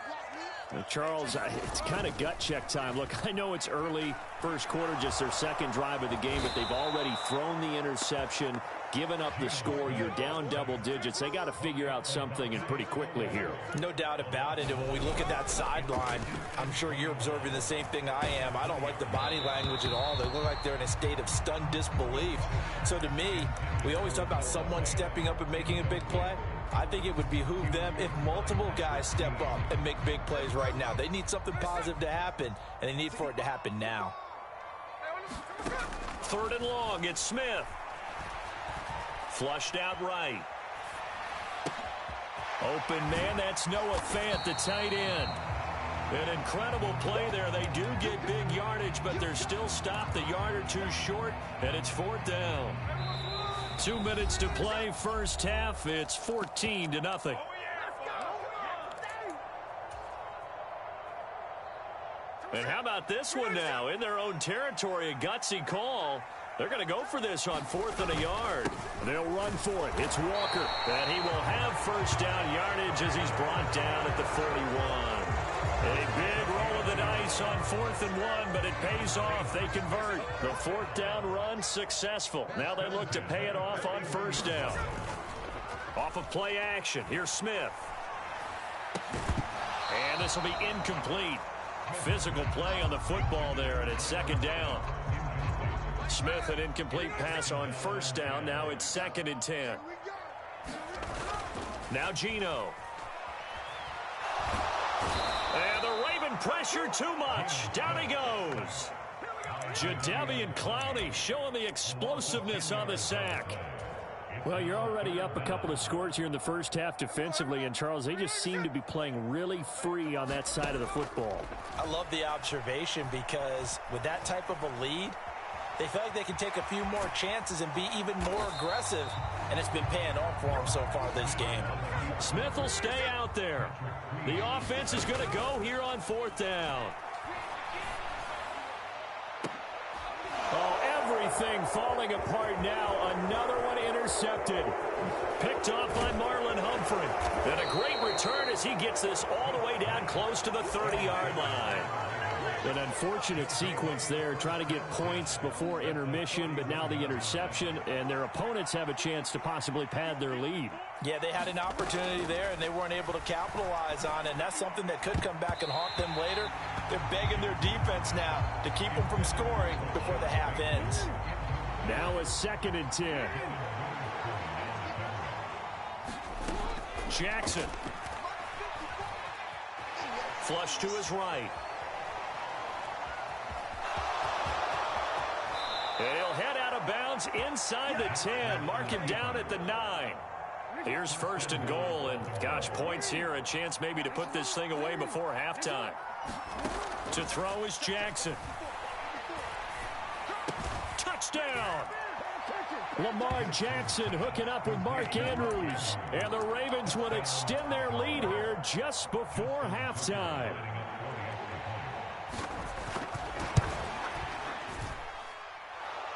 Charles, it's kind of gut check time. Look, I know it's early, 1st quarter, just their 2nd drive of the game, but they've already thrown the interception, given up the score. You're down double digits. They got to figure out something, and pretty quickly here. No doubt about it. And when we look at that sideline, I'm sure you're observing the same thing I am. I don't like the body language at all. They look like they're in a state of stunned disbelief. So to me, we always talk about someone stepping up and making a big play. I think it would behoove them if multiple guys step up and make big plays right now. They need something positive to happen, and they need for it to happen now. 3rd and long, it's Smith. Flushed out right. Open man, that's Noah Fant, the tight end. An incredible play there. They do get big yardage, but they're still stopped a yard or 2 short, and it's 4th down. 2 minutes to play, 1st half. It's 14-0. And how about this one now? In their own territory, a gutsy call. They're going to go for this on 4th and a yard. They'll run for it. It's Walker. And he will have 1st down yardage as he's brought down at the 41. A big roll of the dice on 4th and 1, but it pays off. They convert. The 4th down run successful. Now they look to pay it off on 1st down. Off of play action. Here's Smith. And this will be incomplete. Physical play on the football there, and it's second down. Smith, an incomplete pass on first down. Now it's 2nd and 10. Now Geno. And the Raven pressure too much. Down he goes. Jadeveon Clowney showing the explosiveness on the sack. Well, you're already up a couple of scores here in the first half defensively, and Charles, they just seem to be playing really free on that side of the football. I love the observation because with that type of a lead, they feel like they can take a few more chances and be even more aggressive, and it's been paying off for them so far this game. Smith will stay out there. The offense is going to go here on 4th down. Oh, everything falling apart now. Another one intercepted. Picked off by Marlon Humphrey. And a great return as he gets this all the way down close to the 30-yard line. An unfortunate sequence there, trying to get points before intermission, but now the interception, and their opponents have a chance to possibly pad their lead. Yeah, they had an opportunity there, and they weren't able to capitalize on it, and that's something that could come back and haunt them later. They're begging their defense now to keep them from scoring before the half ends. Now it's 2nd and 10. Jackson. Flush to his right. And he'll head out of bounds inside the 10. Mark him down at the 9. Here's 1st and goal, and gosh, points here, a chance maybe to put this thing away before halftime. To throw is Jackson. Touchdown! Lamar Jackson hooking up with Mark Andrews. And the Ravens would extend their lead here just before halftime.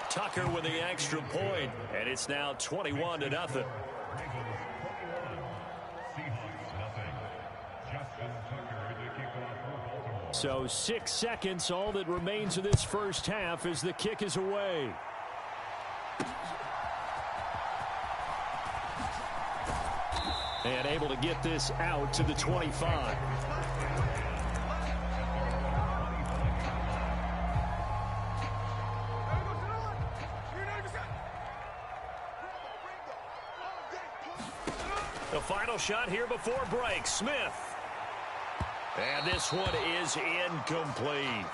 Tucker with the extra point, and it's now 21-0. So 6 seconds, all that remains of this first half as the kick is away. And able to get this out to the 25. The final shot here before break. Smith. And this one is incomplete.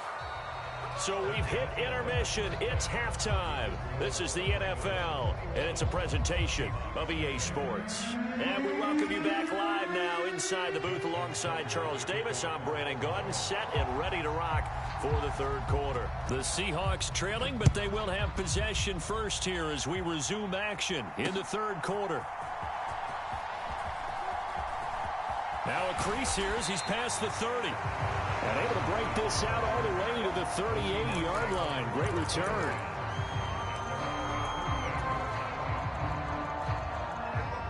So we've hit intermission. It's halftime. This is the NFL, and it's a presentation of EA Sports. And we welcome you back live now inside the booth alongside Charles Davis. I'm Brandon Gaudin, set and ready to rock for the 3rd quarter. The Seahawks trailing, but they will have possession first here as we resume action in the 3rd quarter. Now a crease here as he's past the 30. And able to break this out all the way to the 38-yard line. Great return.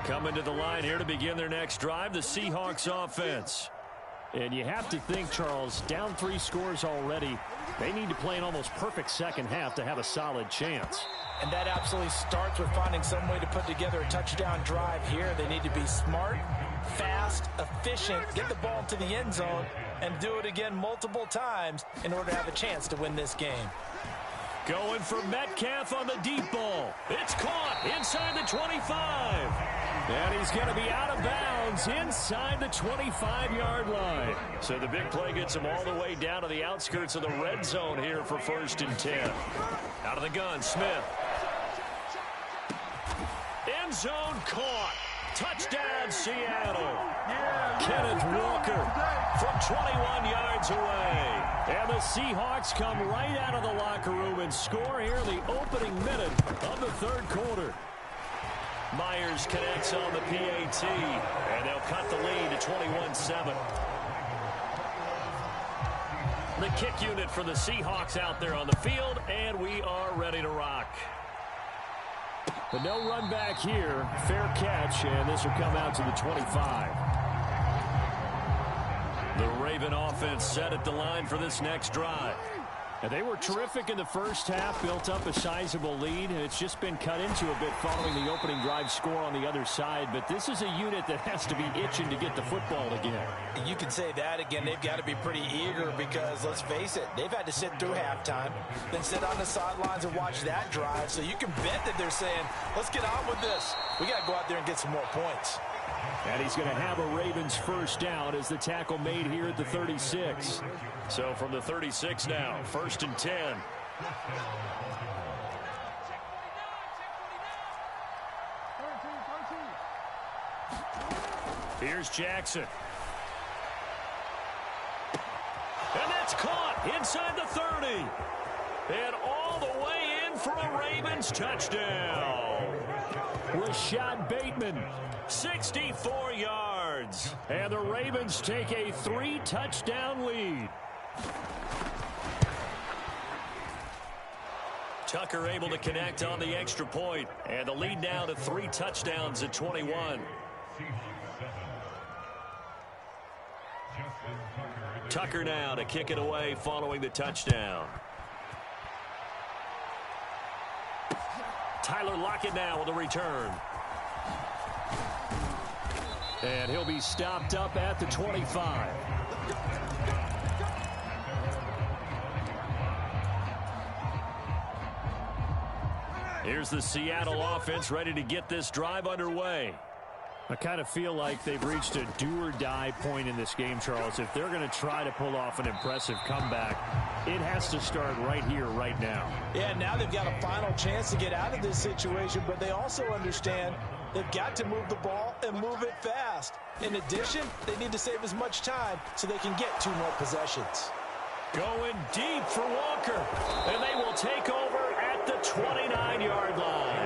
Coming to the line here to begin their next drive, the Seahawks offense. And you have to think, Charles, down 3 scores already. They need to play an almost perfect second half to have a solid chance. And that absolutely starts with finding some way to put together a touchdown drive here. They need to be smart, fast, efficient, get the ball to the end zone, and do it again multiple times in order to have a chance to win this game. Going for Metcalf on the deep ball. It's caught inside the 25. And he's going to be out of bounds inside the 25-yard line. So the big play gets him all the way down to the outskirts of the red zone here for 1st and 10. Out of the gun, Smith. End zone caught. Touchdown, Seattle. Kenneth Walker from 21 yards away. And the Seahawks come right out of the locker room and score here in the opening minute of the 3rd quarter. Myers connects on the PAT, and they'll cut the lead to 21-7. The kick unit for the Seahawks out there on the field, and we are ready to rock. But no run back here. Fair catch, and this will come out to the 25. The Raven offense set at the line for this next drive. And they were terrific in the first half, built up a sizable lead. It's just been cut into a bit following the opening drive score on the other side. But this is a unit that has to be itching to get the football again. You can say that again. They've got to be pretty eager because, let's face it, they've had to sit through halftime, then sit on the sidelines and watch that drive. So you can bet that they're saying, let's get on with this. We got to go out there and get some more points. And he's going to have a Ravens first down as the tackle made here at the 36. So from the 36 now, 1st and 10. Here's Jackson. And that's caught inside the 30. And all the way in for a Ravens touchdown. Rashad Bateman, 64 yards. and the Ravens take a 3-touchdown lead. Tucker able to connect on the extra point, and the lead now to 3 touchdowns at 21. Tucker now to kick it away following the touchdown. Tyler Lockett now with a return. And he'll be stopped up at the 25. Here's the Seattle offense ready to get this drive underway. I kind of feel like they've reached a do-or-die point in this game, Charles. If they're going to try to pull off an impressive comeback, it has to start right here, right now. Yeah, now they've got a final chance to get out of this situation, but they also understand they've got to move the ball and move it fast. In addition, they need to save as much time so they can get 2 more possessions. Going deep for Walker, and they will take over at the 29-yard line.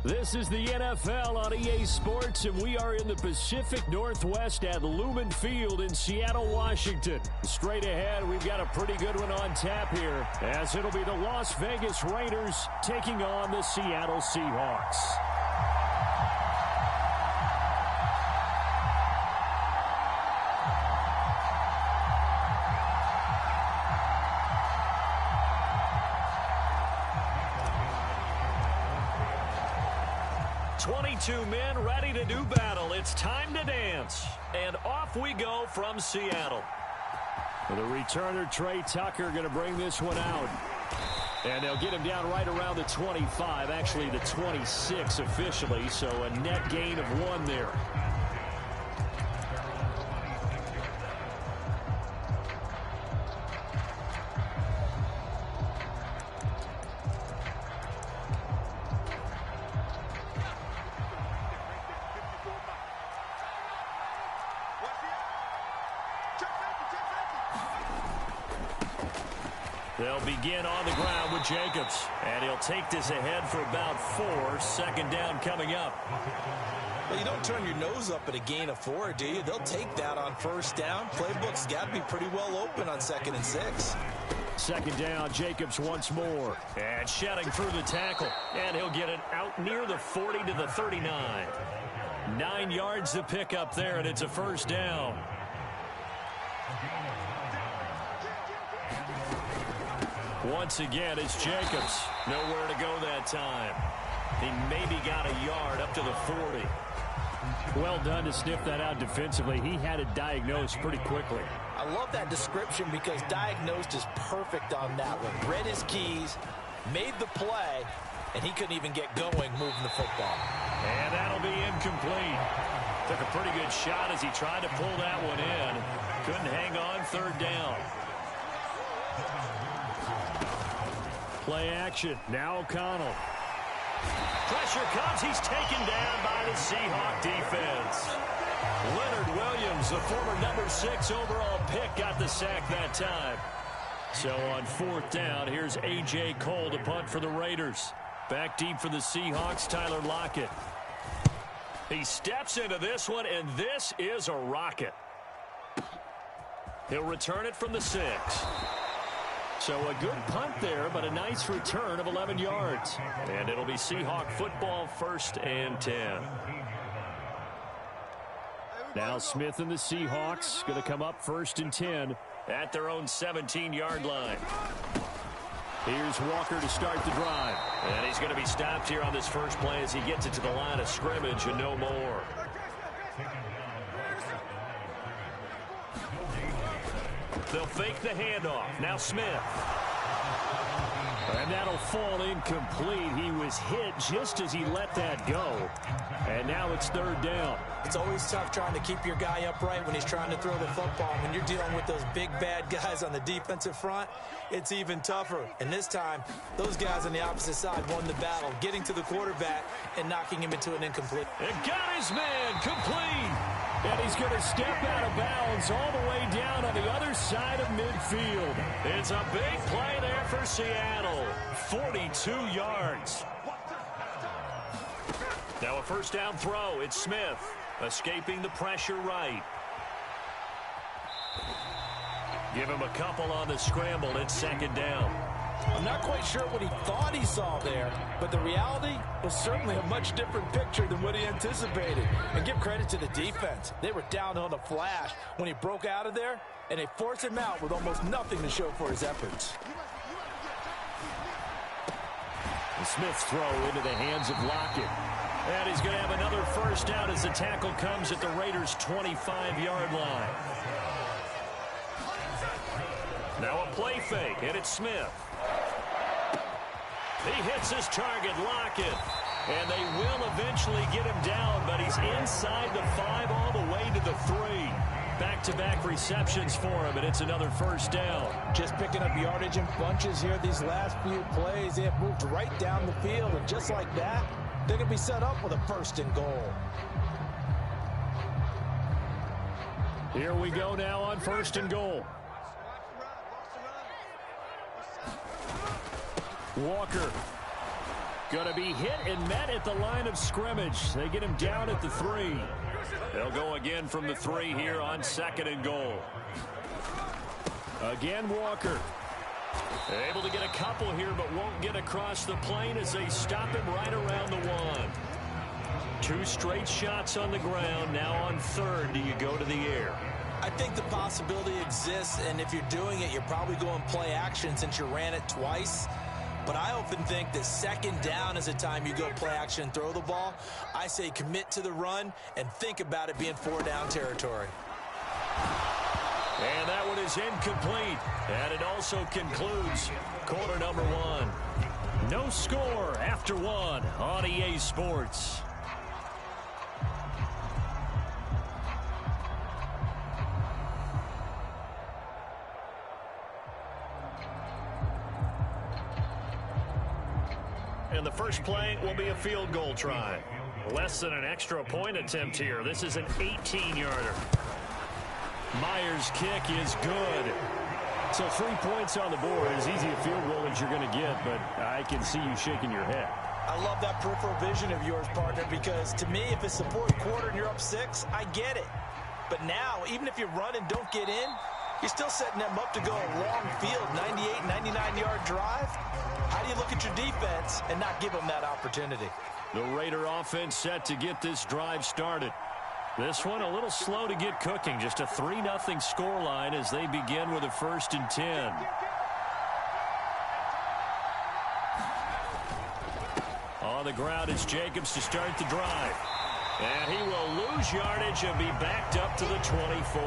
This is the NFL on EA Sports, and we are in the Pacific Northwest at Lumen Field in Seattle, Washington. Straight ahead, we've got a pretty good one on tap here, as it'll be the Las Vegas Raiders taking on the Seattle Seahawks. 22 men ready to do battle. It's time to dance. And off we go from Seattle. The returner, Trey Tucker, going to bring this one out. And they'll get him down right around the 25, actually the 26 officially, so a net gain of 1 there. They'll begin on the ground with Jacobs. And he'll take this ahead for about 4. Second down coming up. Well, you don't turn your nose up at a gain of 4, do you? They'll take that on first down. Playbook's got to be pretty well open on 2nd and 6. Second down, Jacobs once more. And shedding through the tackle. And he'll get it out near the 40 to the 39. 9 yards to pick up there, and it's a first down. Once again, it's Jacobs. Nowhere to go that time. He maybe got a yard up to the 40. Well done to sniff that out defensively. He had it diagnosed pretty quickly. I love that description because diagnosed is perfect on that one. Read his keys, made the play, and he couldn't even get going moving the football. And that'll be incomplete. Took a pretty good shot as he tried to pull that one in. Couldn't hang on, 3rd down. Play action. Now O'Connell. Pressure comes. He's taken down by the Seahawk defense. Leonard Williams, the former number 6 overall pick, got the sack that time. So on 4th down, here's A.J. Cole to punt for the Raiders. Back deep for the Seahawks, Tyler Lockett. He steps into this one, and this is a rocket. He'll return it from the 6. So a good punt there, but a nice return of 11 yards. And it'll be Seahawk football, 1st and 10. Now Smith and the Seahawks going to come up 1st and 10 at their own 17-yard line. Here's Walker to start the drive. And he's going to be stopped here on this first play as he gets it to the line of scrimmage and no more. They'll fake the handoff. Now Smith. And that'll fall incomplete. He was hit just as he let that go. And now it's 3rd down. It's always tough trying to keep your guy upright when he's trying to throw the football. When you're dealing with those big, bad guys on the defensive front, it's even tougher. And this time, those guys on the opposite side won the battle, getting to the quarterback and knocking him into an incomplete. And got his man complete. And he's going to step out of bounds all the way down on the other side of midfield. It's a big play there for Seattle. 42 yards. Now a first down throw. It's Smith escaping the pressure right. Give him a couple on the scramble. It's 2nd down. I'm not quite sure what he thought he saw there, but the reality was certainly a much different picture than what he anticipated. And give credit to the defense. They were down on the flash when he broke out of there, and they forced him out with almost nothing to show for his efforts. The Smith's throw into the hands of Lockett. And he's going to have another first down as the tackle comes at the Raiders' 25-yard line. Now a play fake, and it's Smith. He hits his target, Lockett. And they will eventually get him down, but he's inside the 5 all the way to the 3. Back-to-back receptions for him, and it's another first down. Just picking up yardage in bunches here these last few plays. They have moved right down the field, and just like that, they're going to be set up with a 1st and goal. Here we go now on 1st and goal. Walker going to be hit and met at the line of scrimmage. They get him down at the 3. They'll go again from the 3 here on 2nd and goal. Again, Walker. Able to get a couple here, but won't get across the plane as they stop him right around the 1. 2 straight shots on the ground. Now on 3rd, do you go to the air? I think the possibility exists, and if you're doing it, you're probably going play action since you ran it twice. But I often think that second down is a time you go play action and throw the ball. I say commit to the run and think about it being 4-down territory. And that one is incomplete. And it also concludes quarter number one. No score after one on EA Sports. And the first play will be a field goal try. Less than an extra point attempt here. This is an 18-yarder. Myers' kick is good. So 3 points on the board. As easy a field goal as you're going to get, but I can see you shaking your head. I love that peripheral vision of yours, partner, because to me, if it's the fourth quarter and you're up 6, I get it. But now, even if you run and don't get in, you're still setting them up to go a long field, 98, 99-yard drive. How do you look at your defense and not give them that opportunity? The Raider offense set to get this drive started. This one a little slow to get cooking. Just a 3-0 scoreline as they begin with a 1st and 10. On the ground is Jacobs to start the drive. And he will lose yardage and be backed up to the 24.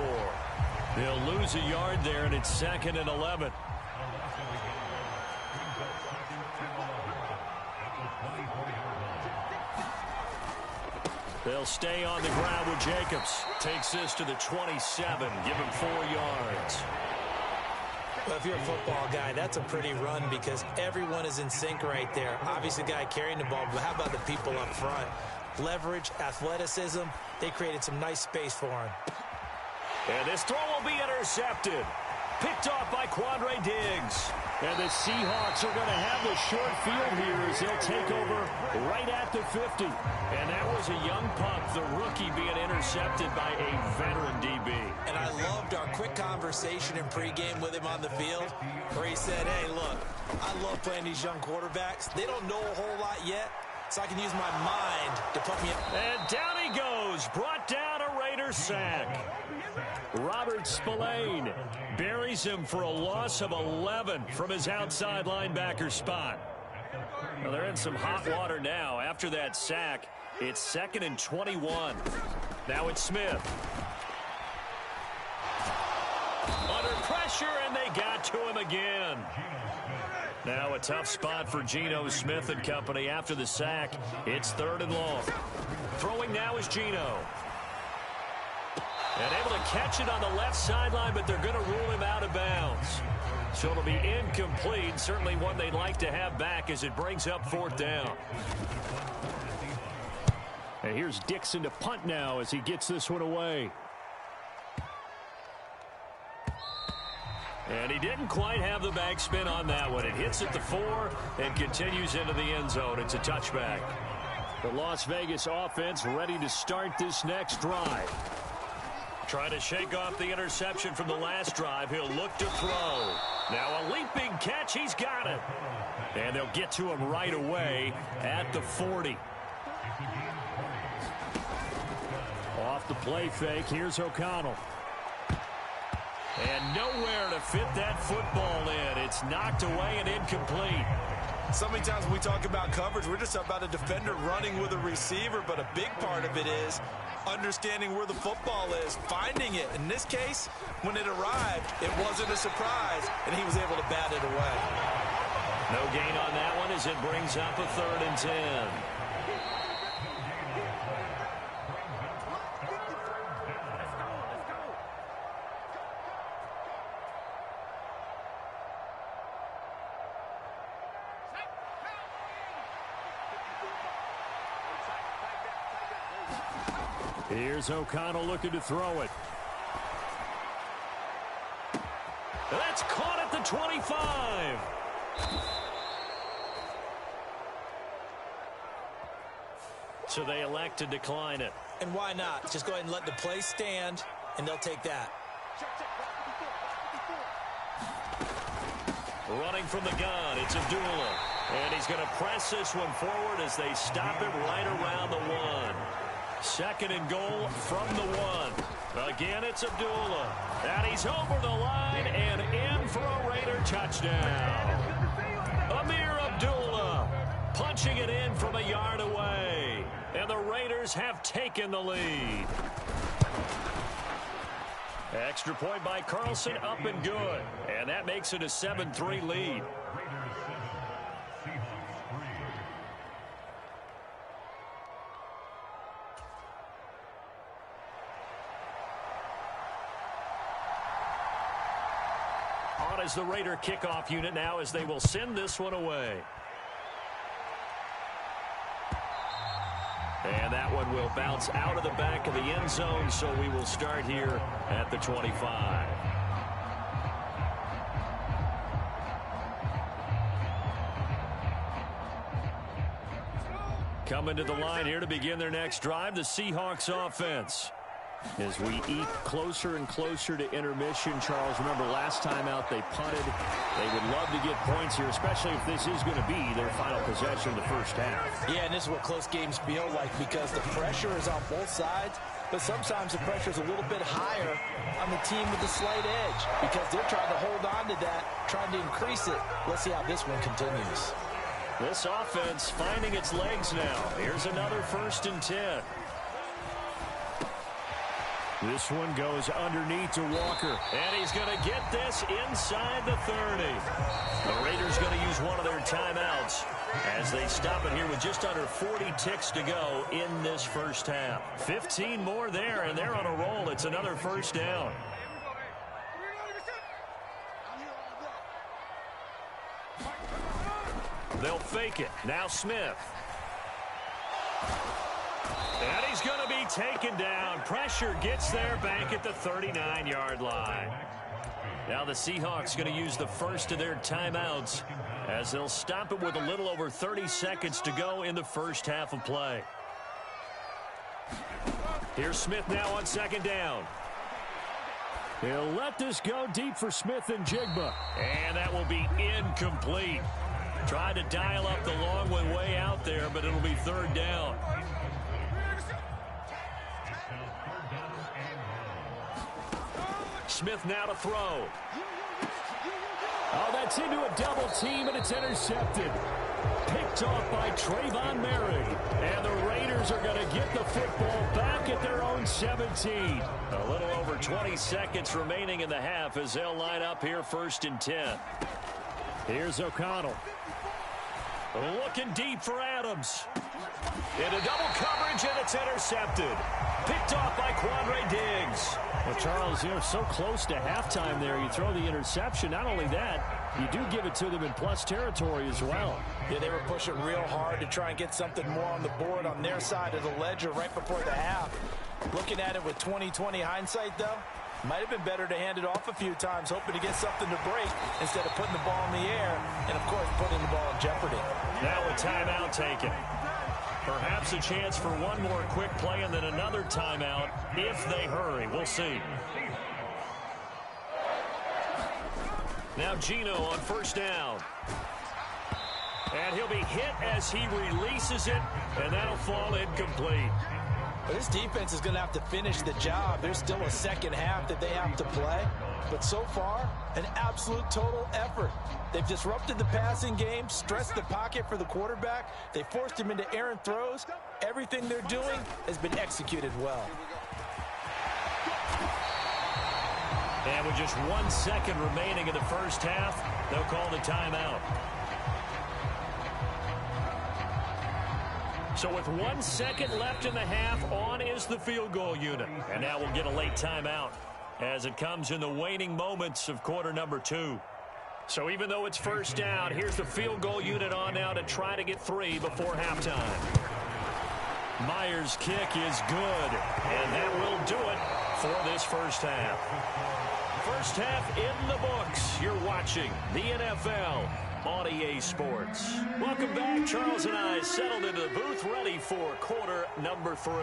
They'll lose a yard there, and it's 2nd and 11. They'll stay on the ground with Jacobs. Takes this to the 27. Give him 4 yards. Well, if you're a football guy, that's a pretty run because everyone is in sync right there. Obviously, the guy carrying the ball, but how about the people up front? Leverage, athleticism, they created some nice space for him. And this throw will be intercepted. Picked off by Quandre Diggs. And the Seahawks are going to have the short field here as they'll take over right at the 50. And that was a young pup, the rookie being intercepted by a veteran DB. And I loved our quick conversation in pregame with him on the field where he said, hey, look, I love playing these young quarterbacks. They don't know a whole lot yet, so I can use my mind to put me up. And down he goes, brought down a Raider sack. Robert Spillane buries him for a loss of 11 from his outside linebacker spot. Well, they're in some hot water now. After that sack, it's 2nd and 21. Now it's Smith. Under pressure, and they got to him again. Now a tough spot for Geno Smith and company after the sack. It's 3rd and long. Throwing now is Geno. And able to catch it on the left sideline, but they're going to rule him out of bounds. So it'll be incomplete. Certainly one they'd like to have back as it brings up 4th down. And here's Dixon to punt now as he gets this one away. And he didn't quite have the backspin on that one. It hits at the 4 and continues into the end zone. It's a touchback. The Las Vegas offense ready to start this next drive. Trying to shake off the interception from the last drive. He'll look to throw. Now a leaping catch. He's got it. And they'll get to him right away at the 40. Off the play fake. Here's O'Connell. And nowhere to fit that football in. It's knocked away and incomplete. So many times when we talk about coverage, we're just about a defender running with a receiver, but a big part of it is understanding where the football is, finding it. In this case, when it arrived, it wasn't a surprise, and he was able to bat it away. No gain on that one as it brings up a 3rd and 10. Here's O'Connell looking to throw it. That's caught at the 25. So they elect to decline it. And why not? Just go ahead and let the play stand, and they'll take that. Running from the gun, it's Abdullah. And he's going to press this one forward as they stop it right around the 1. 2nd and goal from the 1. Again, it's Abdullah. And he's over the line and in for a Raider touchdown. Amir Punching it in from a yard away. And the Raiders have taken the lead. Extra point by Carlson, up and good. And that makes it a 7-3 lead. On is the Raider kickoff unit now as they will send this one away. And that one will bounce out of the back of the end zone, so we will start here at the 25. Coming to the line here to begin their next drive, the Seahawks offense. As we eke closer and closer to intermission, Charles, remember last time out they punted. They would love to get points here, especially if this is going to be their final possession of the first half. Yeah, and this is what close games feel like because the pressure is on both sides, but sometimes the pressure is a little bit higher on the team with the slight edge because they're trying to hold on to that, trying to increase it. Let's see how this one continues. This offense finding its legs now. Here's another 1st and 10. This one goes underneath to Walker. And he's going to get this inside the 30. The Raiders going to use one of their timeouts as they stop it here with just under 40 ticks to go in this first half. 15 more there, and they're on a roll. It's another 1st down. They'll fake it. Now Smith. And he's going to be taken down. Pressure gets there back at the 39-yard line. Now the Seahawks going to use the first of their timeouts as they'll stop it with a little over 30 seconds to go in the first half of play. Here's Smith now on 2nd down. He'll let this go deep for Smith and Jigba. And that will be incomplete. Tried to dial up the long one way out there, but it'll be 3rd down. Smith now to throw. Oh, that's into a double team, and it's intercepted. Picked off by Trayvon Merrick. And the Raiders are going to get the football back at their own 17. A little over 20 seconds remaining in the half as they'll line up here 1st and 10. Here's O'Connell. Looking deep for Adams. Into double coverage, and it's intercepted. Picked off by Quandre Diggs. Well, Charles, you're so close to halftime there. You throw the interception. Not only that, you do give it to them in plus territory as well. Yeah, they were pushing real hard to try and get something more on the board on their side of the ledger right before the half. Looking at it with 20/20 hindsight, though, might have been better to hand it off a few times, hoping to get something to break instead of putting the ball in the air and, of course, putting the ball in jeopardy. Now a timeout taken. Perhaps a chance for one more quick play and then another timeout if they hurry. We'll see. Now Gino on 1st down. And he'll be hit as he releases it, and that'll fall incomplete. But this defense is going to have to finish the job. There's still a second half that they have to play. But so far, an absolute total effort. They've disrupted the passing game, stressed the pocket for the quarterback. They forced him into errant throws. Everything they're doing has been executed well. And with just 1 second remaining in the first half, they'll call the timeout. So with 1 second left in the half, on is the field goal unit. And now we'll get a late timeout as it comes in the waning moments of quarter number 2. So even though it's 1st down, here's the field goal unit on now to try to get 3 before halftime. Myers' kick is good, and that will do it for this first half. First half in the books. You're watching the NFL on EA Sports. Welcome back. Charles and I settled into the booth ready for quarter number 3.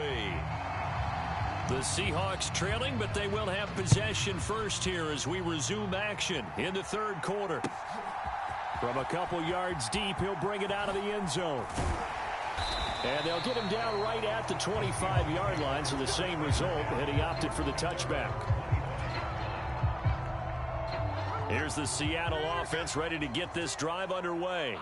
The Seahawks trailing, but they will have possession first here as we resume action in the 3rd quarter. From a couple yards deep, he'll bring it out of the end zone. And they'll get him down right at the 25-yard line, so the same result, and he opted for the touchback. Here's the Seattle offense ready to get this drive underway.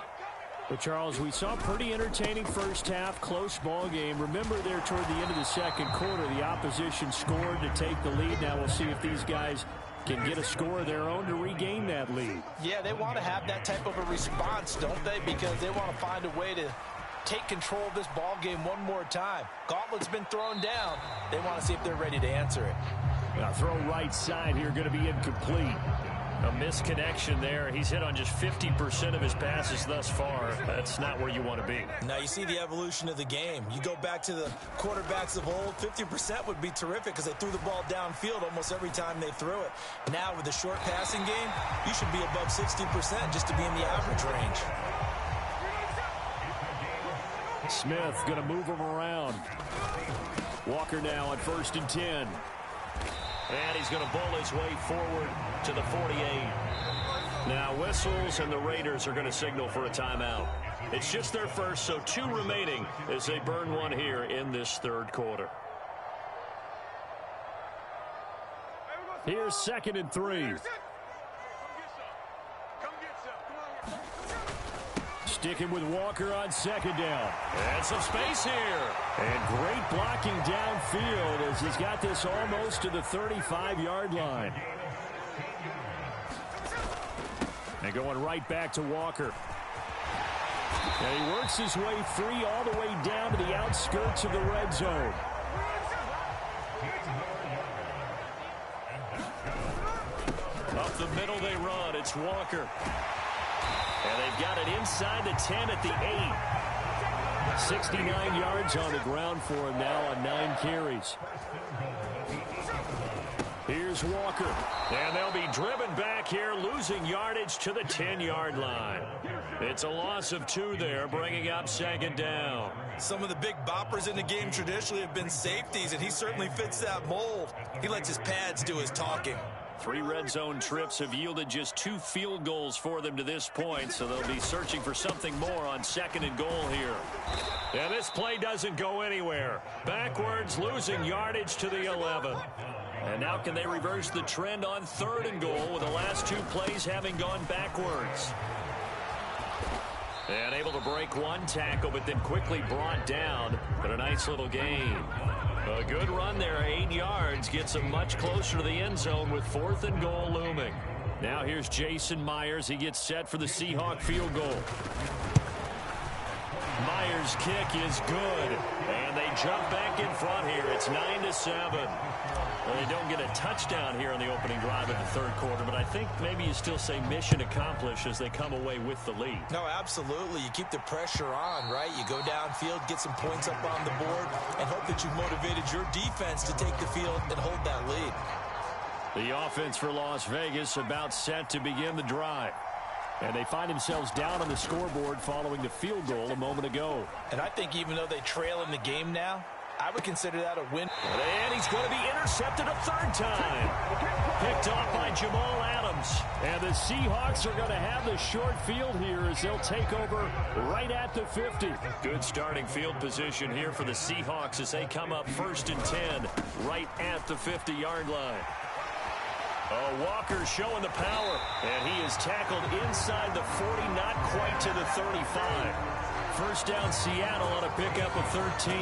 Well, Charles, we saw a pretty entertaining first half, close ball game. Remember there toward the end of the second quarter, the opposition scored to take the lead. Now we'll see if these guys can get a score of their own to regain that lead. Yeah, they want to have that type of a response, don't they? Because they want to find a way to take control of this ball game one more time. Gauntlet's been thrown down. They want to see if they're ready to answer it. Now throw right side here, going to be incomplete. A misconnection there. He's hit on just 50% of his passes thus far. That's not where you want to be. Now you see the evolution of the game. You go back to the quarterbacks of old, 50% would be terrific because they threw the ball downfield almost every time they threw it. Now with the short passing game, you should be above 60% just to be in the average range. Smith going to move him around. Walker now at 1st and 10. And he's going to bowl his way forward to the 48. Now whistles, and the Raiders are going to signal for a timeout. It's just their first, so 2 remaining as they burn one here in this third quarter. Here's 2nd and 3. Sticking with Walker on 2nd down. And some space here. And great blocking downfield as he's got this almost to the 35-yard line. And going right back to Walker. And he works his way free all the way down to the outskirts of the red zone. Up the middle they run. It's Walker. And they've got it inside the 10 at the 8. 69 yards on the ground for him now on 9 carries. Here's Walker. And they'll be driven back here, losing yardage to the 10-yard line. It's a loss of 2 there, bringing up 2nd down. Some of the big boppers in the game traditionally have been safeties, and he certainly fits that mold. He lets his pads do his talking. 3 red zone trips have yielded just 2 field goals for them to this point, so they'll be searching for something more on 2nd and goal here. And this play doesn't go anywhere. Backwards, losing yardage to the 11. And now can they reverse the trend on 3rd and goal with the last 2 plays having gone backwards? And able to break 1 tackle, but then quickly brought down. But a nice little gain. A good run there, 8 yards, gets them much closer to the end zone with 4th and goal looming. Now here's Jason Myers. He gets set for the Seahawk field goal. Myers' kick is good, and they jump back in front here. It's 9-7. Well, they don't get a touchdown here in the opening drive of the 3rd quarter, but I think maybe you still say mission accomplished as they come away with the lead. No, absolutely. You keep the pressure on, right? You go downfield, get some points up on the board, and hope that you've motivated your defense to take the field and hold that lead. The offense for Las Vegas about set to begin the drive. And they find themselves down on the scoreboard following the field goal a moment ago. And I think even though they trail in the game now, I would consider that a win. And he's going to be intercepted a 3rd time. Picked off by Jamal Adams. And the Seahawks are going to have the short field here as they'll take over right at the 50. Good starting field position here for the Seahawks as they come up 1st and 10 right at the 50-yard line. Walker showing the power, and he is tackled inside the 40, not quite to the 35. 1st down Seattle on a pickup of 13.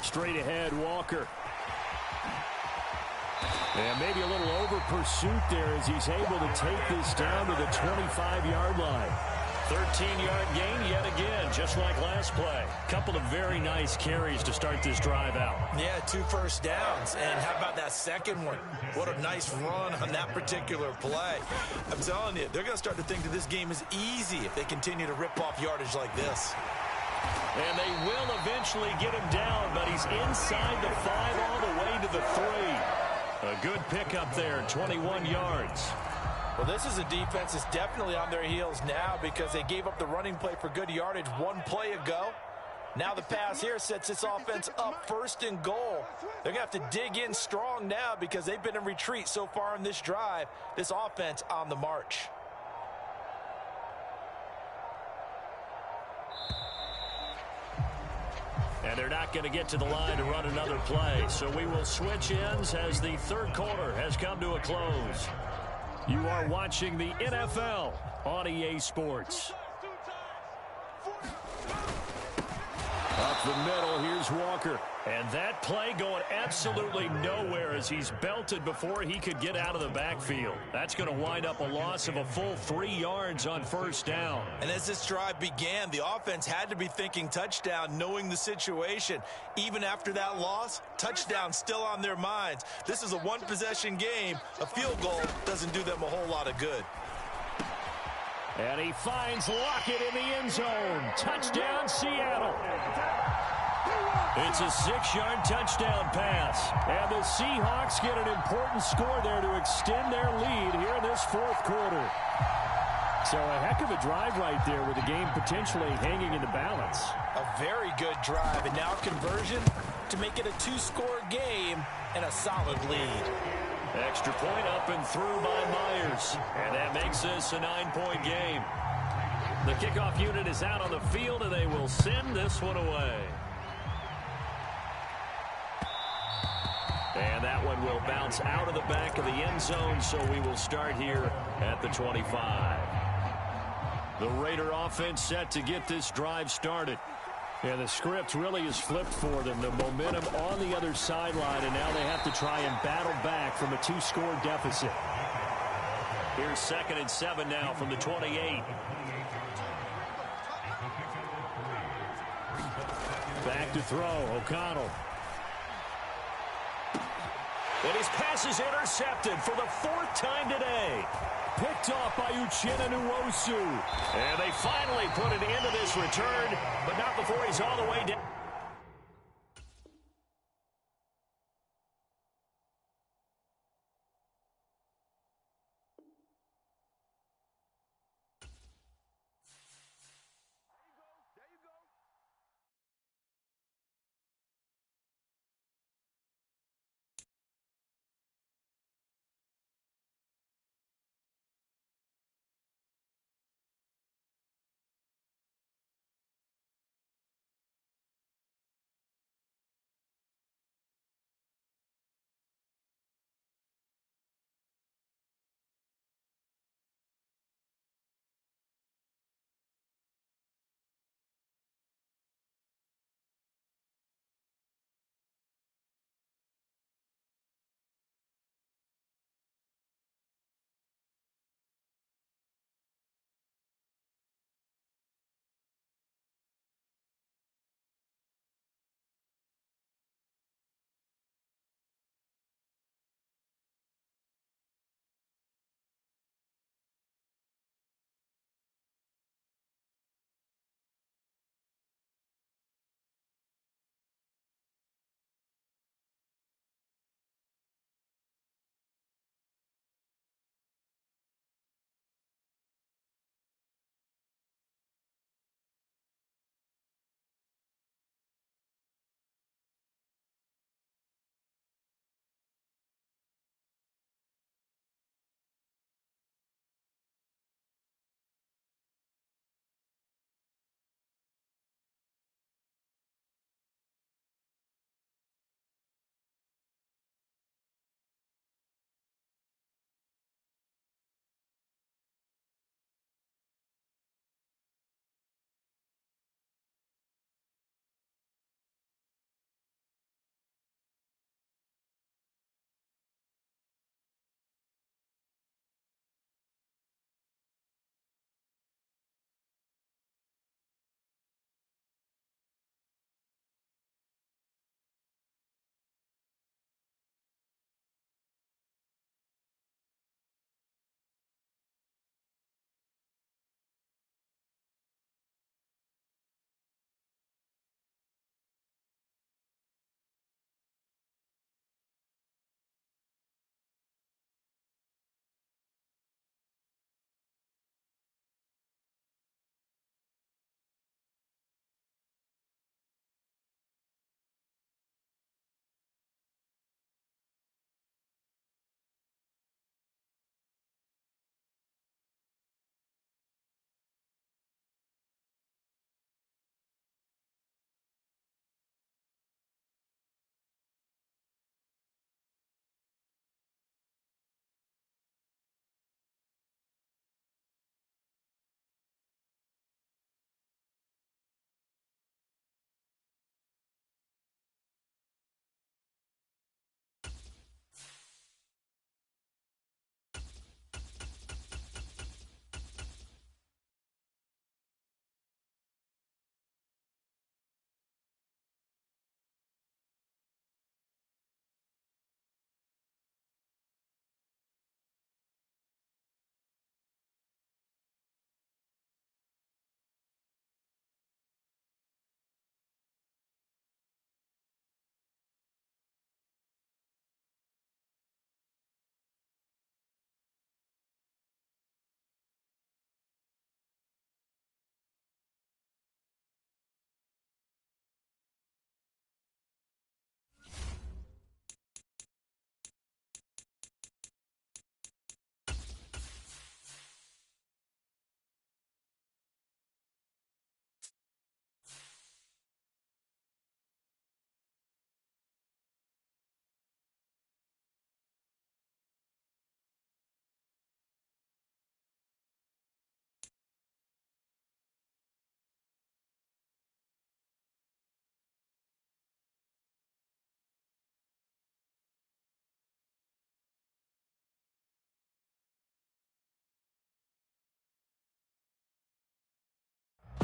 Straight ahead, Walker. And maybe a little over pursuit there as he's able to take this down to the 25-yard line. 13-yard gain yet again, just like last play. Couple of very nice carries to start this drive out. Yeah, 2 first downs. And how about that second one? What a nice run on that particular play. I'm telling you, they're going to start to think that this game is easy if they continue to rip off yardage like this. And they will eventually get him down, but he's inside the 5 all the way to the 3. A good pickup there, 21 yards. Well, this is a defense that's definitely on their heels now because they gave up the running play for good yardage 1 play ago. Now the pass here sets this offense up 1st and goal. They're going to have to dig in strong now because they've been in retreat so far in this drive. This offense on the march. And they're not going to get to the line to run another play. So we will switch ends as the third quarter has come to a close. You are watching the NFL on EA Sports. Up the middle, here's Walker. And that play going absolutely nowhere as he's belted before he could get out of the backfield. That's going to wind up a loss of a full 3 yards on first down. And as this drive began, the offense had to be thinking touchdown, knowing the situation. Even after that loss, touchdown still on their minds. This is a one-possession game. A field goal doesn't do them a whole lot of good. And he finds Lockett in the end zone. Touchdown, Seattle. It's a 6-yard touchdown pass. And the Seahawks get an important score there to extend their lead here in this fourth quarter. So a heck of a drive right there with the game potentially hanging in the balance. A very good drive, and now conversion to make it a 2-score game and a solid lead. Extra point up and through by Myers. And that makes this a 9-point game. The kickoff unit is out on the field, and they will send this one away. And that one will bounce out of the back of the end zone, so we will start here at the 25. The Raider offense set to get this drive started. And the script really is flipped for them. The momentum on the other sideline, and now they have to try and battle back from a 2-score deficit. Here's 2nd and 7 now from the 28. Back to throw, O'Connell. And his pass is intercepted for the 4th time today. Picked off by Uchenna Nwosu. And they finally put an end to this return, but not before he's all the way down.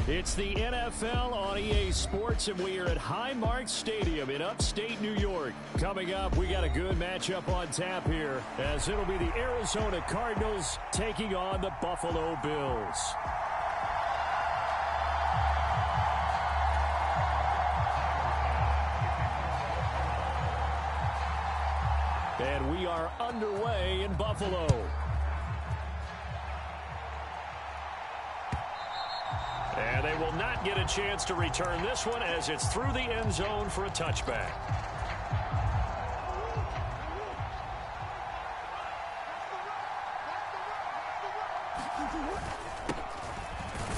It's the NFL on EA Sports, and we are at Highmark Stadium in upstate New York. Coming up, we got a good matchup on tap here, as it'll be the Arizona Cardinals taking on the Buffalo Bills. And we are underway in Buffalo. And they will not get a chance to return this one as it's through the end zone for a touchback.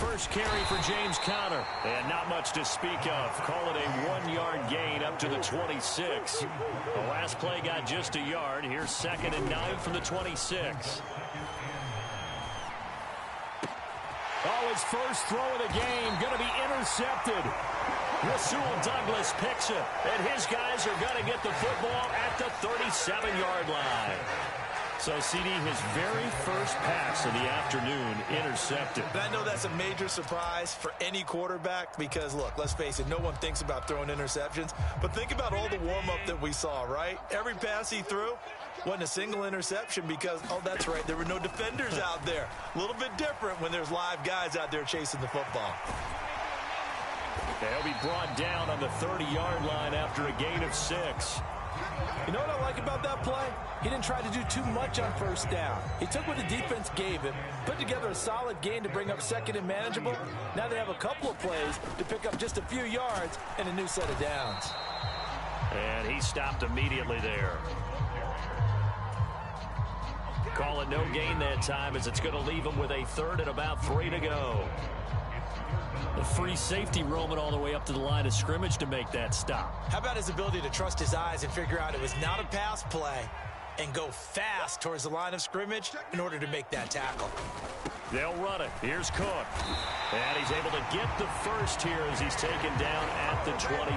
First carry for James Conner. And not much to speak of. Call it a 1-yard gain up to the 26. The last play got just a yard. Here's 2nd and 9 from the 26. Oh, his first throw of the game going to be intercepted. Rasul Douglas picks it, and his guys are going to get the football at the 37-yard line. So, CD, his very first pass of the afternoon intercepted. And I know that's a major surprise for any quarterback because, look, let's face it, no one thinks about throwing interceptions. But think about all the warm-up that we saw, right? Every pass he threw wasn't a single interception because, oh, that's right, there were no defenders out there. A little bit different when there's live guys out there chasing the football. They'll be brought down on the 30-yard line after a gain of 6. You know what I like about that play? He didn't try to do too much on first down. He took what the defense gave him, put together a solid gain to bring up 2nd and manageable. Now they have a couple of plays to pick up just a few yards and a new set of downs. And he stopped immediately there. Call it no gain that time as it's going to leave him with a 3rd and about 3 to go. The free safety roaming all the way up to the line of scrimmage to make that stop. How about his ability to trust his eyes and figure out it was not a pass play and go fast towards the line of scrimmage in order to make that tackle. They'll run it. Here's Cook. And he's able to get the first here as he's taken down at the 25.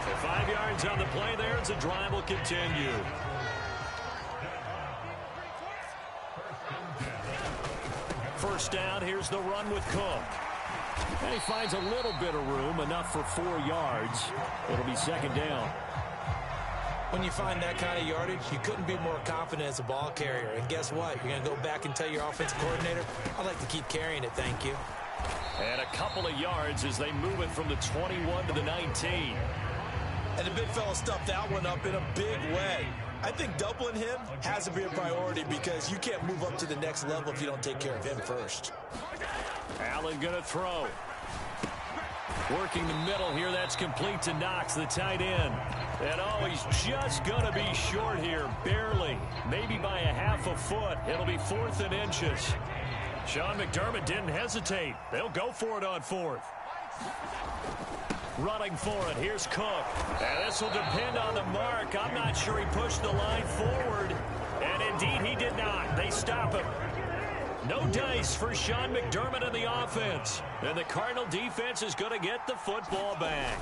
So 5 yards on the play there as the drive will continue. First down, here's the run with Cook. And he finds a little bit of room, enough for 4 yards. It'll be 2nd down. When you find that kind of yardage, you couldn't be more confident as a ball carrier. And guess what? You're going to go back and tell your offensive coordinator, I'd like to keep carrying it, thank you. And a couple of yards as they move it from the 21 to the 19. And the big fella stuffed that one up in a big way. I think doubling him has to be a priority because you can't move up to the next level if you don't take care of him first. Allen going to throw. Working the middle here. That's complete to Knox, the tight end. And, oh, he's just going to be short here. Barely. Maybe by a half a foot. It'll be 4th and inches. Sean McDermott didn't hesitate. They'll go for it on 4th. Running for it. Here's Cook. And this will depend on the mark. I'm not sure he pushed the line forward. And, indeed, he did not. They stop him. No dice for Sean McDermott in the offense. And the Cardinal defense is going to get the football back.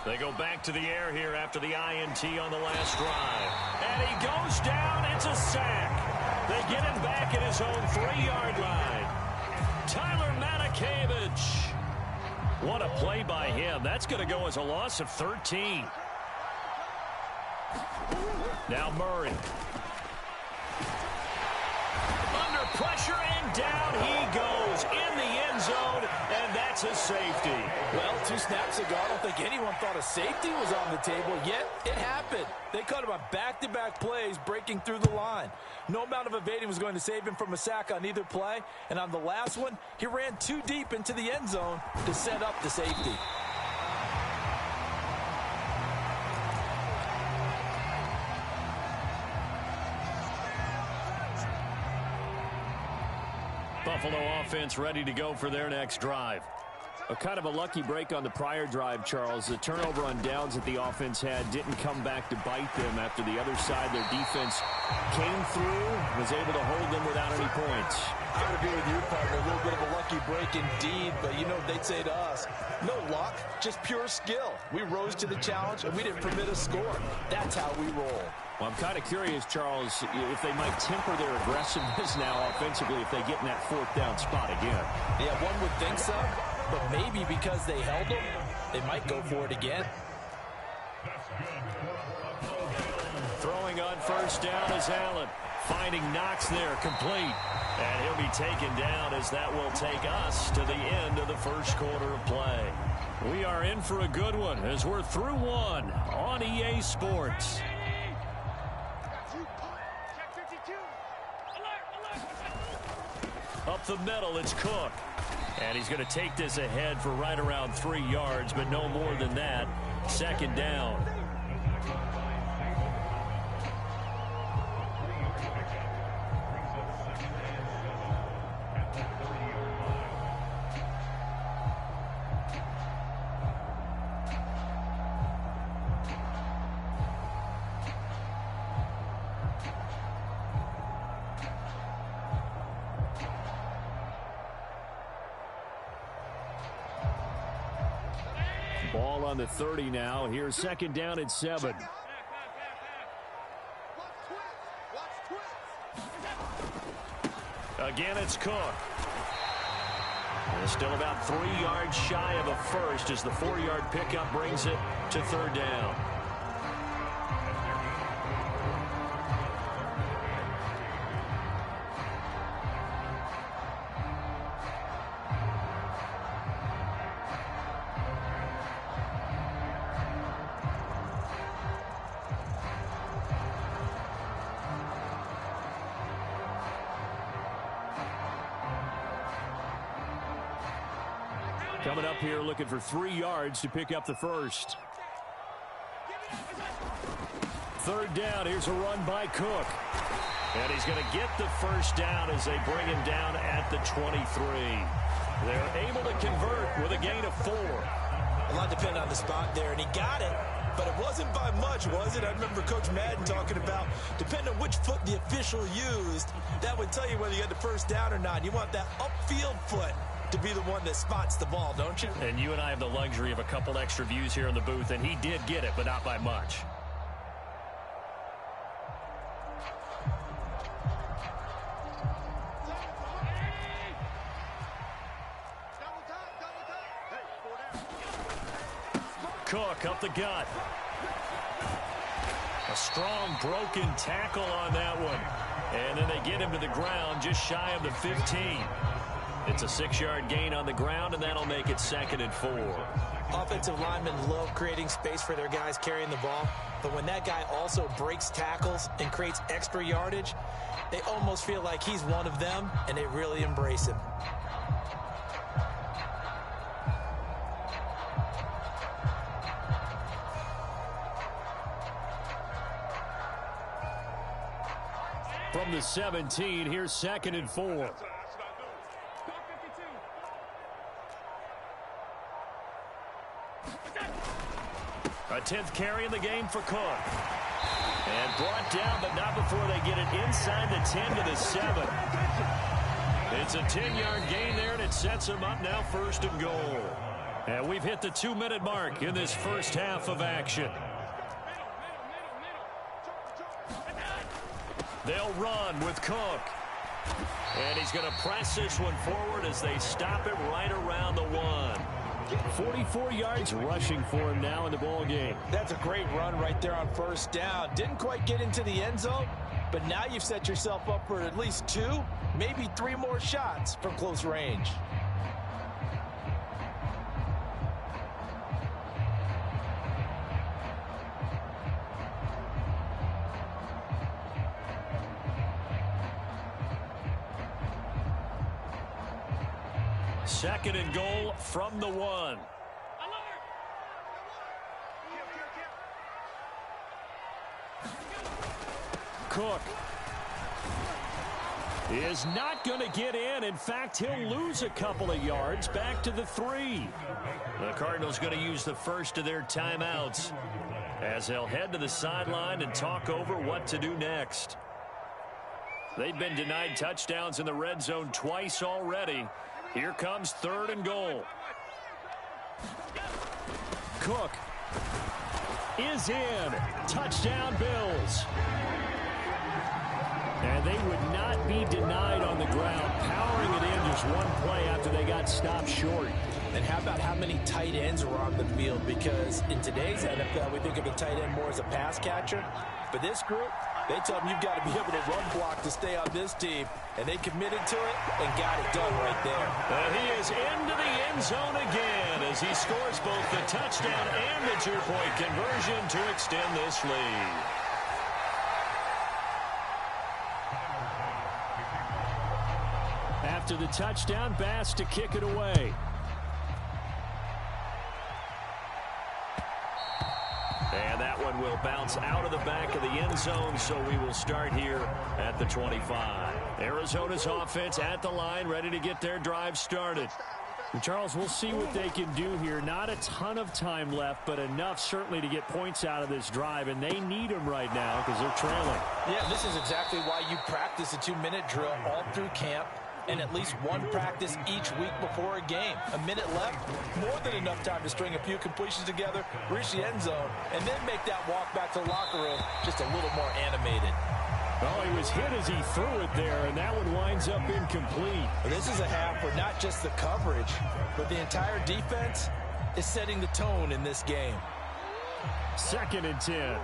They go back to the air here after the INT on the last drive. And he goes down. It's a sack. They get him back at his own 3-yard line. Tyler Matakevich. What a play by him. That's going to go as a loss of 13. Now Murray. Under pressure, and down he goes in the end zone, and that's a safety. Well, 2 snaps ago, I don't think anyone thought a safety was on the table, yet it happened. They caught him on back-to-back plays breaking through the line. No amount of evading was going to save him from a sack on either play, and on the last one, he ran too deep into the end zone to set up the safety. Buffalo offense ready to go for their next drive. A kind of a lucky break on the prior drive, Charles. The turnover on downs that the offense had didn't come back to bite them after the other side. Their defense came through, was able to hold them without any points. I would agree with you, partner. A little bit of a lucky break indeed, but you know what they'd say to us? No luck, just pure skill. We rose to the challenge, and we didn't permit a score. That's how we roll. Well, I'm kind of curious, Charles, if they might temper their aggressiveness now offensively if they get in that fourth down spot again. Yeah, one would think so, but maybe because they held them, they might go for it again. Throwing on first down is Allen. Finding Knox there, complete. And he'll be taken down as that will take us to the end of the first quarter of play. We are in for a good one as we're through one on EA Sports. Up the middle, it's Cook. And he's going to take this ahead for right around 3 yards, but no more than that. Second down. Ball on the 30 now. Here's second down and 7. Again, it's Cook. And still about 3 yards shy of a first as the 4-yard pickup brings it to third down. Coming up here looking for 3 yards to pick up the first. Third down. Here's a run by Cook. And he's going to get the first down as they bring him down at the 23. They're able to convert with a gain of 4. A lot depended on the spot there, and he got it. But it wasn't by much, was it? I remember Coach Madden talking about, depending on which foot the official used, that would tell you whether you had the first down or not. You want that upfield foot to be the one that spots the ball, don't you? And you and I have the luxury of a couple extra views here in the booth, and he did get it, but not by much. Cook up the gut. A strong broken tackle on that one. And then they get him to the ground just shy of the 15. It's a 6-yard gain on the ground, and that'll make it 2nd and 4. Offensive linemen love creating space for their guys carrying the ball, but when that guy also breaks tackles and creates extra yardage, they almost feel like he's one of them, and they really embrace him. From the 17, here's 2nd and 4. A 10th carry in the game for Cook. And brought down, but not before they get it inside the 10 to the 7. It's a 10-yard gain there, and it sets them up now 1st and goal. And we've hit the 2-minute mark in this first half of action. They'll run with Cook. And he's going to press this one forward as they stop it right around the 1. 44 yards rushing for him now in the ball game. That's a great run right there on first down. Didn't quite get into the end zone, but now you've set yourself up for at least 2, maybe 3 more shots from close range. Second and goal from the 1. Cook is not going to get in. In fact, he'll lose a couple of yards back to the 3. The Cardinals going to use the first of their timeouts as they'll head to the sideline and talk over what to do next. They've been denied touchdowns in the red zone twice already. Here comes 3rd and goal. Cook is in. Touchdown, Bills. And they would not be denied on the ground, powering it in just one play after they got stopped short. And how about how many tight ends were on the field? Because in today's NFL, we think of a tight end more as a pass catcher. For this group, they tell them you've got to be able to run block to stay on this team. And they committed to it and got it done right there. And he is into the end zone again as he scores both the touchdown and the two-point conversion to extend this lead. After the touchdown, Bass to kick it away. And that one will bounce out of the back of the end zone, so we will start here at the 25. Arizona's offense at the line, ready to get their drive started. And Charles, we'll see what they can do here. Not a ton of time left, but enough certainly to get points out of this drive, and they need them right now because they're trailing. Yeah, this is exactly why you practice a 2-minute drill all through camp, and at least one practice each week before a game. A minute left, more than enough time to string a few completions together, reach the end zone, and then make that walk back to the locker room just a little more animated. Oh, he was hit as he threw it there, and that one winds up incomplete. This is a half where not just the coverage, but the entire defense is setting the tone in this game. 2nd and 10.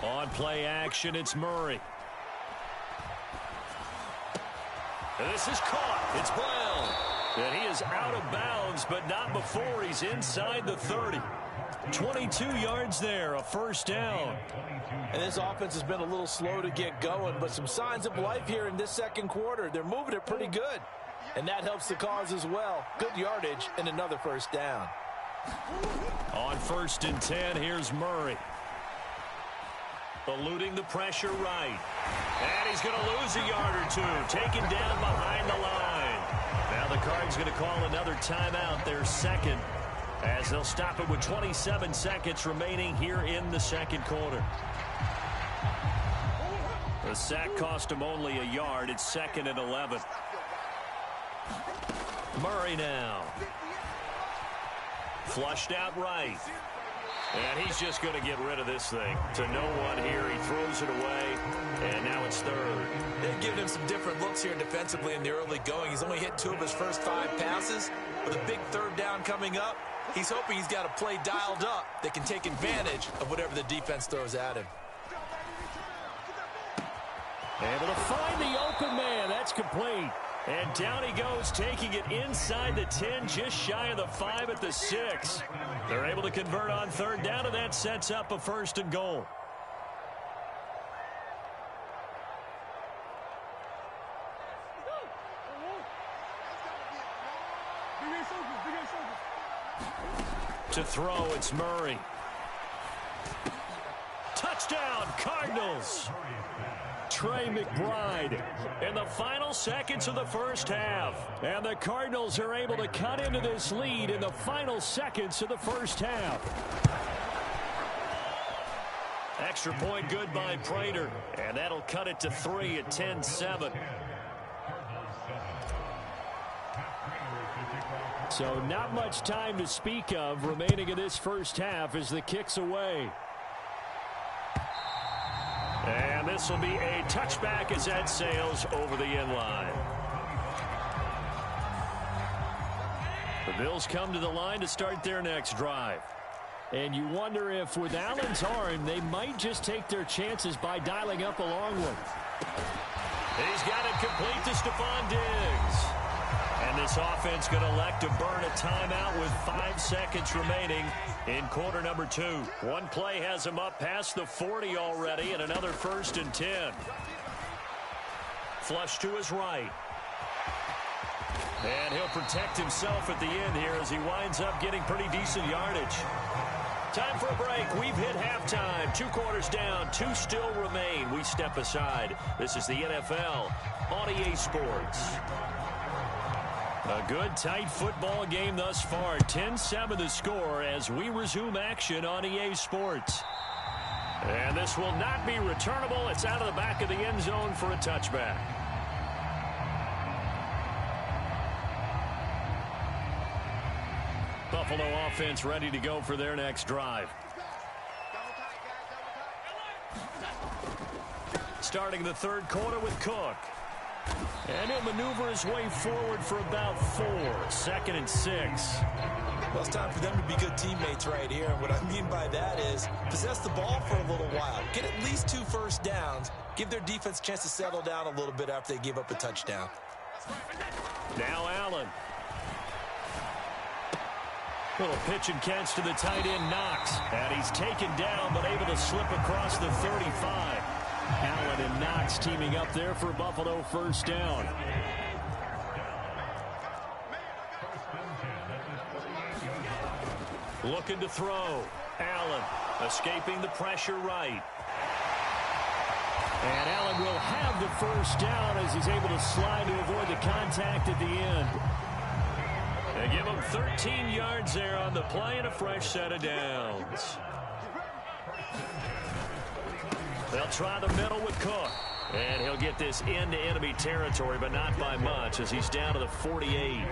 On play action, it's Murray. And this is caught. It's Brown. And he is out of bounds, but not before he's inside the 30. 22 yards there, a first down. And this offense has been a little slow to get going, but some signs of life here in this second quarter. They're moving it pretty good, and that helps the cause as well. Good yardage and another first down. On 1st and 10, here's Murray. Eluding the pressure right. And he's going to lose a yard or two. Taken down behind the line. Now the Cards going to call another timeout, their second, as they'll stop it with 27 seconds remaining here in the second quarter. The sack cost him only a yard. It's 2nd and 11. Murray now. Flushed out right. And he's just going to get rid of this thing. To no one here. He throws it away. And now it's 3rd. They've given him some different looks here defensively in the early going. He's only hit 2 of his first 5 passes. With a big 3rd down coming up, he's hoping he's got a play dialed up that can take advantage of whatever the defense throws at him. Able to find the open man. That's complete. And down he goes, taking it inside the 10, just shy of the 5 at the 6. They're able to convert on 3rd down, and that sets up a 1st and goal. To throw, it's Murray. Touchdown, Cardinals. Trey McBride in the final seconds of the first half. And the Cardinals are able to cut into this lead in the final seconds of the first half. Extra point good by Prater. And that'll cut it to 3 at 10-7. So not much time to speak of remaining in this first half as the kick's away. And this will be a touchback as that sails over the end line. The Bills come to the line to start their next drive. And you wonder if with Allen's arm, they might just take their chances by dialing up a long one. He's got it complete to Stephon Diggs. And this offense going to elect to burn a timeout with 5 seconds remaining in quarter number 2. One play has him up past the 40 already, and another 1st and 10. Flush to his right. And he'll protect himself at the end here as he winds up getting pretty decent yardage. Time for a break. We've hit halftime. 2 quarters down. 2 still remain. We step aside. This is the NFL on EA Sports. A good, tight football game thus far. 10-7 the score as we resume action on EA Sports. And this will not be returnable. It's out of the back of the end zone for a touchback. Buffalo offense ready to go for their next drive. Starting the third quarter with Cook. And he'll maneuver his way forward for about 4. 2nd and 6. Well, it's time for them to be good teammates right here. And what I mean by that is possess the ball for a little while. Get at least 2 first downs. Give their defense a chance to settle down a little bit after they give up a touchdown. Now Allen. Little pitch and catch to the tight end, Knox. And he's taken down, but able to slip across the 35. Allen and Knox teaming up there for Buffalo first down. Looking to throw. Allen escaping the pressure right. And Allen will have the first down as he's able to slide to avoid the contact at the end. They give him 13 yards there on the play and a fresh set of downs. They'll try the middle with Cook. And he'll get this into enemy territory, but not by much as he's down to the 48.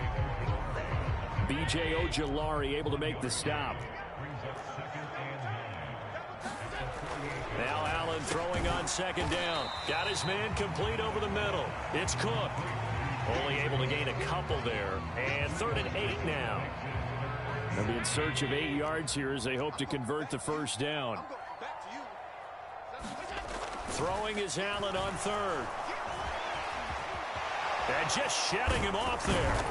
B.J. Ojulari able to make the stop. Now Allen throwing on 2nd down. Got his man complete over the middle. It's Cook. Only able to gain a couple there. And 3rd and 8 now. They'll be in search of 8 yards here as they hope to convert the first down. Throwing is Allen on 3rd. And just shutting him off there.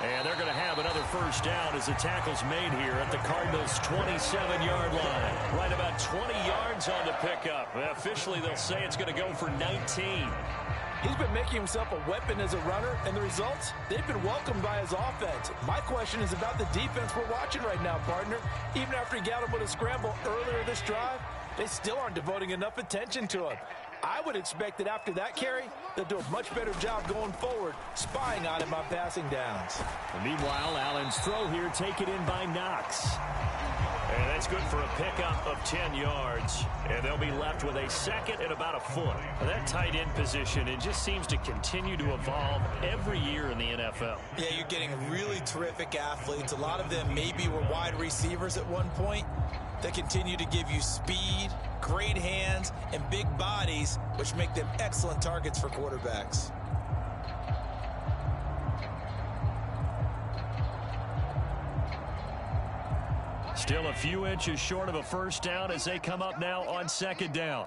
And they're going to have another first down as the tackle's made here at the Cardinals' 27-yard line. Right about 20 yards on the pickup. Officially, they'll say it's going to go for 19. He's been making himself a weapon as a runner, and the results, they've been welcomed by his offense. My question is about the defense we're watching right now, partner. Even after he got him with a scramble earlier this drive, they still aren't devoting enough attention to him. I would expect that after that carry, they'll do a much better job going forward, spying on him on passing downs. And meanwhile, Allen's throw here taken in by Knox. And that's good for a pickup of 10 yards. And they'll be left with a 2nd and about a foot. That tight end position, it just seems to continue to evolve every year in the NFL. Yeah, you're getting really terrific athletes. A lot of them maybe were wide receivers at one point. They continue to give you speed, great hands, and big bodies, which make them excellent targets for quarterbacks. Still a few inches short of a first down as they come up now on 2nd down.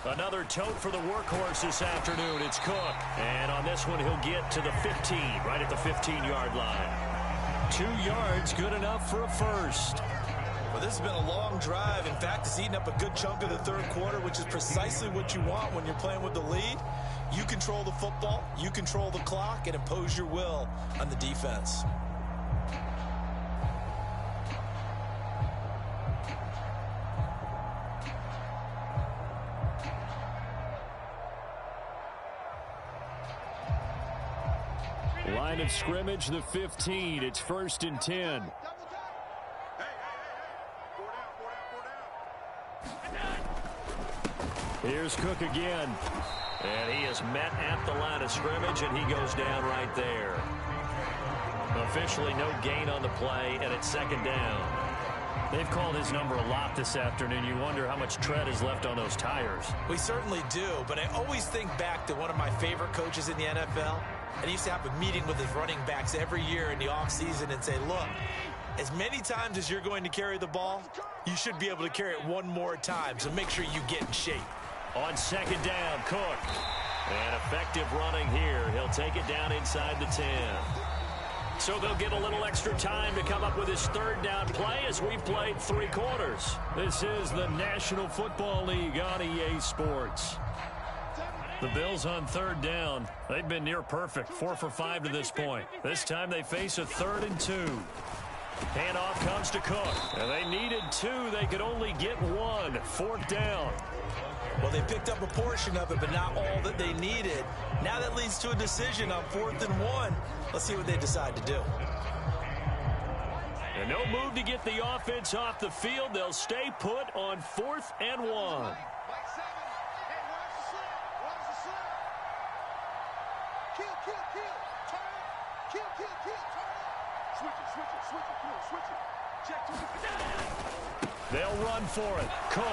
Another tote for the workhorse this afternoon. It's Cook. And on this one, he'll get to the 15, right at the 15-yard line. 2 yards, good enough for a first. Well, this has been a long drive. In fact, it's eaten up a good chunk of the third quarter, which is precisely what you want when you're playing with the lead. You control the football, you control the clock, and impose your will on the defense. Line of scrimmage, the 15. It's 1st and 10. Here's Cook again. And he is met at the line of scrimmage, and he goes down right there. Officially no gain on the play, and it's 2nd down. They've called his number a lot this afternoon. You wonder how much tread is left on those tires. We certainly do, but I always think back to one of my favorite coaches in the NFL. And he used to have a meeting with his running backs every year in the offseason and say, look, as many times as you're going to carry the ball, you should be able to carry it one more time, so make sure you get in shape. On 2nd down, Cook. And effective running here. He'll take it down inside the 10. So they'll get a little extra time to come up with his 3rd down play as we've played 3 quarters. This is the National Football League on EA Sports. The Bills on 3rd down. They've been near perfect, 4 for 5 to this point. This time they face a 3rd and 2. Handoff comes to Cook. And they needed 2. They could only get 1. 4th down. Well, they picked up a portion of it, but not all that they needed. Now that leads to a decision on 4th and 1. Let's see what they decide to do. And no move to get the offense off the field. They'll stay put on 4th and 1. They'll run for it. Cook.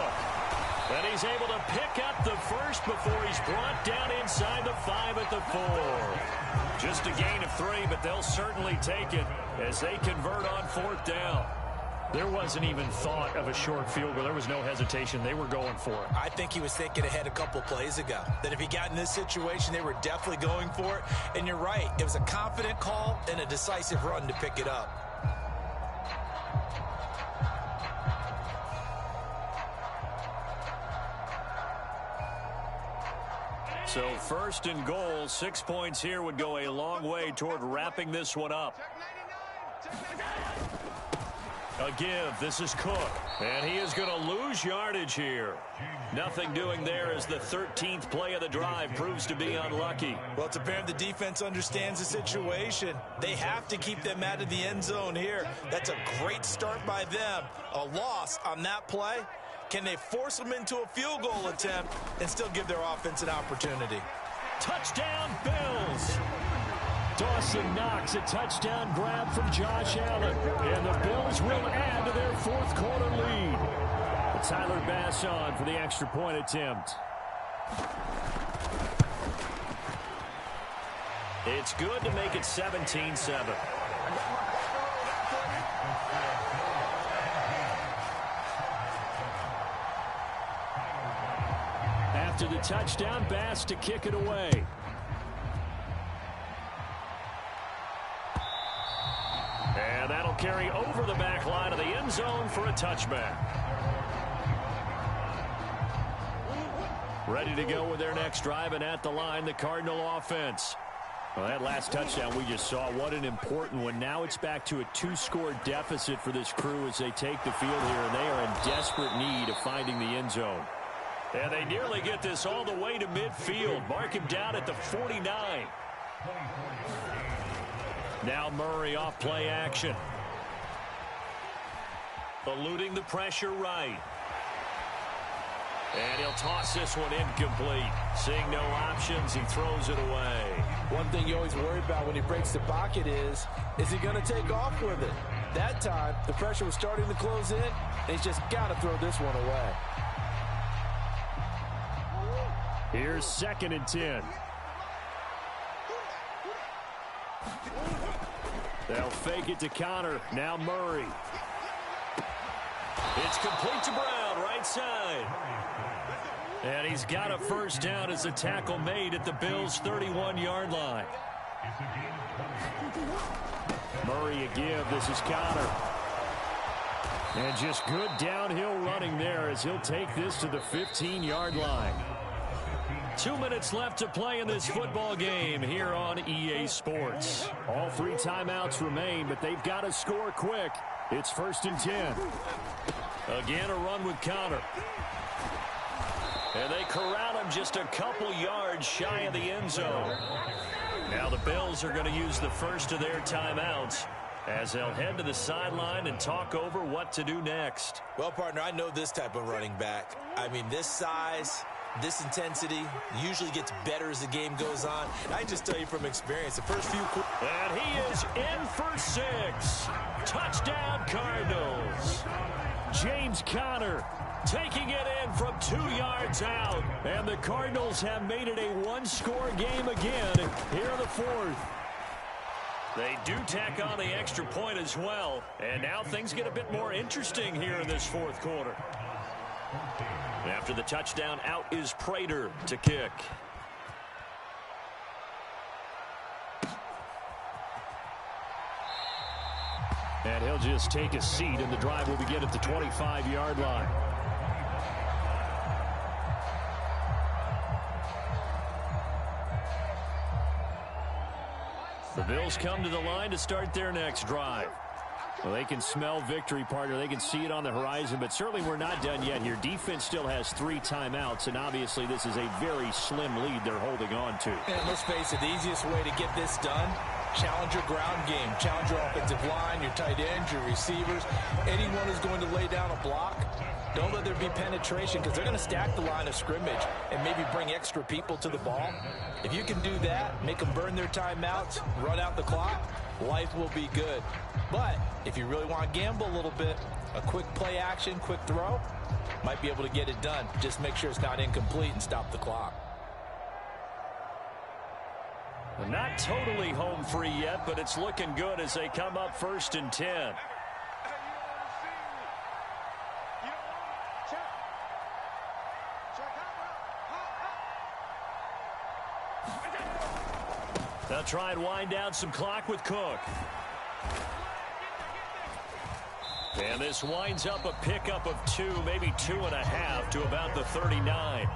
And he's able to pick up the first before he's brought down inside the 5 at the 4. Just a gain of 3, but they'll certainly take it as they convert on 4th down. There wasn't even thought of a short field goal. There was no hesitation. They were going for it. I think he was thinking ahead a couple plays ago, that if he got in this situation, they were definitely going for it. And you're right. It was a confident call and a decisive run to pick it up. So 1st and goal, 6 points here would go a long way toward wrapping this one up. A give. This is Cook. And he is going to lose yardage here. Nothing doing there as the 13th play of the drive proves to be unlucky. Well, it's apparent the defense understands the situation. They have to keep them out of the end zone here. That's a great start by them. A loss on that play. Can they force them into a field goal attempt and still give their offense an opportunity? Touchdown, Bills. Dawson Knox, a touchdown grab from Josh Allen. And the Bills will add to their 4th quarter lead. Tyler Bass on for the extra point attempt. It's good to make it 17-7. After the touchdown, Bass to kick it away. And that'll carry over the back line of the end zone for a touchback. Ready to go with their next drive, and at the line, the Cardinal offense. Well, that last touchdown we just saw, what an important one. Now it's back to a 2-score deficit for this crew as they take the field here, and they are in desperate need of finding the end zone. And they nearly get this all the way to midfield. Mark him down at the 49. Now Murray off play action. Eluding the pressure right. And he'll toss this one incomplete. Seeing no options, he throws it away. One thing you always worry about when he breaks the pocket is he going to take off with it? That time, the pressure was starting to close in, and he's just got to throw this one away. Here's 2nd and 10. They'll fake it to Connor. Now Murray. It's complete to Brown, right side. And he's got a first down as a tackle made at the Bills' 31-yard line. Murray a give. This is Connor. And just good downhill running there as he'll take this to the 15-yard line. 2 minutes left to play in this football game here on EA Sports. All 3 timeouts remain, but they've got to score quick. It's 1st and 10. Again, a run with Connor. And they corral him just a couple yards shy of the end zone. Now the Bills are going to use the first of their timeouts as they'll head to the sideline and talk over what to do next. Well, partner, I know this type of running back. I mean, this size, this intensity usually gets better as the game goes on. And I just tell you from experience, the first few... And he is in for 6. Touchdown, Cardinals. James Conner taking it in from 2 yards out. And the Cardinals have made it a 1-score game again here in the 4th. They do tack on the extra point as well. And now things get a bit more interesting here in this 4th quarter. After the touchdown, out is Prater to kick. And he'll just take a seat, and the drive will begin at the 25-yard line. The Bills come to the line to start their next drive. Well, they can smell victory, partner. They can see it on the horizon, but certainly we're not done yet here. Defense still has 3 timeouts, and obviously this is a very slim lead they're holding on to. And let's face it, the easiest way to get this done Challenge your ground game. Challenge your offensive line, your tight ends, your receivers. Anyone who's going to lay down a block, don't let there be penetration because they're going to stack the line of scrimmage and maybe bring extra people to the ball. If you can do that, make them burn their timeouts, run out the clock, life will be good. But if you really want to gamble a little bit, a quick play action, quick throw, might be able to get it done. Just make sure it's not incomplete and stop the clock. Not totally home free yet, but it's looking good as they come up 1st and 10. They'll try and wind down some clock with Cook. And this winds up a pickup of 2, maybe 2.5 to about the 39.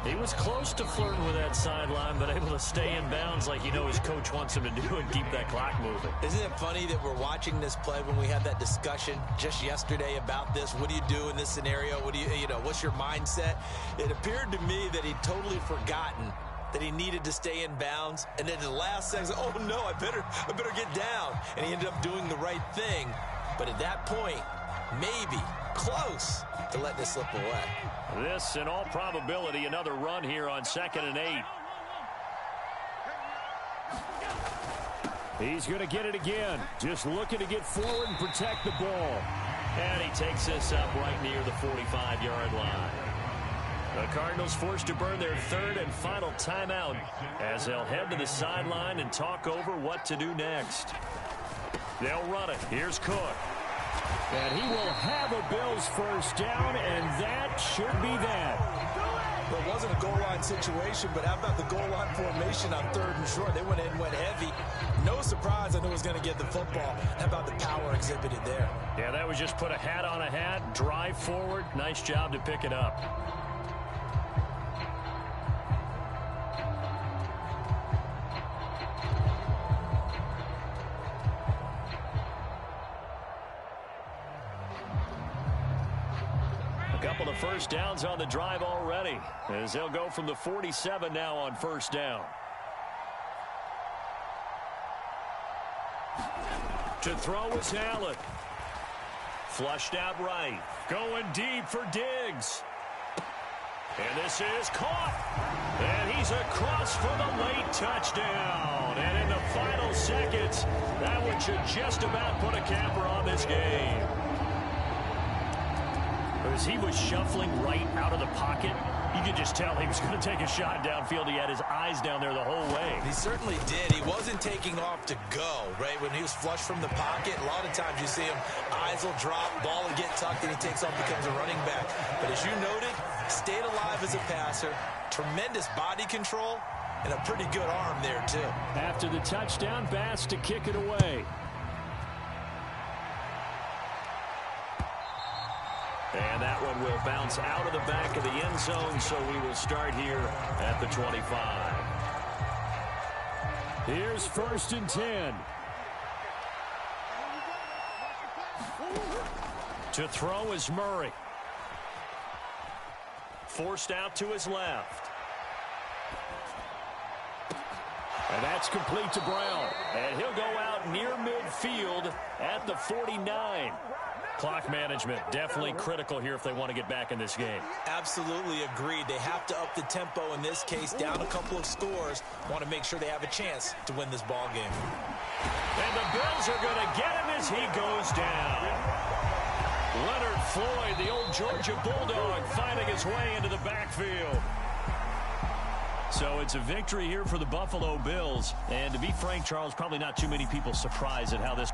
He was close to flirting with that sideline, but able to stay in bounds like his coach wants him to do and keep that clock moving. Isn't it funny that we're watching this play when we had that discussion just yesterday about this? What do you do in this scenario? What do what's your mindset? It appeared to me that he'd totally forgotten that he needed to stay in bounds, and then in the last second, oh no, I better get down. And he ended up doing the right thing. But at that point, maybe close to let this slip away. This, in all probability, another run here on 2nd and 8. He's going to get it again. Just looking to get forward and protect the ball. And he takes this up right near the 45-yard line. The Cardinals forced to burn their 3rd and final timeout as they'll head to the sideline and talk over what to do next. They'll run it. Here's Cook. And he will have a Bills first down, and that should be that. Well, it wasn't a goal line situation, but how about the goal line formation on 3rd and short? They went in, went heavy. No surprise, I knew he was going to get the football. How about the power exhibited there? Yeah, that was just put a hat on a hat, drive forward. Nice job to pick it up. Couple of first downs on the drive already as they'll go from the 47 now on 1st down. To throw is Allen. Flushed out right. Going deep for Diggs. And this is caught. And he's across for the late touchdown. And in the final seconds, that one should just about put a capper on this game. As he was shuffling right out of the pocket, you could just tell he was going to take a shot downfield. He had his eyes down there the whole way. He certainly did. He wasn't taking off to go, right? When he was flush from the pocket, a lot of times you see him, eyes will drop, ball will get tucked, and he takes off, becomes a running back. But as you noted, stayed alive as a passer, tremendous body control, and a pretty good arm there, too. After the touchdown, Bass to kick it away. And that one will bounce out of the back of the end zone, so we will start here at the 25. Here's 1st and 10. To throw is Murray. Forced out to his left. And that's complete to Brown. And he'll go out near midfield at the 49. Clock management definitely critical here if they want to get back in this game. Absolutely agreed. They have to up the tempo in this case, down a couple of scores. Want to make sure they have a chance to win this ball game. And the Bills are going to get him as he goes down. Leonard Floyd, the old Georgia Bulldog, finding his way into the backfield. So it's a victory here for the Buffalo Bills. And to be frank, Charles, probably not too many people surprised at how this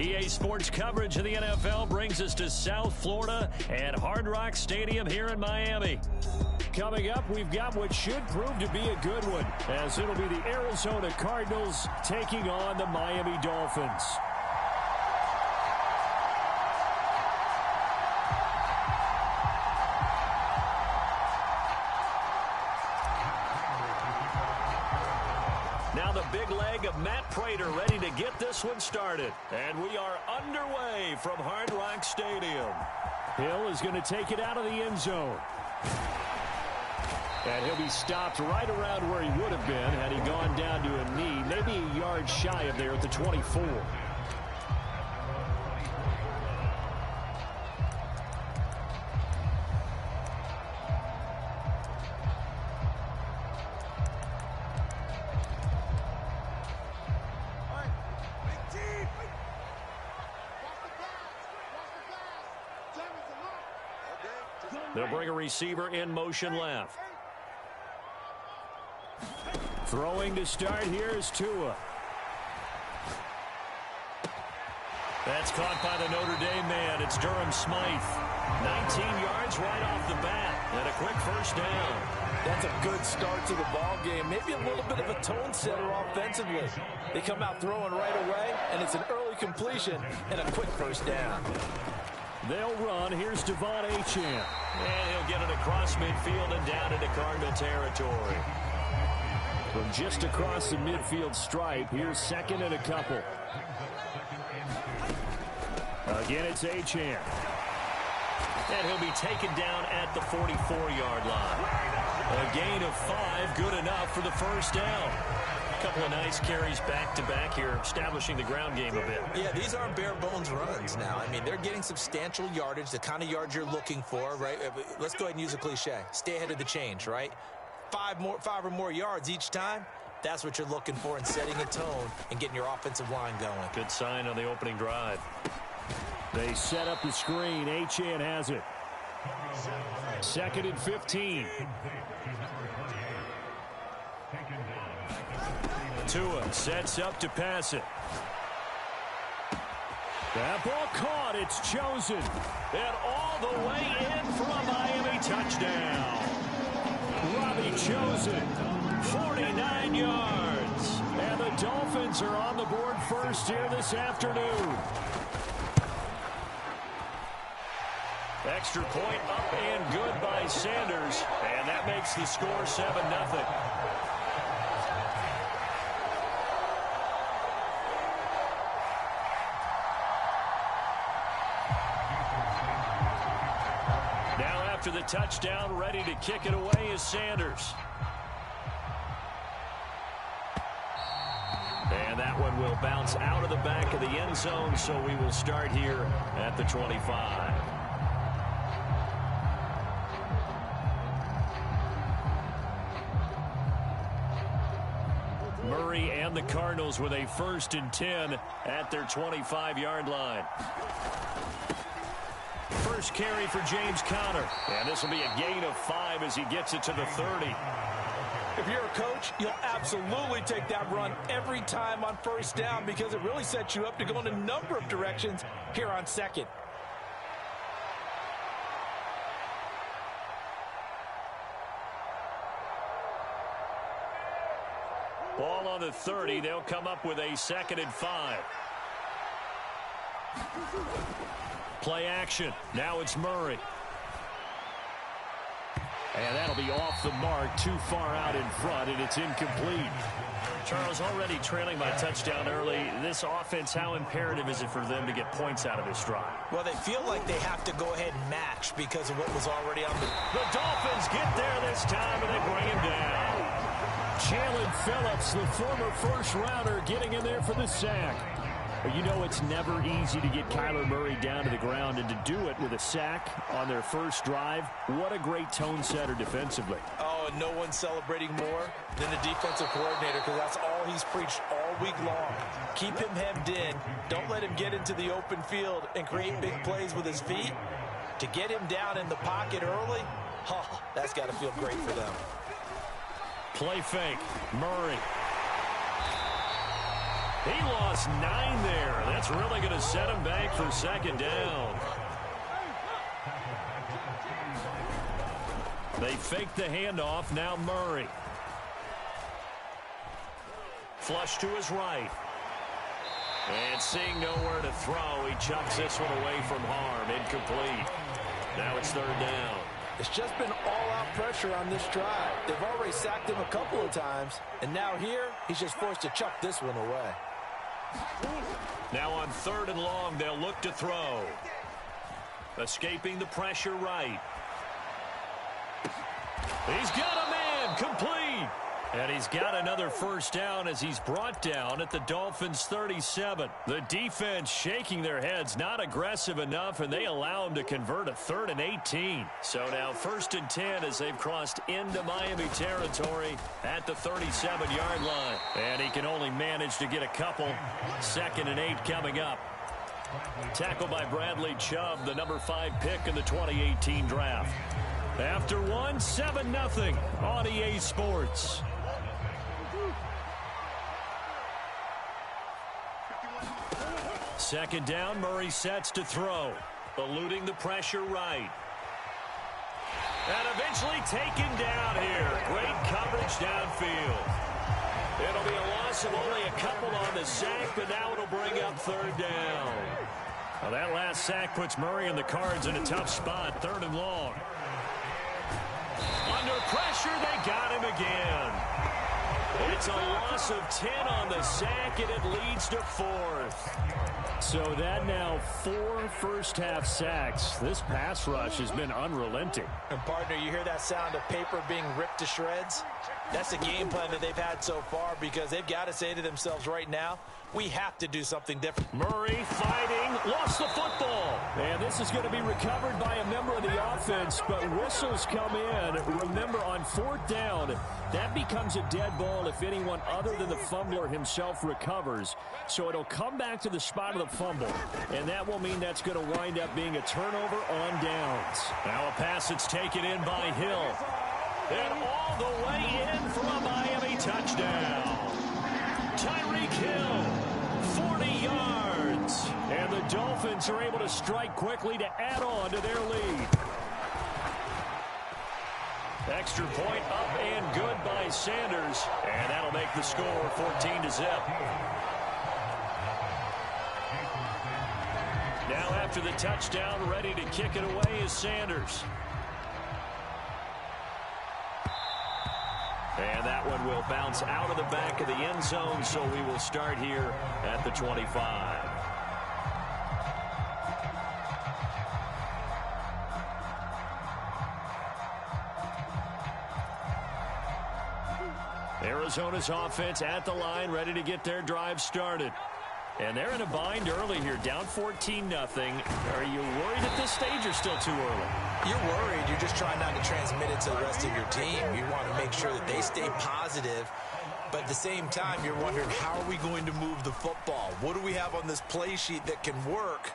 EA Sports coverage of the NFL brings us to South Florida at Hard Rock Stadium here in Miami. Coming up, we've got what should prove to be a good one, as it'll be the Arizona Cardinals taking on the Miami Dolphins. Now the big leg of Matt Prater ready to get this one started. And we are underway from Hard Rock Stadium. Hill is going to take it out of the end zone. And he'll be stopped right around where he would have been had he gone down to a knee, maybe a yard shy of there at the 24. They'll bring a receiver in motion left. Throwing to start here is Tua. That's caught by the Notre Dame man. It's Durham Smythe. 19 yards right off the bat. And a quick first down. That's a good start to the ball game. Maybe a little bit of a tone setter offensively. They come out throwing right away, and it's an early completion and a quick first down. They'll run. Here's Devon Achane. And he'll get it across midfield and down into Cardinal territory. From just across the midfield stripe, here's second and a couple. Again, it's Achane. And he'll be taken down at the 44-yard line. A gain of 5, good enough for the first down. A couple of nice carries back-to-back here, establishing the ground game a bit. Yeah, these aren't bare-bones runs now. I mean, they're getting substantial yardage, the kind of yards you're looking for, right? Let's go ahead and use a cliche. Stay ahead of the change, right? 5 or more yards each time, that's what you're looking for in setting a tone and getting your offensive line going. Good sign on the opening drive. They set up the screen. Achane has it. Second and 15. Tua sets up to pass it. That ball caught. It's chosen. And all the way in for a Miami touchdown. Robbie Chosen, 49 yards. And the Dolphins are on the board first here this afternoon. Extra point up and good by Sanders. And that makes the score 7-0. Now after the touchdown, ready to kick it away is Sanders. And that one will bounce out of the back of the end zone, so we will start here at the 25. Murray and the Cardinals with a 1st and 10 at their 25-yard line. First carry for James Conner. And this will be a gain of 5 as he gets it to the 30. If you're a coach, you'll absolutely take that run every time on first down because it really sets you up to go in a number of directions here on second. Ball on the 30. They'll come up with a 2nd and 5. Play action. Now it's Murray. And that'll be off the mark, too far out in front, and it's incomplete. Charles, already trailing by touchdown early. This offense, how imperative is it for them to get points out of this drive? Well, they feel like they have to go ahead and match because of what was already on the... The Dolphins get there this time, and they bring him down. Jalen Phillips, the former first-rounder, getting in there for the sack. But you know it's never easy to get Kyler Murray down to the ground, and to do it with a sack on their first drive, what a great tone setter defensively. Oh, and no one's celebrating more than the defensive coordinator because that's all he's preached all week long. Keep him hemmed in. Don't let him get into the open field and create big plays with his feet. To get him down in the pocket early, that's got to feel great for them. Play fake. Murray. He lost 9 there. That's really going to set him back for second down. They fake the handoff. Now Murray. Flush to his right. And seeing nowhere to throw, he chucks this one away from harm. Incomplete. Now it's third down. It's just been all-out pressure on this drive. They've already sacked him a couple of times, and now here, he's just forced to chuck this one away. Now on third and long, they'll look to throw. Escaping the pressure right. He's got a man. Complete. And he's got another first down as he's brought down at the Dolphins' 37. The defense shaking their heads, not aggressive enough, and they allow him to convert a 3rd and 18. So now 1st and 10 as they've crossed into Miami territory at the 37-yard line. And he can only manage to get a couple. 2nd and 8 coming up. Tackled by Bradley Chubb, the number 5 pick in the 2018 draft. After one, 7-0 on EA Sports. Second down, Murray sets to throw. Eluding the pressure right. And eventually taken down here. Great coverage downfield. It'll be a loss of only a couple on the sack, but now it'll bring up third down. Well, that last sack puts Murray and the Cards in a tough spot. 3rd and long. Under pressure, they got him again. It's a loss of 10 on the sack, and it leads to 4th. So that now 4 first-half sacks. This pass rush has been unrelenting. And, partner, you hear that sound of paper being ripped to shreds? That's the game plan that they've had so far because they've got to say to themselves right now, we have to do something different. Murray fighting, lost the football. And this is going to be recovered by a member of the offense, but whistles come in. Remember, on 4th down, that becomes a dead ball if anyone other than the fumbler himself recovers. So it'll come back to the spot of the fumble, and that will mean that's going to wind up being a turnover on downs. Now a pass that's taken in by Hill. And all the way in for a Miami touchdown. Tyreek Hill, 40 yards. And the Dolphins are able to strike quickly to add on to their lead. Extra point up and good by Sanders. And that'll make the score 14-0. Now after the touchdown, ready to kick it away is Sanders. And that one will bounce out of the back of the end zone, so we will start here at the 25. Arizona's offense at the line, ready to get their drive started. And they're in a bind early here, down 14-0. Are you worried at this stage or still too early? You're worried. You're just trying not to transmit it to the rest of your team. You want to make sure that they stay positive. But at the same time, you're wondering, how are we going to move the football? What do we have on this play sheet that can work?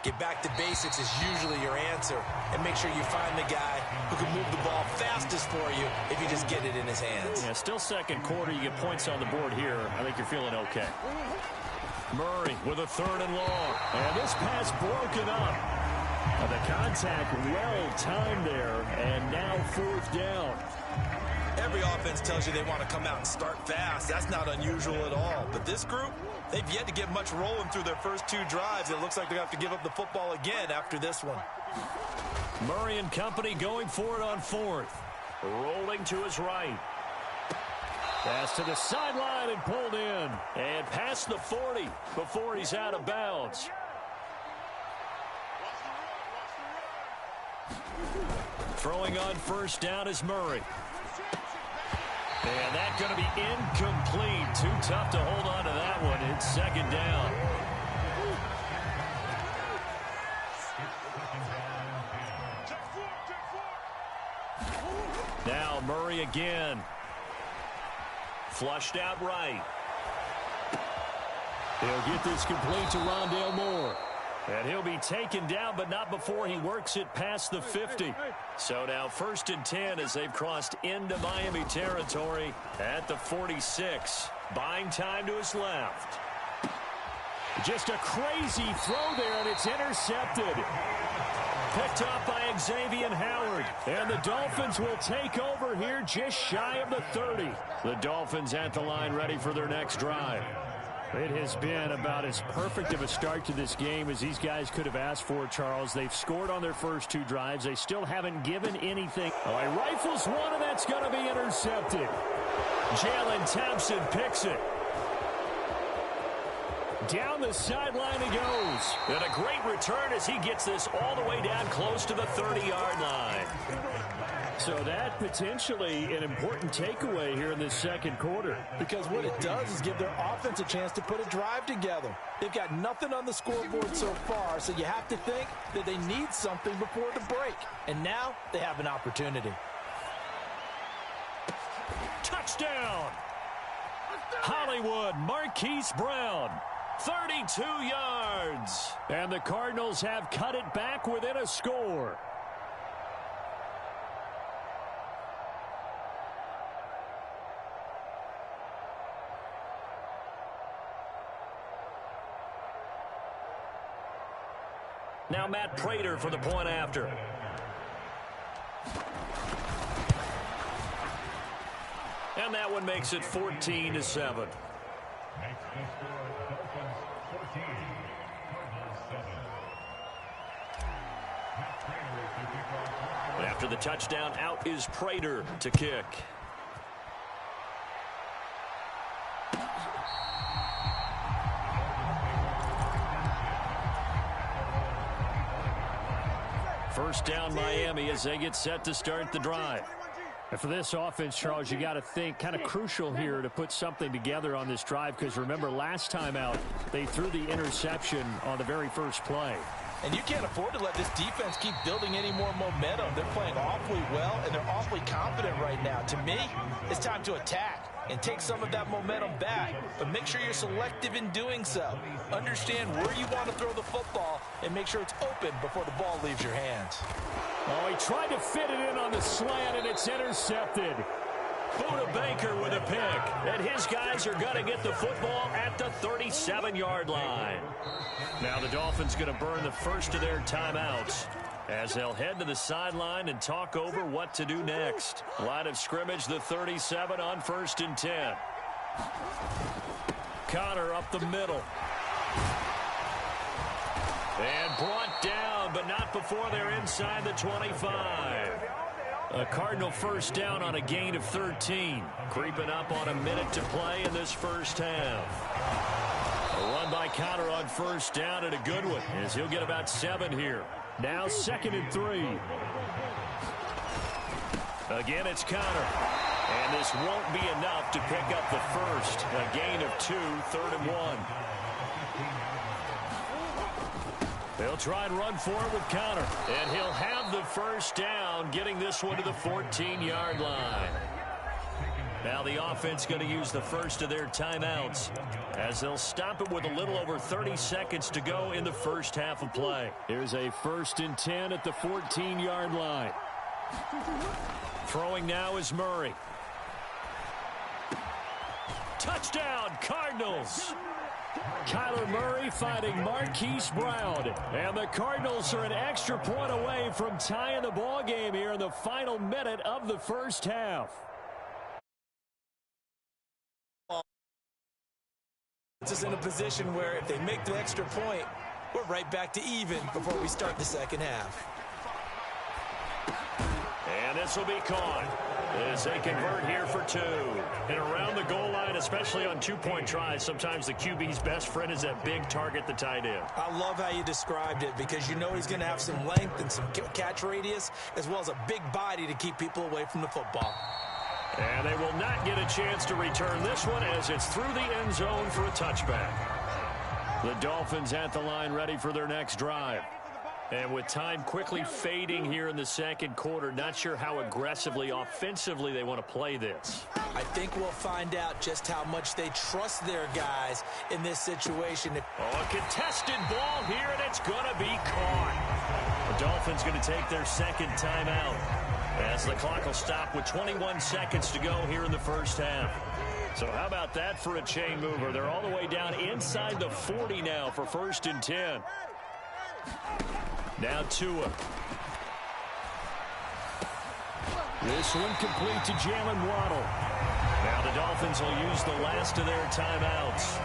Get back to basics is usually your answer. And make sure you find the guy who can move the ball fastest for you if you just get it in his hands. Yeah, still second quarter. You get points on the board here. I think you're feeling okay. Murray with a 3rd and long. And this pass broken up. The contact well-timed there, and now 4th down. Every offense tells you they want to come out and start fast. That's not unusual at all. But this group, they've yet to get much rolling through their first 2 drives. It looks like they're going to have to give up the football again after this one. Murray and company going for it on 4th. Rolling to his right. Pass to the sideline and pulled in. And past the 40 before he's out of bounds. Throwing on 1st down is Murray. And that's going to be incomplete. Too tough to hold on to that one. It's 2nd down. Now Murray again. Flushed out right. He'll get this complete to Rondale Moore. And he'll be taken down, but not before he works it past the 50. So now 1st and 10 as they've crossed into Miami territory at the 46. Buying time to his left. Just a crazy throw there, and it's intercepted. Picked up by Xavier Howard. And the Dolphins will take over here just shy of the 30. The Dolphins at the line ready for their next drive. It has been about as perfect of a start to this game as these guys could have asked for, Charles. They've scored on their first 2 drives. They still haven't given anything. Oh, he rifles one, and that's going to be intercepted. Jalen Thompson picks it. Down the sideline he goes. And a great return as he gets this all the way down close to the 30-yard line. So that potentially an important takeaway here in this second quarter. Because what it does is give their offense a chance to put a drive together. They've got nothing on the scoreboard so far, so you have to think that they need something before the break. And now they have an opportunity. Touchdown! Hollywood, Marquise Brown. 32 yards. And the Cardinals have cut it back within a score. Now Matt Prater for the point after. And that one makes it 14-7. After the touchdown, out is Prater to kick. First down Miami as they get set to start the drive. And for this offense, Charles, you got to think kind of crucial here to put something together on this drive, because remember last time out they threw the interception on the very first play. And you can't afford to let this defense keep building any more momentum. They're playing awfully well, and they're awfully confident right now. To me, it's time to attack and take some of that momentum back. But make sure you're selective in doing so. Understand where you want to throw the football and make sure it's open before the ball leaves your hands. Oh, he tried to fit it in on the slant, and it's intercepted. Buda Baker with a pick. And his guys are going to get the football at the 37-yard line. Now the Dolphins going to burn the first of their timeouts as they'll head to the sideline and talk over what to do next. Line of scrimmage, the 37 on 1st and 10. Connor up the middle. And brought down, but not before they're inside the 25. A Cardinal first down on a gain of 13. Creeping up on a minute to play in this first half. A run by Connor on first down, and a good one, as he'll get about 7 here. Now 2nd and 3. Again, it's Connor. And this won't be enough to pick up the first. A gain of 2, 3rd and 1. They'll try and run for it with Connor. And he'll have the first down, getting this one to the 14-yard line. Now the offense going to use the first of their timeouts as they'll stop it with a little over 30 seconds to go in the first half of play. Here's a 1st and 10 at the 14-yard line. Throwing now is Murray. Touchdown, Cardinals! Kyler Murray fighting Marquise Brown. And the Cardinals are an extra point away from tying the ball game here in the final minute of the first half. It's just in a position where if they make the extra point, we're right back to even before we start the second half. And this will be caught as they convert here for 2. And around the goal line, especially on 2-point tries, sometimes the QB's best friend is that big target, the tight end. I love how you described it, because you know he's going to have some length and some catch radius, as well as a big body to keep people away from the football. And they will not get a chance to return this one as it's through the end zone for a touchback. The Dolphins at the line ready for their next drive. And with time quickly fading here in the second quarter, not sure how aggressively, offensively they want to play this. I think we'll find out just how much they trust their guys in this situation. Oh, a contested ball here, and it's going to be caught. The Dolphins going to take their second timeout as the clock will stop with 21 seconds to go here in the first half. So how about that for a chain mover? They're all the way down inside the 40 now for 1st and 10. Now Tua. This one complete to Jalen Waddle. Now the Dolphins will use the last of their timeouts.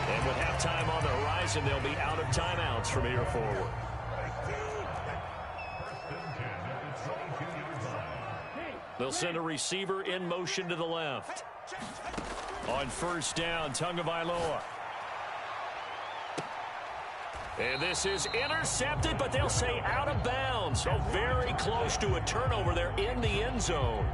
And with halftime on the horizon, they'll be out of timeouts from here forward. They'll send a receiver in motion to the left. On 1st down, Tagovailoa. And this is intercepted, but they'll say out of bounds. So very close to a turnover there in the end zone.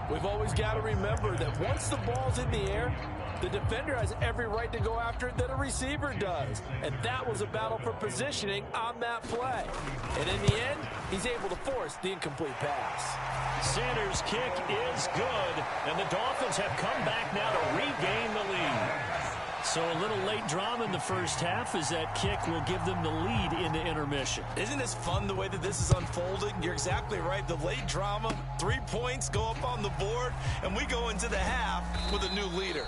We've always got to remember that once the ball's in the air, the defender has every right to go after it that a receiver does. And that was a battle for positioning on that play. And in the end, he's able to force the incomplete pass. Sanders' kick is good, and the Dolphins have come back now to regain the lead. So a little late drama in the first half as that kick will give them the lead into intermission. Isn't this fun the way that this is unfolding? You're exactly right. The late drama, 3 points go up on the board, and we go into the half with a new leader.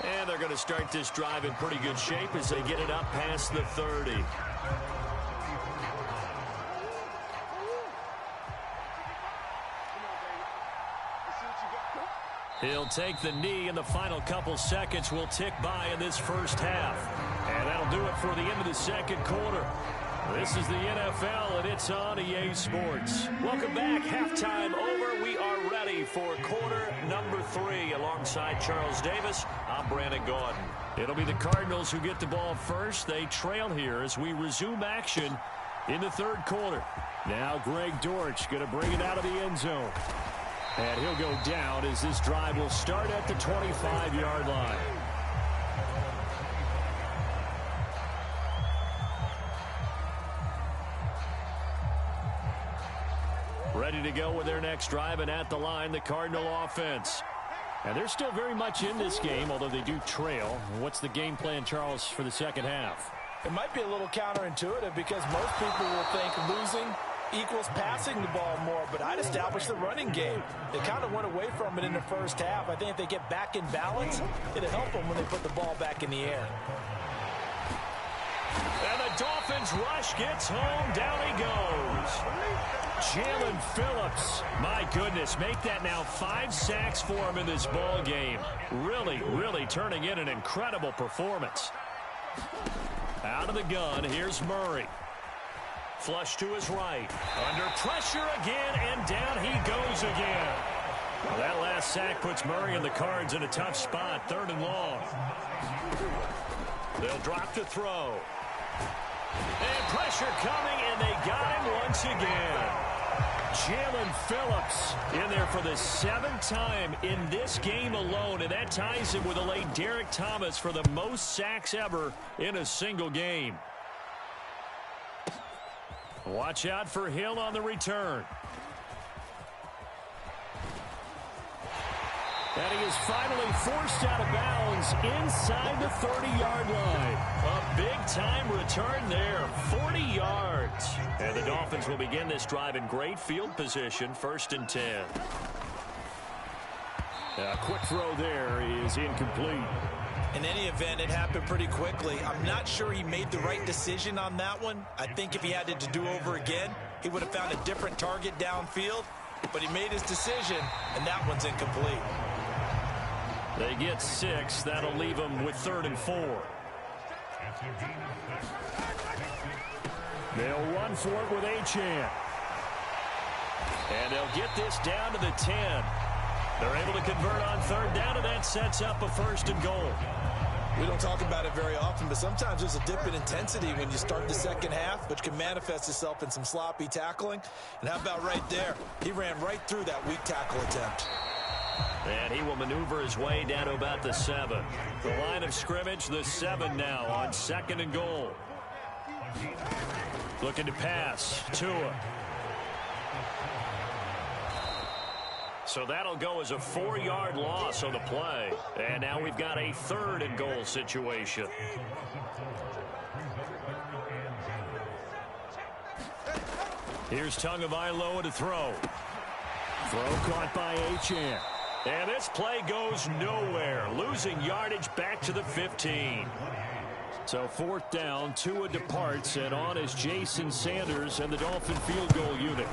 And they're going to start this drive in pretty good shape as they get it up past the 30. He'll take the knee, and the final couple seconds will tick by in this first half. And that'll do it for the end of the second quarter. This is the NFL, and it's on EA Sports. Welcome back. Halftime over. We are ready for quarter number 3. Alongside Charles Davis, I'm Brandon Gaudin. It'll be the Cardinals who get the ball first. They trail here as we resume action in the third quarter. Now Greg Dortch going to bring it out of the end zone. And he'll go down as this drive will start at the 25-yard line. Ready to go with their next drive, and at the line, the Cardinal offense. And they're still very much in this game, although they do trail. What's the game plan, Charles, for the second half? It might be a little counterintuitive because most people will think losing equals passing the ball more, but I'd establish the running game. They kind of went away from it in the first half. I think if they get back in balance, it'll help them when they put the ball back in the air. And the Dolphins rush gets home. Down he goes. Jalen Phillips. My goodness, make that now 5 sacks for him in this ball game. Really turning in an incredible performance. Out of the gun, here's Murray. Flush to his right. Under pressure again, and down he goes again. Well, that last sack puts Murray and the Cards in a tough spot. 3rd and long. They'll drop to throw. And pressure coming, and they got him once again. Jalen Phillips in there for the 7th time in this game alone, and that ties him with the late Derek Thomas for the most sacks ever in a single game. Watch out for Hill on the return. And he is finally forced out of bounds inside the 30-yard line. A big-time return there, 40 yards. And the Dolphins will begin this drive in great field position, 1st and 10. A quick throw there is incomplete. In any event, it happened pretty quickly. I'm not sure he made the right decision on that one. I think if he had it to do over again, he would have found a different target downfield. But he made his decision, and that one's incomplete. They get 6. That'll leave them with 3rd and 4. They'll run for it with Achane. And they'll get this down to the 10. They're able to convert on 3rd down, and that sets up a 1st and goal. We don't talk about it very often, but sometimes there's a dip in intensity when you start the second half, which can manifest itself in some sloppy tackling. And how about right there? He ran right through that weak tackle attempt. And he will maneuver his way down to about the 7. The line of scrimmage, the 7 now on 2nd and goal. Looking to pass. Tua. So that'll go as a 4-yard loss on the play. And now we've got a 3rd and goal situation. Here's Tagovailoa to throw. Throw caught by Achane. And this play goes nowhere. Losing yardage back to the 15. So 4th down, Tua departs, and on is Jason Sanders and the Dolphin field goal unit.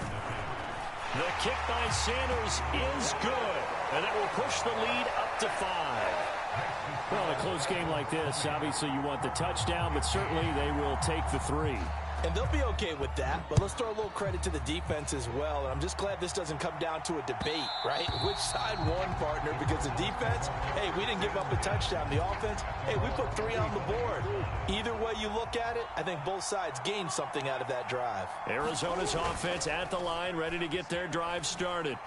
The kick by Sanders is good, and that will push the lead up to 5. Well, in a close game like this, obviously you want the touchdown, but certainly they will take the 3. And they'll be okay with that, but let's throw a little credit to the defense as well. And I'm just glad this doesn't come down to a debate, right? Which side won, partner? Because the defense, hey, we didn't give up a touchdown. The offense, hey, we put 3 on the board. Either way you look at it, I think both sides gained something out of that drive. Arizona's offense at the line, ready to get their drive started.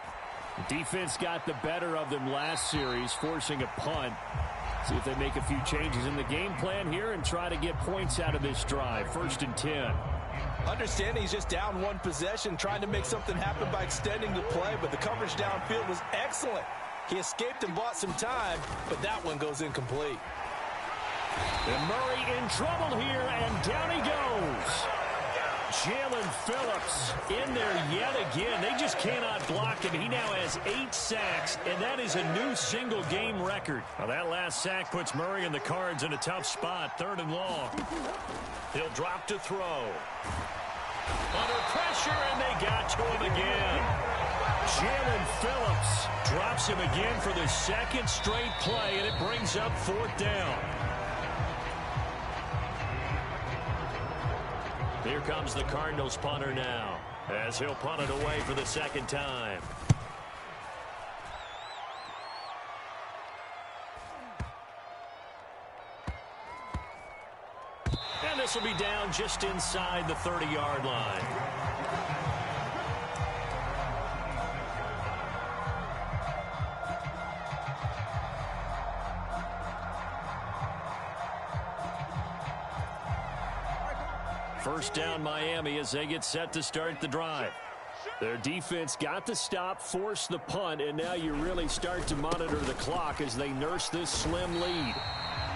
The defense got the better of them last series, forcing a punt. See if they make a few changes in the game plan here and try to get points out of this drive. 1st and 10. Understanding he's just down 1 possession, trying to make something happen by extending the play, but the coverage downfield was excellent. He escaped and bought some time, but that one goes incomplete. And Murray in trouble here, and down he goes. Jalen Phillips in there yet again. They just cannot block him. He now has 8 sacks, and that is a new single-game record. Now that last sack puts Murray and the Cards in a tough spot. 3rd and long. He'll drop to throw. Under pressure, and they got to him again. Jalen Phillips drops him again for the 2nd straight play, and it brings up 4th down. Here comes the Cardinals punter now, as he'll punt it away for the 2nd time. And this will be down just inside the 30-yard line. First down Miami as they get set to start the drive. Their defense got the stop, forced the punt, and now you really start to monitor the clock as they nurse this slim lead.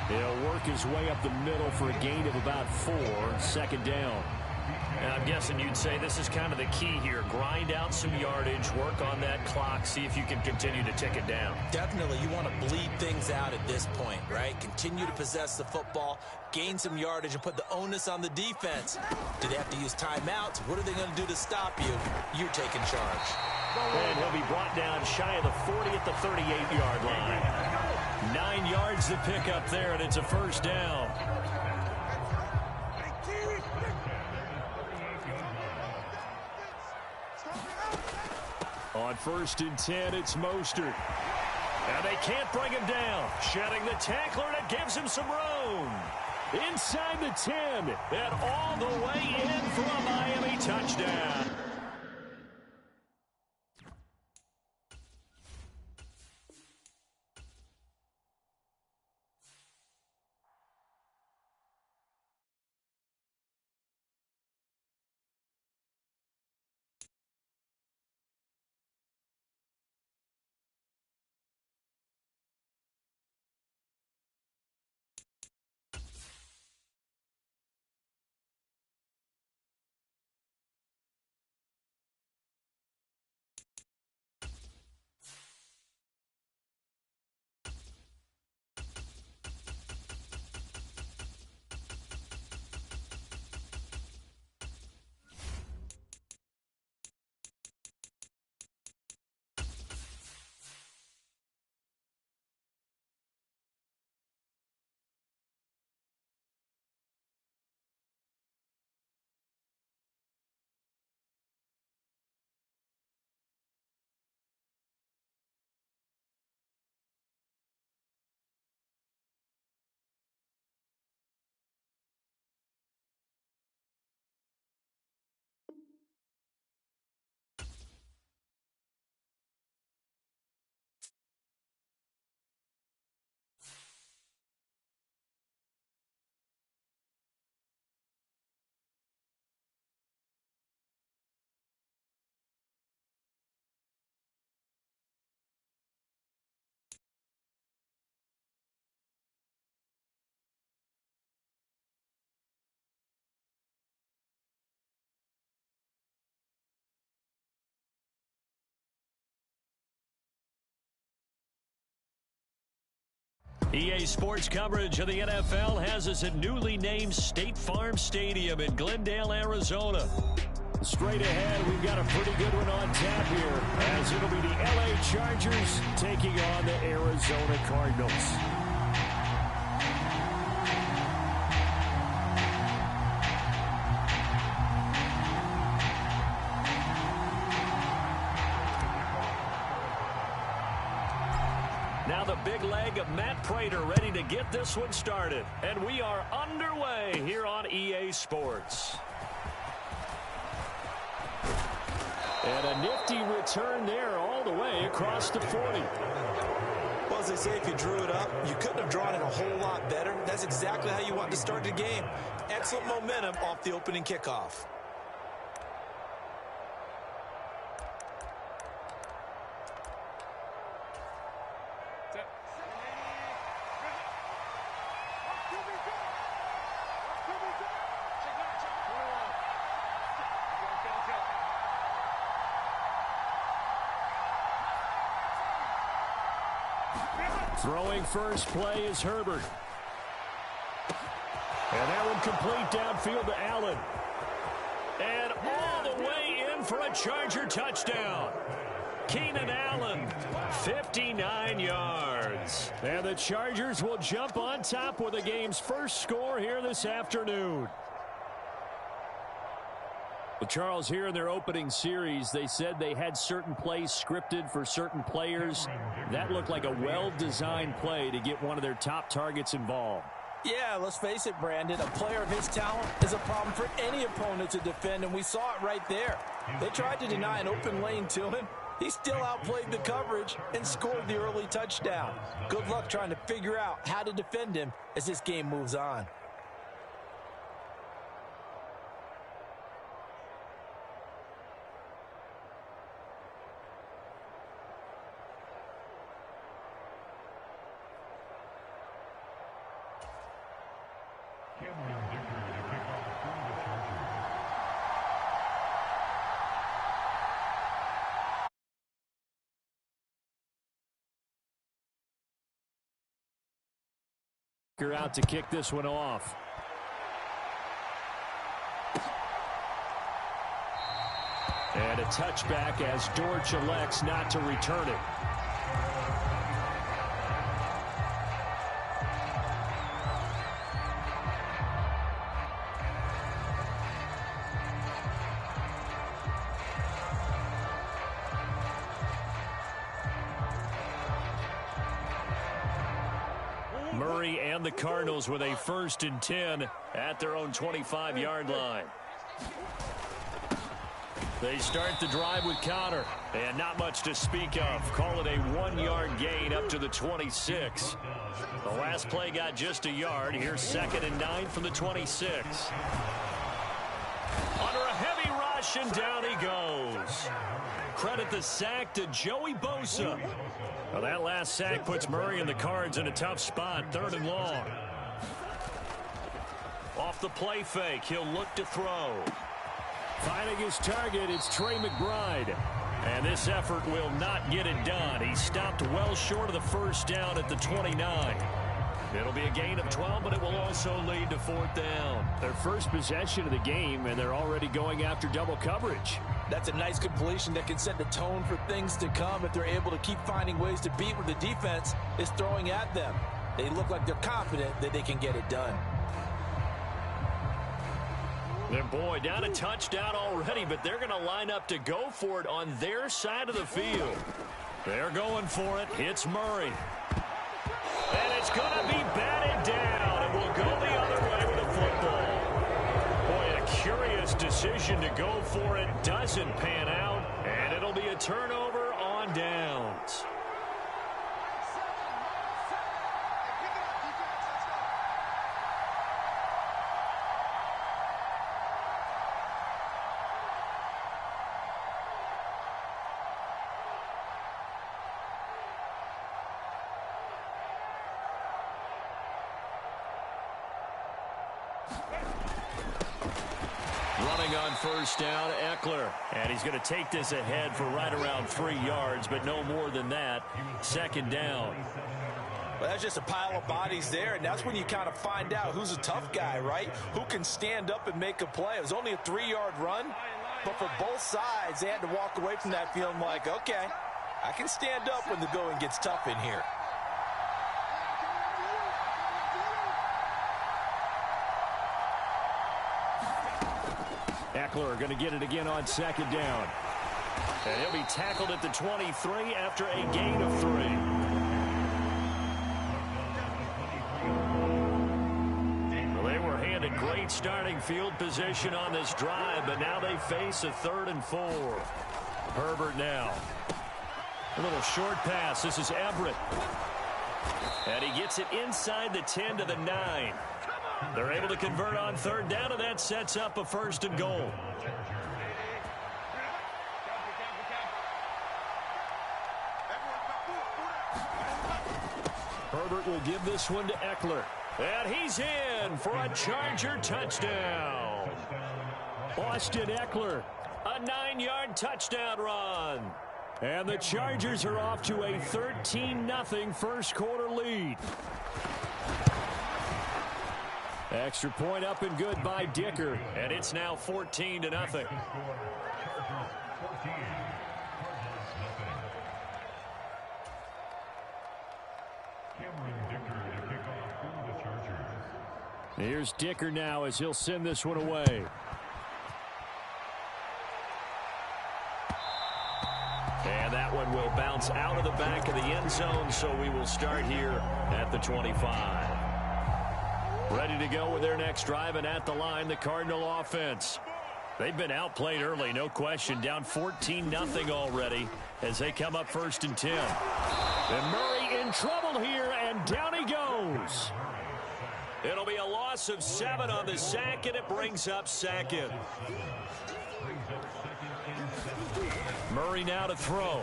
He'll work his way up the middle for a gain of about 4, 2nd down. And I'm guessing you'd say this is kind of the key here. Grind out some yardage, work on that clock, see if you can continue to tick it down. Definitely, you want to bleed things out at this point, right? Continue to possess the football, gain some yardage, and put the onus on the defense. Do they have to use timeouts? What are they going to do to stop you? You're taking charge. And he'll be brought down shy of the 40 at the 38-yard line. 9 yards to pick up there, and it's a 1st down. On 1st and 10, it's Mostert. And they can't bring him down. Shedding the tackler, and it gives him some room. Inside the 10, and all the way in for a Miami touchdown. EA Sports coverage of the NFL has us at newly named State Farm Stadium in Glendale, Arizona. Straight ahead, we've got a pretty good one on tap here, as it'll be the LA Chargers taking on the Arizona Cardinals. Now the big leg of Matt Prater ready to get this one started. And we are underway here on EA Sports. And a nifty return there all the way across the 40. Well, as they say, if you drew it up, you couldn't have drawn it a whole lot better. That's exactly how you want to start the game. Excellent momentum off the opening kickoff. Throwing first play is Herbert. And that one complete downfield to Allen. And all the way in for a Charger touchdown. Keenan Allen, 59 yards. And the Chargers will jump on top with the game's first score here this afternoon. Well, Charles, here in their opening series, they said they had certain plays scripted for certain players. That looked like a well-designed play to get one of their top targets involved. Yeah, let's face it, Brandon. A player of his talent is a problem for any opponent to defend, and we saw it right there. They tried to deny an open lane to him. He still outplayed the coverage and scored the early touchdown. Good luck trying to figure out how to defend him as this game moves on. Out to kick this one off. And a touchback as Dortch elects not to return it. Murray and the Cardinals with a 1st and 10 at their own 25-yard line. They start the drive with Connor, and not much to speak of. Call it a 1-yard gain up to the 26. The last play got just a yard. Here's 2nd and 9 from the 26. Under a heavy rush, and down he goes. Credit the sack to Joey Bosa. Well, that last sack puts Murray and the Cards in a tough spot, 3rd and long. Off the play fake, he'll look to throw. Finding his target, it's Trey McBride. And this effort will not get it done. He stopped well short of the 1st down at the 29. It'll be a gain of 12, but it will also lead to 4th down. Their first possession of the game, and they're already going after double coverage. That's a nice completion that can set the tone for things to come if they're able to keep finding ways to beat what the defense is throwing at them. They look like they're confident that they can get it done. Their boy down a touchdown already, but they're going to line up to go for it on their side of the field. They're going for it. It's Murray. And it's going to be batted down. It will go the other way with the football. Boy, a curious decision to go for it. Doesn't pan out, and it'll be a turnover on downs. Running on 1st down, Eckler. And he's going to take this ahead for right around 3 yards, but no more than that. 2nd down. Well, that's just a pile of bodies there, and that's when you kind of find out who's a tough guy, right? Who can stand up and make a play. It was only a 3-yard run, but for both sides, they had to walk away from that feeling like, okay, I can stand up when the going gets tough in here. Eckler going to get it again on second down. And he'll be tackled at the 23 after a gain of 3. Well, they were handed great starting field position on this drive, but now they face a 3rd and 4. Herbert now. A little short pass. This is Everett. And he gets it inside the 10 to the 9. They're able to convert on 3rd down, and that sets up a 1st and goal. Herbert will give this one to Eckler. And he's in for a Charger touchdown. Austin Eckler, a 9-yard touchdown run. And the Chargers are off to a 13-0 first quarter lead. Extra point up and good by Dicker. And it's now 14-0. Here's Dicker now as he'll send this one away. And that one will bounce out of the back of the end zone, so we will start here at the 25. Ready to go with their next drive, and at the line, the Cardinal offense. They've been outplayed early, no question. Down 14-0 already as they come up 1st and 10. And Murray in trouble here, and down he goes. It'll be a loss of 7 on the sack, and it brings up 2nd. Murray now to throw.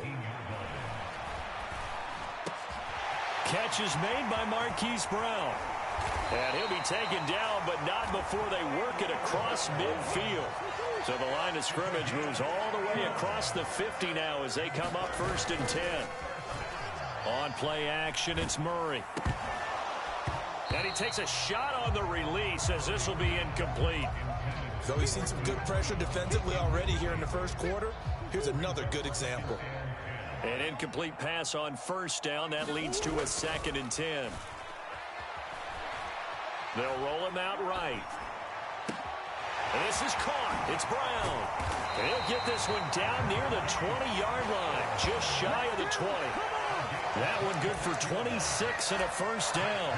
Catch is made by Marquise Brown. And he'll be taken down, but not before they work it across midfield. So the line of scrimmage moves all the way across the 50 now as they come up 1st and 10. On play action, it's Murray. And he takes a shot on the release as this will be incomplete. So we've seen some good pressure defensively already here in the first quarter. Here's another good example. An incomplete pass on 1st down. That leads to a 2nd and 10. They'll roll him out right. And this is caught. It's Brown. And he'll get this one down near the 20-yard line, just shy of the 20. That one good for 26 and a 1st down.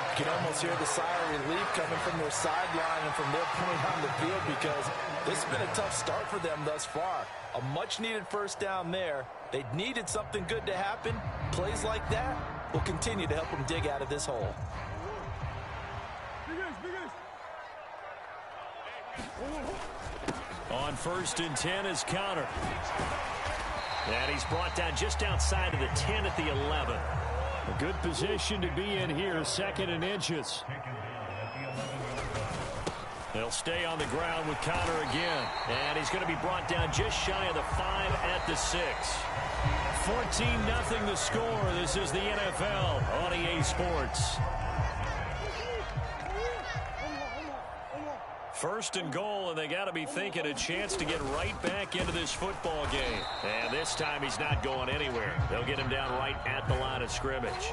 You can almost hear the sigh of relief coming from their sideline and from their point on the field, because this has been a tough start for them thus far. A much-needed 1st down there. They needed something good to happen. Plays like that will continue to help them dig out of this hole. On 1st and 10 is Connor. And he's brought down just outside of the 10 at the 11. A good position to be in here, 2nd and inches. They'll stay on the ground with Connor again. And he's going to be brought down just shy of the 5 at the 6. 14-0 the score. This is the NFL on EA Sports. 1st and goal, and they got to be thinking a chance to get right back into this football game. And this time he's not going anywhere. They'll get him down right at the line of scrimmage.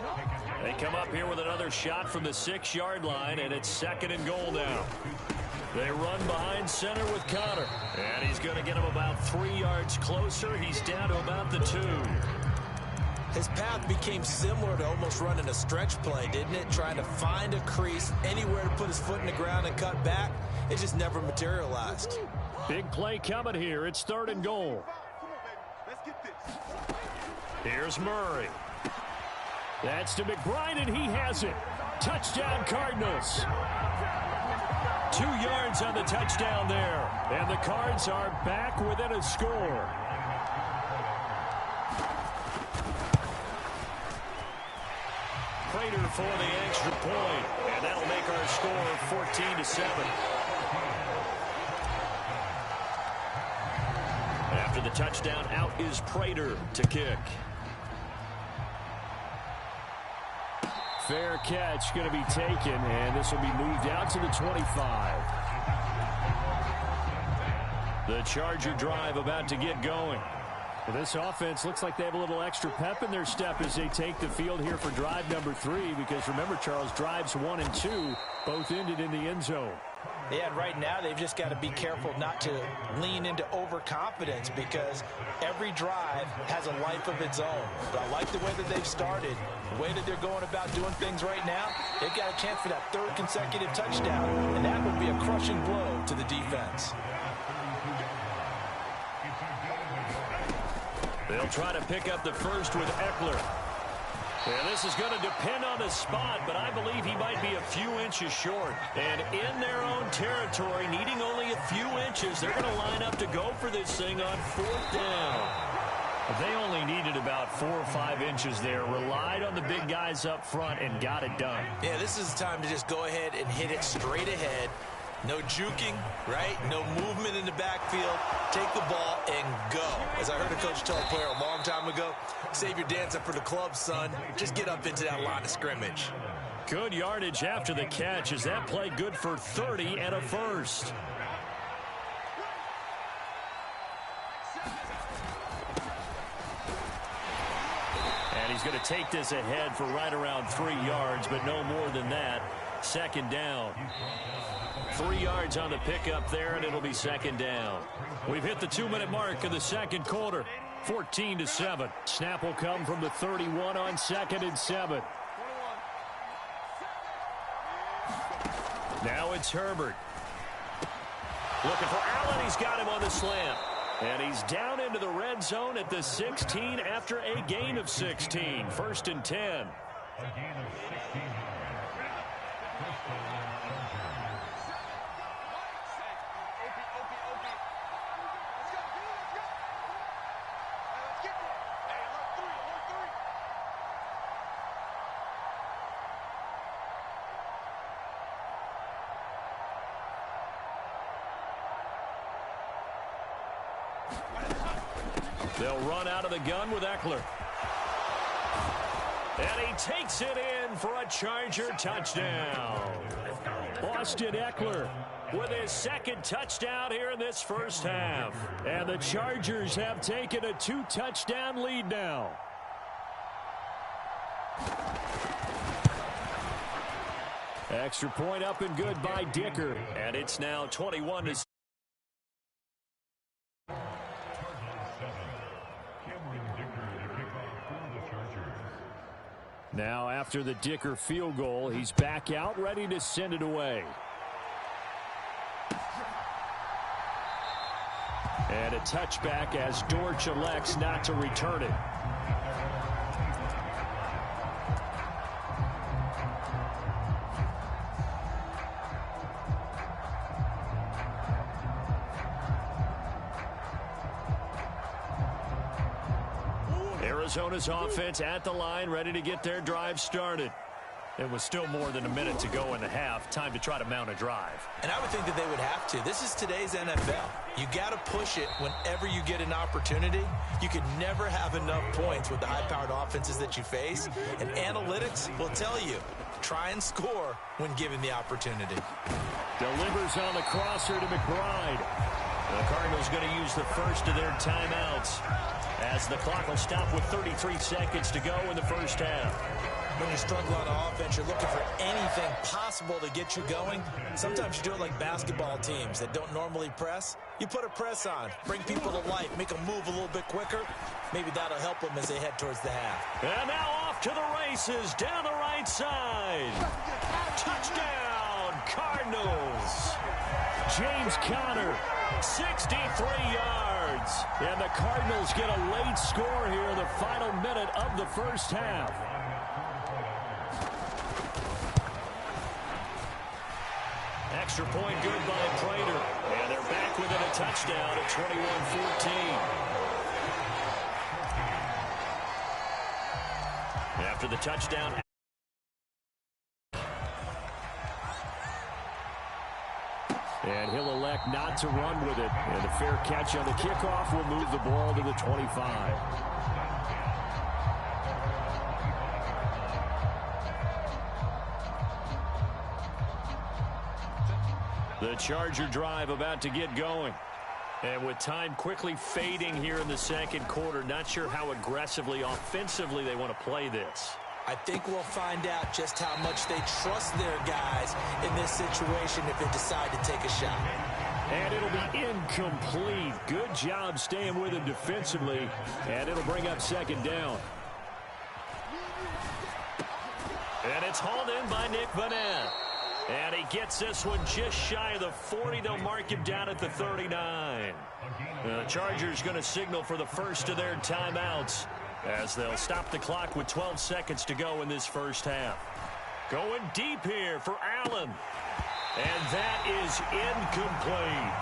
They come up here with another shot from the 6-yard line, and it's 2nd and goal now. They run behind center with Connor, and he's going to get him about 3 yards closer. He's down to about the 2. His path became similar to almost running a stretch play, didn't it? Trying to find a crease, anywhere to put his foot in the ground and cut back. It just never materialized. Big play coming here. It's 3rd and goal. Here's Murray. That's to McBride, and he has it. Touchdown, Cardinals. 2 yards on the touchdown there. And the Cards are back within a score. Prater for the extra point. And that'll make our score 14-7. After the touchdown, out is Prater to kick. Fair catch going to be taken, and this will be moved out to the 25. The Charger drive about to get going. Well, this offense looks like they have a little extra pep in their step as they take the field here for drive number 3, because remember, Charles, drives 1 and 2 both ended in the end zone. Yeah, and right now they've just got to be careful not to lean into overconfidence, because every drive has a life of its own. But I like the way that they've started, the way that they're going about doing things right now. They've got a chance for that 3rd consecutive touchdown, and that would be a crushing blow to the defense. They'll try to pick up the first with Eckler. And this is going to depend on the spot, but I believe he might be a few inches short. And in their own territory, needing only a few inches, they're going to line up to go for this thing on 4th down. They only needed about 4 or 5 inches there, relied on the big guys up front, and got it done. Yeah, this is the time to just go ahead and hit it straight ahead. No juking, right? No movement in the backfield. Take the ball and go. As I heard a coach tell a player a long time ago, save your dance up for the club, son. Just get up into that line of scrimmage. Good yardage after the catch. Is that play good for 30 and a first? And he's going to take this ahead for right around 3 yards, but no more than that. 2nd down. 3 yards on the pickup there, and it'll be 2nd down. We've hit the 2-minute mark of the 2nd quarter. 14-7. Snap will come from the 31 on 2nd and 7. Now it's Herbert. Looking for Allen. He's got him on the slant. And he's down into the red zone at the 16 after a gain of 16. 1st and 10. They'll run out of the gun with Eckler. And he takes it in for a Charger touchdown. Austin Eckler with his 2nd touchdown here in this first half. And the Chargers have taken a 2-touchdown lead now. Extra point up and good by Dicker. And it's now 21-7. Now, after the Dicker field goal, he's back out, ready to send it away. And a touchback as Dortch elects not to return it. Arizona's offense at the line, ready to get their drive started. It was still more than a minute to go in the half. Time to try to mount a drive. And I would think that they would have to. This is today's NFL. You got to push it whenever you get an opportunity. You can never have enough points with the high-powered offenses that you face. And analytics will tell you, try and score when given the opportunity. Delivers on the crosser to McBride. The Cardinals going to use the first of their timeouts as the clock will stop with 33 seconds to go in the first half. When you struggle on offense, you're looking for anything possible to get you going. Sometimes you do it like basketball teams that don't normally press. You put a press on, bring people to life, make them move a little bit quicker. Maybe that'll help them as they head towards the half. And now off to the races down the right side. Touchdown, Cardinals. James Conner, 63 yards. And the Cardinals get a late score here in the final minute of the first half. Extra point good by Prater. And they're back within a touchdown at 21-14. After the touchdown. And he'll elect not to run with it. And a fair catch on the kickoff will move the ball to the 25. The Charger drive about to get going. And with time quickly fading here in the second quarter, not sure how aggressively, offensively they want to play this. I think we'll find out just how much they trust their guys in this situation if they decide to take a shot. And it'll be incomplete. Good job staying with him defensively. And it'll bring up second down. And it's hauled in by Nick Vanette. And he gets this one just shy of the 40. They'll mark him down at the 39. The Chargers going to signal for the first of their timeouts as they'll stop the clock with 12 seconds to go in this first half. Going deep here for Allen. And that is incomplete.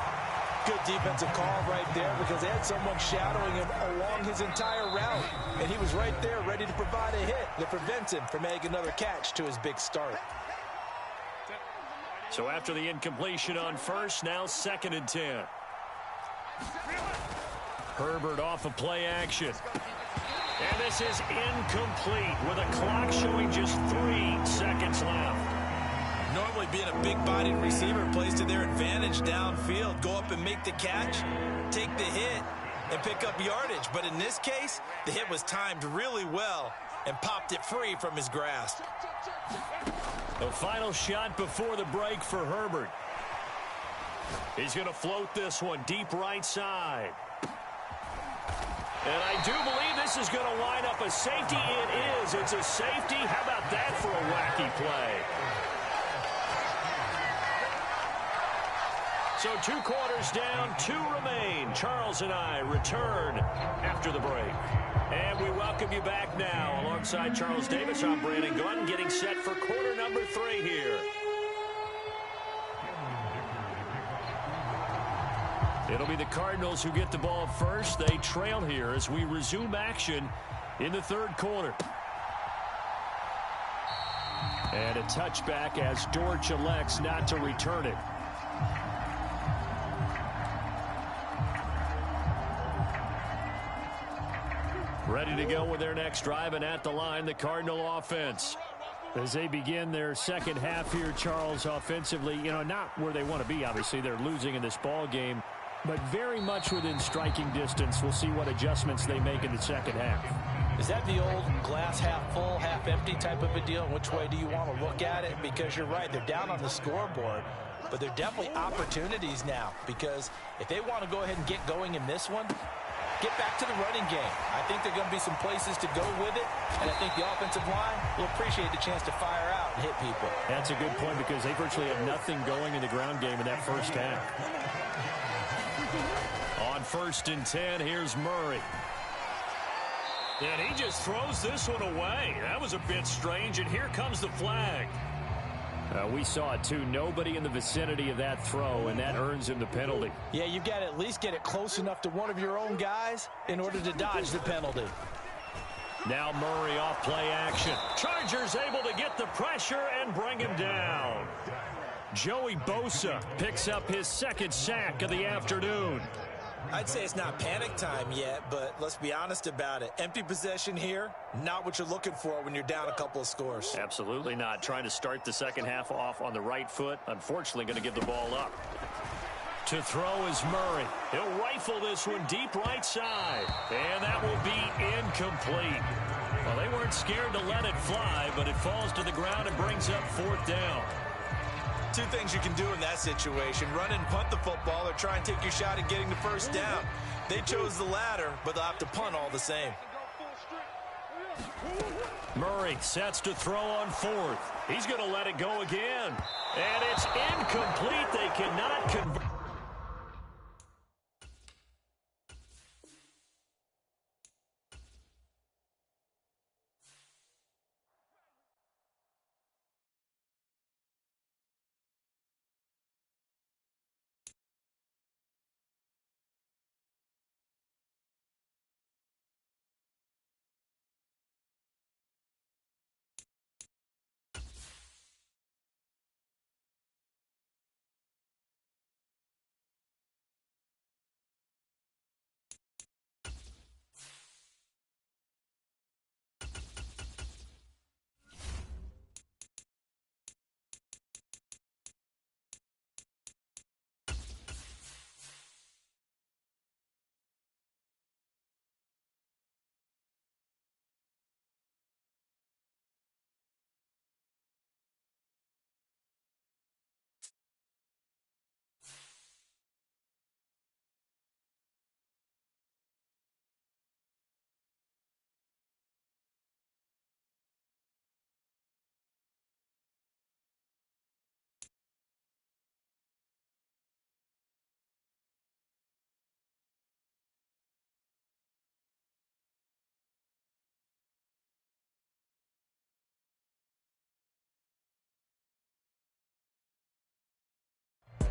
Good defensive call right there because they had someone shadowing him along his entire route. And he was right there ready to provide a hit that prevents him from making another catch to his big start. So after the incompletion on first, now 2nd and 10. Herbert off of play action. And this is incomplete with a clock showing just 3 seconds left. Normally being a big-bodied receiver plays to their advantage downfield. Go up and make the catch, take the hit, and pick up yardage. But in this case, the hit was timed really well and popped it free from his grasp. The final shot before the break for Herbert. He's going to float this one deep right side. And I do believe this is going to wind up a safety. It is. It's a safety. How about that for a wacky play? So 2 quarters down, 2 remain. Charles and I return after the break. And we welcome you back now. Alongside Charles Davis, I'm Brandon Gunn, getting set for quarter number 3 here. It'll be the Cardinals who get the ball first. They trail here as we resume action in the 3rd quarter. And a touchback as Dortch elects not to return it. Ready to go with their next drive, and at the line, the Cardinal offense. As they begin their second half here, Charles, offensively, not where they want to be, obviously. They're losing in this ball game, but very much within striking distance. We'll see what adjustments they make in the second half. Is that the old glass half full, half empty type of a deal? Which way do you want to look at it? Because you're right, they're down on the scoreboard, but they're definitely opportunities now, because if they want to go ahead and get going in this one, get back to the running game. I think there are going to be some places to go with it, and I think the offensive line will appreciate the chance to fire out and hit people. That's a good point because they virtually have nothing going in the ground game in that first half. On 1st and 10, here's Murray. And he just throws this one away. That was a bit strange, and here comes the flag. We saw it, too. Nobody in the vicinity of that throw, and that earns him the penalty. Yeah, you've got to at least get it close enough to one of your own guys in order to dodge the penalty. Now Murray off play action. Chargers able to get the pressure and bring him down. Joey Bosa picks up his 2nd sack of the afternoon. I'd say it's not panic time yet, but let's be honest about it. Empty possession here, not what you're looking for when you're down a couple of scores. Absolutely not. Trying to start the second half off on the right foot. Unfortunately, going to give the ball up. To throw is Murray. He'll rifle this one deep right side. And that will be incomplete. Well, they weren't scared to let it fly, but it falls to the ground and brings up 4th down. 2 things you can do in that situation: run and punt the football, or try and take your shot at getting the first down. They chose the latter, but they'll have to punt all the same. Murray sets to throw on 4th. He's going to let it go again. And it's incomplete. They cannot convert.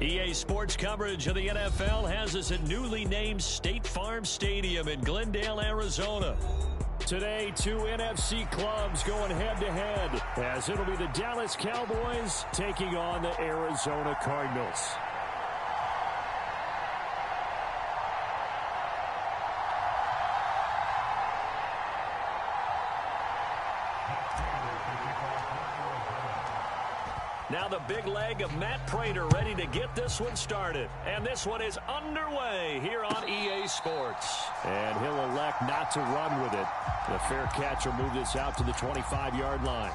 EA Sports coverage of the NFL has us at newly named State Farm Stadium in Glendale, Arizona. Today, two NFC clubs going head-to-head, as it'll be the Dallas Cowboys taking on the Arizona Cardinals. Now the big leg of Matt Prater ready to get this one started. And this one is underway here on EA Sports. And he'll elect not to run with it. The fair catch will move this out to the 25-yard line.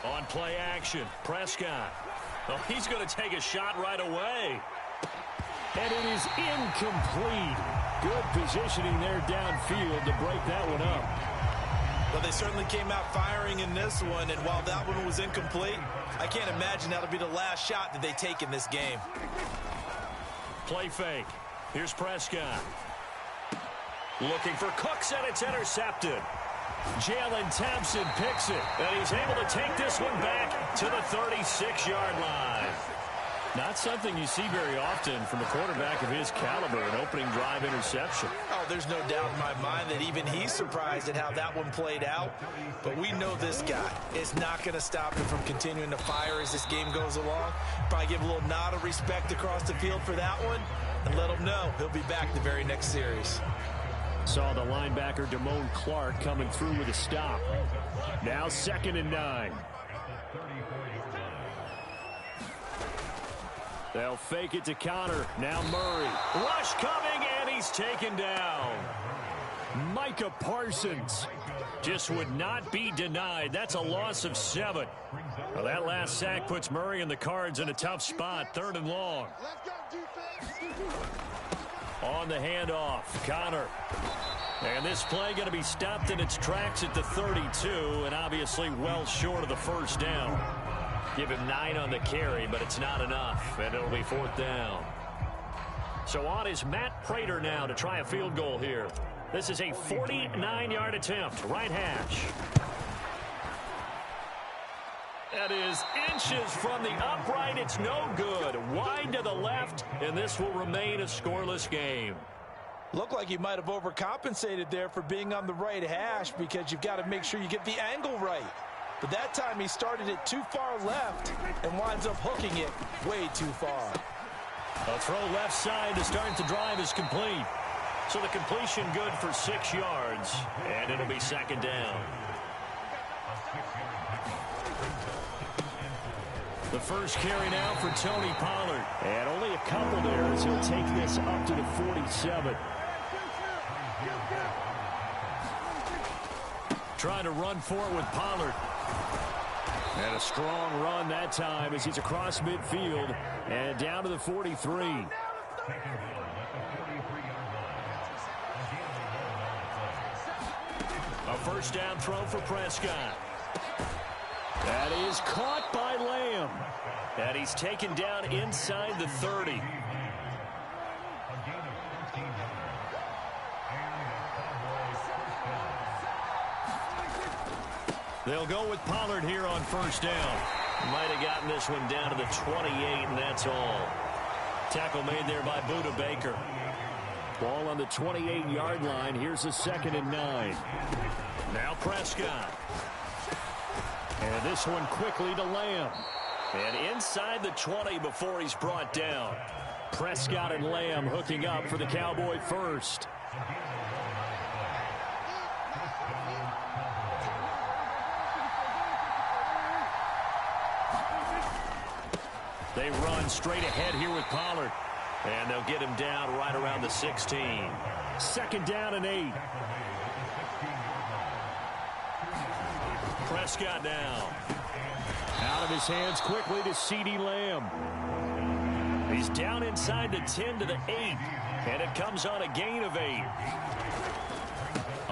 On play action, Prescott. Oh, he's going to take a shot right away. And it is incomplete. Good positioning there downfield to break that one up. Well, they certainly came out firing in this one, and while that one was incomplete, I can't imagine that'll be the last shot that they take in this game. Play fake. Here's Prescott. Looking for Cooks, and it's intercepted. Jalen Thompson picks it, and he's able to take this one back to the 36-yard line. Not something you see very often from a quarterback of his caliber, an opening drive interception. Oh, there's no doubt in my mind that even he's surprised at how that one played out. But we know this guy is not going to stop him from continuing to fire as this game goes along. Probably give a little nod of respect across the field for that one and let him know he'll be back the very next series. Saw the linebacker Damone Clark coming through with a stop. Now 2nd and 9. They'll fake it to Connor. Now Murray. Rush coming, and he's taken down. Micah Parsons Just would not be denied. That's a loss of 7. Well, that last sack puts Murray and the Cards in a tough spot. 3rd and long. On the handoff, Connor. And this play going to be stopped in its tracks at the 32, and obviously well short of the first down. Give him 9 on the carry, but it's not enough, and it'll be 4th down. So on is Matt Prater now to try a field goal here. This is a 49-yard attempt, right hash. That is inches from the upright. It's no good. Wide to the left, and this will remain a scoreless game. Looked like he might have overcompensated there for being on the right hash because you've got to make sure you get the angle right. But that time he started it too far left and winds up hooking it way too far. A throw left side to start the drive is complete. So the completion good for 6 yards, and it'll be 2nd down. The first carry now for Tony Pollard. And only a couple there as he'll take this up to the 47. Trying to run for it with Pollard. And a strong run that time as he's across midfield and down to the 43. A first down throw for Prescott. That is caught by Lamb. And he's taken down inside the 30. They'll go with Pollard here on first down. Might have gotten this one down to the 28, and that's all. Tackle made there by Budda Baker. Ball on the 28-yard line. Here's a 2nd and 9. Now Prescott. And this one quickly to Lamb. And inside the 20 before he's brought down. Prescott and Lamb hooking up for the Cowboy first. They run straight ahead here with Pollard. And they'll get him down right around the 16. 2nd down and 8. Prescott now. Out of his hands quickly to CeeDee Lamb. He's down inside the 10 to the 8. And it comes on a gain of 8.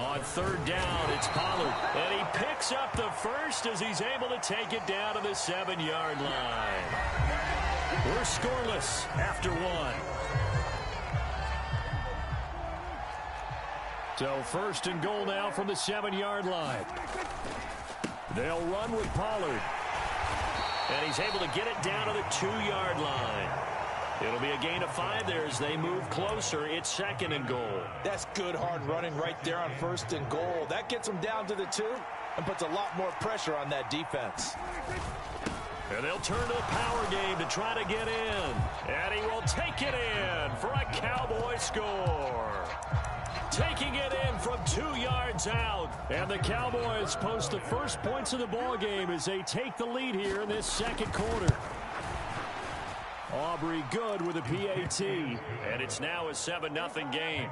On third down, it's Pollard. And he picks up the first as he's able to take it down to the 7-yard line. We're scoreless after one. So first and goal now from the 7-yard line. They'll run with Pollard. And he's able to get it down to the 2-yard line. It'll be a gain of 5 there as they move closer. It's second and goal. That's good hard running right there on first and goal. That gets them down to the 2 and puts a lot more pressure on that defense. And they'll turn to the power game to try to get in. And he will take it in for a Cowboy score. Taking it in from 2 yards out. And the Cowboys post the first points of the ball game as they take the lead here in this second quarter. Aubrey good with a PAT. And it's now a 7-0 game.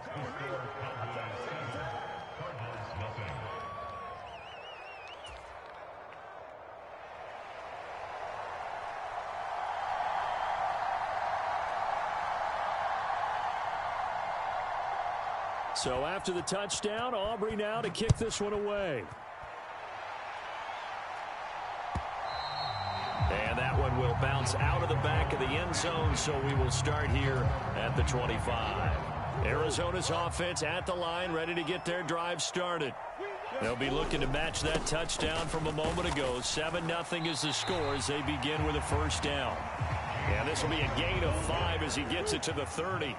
So after the touchdown, Aubrey now to kick this one away. And that one will bounce out of the back of the end zone, so we will start here at the 25. Arizona's offense at the line, ready to get their drive started. They'll be looking to match that touchdown from a moment ago. 7-0 is the score as they begin with a first down. And this will be a gain of 5 as he gets it to the 30.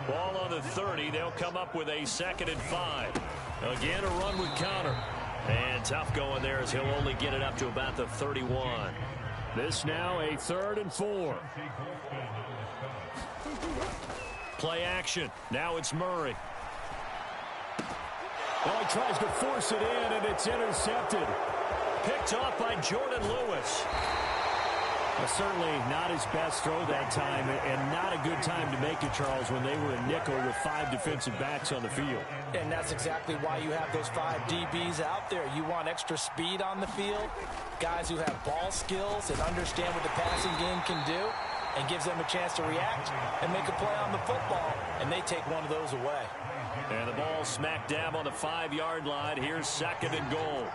Ball on the 30. They'll come up with a 2nd and 5. Again, a run with Connor. And tough going there as he'll only get it up to about the 31. This now a 3rd and 4. Play action. Now it's Murray. Well, he tries to force it in, and it's intercepted. Picked off by Jordan Lewis. Certainly not his best throw that time, and not a good time to make it, Charles, when they were a nickel with 5 defensive backs on the field. And that's exactly why you have those 5 DBs out there. You want extra speed on the field, guys who have ball skills and understand what the passing game can do, and gives them a chance to react and make a play on the football, and they take one of those away. And the ball smack dab on the 5-yard line. Here's 2nd and goal.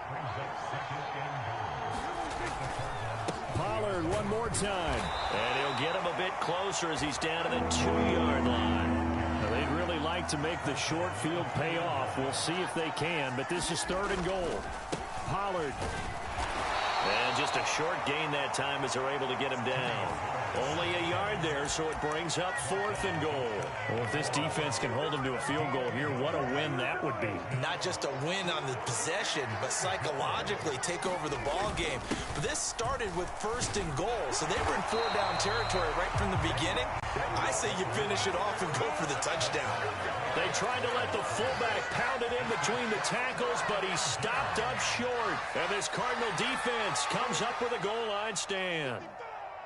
Pollard one more time. And he'll get him a bit closer as he's down to the 2-yard line. Now, they'd really like to make the short field pay off. We'll see if they can, but this is 3rd and goal. Pollard. And just a short gain that time as they're able to get him down. Only a yard there, so it brings up 4th and goal. Well, if this defense can hold them to a field goal here, what a win that would be. Not just a win on the possession, but psychologically take over the ball game. But this started with 1st and goal, so they were in 4-down territory right from the beginning. I say you finish it off and go for the touchdown. They tried to let the fullback pound it in between the tackles, but he stopped up short. And this Cardinal defense comes up with a goal line stand.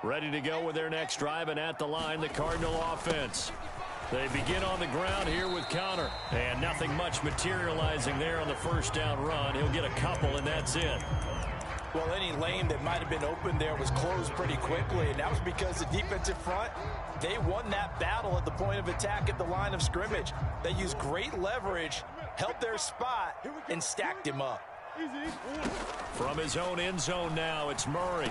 Ready to go with their next drive, and at the line, the Cardinal offense. They begin on the ground here with Connor. And nothing much materializing there on the 1st down run. He'll get a couple, and that's it. Well, any lane that might have been open there was closed pretty quickly, and that was because the defensive front, they won that battle at the point of attack at the line of scrimmage. They used great leverage, held their spot, and stacked him up. From his own end zone now, it's Murray.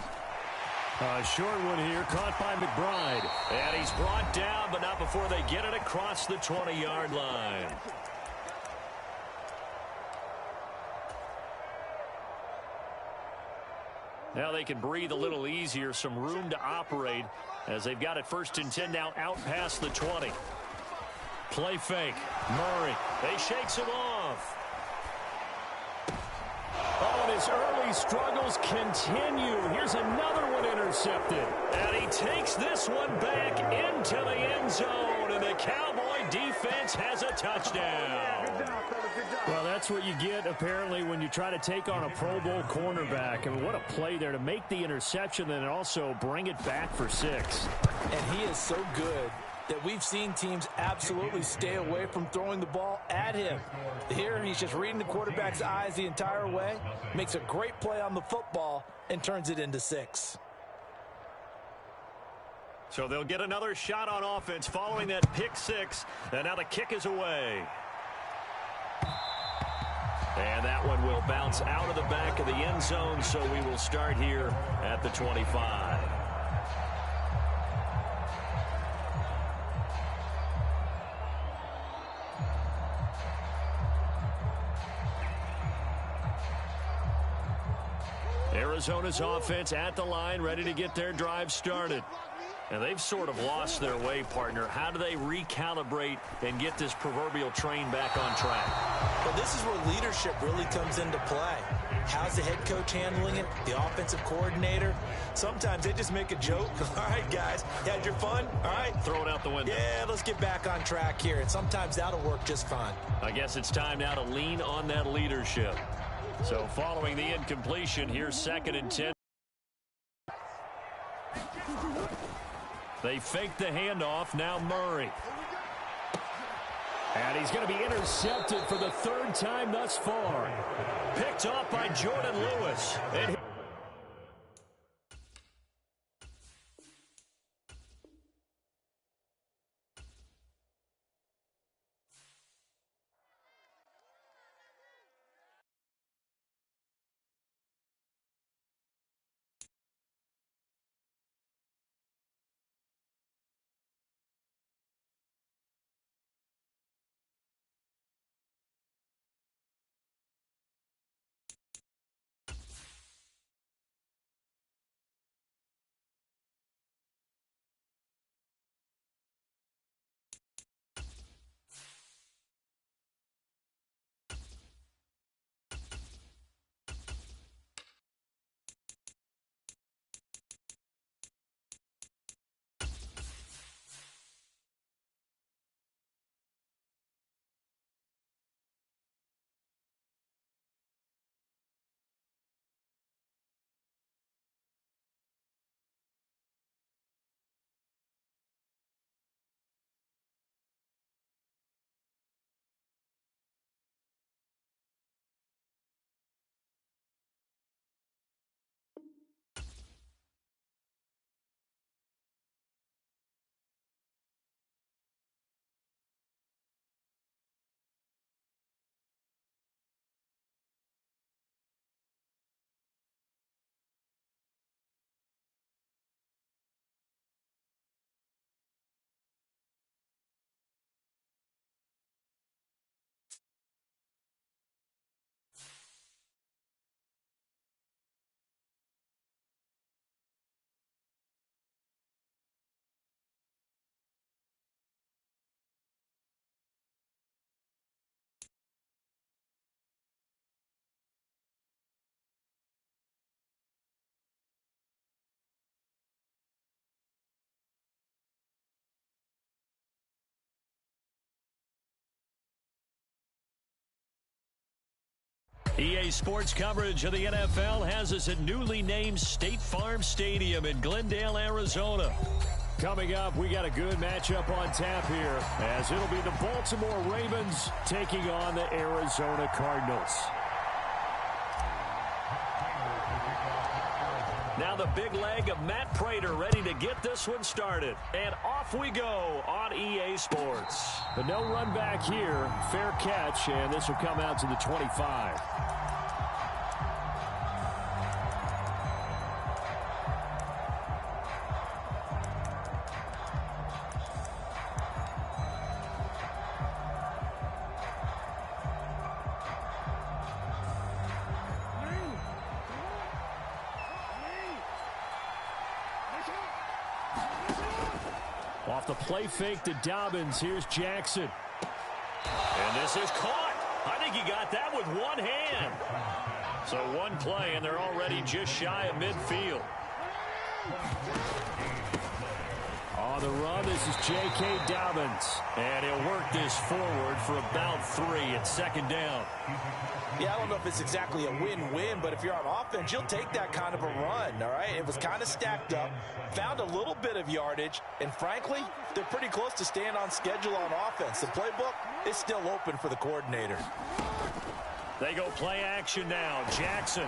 A short one here, caught by McBride. And he's brought down, but not before they get it across the 20-yard line. Now they can breathe a little easier, some room to operate as they've got it 1st and 10 now out past the 20. Play fake. Murray. They shakes him off. Oh, and his early struggles continue. Here's another one intercepted. And he takes this one back into the end zone. And the Cowboy defense has a touchdown. Well, that's what you get, apparently, when you try to take on a Pro Bowl cornerback. I mean, what a play there to make the interception and also bring it back for 6. And he is so good that we've seen teams absolutely stay away from throwing the ball at him. Here, he's just reading the quarterback's eyes the entire way, makes a great play on the football, and turns it into 6. So they'll get another shot on offense following that pick 6, and now the kick is away. And that one will bounce out of the back of the end zone, so we will start here at the 25. Arizona's offense at the line, ready to get their drive started. And they've sort of lost their way, partner. How do they recalibrate and get this proverbial train back on track? Well, this is where leadership really comes into play. How's the head coach handling it? The offensive coordinator? Sometimes they just make a joke. All right, guys, you had your fun? All right. Throw it out the window. Yeah, let's get back on track here. And sometimes that'll work just fine. I guess it's time now to lean on that leadership. So following the incompletion, here's 2nd and 10. They fake the handoff. Now Murray. And he's going to be intercepted for the 3rd time thus far. Picked off by Jordan Lewis. And EA Sports coverage of the NFL has us at newly named State Farm Stadium in Glendale, Arizona. Coming up, we got a good matchup on tap here, as it'll be the Baltimore Ravens taking on the Arizona Cardinals. Now the big leg of Matt Prater ready to get this one started. And off we go on EA Sports. But no run back here. Fair catch, and this will come out to the 25. Off the play fake to Dobbins. Here's Jackson. And this is caught. I think he got that with one hand. So one play, and they're already just shy of midfield. On the run, this is J.K. Dobbins. And he'll work this forward for about 3 at 2nd down. Yeah, I don't know if it's exactly a win-win, but if you're on offense, you'll take that kind of a run, all right? It was kind of stacked up, found a little bit of yardage, and frankly, they're pretty close to staying on schedule on offense. The playbook is still open for the coordinator. They go play action now. Jackson.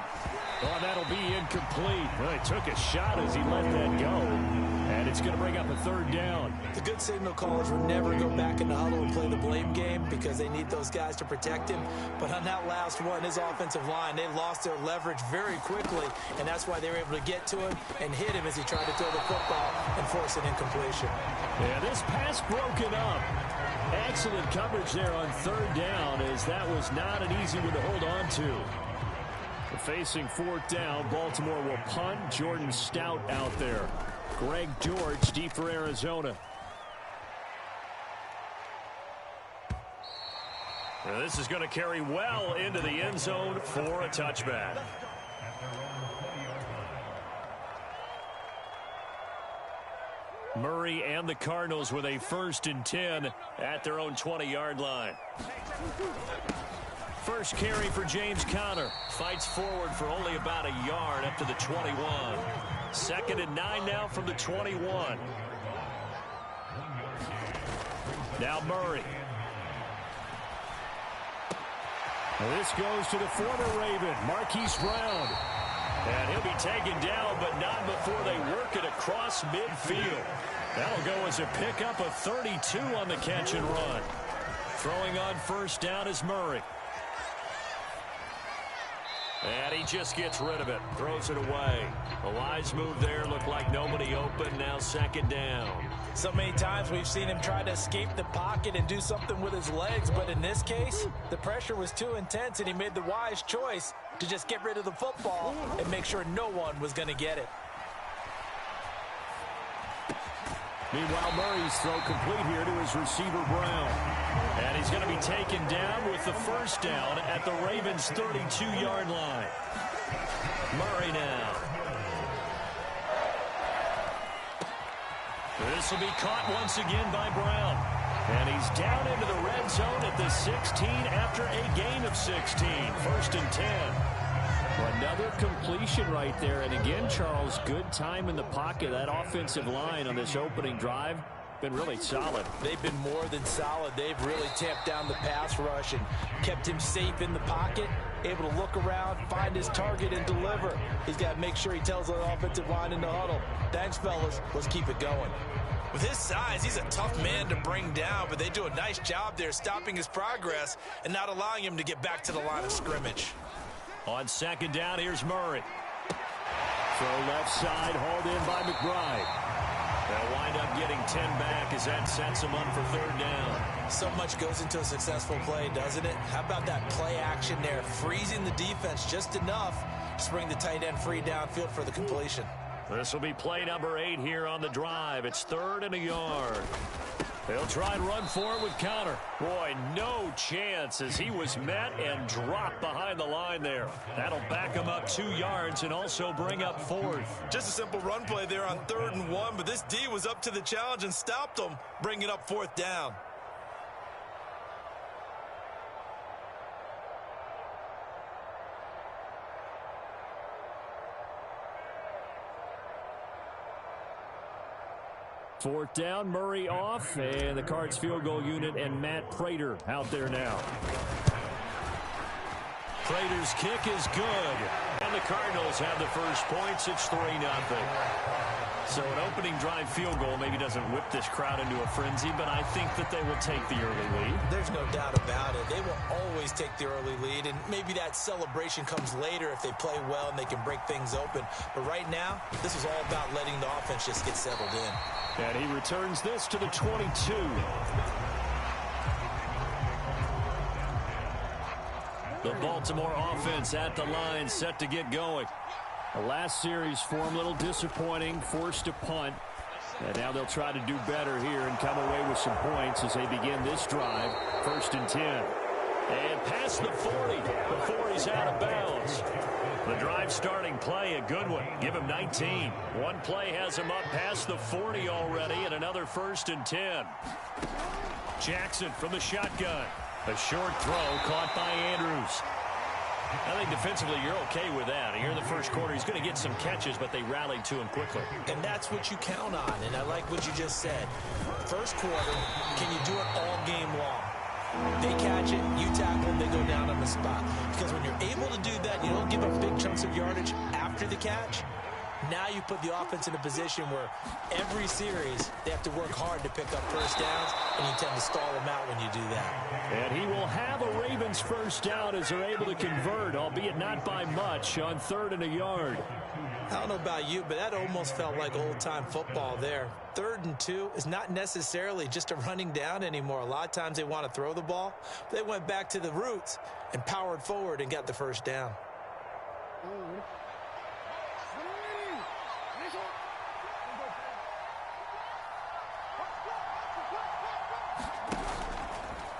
Oh, that'll be incomplete. Well, he took a shot as he let that go. And it's going to bring up a third down. The good signal callers would never go back in the huddle and play the blame game because they need those guys to protect him. But on that last one, his offensive line, they lost their leverage very quickly, and that's why they were able to get to him and hit him as he tried to throw the football and force an incompletion. Yeah, this pass broken up. Excellent coverage there on third down, as that was not an easy one to hold on to. Facing fourth down, Baltimore will punt. Jordan Stout out there. Greg George deep for Arizona. Now this is going to carry well into the end zone for a touchback. Murray and the Cardinals with a 1st and 10 at their own 20-yard line. First carry for James Conner. Fights forward for only about a yard up to the 21. 2nd and 9 now from the 21. Now Murray. This goes to the former Raven, Marquise Brown. And he'll be taken down, but not before they work it across midfield. That'll go as a pickup of 32 on the catch and run. Throwing on first down is Murray. And he just gets rid of it. Throws it away. A wise move there. Looked like nobody open. Now 2nd down. So many times we've seen him try to escape the pocket and do something with his legs. But in this case, the pressure was too intense, and he made the wise choice to just get rid of the football and make sure no one was going to get it. Meanwhile, Murray's throw complete here to his receiver, Brown. And he's going to be taken down with the first down at the Ravens' 32-yard line. Murray now. This will be caught once again by Brown. And he's down into the red zone at the 16 after a gain of 16. 1st and 10. Another completion right there. And again, Charles, good time in the pocket. That offensive line on this opening drive been really solid. They've been more than solid. They've really tamped down the pass rush and kept him safe in the pocket, able to look around, find his target, and deliver. He's got to make sure he tells the offensive line in the huddle, thanks, fellas, let's keep it going. With his size, he's a tough man to bring down, but they do a nice job there stopping his progress and not allowing him to get back to the line of scrimmage. On 2nd down, here's Murray. Throw left side, hauled in by McBride. They'll wind up getting 10 back as that sets them up for 3rd down. So much goes into a successful play, doesn't it? How about that play action there, freezing the defense just enough to bring the tight end free downfield for the completion. This will be play number 8 here on the drive. It's 3rd and a yard. They'll try and run for it with Conner. Boy, no chance as he was met and dropped behind the line there. That'll back him up 2 yards and also bring up 4th. Just a simple run play there on 3rd and 1, but this D was up to the challenge and stopped them, bringing up 4th down. Fourth down, Murray off, and the Cards field goal unit and Matt Prater out there now. Prater's kick is good, and the Cardinals have the first points. It's 3-0. So an opening drive field goal maybe doesn't whip this crowd into a frenzy, but I think that they will take the early lead. There's no doubt about it. They will always take the early lead, and maybe that celebration comes later if they play well and they can break things open. But right now, this is all about letting the offense just get settled in. And he returns this to the 22. The Baltimore offense at the line, set to get going. The last series for him, a little disappointing, forced to punt. And now they'll try to do better here and come away with some points as they begin this drive. 1st and 10. And past the 40 before he's out of bounds. The drive starting play, a good one. Give him 19. One play has him up past the 40 already, and another 1st and 10. Jackson from the shotgun. A short throw caught by Andrews. I think defensively you're okay with that. Here in the first quarter, he's going to get some catches, but they rallied to him quickly. And that's what you count on, and I like what you just said. First quarter, can you do it all game long? They catch it, you tackle, they go down on the spot. Because when you're able to do that, you don't give up big chunks of yardage after the catch, Now you put the offense in a position where every series they have to work hard to pick up first downs, and you tend to stall them out when you do that. And he will have a Ravens first down as they're able to convert, albeit not by much, on 3rd and a yard. I don't know about you, but that almost felt like old-time football there. 3rd and 2 is not necessarily just a running down anymore. A lot of times they want to throw the ball. They went back to the roots and powered forward and got the first down.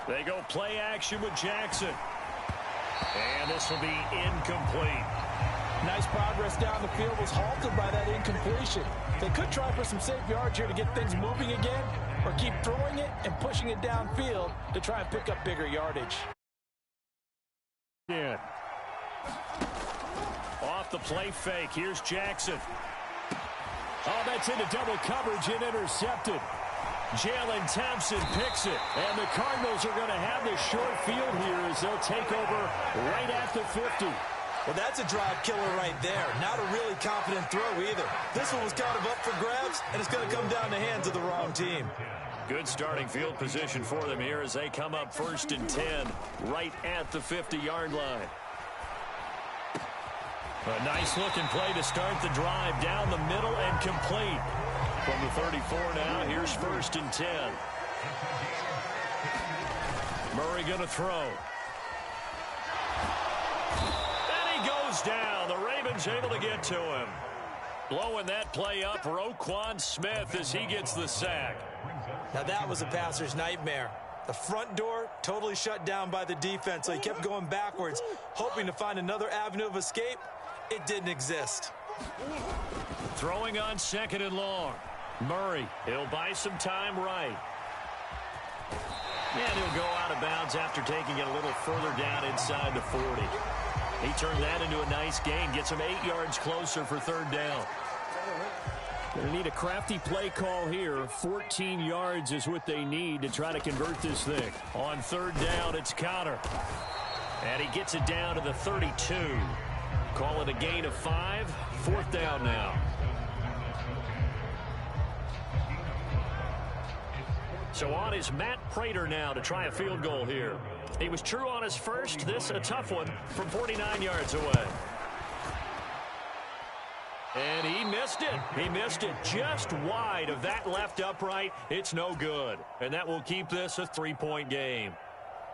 They go play action with Jackson. And this will be incomplete. Nice progress down the field was halted by that incompletion. They could try for some safe yards here to get things moving again, or keep throwing it and pushing it downfield to try and pick up bigger yardage. Yeah. Off the play fake. Here's Jackson. Oh, that's into double coverage and intercepted. Jalen Thompson picks it. And the Cardinals are going to have this short field here as they'll take over right at the 50. Well, that's a drive killer right there. Not a really confident throw either. This one was kind of up for grabs, and it's going to come down the hands of the wrong team. Good starting field position for them here as they come up 1st and 10 right at the 50-yard line. A nice-looking play to start the drive down the middle and complete. From the 34 now, here's 1st and 10. Murray going to throw. And he goes down. The Ravens able to get to him. Blowing that play up, Roquan Smith as he gets the sack. Now that was a passer's nightmare. The front door totally shut down by the defense, so he kept going backwards, hoping to find another avenue of escape. It didn't exist. Throwing on 2nd and long. Murray, he'll buy some time right. And he'll go out of bounds after taking it a little further down inside the 40. He turned that into a nice gain, gets him 8 yards closer for 3rd down. They need a crafty play call here. 14 yards is what they need to try to convert this thing. On 3rd down, it's Connor. And he gets it down to the 32. Call it a gain of 5. 4th down now. So on is Matt Prater now to try a field goal here. He was true on his first. This a tough one from 49 yards away. And he missed it. He missed it just wide of that left upright. It's no good. And that will keep this a 3-point game.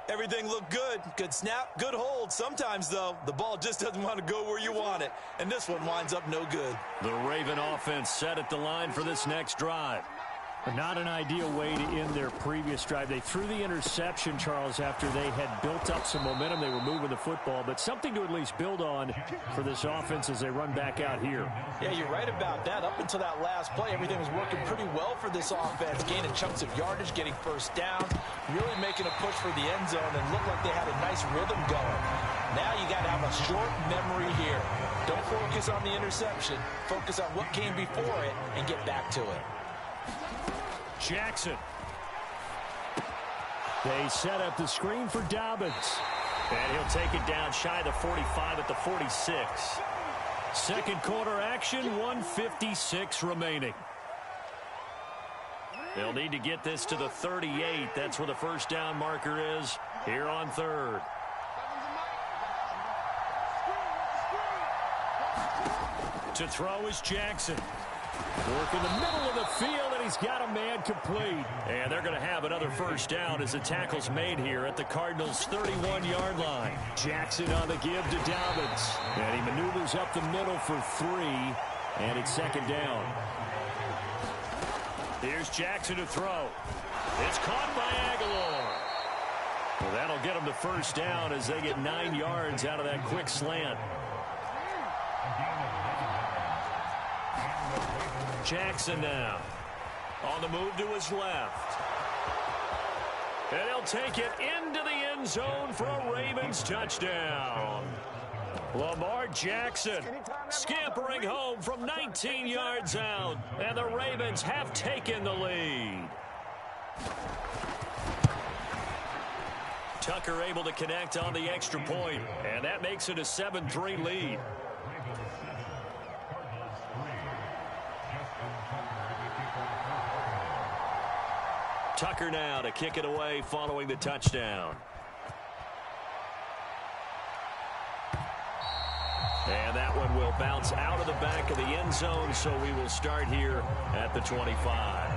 Everything looked good. Good snap, good hold. Sometimes, though, the ball just doesn't want to go where you want it. And this one winds up no good. The Raven offense set at the line for this next drive. Not an ideal way to end their previous drive. They threw the interception, Charles, after they had built up some momentum. They were moving the football, but something to at least build on for this offense as they run back out here. Yeah, you're right about that. Up until that last play, everything was working pretty well for this offense, gaining chunks of yardage, getting first down, really making a push for the end zone, and looked like they had a nice rhythm going. Now you got to have a short memory here. Don't focus on the interception. Focus on what came before it and get back to it. Jackson. They set up the screen for Dobbins. And he'll take it down shy of the 45 at the 46. Second quarter action, 1:56 remaining. They'll need to get this to the 38. That's where the first down marker is here on 3rd. To throw is Jackson. Work in the middle of the field, and he's got a man complete. And they're going to have another first down as the tackle's made here at the Cardinals' 31-yard line. Jackson on the give to Dobbins. And he maneuvers up the middle for 3, and it's 2nd down. Here's Jackson to throw. It's caught by Aguilar. Well, that'll get them the first down as they get 9 yards out of that quick slant. Jackson now on the move to his left. And he'll take it into the end zone for a Ravens touchdown. Lamar Jackson scampering home from 19 yards out. And the Ravens have taken the lead. Tucker able to connect on the extra point. And that makes it a 7-3 lead. Tucker now to kick it away following the touchdown. And that one will bounce out of the back of the end zone, so we will start here at the 25.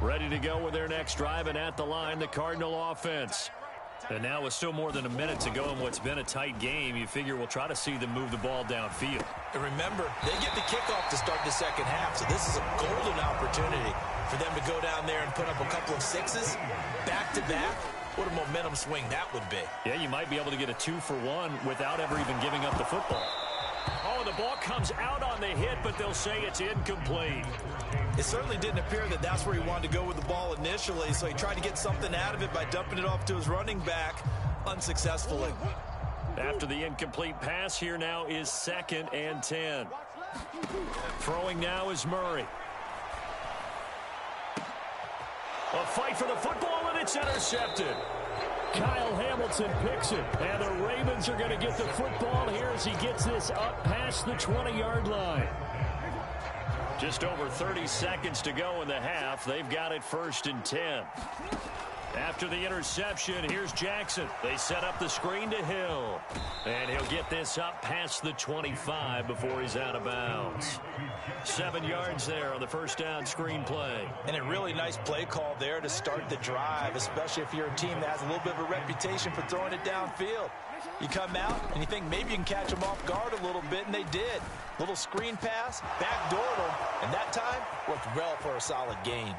Ready to go with their next drive, and at the line, the Cardinal offense. And now with still more than a minute to go in what's been a tight game, you figure we'll try to see them move the ball downfield. And remember, they get the kickoff to start the second half, so this is a golden opportunity for them to go down there and put up a couple of sixes back-to-back. What a momentum swing that would be. Yeah, you might be able to get a 2-for-1 without ever even giving up the football. Oh, the ball comes out on the hit, but they'll say it's incomplete. It certainly didn't appear that that's where he wanted to go with the ball initially, so he tried to get something out of it by dumping it off to his running back unsuccessfully. After the incomplete pass, here now is 2nd and 10. Throwing now is Murray. A fight for the football, and it's intercepted. Kyle Hamilton picks it, and the Ravens are going to get the football here as he gets this up past the 20-yard line. Just over 30 seconds to go in the half. They've got it 1st and 10. After the interception, here's Jackson. They set up the screen to Hill. And he'll get this up past the 25 before he's out of bounds. 7 yards there on the first down screen play. And a really nice play call there to start the drive, especially if you're a team that has a little bit of a reputation for throwing it downfield. You come out and you think maybe you can catch them off guard a little bit, and they did. Little screen pass, backdoored them, and that time worked well for a solid gain.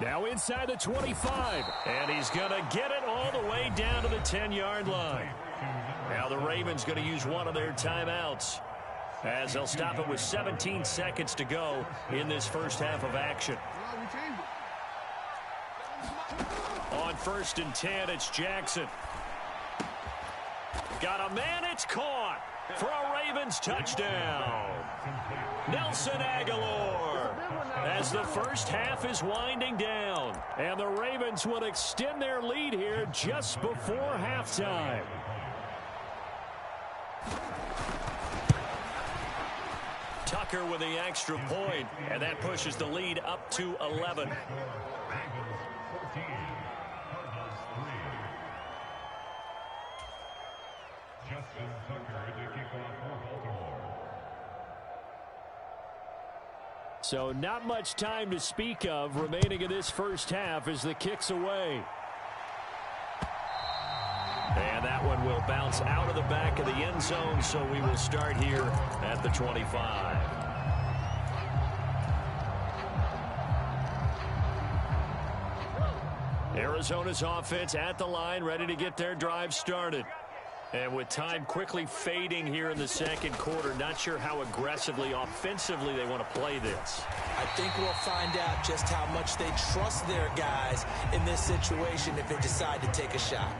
Now inside the 25. And he's going to get it all the way down to the 10-yard line. Now the Ravens going to use one of their timeouts, as they'll stop it with 17 seconds to go in this first half of action. On 1st and 10, it's Jackson. Got a man, it's caught for a Ravens touchdown. Nelson Aguilar, as the first half is winding down. And the Ravens will extend their lead here just before halftime. Tucker with the extra point, and that pushes the lead up to 11. So not much time to speak of remaining in this first half as the kick's away. And that one will bounce out of the back of the end zone, so we will start here at the 25. Arizona's offense at the line, ready to get their drive started. And with time quickly fading here in the second quarter, not sure how aggressively, offensively they want to play this. I think we'll find out just how much they trust their guys in this situation if they decide to take a shot.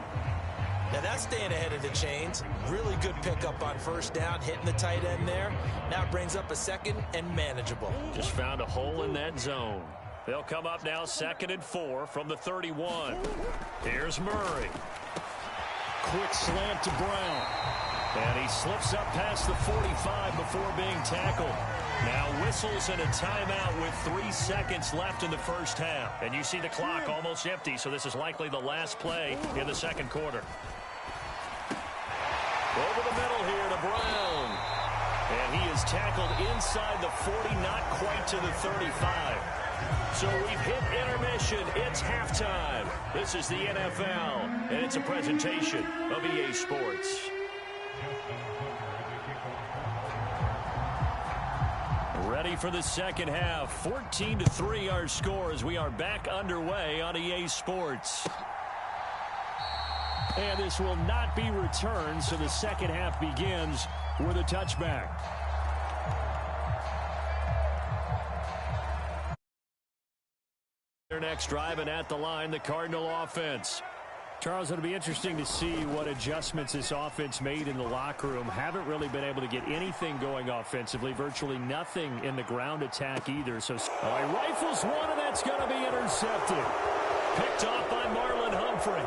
Now that's staying ahead of the chains. Really good pickup on first down, hitting the tight end there. Now it brings up a 2nd and manageable. Just found a hole in that zone. They'll come up now 2nd and 4 from the 31. Here's Murray. Quick slant to Brown. And he slips up past the 45 before being tackled. Now whistles and a timeout with 3 seconds left in the first half. And you see the clock almost empty, so this is likely the last play in the second quarter. Over the middle here to Brown. And he is tackled inside the 40, not quite to the 35. So we've hit intermission. It's halftime. This is the NFL, and it's a presentation of EA Sports. Ready for the second half. 14-3 our score as we are back underway on EA Sports. And this will not be returned, so the second half begins with a touchback. Their next drive, and at the line, the Cardinal offense. Charles, it'll be interesting to see what adjustments this offense made in the locker room. Haven't really been able to get anything going offensively. Virtually nothing in the ground attack either. So he rifles one, and that's going to be intercepted. Picked off by Marlon Humphrey.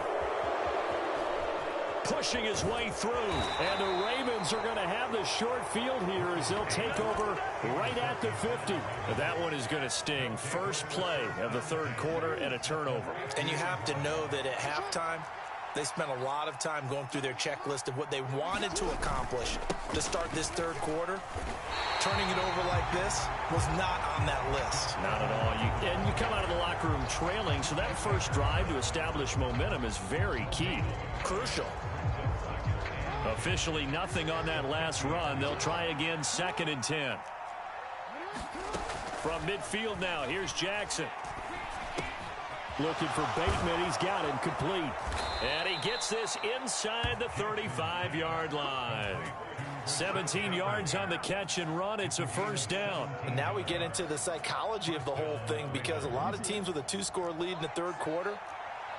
Pushing his way through. And the Ravens Eagles are going to have the short field here as they'll take over right at the 50. That one is going to sting. First play of the third quarter and a turnover. And you have to know that at halftime, they spent a lot of time going through their checklist of what they wanted to accomplish to start this third quarter. Turning it over like this was not on that list. Not at all. And you come out of the locker room trailing, so that first drive to establish momentum is very key. Crucial. Officially nothing on that last run. They'll try again, 2nd and 10. From midfield now, here's Jackson. Looking for Bateman. He's got him complete. And he gets this inside the 35-yard line. 17 yards on the catch and run. It's a first down. And now we get into the psychology of the whole thing, because a lot of teams with a 2-score lead in the third quarter,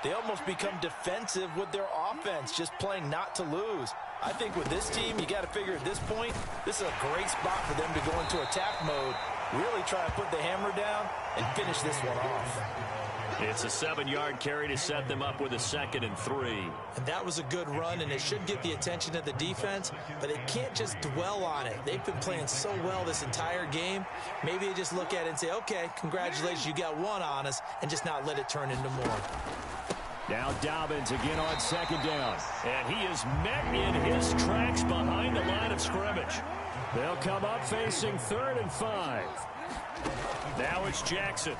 they almost become defensive with their offense, just playing not to lose. I think with this team, you got to figure at this point, this is a great spot for them to go into attack mode, really try to put the hammer down and finish this one off. It's a 7-yard carry to set them up with a 2nd and 3. And that was a good run, and it should get the attention of the defense, but they can't just dwell on it. They've been playing so well this entire game. Maybe they just look at it and say, okay, congratulations, you got one on us, and just not let it turn into more. Now Dobbins again on 2nd down. And he is met in his tracks behind the line of scrimmage. They'll come up facing 3rd and 5. Now it's Jackson.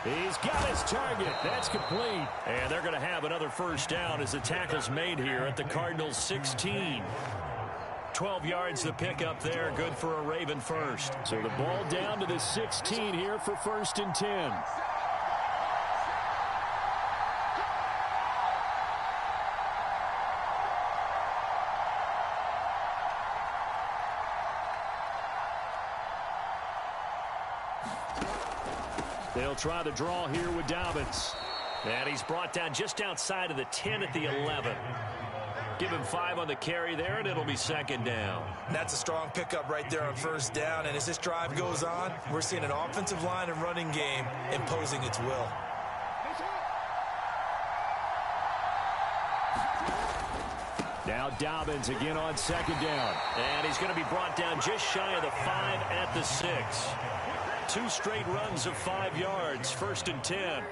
He's got his target. That's complete. And they're going to have another first down as the tackle's made here at the Cardinals' 16. 12 yards the pickup there. Good for a Raven first. So the ball down to the 16 here for 1st and 10. They'll try the draw here with Dobbins. And he's brought down just outside of the 10 at the 11. Give him 5 on the carry there, and it'll be 2nd down. That's a strong pickup right there on first down. And as this drive goes on, we're seeing an offensive line and running game imposing its will. Now Dobbins again on 2nd down. And he's going to be brought down just shy of the 5 at the 6. 2 straight runs of 5 yards. 1st and 10.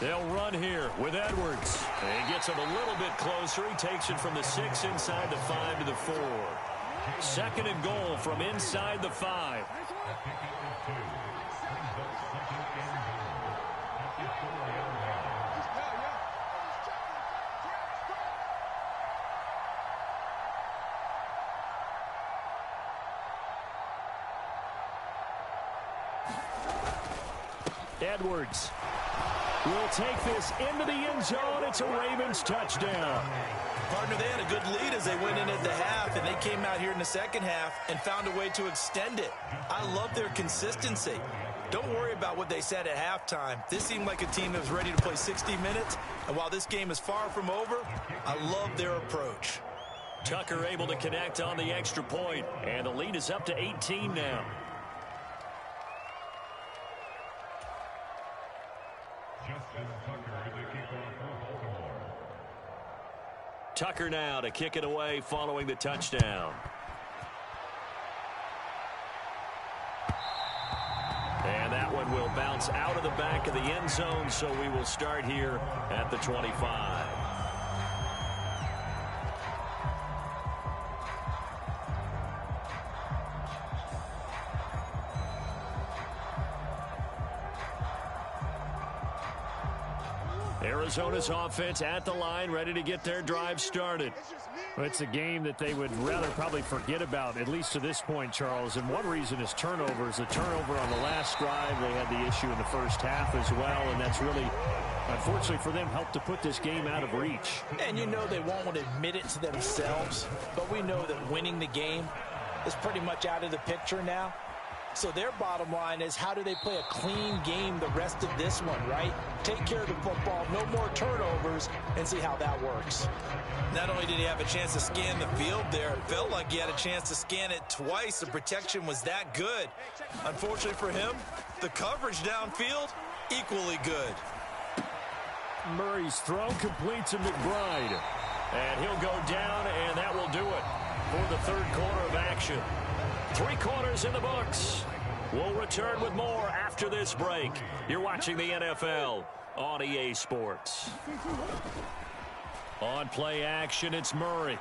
They'll run here with Edwards. And he gets him a little bit closer. He takes it from the 6 inside the 5 to the 4. 2nd and goal from inside the 5. Edwards will take this into the end zone. It's a Ravens touchdown. Partner, they had a good lead as they went in at the half, and they came out here in the second half and found a way to extend it. I love their consistency. Don't worry about what they said at halftime. This seemed like a team that was ready to play 60 minutes, and while this game is far from over, I love their approach. Tucker able to connect on the extra point, and the lead is up to 18 now. Tucker now to kick it away following the touchdown. And that one will bounce out of the back of the end zone, so we will start here at the 25. Arizona's offense at the line, ready to get their drive started. Well, it's a game that they would rather probably forget about, at least to this point, Charles. And one reason is turnovers. A turnover on the last drive. They had the issue in the first half as well, and that's really, unfortunately for them, helped to put this game out of reach. And you know they won't want to admit it to themselves, but we know that winning the game is pretty much out of the picture now. So their bottom line is, how do they play a clean game the rest of this one, right? Take care of the football, no more turnovers, and see how that works. Not only did he have a chance to scan the field there, it felt like he had a chance to scan it twice. The protection was that good. Unfortunately for him, the coverage downfield, equally good. Murray's throw completes to McBride. And he'll go down, and that will do it for the third quarter of action. 3 quarters in the books. We'll return with more after this break. You're watching the NFL on EA Sports. On play action, it's Murray.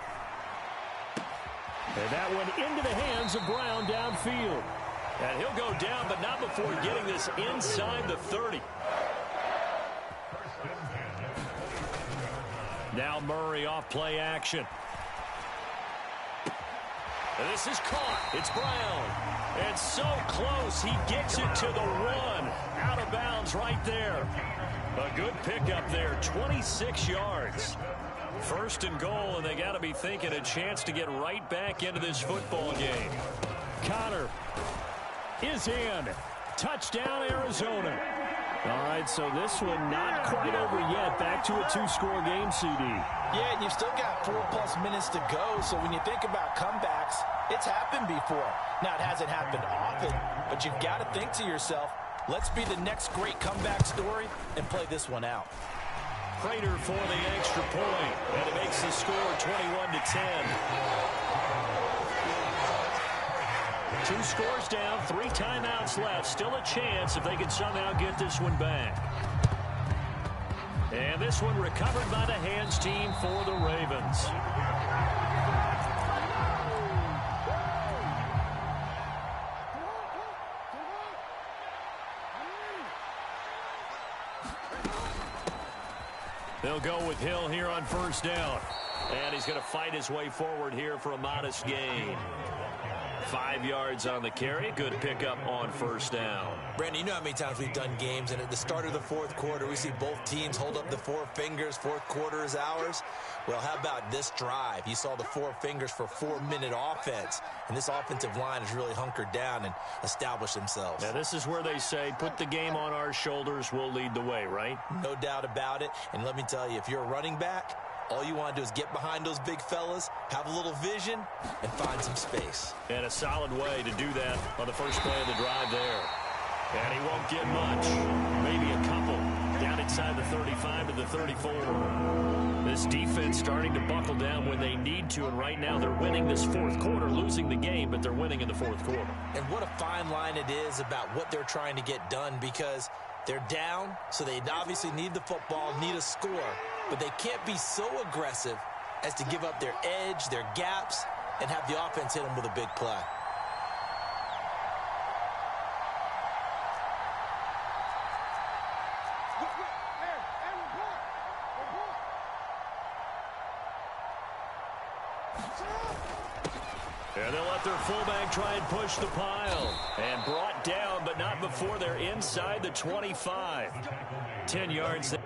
And that one into the hands of Brown downfield. And he'll go down, but not before getting this inside the 30. Now Murray off play action. And this is caught. It's Brown. And so close. He gets it to the 1. Out of bounds right there. A good pickup there. 26 yards. First and goal, and they got to be thinking a chance to get right back into this football game. Connor is in. Touchdown, Arizona. All right, so this one not quite over yet. Back to a 2-score game, CD. Yeah, and you've still got 4+ minutes to go, so when you think about comebacks, it's happened before. Now, it hasn't happened often, but you've got to think to yourself, let's be the next great comeback story and play this one out. Prater for the extra point, and it makes the score 21-10. 2 scores down, 3 timeouts left. Still a chance if they can somehow get this one back. And this one recovered by the hands team for the Ravens. They'll go with Hill here on first down. And he's going to fight his way forward here for a modest gain. 5 yards on the carry. Good pickup on first down. Brandon, you know how many times we've done games, and at the start of the fourth quarter, we see both teams hold up the 4 fingers. Fourth quarter is ours. Well, how about this drive? You saw the 4 fingers for 4-minute offense, and this offensive line has really hunkered down and established themselves. Now, this is where they say, put the game on our shoulders, we'll lead the way, right? No doubt about it. And let me tell you, if you're a running back, all you want to do is get behind those big fellas, have a little vision, and find some space. And a solid way to do that on the first play of the drive there. And he won't get much. Maybe a couple. Down inside the 35 to the 34. This defense starting to buckle down when they need to, and right now they're winning this fourth quarter, losing the game, but they're winning in the fourth quarter. And what a fine line it is about what they're trying to get done, because they're down, so they obviously need the football, need a score, but they can't be so aggressive as to give up their edge, their gaps, and have the offense hit them with a big play. And they'll let their fullback try and push the pile. And brought down, but not before they're inside the 25. 10 yards there.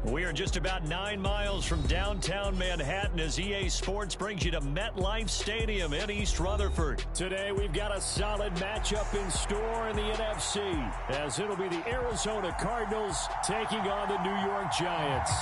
We are just about 9 miles from downtown Manhattan as EA Sports brings you to MetLife Stadium in East Rutherford. Today we've got a solid matchup in store in the NFC as it'll be the Arizona Cardinals taking on the New York Giants.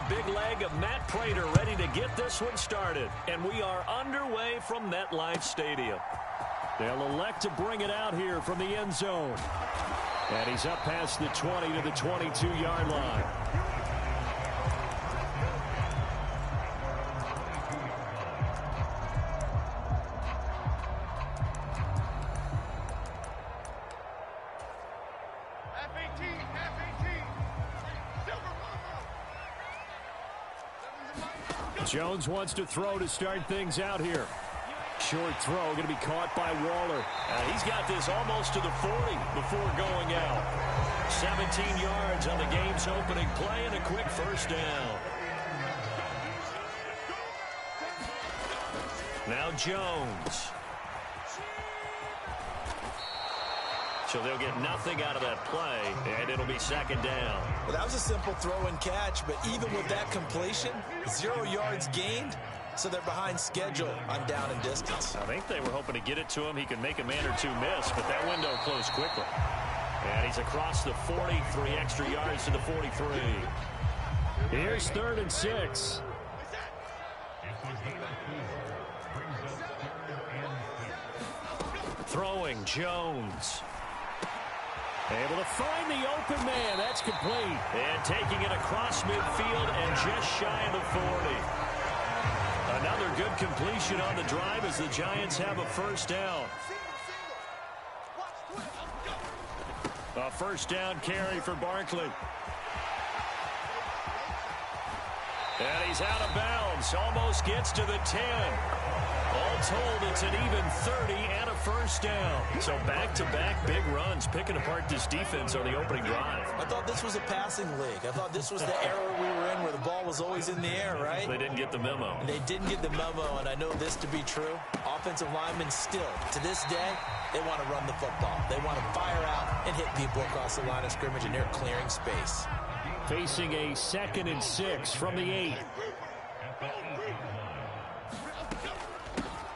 Big leg of Matt Prater ready to get this one started. And we are underway from MetLife Stadium. They'll elect to bring it out here from the end zone. And he's up past the 20 to the 22-yard line. Jones wants to throw to start things out here. Short throw going to be caught by Waller. He's got this almost to the 40 before going out. 17 yards on the game's opening play and a quick first down. Now Jones. So they'll get nothing out of that play, and it'll be second down. Well, that was a simple throw and catch, but even with that completion, 0 yards gained, so they're behind schedule on down and distance. I think they were hoping to get it to him. He could make a man or two miss, but that window closed quickly. And he's across the 40, 3 extra yards to the 43. Here's 3rd and 6. Throwing, Jones. Able to find the open man. That's complete. And taking it across midfield and just shy of the 40. Another good completion on the drive as the Giants have a first down. A first down carry for Barkley. And he's out of bounds. Almost gets to the 10. All told, it's an even 30 and a first down. So back-to-back big runs, picking apart this defense on the opening drive. I thought this was a passing league. I thought this was the era we were in where the ball was always in the air, right? They didn't get the memo. They didn't get the memo, and I know this to be true. Offensive linemen still, to this day, they want to run the football. They want to fire out and hit people across the line of scrimmage, and they're clearing space. Facing a 2nd and 6 from the 8.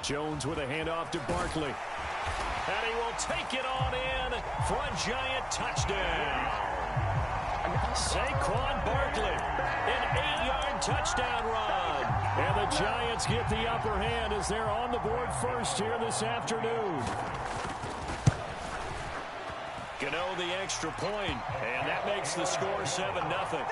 Jones with a handoff to Barkley. And he will take it on in for a Giant touchdown. Saquon Barkley, an 8-yard touchdown run. And the Giants get the upper hand as they're on the board first here this afternoon. Gano the extra point, and that makes the score 7-0.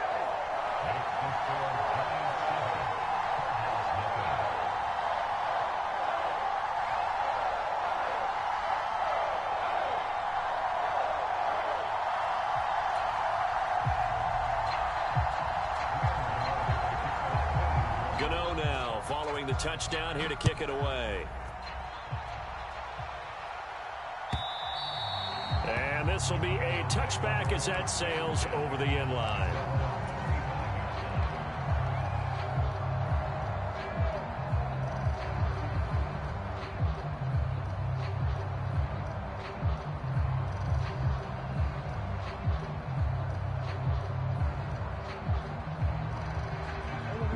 Gano now following the touchdown here to kick it away. And this will be a touchback as that sails over the end line.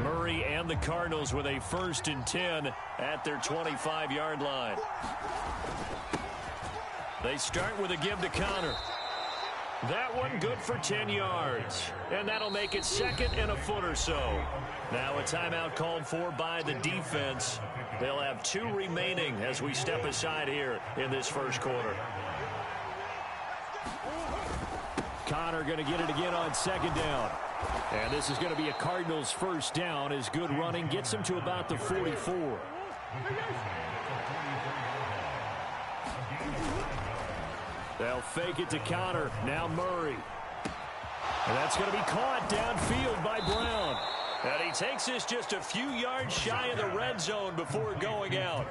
Murray and the Cardinals with a 1st and 10 at their 25-yard line. They start with a give to Connor. That one good for 10 yards. And that'll make it 2nd and a foot or so. Now a timeout called for by the defense. They'll have 2 remaining as we step aside here in this first quarter. Connor going to get it again on 2nd down. And this is going to be a Cardinals first down as good running gets them to about the 44. They'll fake it to Connor. Now Murray. And that's going to be caught downfield by Brown. And he takes this just a few yards shy of the red zone before going out.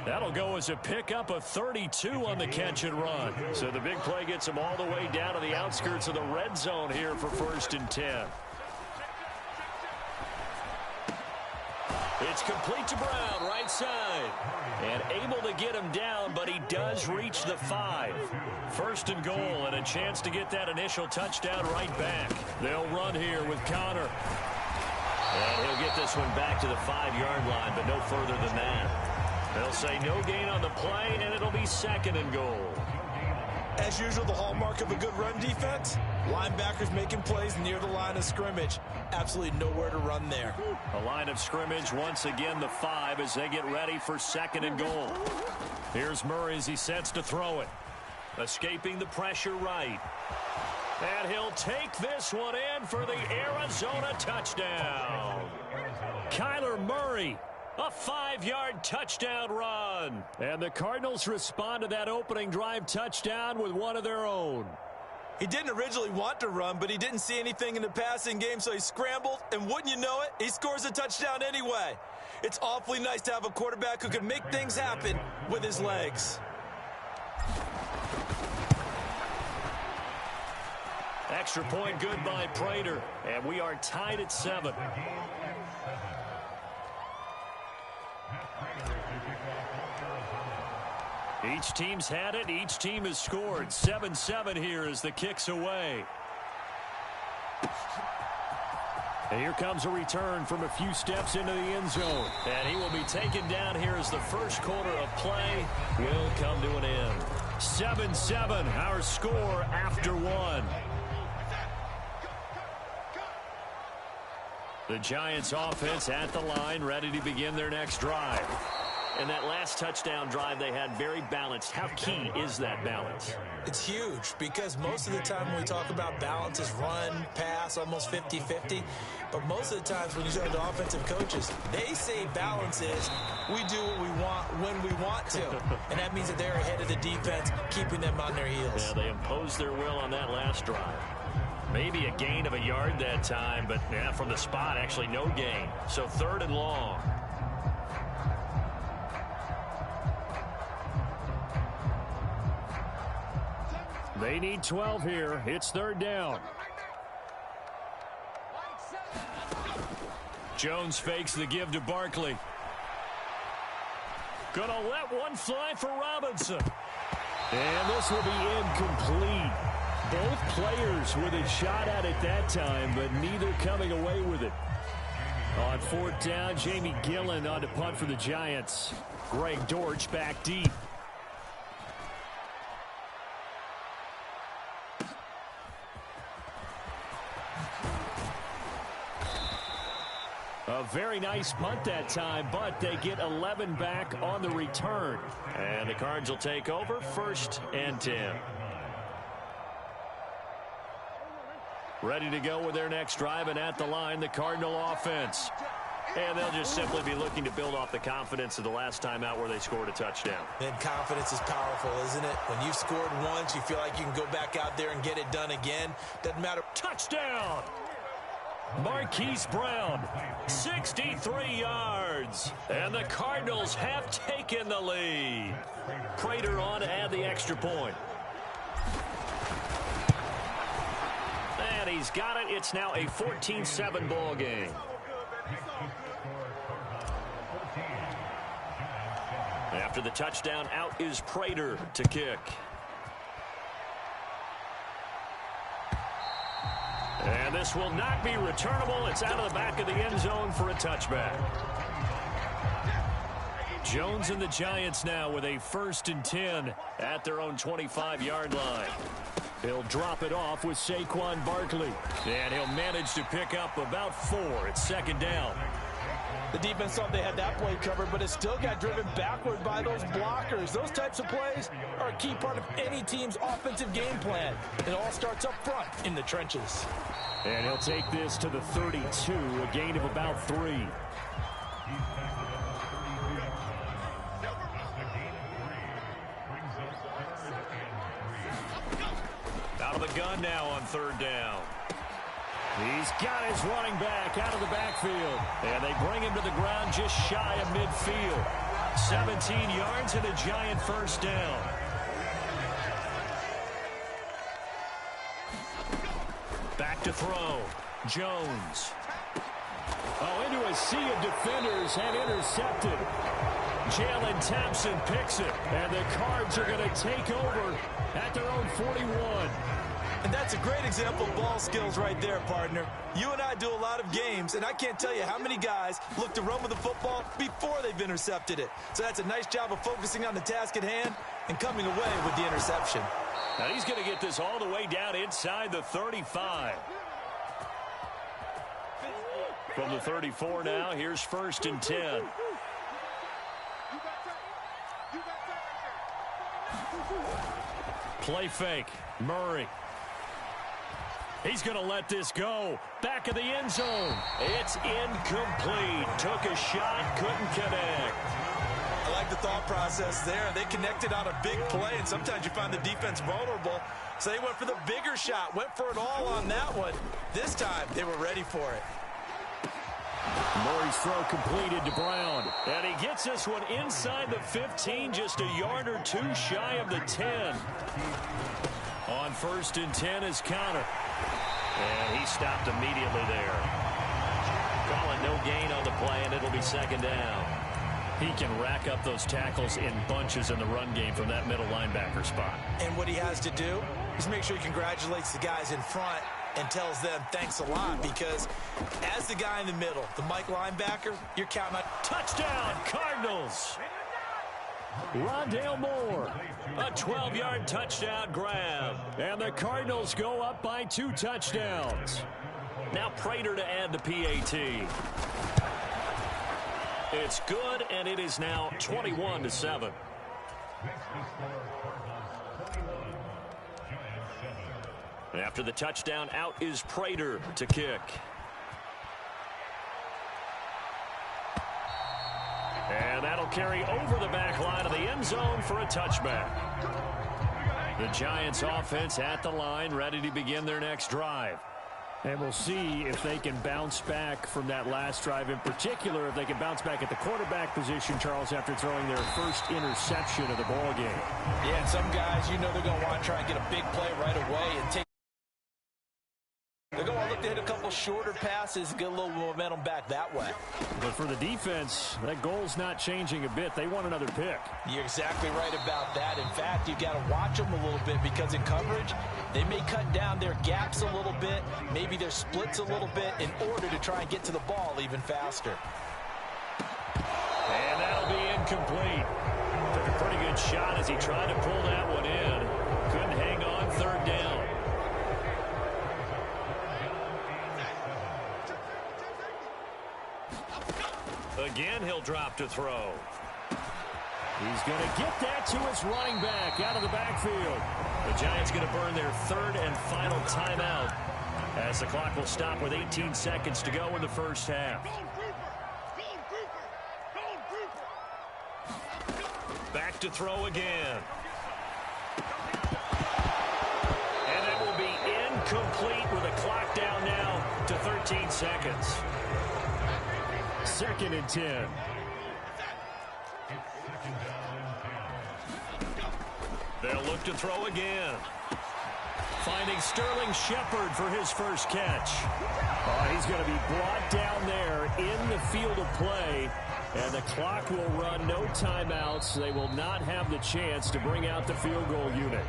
That'll go as a pickup of 32 on the catch and run. So the big play gets him all the way down to the outskirts of the red zone here for 1st and 10. It's complete to Brown, right side. And able to get him down, but he does reach the 5. 1st and goal, and a chance to get that initial touchdown right back. They'll run here with Connor. And he'll get this one back to the 5-yard line, but no further than that. They'll say no gain on the play, and it'll be 2nd and goal. As usual, the hallmark of a good run defense, linebackers making plays near the line of scrimmage. Absolutely nowhere to run there. A line of scrimmage, once again the 5 as they get ready for 2nd and goal. Here's Murray as he sets to throw it. Escaping the pressure right. And he'll take this one in for the Arizona touchdown. Kyler Murray, a 5-yard touchdown run. And the Cardinals respond to that opening drive touchdown with one of their own. He didn't originally want to run, but he didn't see anything in the passing game, so he scrambled, and wouldn't you know it, he scores a touchdown anyway. It's awfully nice to have a quarterback who can make things happen with his legs. Extra point good by Prater, and we are tied at 7. Each team's had it. Each team has scored. 7-7 here as the kick's away. And here comes a return from a few steps into the end zone. And he will be taken down here as the first quarter of play will come to an end. 7-7, our score after 1. The Giants offense at the line, ready to begin their next drive. And that last touchdown drive they had very balanced. How key is that balance? It's huge because most of the time when we talk about balance is run, pass, almost 50-50. But most of the times when you talk to offensive coaches, they say balance is we do what we want when we want to. And that means that they're ahead of the defense, keeping them on their heels. Yeah, they imposed their will on that last drive. Maybe a gain of a yard that time, but yeah, from the spot, actually no gain. So 3rd and long. They need 12 here. It's 3rd down. Jones fakes the give to Barkley. Gonna let one fly for Robinson. And this will be incomplete. Both players with a shot at it that time, but neither coming away with it. On 4th down, Jamie Gillen on to punt for the Giants. Greg Dortch back deep. A very nice punt that time, but they get 11 back on the return. And the Cards will take over 1st and 10. Ready to go with their next drive, and at the line, the Cardinal offense. And they'll just simply be looking to build off the confidence of the last time out where they scored a touchdown. And confidence is powerful, isn't it? When you've scored once, you feel like you can go back out there and get it done again. Doesn't matter. Touchdown! Marquise Brown, 63 yards. And the Cardinals have taken the lead. Prater on to add the extra point. And he's got it. It's now a 14-7 ball game. After the touchdown, out is Prater to kick. And this will not be returnable. It's out of the back of the end zone for a touchback. Jones and the Giants now with a 1st and 10 at their own 25-yard line. He'll drop it off with Saquon Barkley. And he'll manage to pick up about 4. It's 2nd down. The defense thought they had that play covered, but it still got driven backward by those blockers. Those types of plays are a key part of any team's offensive game plan. It all starts up front in the trenches. And he'll take this to the 32, a gain of about 3. Out of the gun now on 3rd down. He's got his running back out of the backfield. And they bring him to the ground just shy of midfield. 17 yards and a giant first down. Back to throw. Jones. Oh, into a sea of defenders and intercepted. Jalen Thompson picks it. And the Cards are going to take over at their own 41. And that's a great example of ball skills right there, partner. You and I do a lot of games, and I can't tell you how many guys look to run with the football before they've intercepted it. So that's a nice job of focusing on the task at hand and coming away with the interception. Now he's going to get this all the way down inside the 35. From the 34 now, here's 1st and 10. Play fake. Murray. He's going to let this go. Back of the end zone. It's incomplete. Took a shot, couldn't connect. I like the thought process there. They connected on a big play, and sometimes you find the defense vulnerable. So they went for the bigger shot, went for it all on that one. This time, they were ready for it. Murray's throw completed to Brown. And he gets this one inside the 15, just a yard or two shy of the 10. On 1st and 10 is Connor. And he stopped immediately there. Calling no gain on the play, and it'll be 2nd down. He can rack up those tackles in bunches in the run game from that middle linebacker spot. And what he has to do is make sure he congratulates the guys in front and tells them thanks a lot, because as the guy in the middle, the Mike linebacker, you're counting on. Touchdown, Cardinals! Rondale Moore, a 12-yard touchdown grab. And the Cardinals go up by 2 touchdowns. Now Prater to add the PAT. It's good, and it is now 21-7. After the touchdown, out is Prater to kick. And that'll carry over the back line of the end zone for a touchback. The Giants offense at the line, ready to begin their next drive. And we'll see if they can bounce back from that last drive, in particular if they can bounce back at the quarterback position, Charles, after throwing their first interception of the ball game. Yeah, and some guys, you know, they're going to want to try and get a big play right away and take. They're going to look to hit a couple shorter passes and get a little momentum back that way. But for the defense, that goal's not changing a bit. They want another pick. You're exactly right about that. In fact, you've got to watch them a little bit, because in coverage, they may cut down their gaps a little bit, maybe their splits a little bit, in order to try and get to the ball even faster. And that'll be incomplete. Took a pretty good shot as he tried to pull that one in. Couldn't hang on, 3rd down. Again, he'll drop to throw. He's going to get that to his running back out of the backfield. The Giants going to burn their 3rd and final timeout as the clock will stop with 18 seconds to go in the first half. Back to throw again. And it will be incomplete with a clock down now to 13 seconds. 2nd and 10. They'll look to throw again. Finding Sterling Shepard for his first catch. He's going to be brought down there in the field of play. And the clock will run, no timeouts. They will not have the chance to bring out the field goal unit.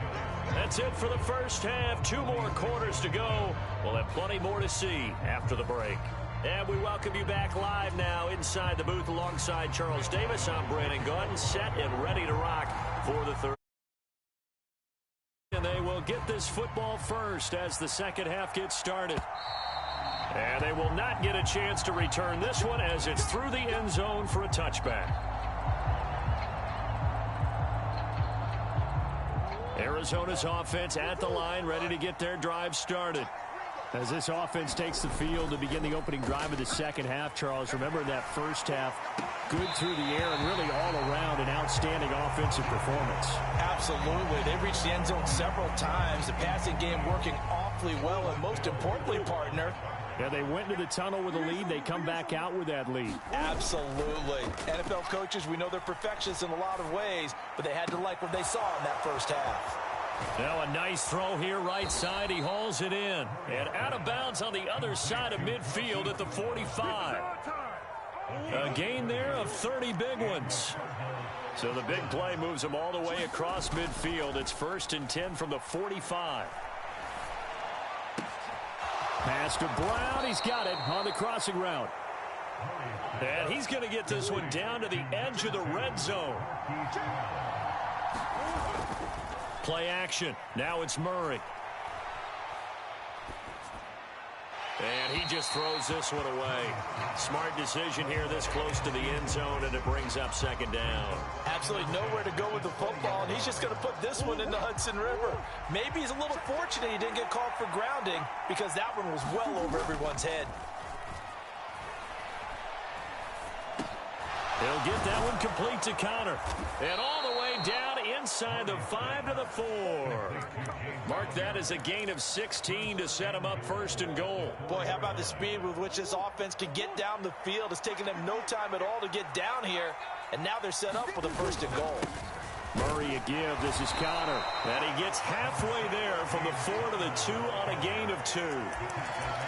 That's it for the first half. 2 more quarters to go. We'll have plenty more to see after the break. And we welcome you back live now inside the booth alongside Charles Davis. I'm Brandon Gordon, set and ready to rock for the 3rd. And they will get this football first as the second half gets started. And they will not get a chance to return this one as it's through the end zone for a touchback. Arizona's offense at the line, ready to get their drive started. As this offense takes the field to begin the opening drive of the second half, Charles, remember that first half, good through the air and really all around an outstanding offensive performance. Absolutely. They reached the end zone several times. The passing game working awfully well, and most importantly, partner, Yeah, they went into the tunnel with a lead. They come back out with that lead. Absolutely. NFL coaches, we know they're perfectionists in a lot of ways, but they had to like what they saw in that first half. Now a nice throw here right side. He hauls it in. And out of bounds on the other side of midfield at the 45. A gain there of 30 big ones. So the big play moves them all the way across midfield. It's 1st and 10 from the 45. Pass to Brown. He's got it on the crossing route. And he's going to get this one down to the edge of the red zone. Play action. Now it's Murray. And he just throws this one away. Smart decision here this close to the end zone, and it brings up 2nd down. Absolutely nowhere to go with the football, and he's just going to put this one in the Hudson River. Maybe he's a little fortunate he didn't get called for grounding because that one was well over everyone's head. He'll get that one complete to Connor. And all the way down inside the 5 to the 4. Mark that as a gain of 16 to set him up 1st and goal. Boy, how about the speed with which this offense can get down the field? It's taken them no time at all to get down here. And now they're set up for the 1st and goal. Murray a give. This is Connor. And he gets halfway there from the 4 to the 2 on a gain of 2.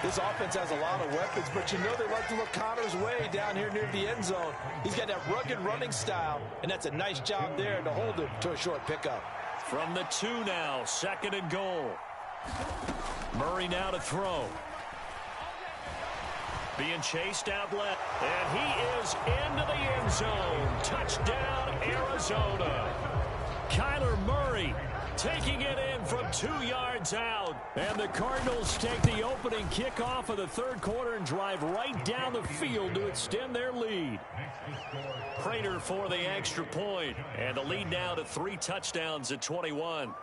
This offense has a lot of weapons, but you know they like to look Connor's way down here near the end zone. He's got that rugged running style, and that's a nice job there to hold him to a short pickup. From the 2 now, 2nd and goal. Murray now to throw. Being chased out left, and he is into the end zone. Touchdown, Arizona. Kyler Murray taking it in from 2 yards out. And the Cardinals take the opening kickoff of the 3rd quarter and drive right down the field to extend their lead. Prater for the extra point, and the lead now to 3 touchdowns at 21.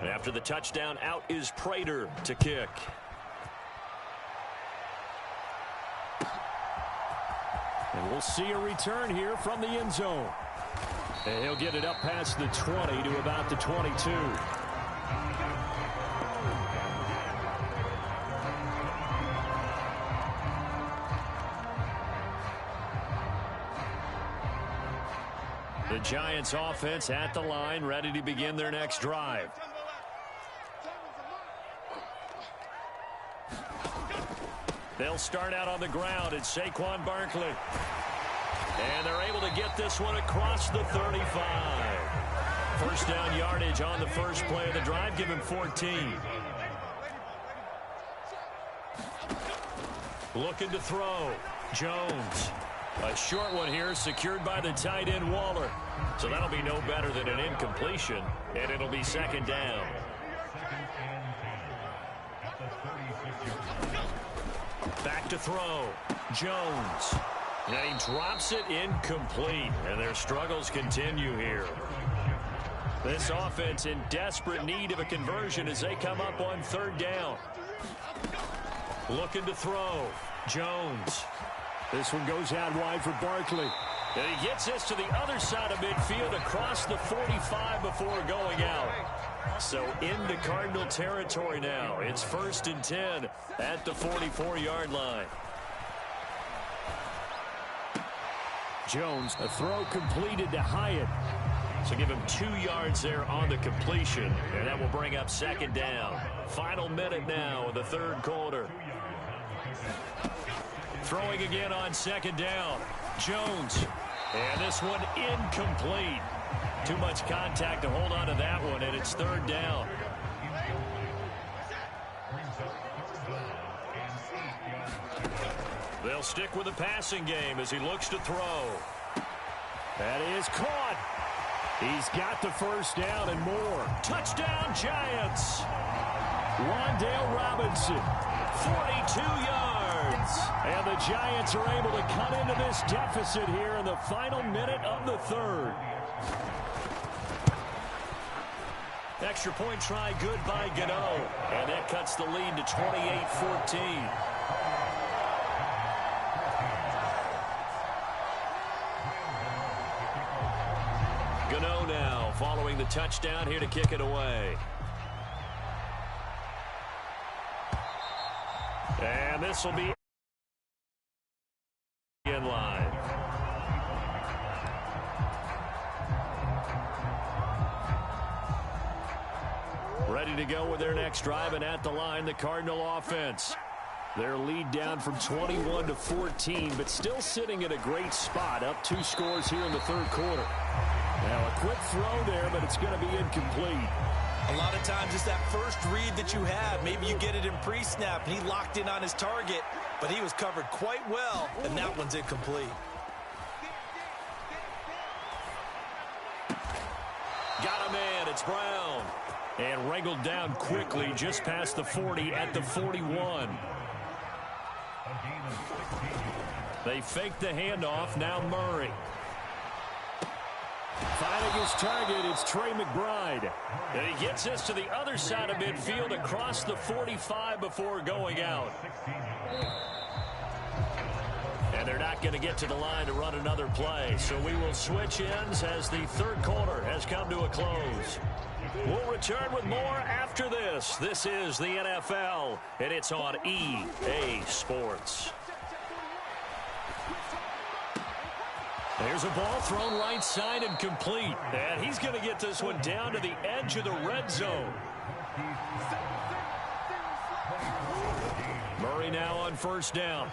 After the touchdown, out is Prater to kick. And we'll see a return here from the end zone. And he'll get it up past the 20 to about the 22. The Giants offense at the line, ready to begin their next drive. They'll start out on the ground. It's Saquon Barkley. And they're able to get this one across the 35. 1st down yardage on the first play of the drive. Give him 14. Looking to throw. Jones. A short one here, secured by the tight end Waller. So that'll be no better than an incompletion, and it'll be 2nd down. Back to throw. Jones. And he drops it incomplete, and their struggles continue here. This offense in desperate need of a conversion as they come up on 3rd down. Looking to throw. Jones. This one goes out wide for Barkley. And he gets this to the other side of midfield across the 45 before going out. So into Cardinal territory now. It's 1st and 10 at the 44-yard line. Jones, a throw completed to Hyatt. So give him 2 yards there on the completion, and that will bring up 2nd down. Final minute now of the 3rd quarter. Throwing again on 2nd down. Jones. And this one incomplete. Too much contact to hold on to that one, and it's 3rd down. They'll stick with the passing game as he looks to throw. That is caught. He's got the 1st down and more. Touchdown, Giants. Wan'Dale Robinson, 42 yards. And the Giants are able to cut into this deficit here in the final minute of the 3rd. Extra point try good by Gano. And that cuts the lead to 28-14. Gano now following the touchdown here to kick it away. And this will be in line. Ready to go with their next drive, and at the line, the Cardinal offense. Their lead down from 21 to 14, but still sitting at a great spot, up 2 scores here in the third quarter. Now a quick throw there, but it's going to be incomplete. A lot of times it's that first read that you have. Maybe you get it in pre-snap, and he locked in on his target, but he was covered quite well, and that one's incomplete. Got a man, it's Brown. And wrangled down quickly just past the 40 at the 41. They fake the handoff, now Murray. Finding his target, it's Trey McBride. And he gets this to the other side of midfield across the 45 before going out. And they're not going to get to the line to run another play. So we will switch ends as the third quarter has come to a close. We'll return with more after this. This is the NFL, and it's on EA Sports. There's a ball thrown right side and complete. And he's going to get this one down to the edge of the red zone. Murray now on first down.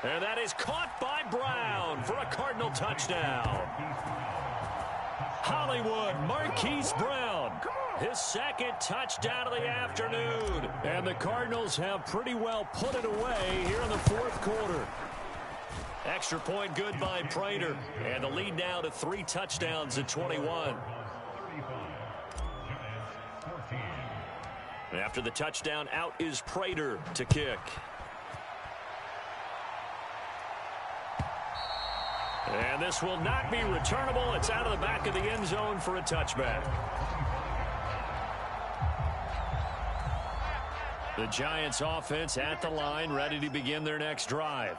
And that is caught by Brown for a Cardinal touchdown. Hollywood, Marquise Brown, his second touchdown of the afternoon. And the Cardinals have pretty well put it away here in the fourth quarter. Extra point good by Prater. And the lead now to 3 touchdowns at 21. After the touchdown, out is Prater to kick. And this will not be returnable. It's out of the back of the end zone for a touchback. The Giants offense at the line, ready to begin their next drive.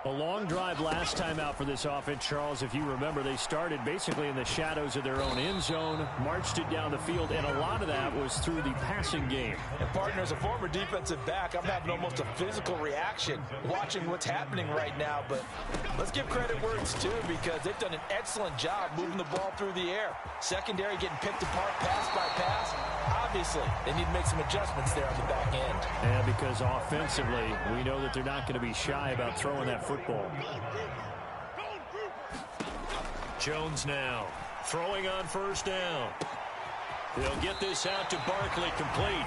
A long drive last time out for this offense, Charles. If you remember, they started basically in the shadows of their own end zone, marched it down the field, and a lot of that was through the passing game. And, partner, as a former defensive back, I'm having almost a physical reaction watching what's happening right now. But let's give credit where it's due, because they've done an excellent job moving the ball through the air. Secondary getting picked apart pass by pass. Obviously, they need to make some adjustments there on the back end. Yeah, because offensively, we know that they're not going to be shy about throwing that football. Jones now throwing on first down. He'll get this out to Barkley, complete.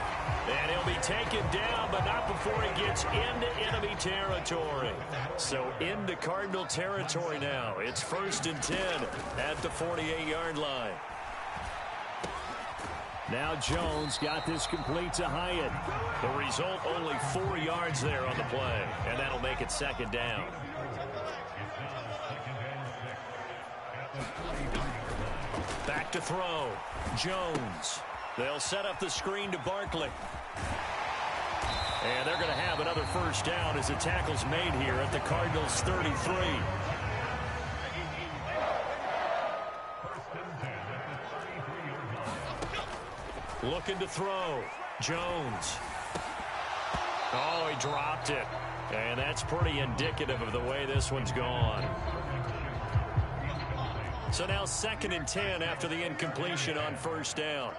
And he'll be taken down, but not before he gets into enemy territory. So into Cardinal territory now. It's 1st and 10 at the 48-yard line. Now Jones got this complete to Hyatt. The result, only 4 yards there on the play, and that'll make it 2nd down. Back to throw. Jones. They'll set up the screen to Barkley. And they're going to have another first down as the tackle's made here at the Cardinals' 33. Looking to throw. Jones. Oh, he dropped it. And that's pretty indicative of the way this one's gone. So now 2nd and 10 after the incompletion on first down.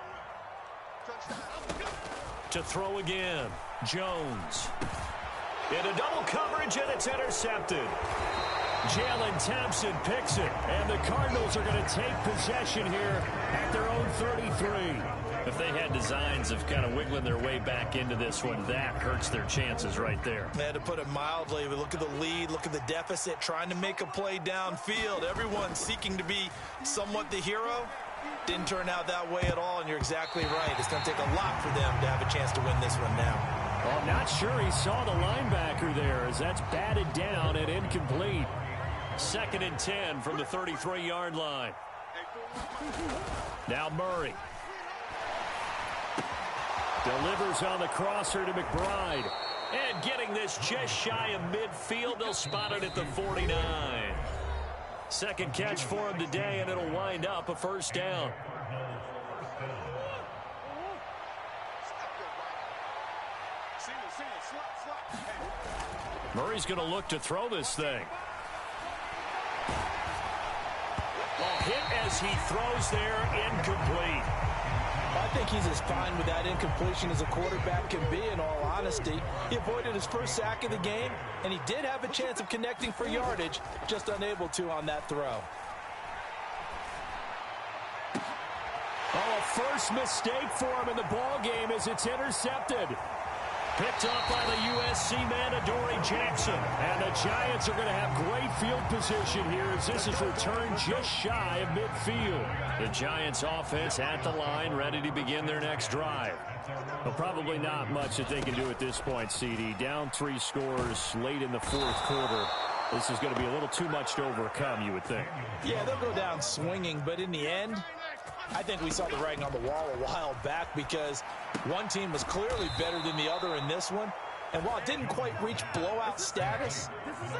To throw again. Jones. Into double coverage, and it's intercepted. Jalen Thompson picks it, and the Cardinals are going to take possession here at their own 33. If they had designs of kind of wiggling their way back into this one, that hurts their chances right there. Man, to put it mildly, we look at the lead, look at the deficit, trying to make a play downfield. Everyone seeking to be somewhat the hero. Didn't turn out that way at all, and you're exactly right. It's going to take a lot for them to have a chance to win this one now. Well, I'm not sure he saw the linebacker there, as that's batted down and incomplete. 2nd and 10 from the 33-yard line. Now Murray. Delivers on the crosser to McBride. And getting this just shy of midfield, they'll spot it at the 49. Second catch for him today, and it'll wind up a first down. Murray's going to look to throw this thing. A hit as he throws there, incomplete. I think he's as fine with that incompletion as a quarterback can be, in all honesty. He avoided his first sack of the game, and he did have a chance of connecting for yardage, just unable to on that throw. Oh, a first mistake for him in the ball game as it's intercepted. Picked up by the USC man, Adoree Jackson. And the Giants are going to have great field position here as this is returned just shy of midfield. The Giants offense at the line, ready to begin their next drive. Well, probably not much that they can do at this point, CD. Down 3 scores late in the fourth quarter. This is going to be a little too much to overcome, you would think. Yeah, they'll go down swinging, but in the end, I think we saw the writing on the wall a while back because one team was clearly better than the other in this one. And while it didn't quite reach blowout status,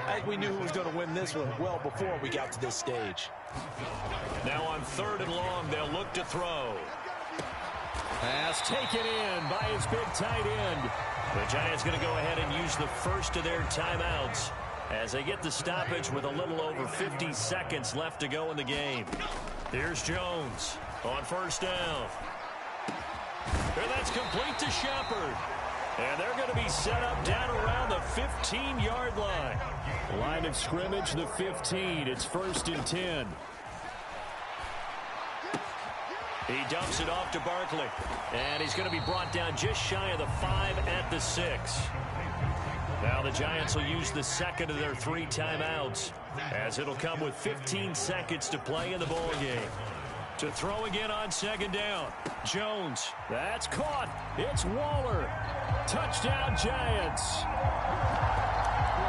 I think we knew who was going to win this one well before we got to this stage. Now on 3rd and long, they'll look to throw. Pass taken in by his big tight end. The Giants going to go ahead and use the first of their timeouts as they get the stoppage with a little over 50 seconds left to go in the game. Here's Jones on first down. And that's complete to Shepard. And they're going to be set up down around the 15-yard line. Line of scrimmage, the 15. It's 1st and 10. He dumps it off to Barkley. And he's going to be brought down just shy of the 5 at the 6. Now the Giants will use the second of their 3 timeouts as it'll come with 15 seconds to play in the ball game. To throw again on 2nd down. Jones. That's caught. It's Waller. Touchdown, Giants.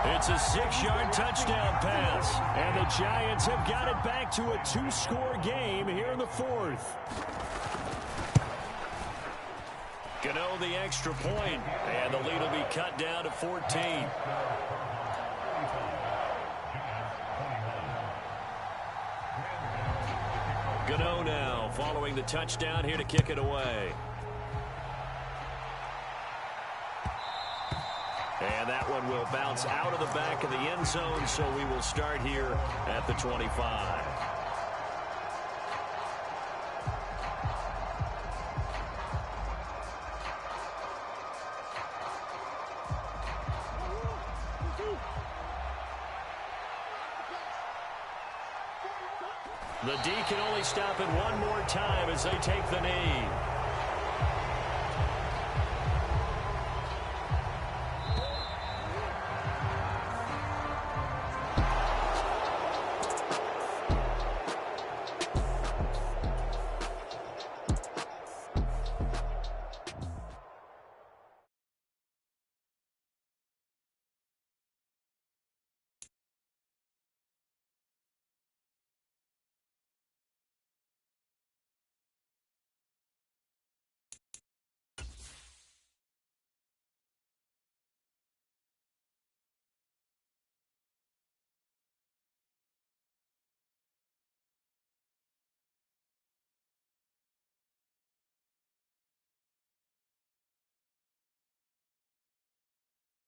It's a 6-yard touchdown pass. And the Giants have got it back to a 2-score game here in the 4th. Gano the extra point, and the lead will be cut down to 14. Gano now following the touchdown here to kick it away. And that one will bounce out of the back of the end zone, so we will start here at the 25. The D can only stop it one more time as they take the knee.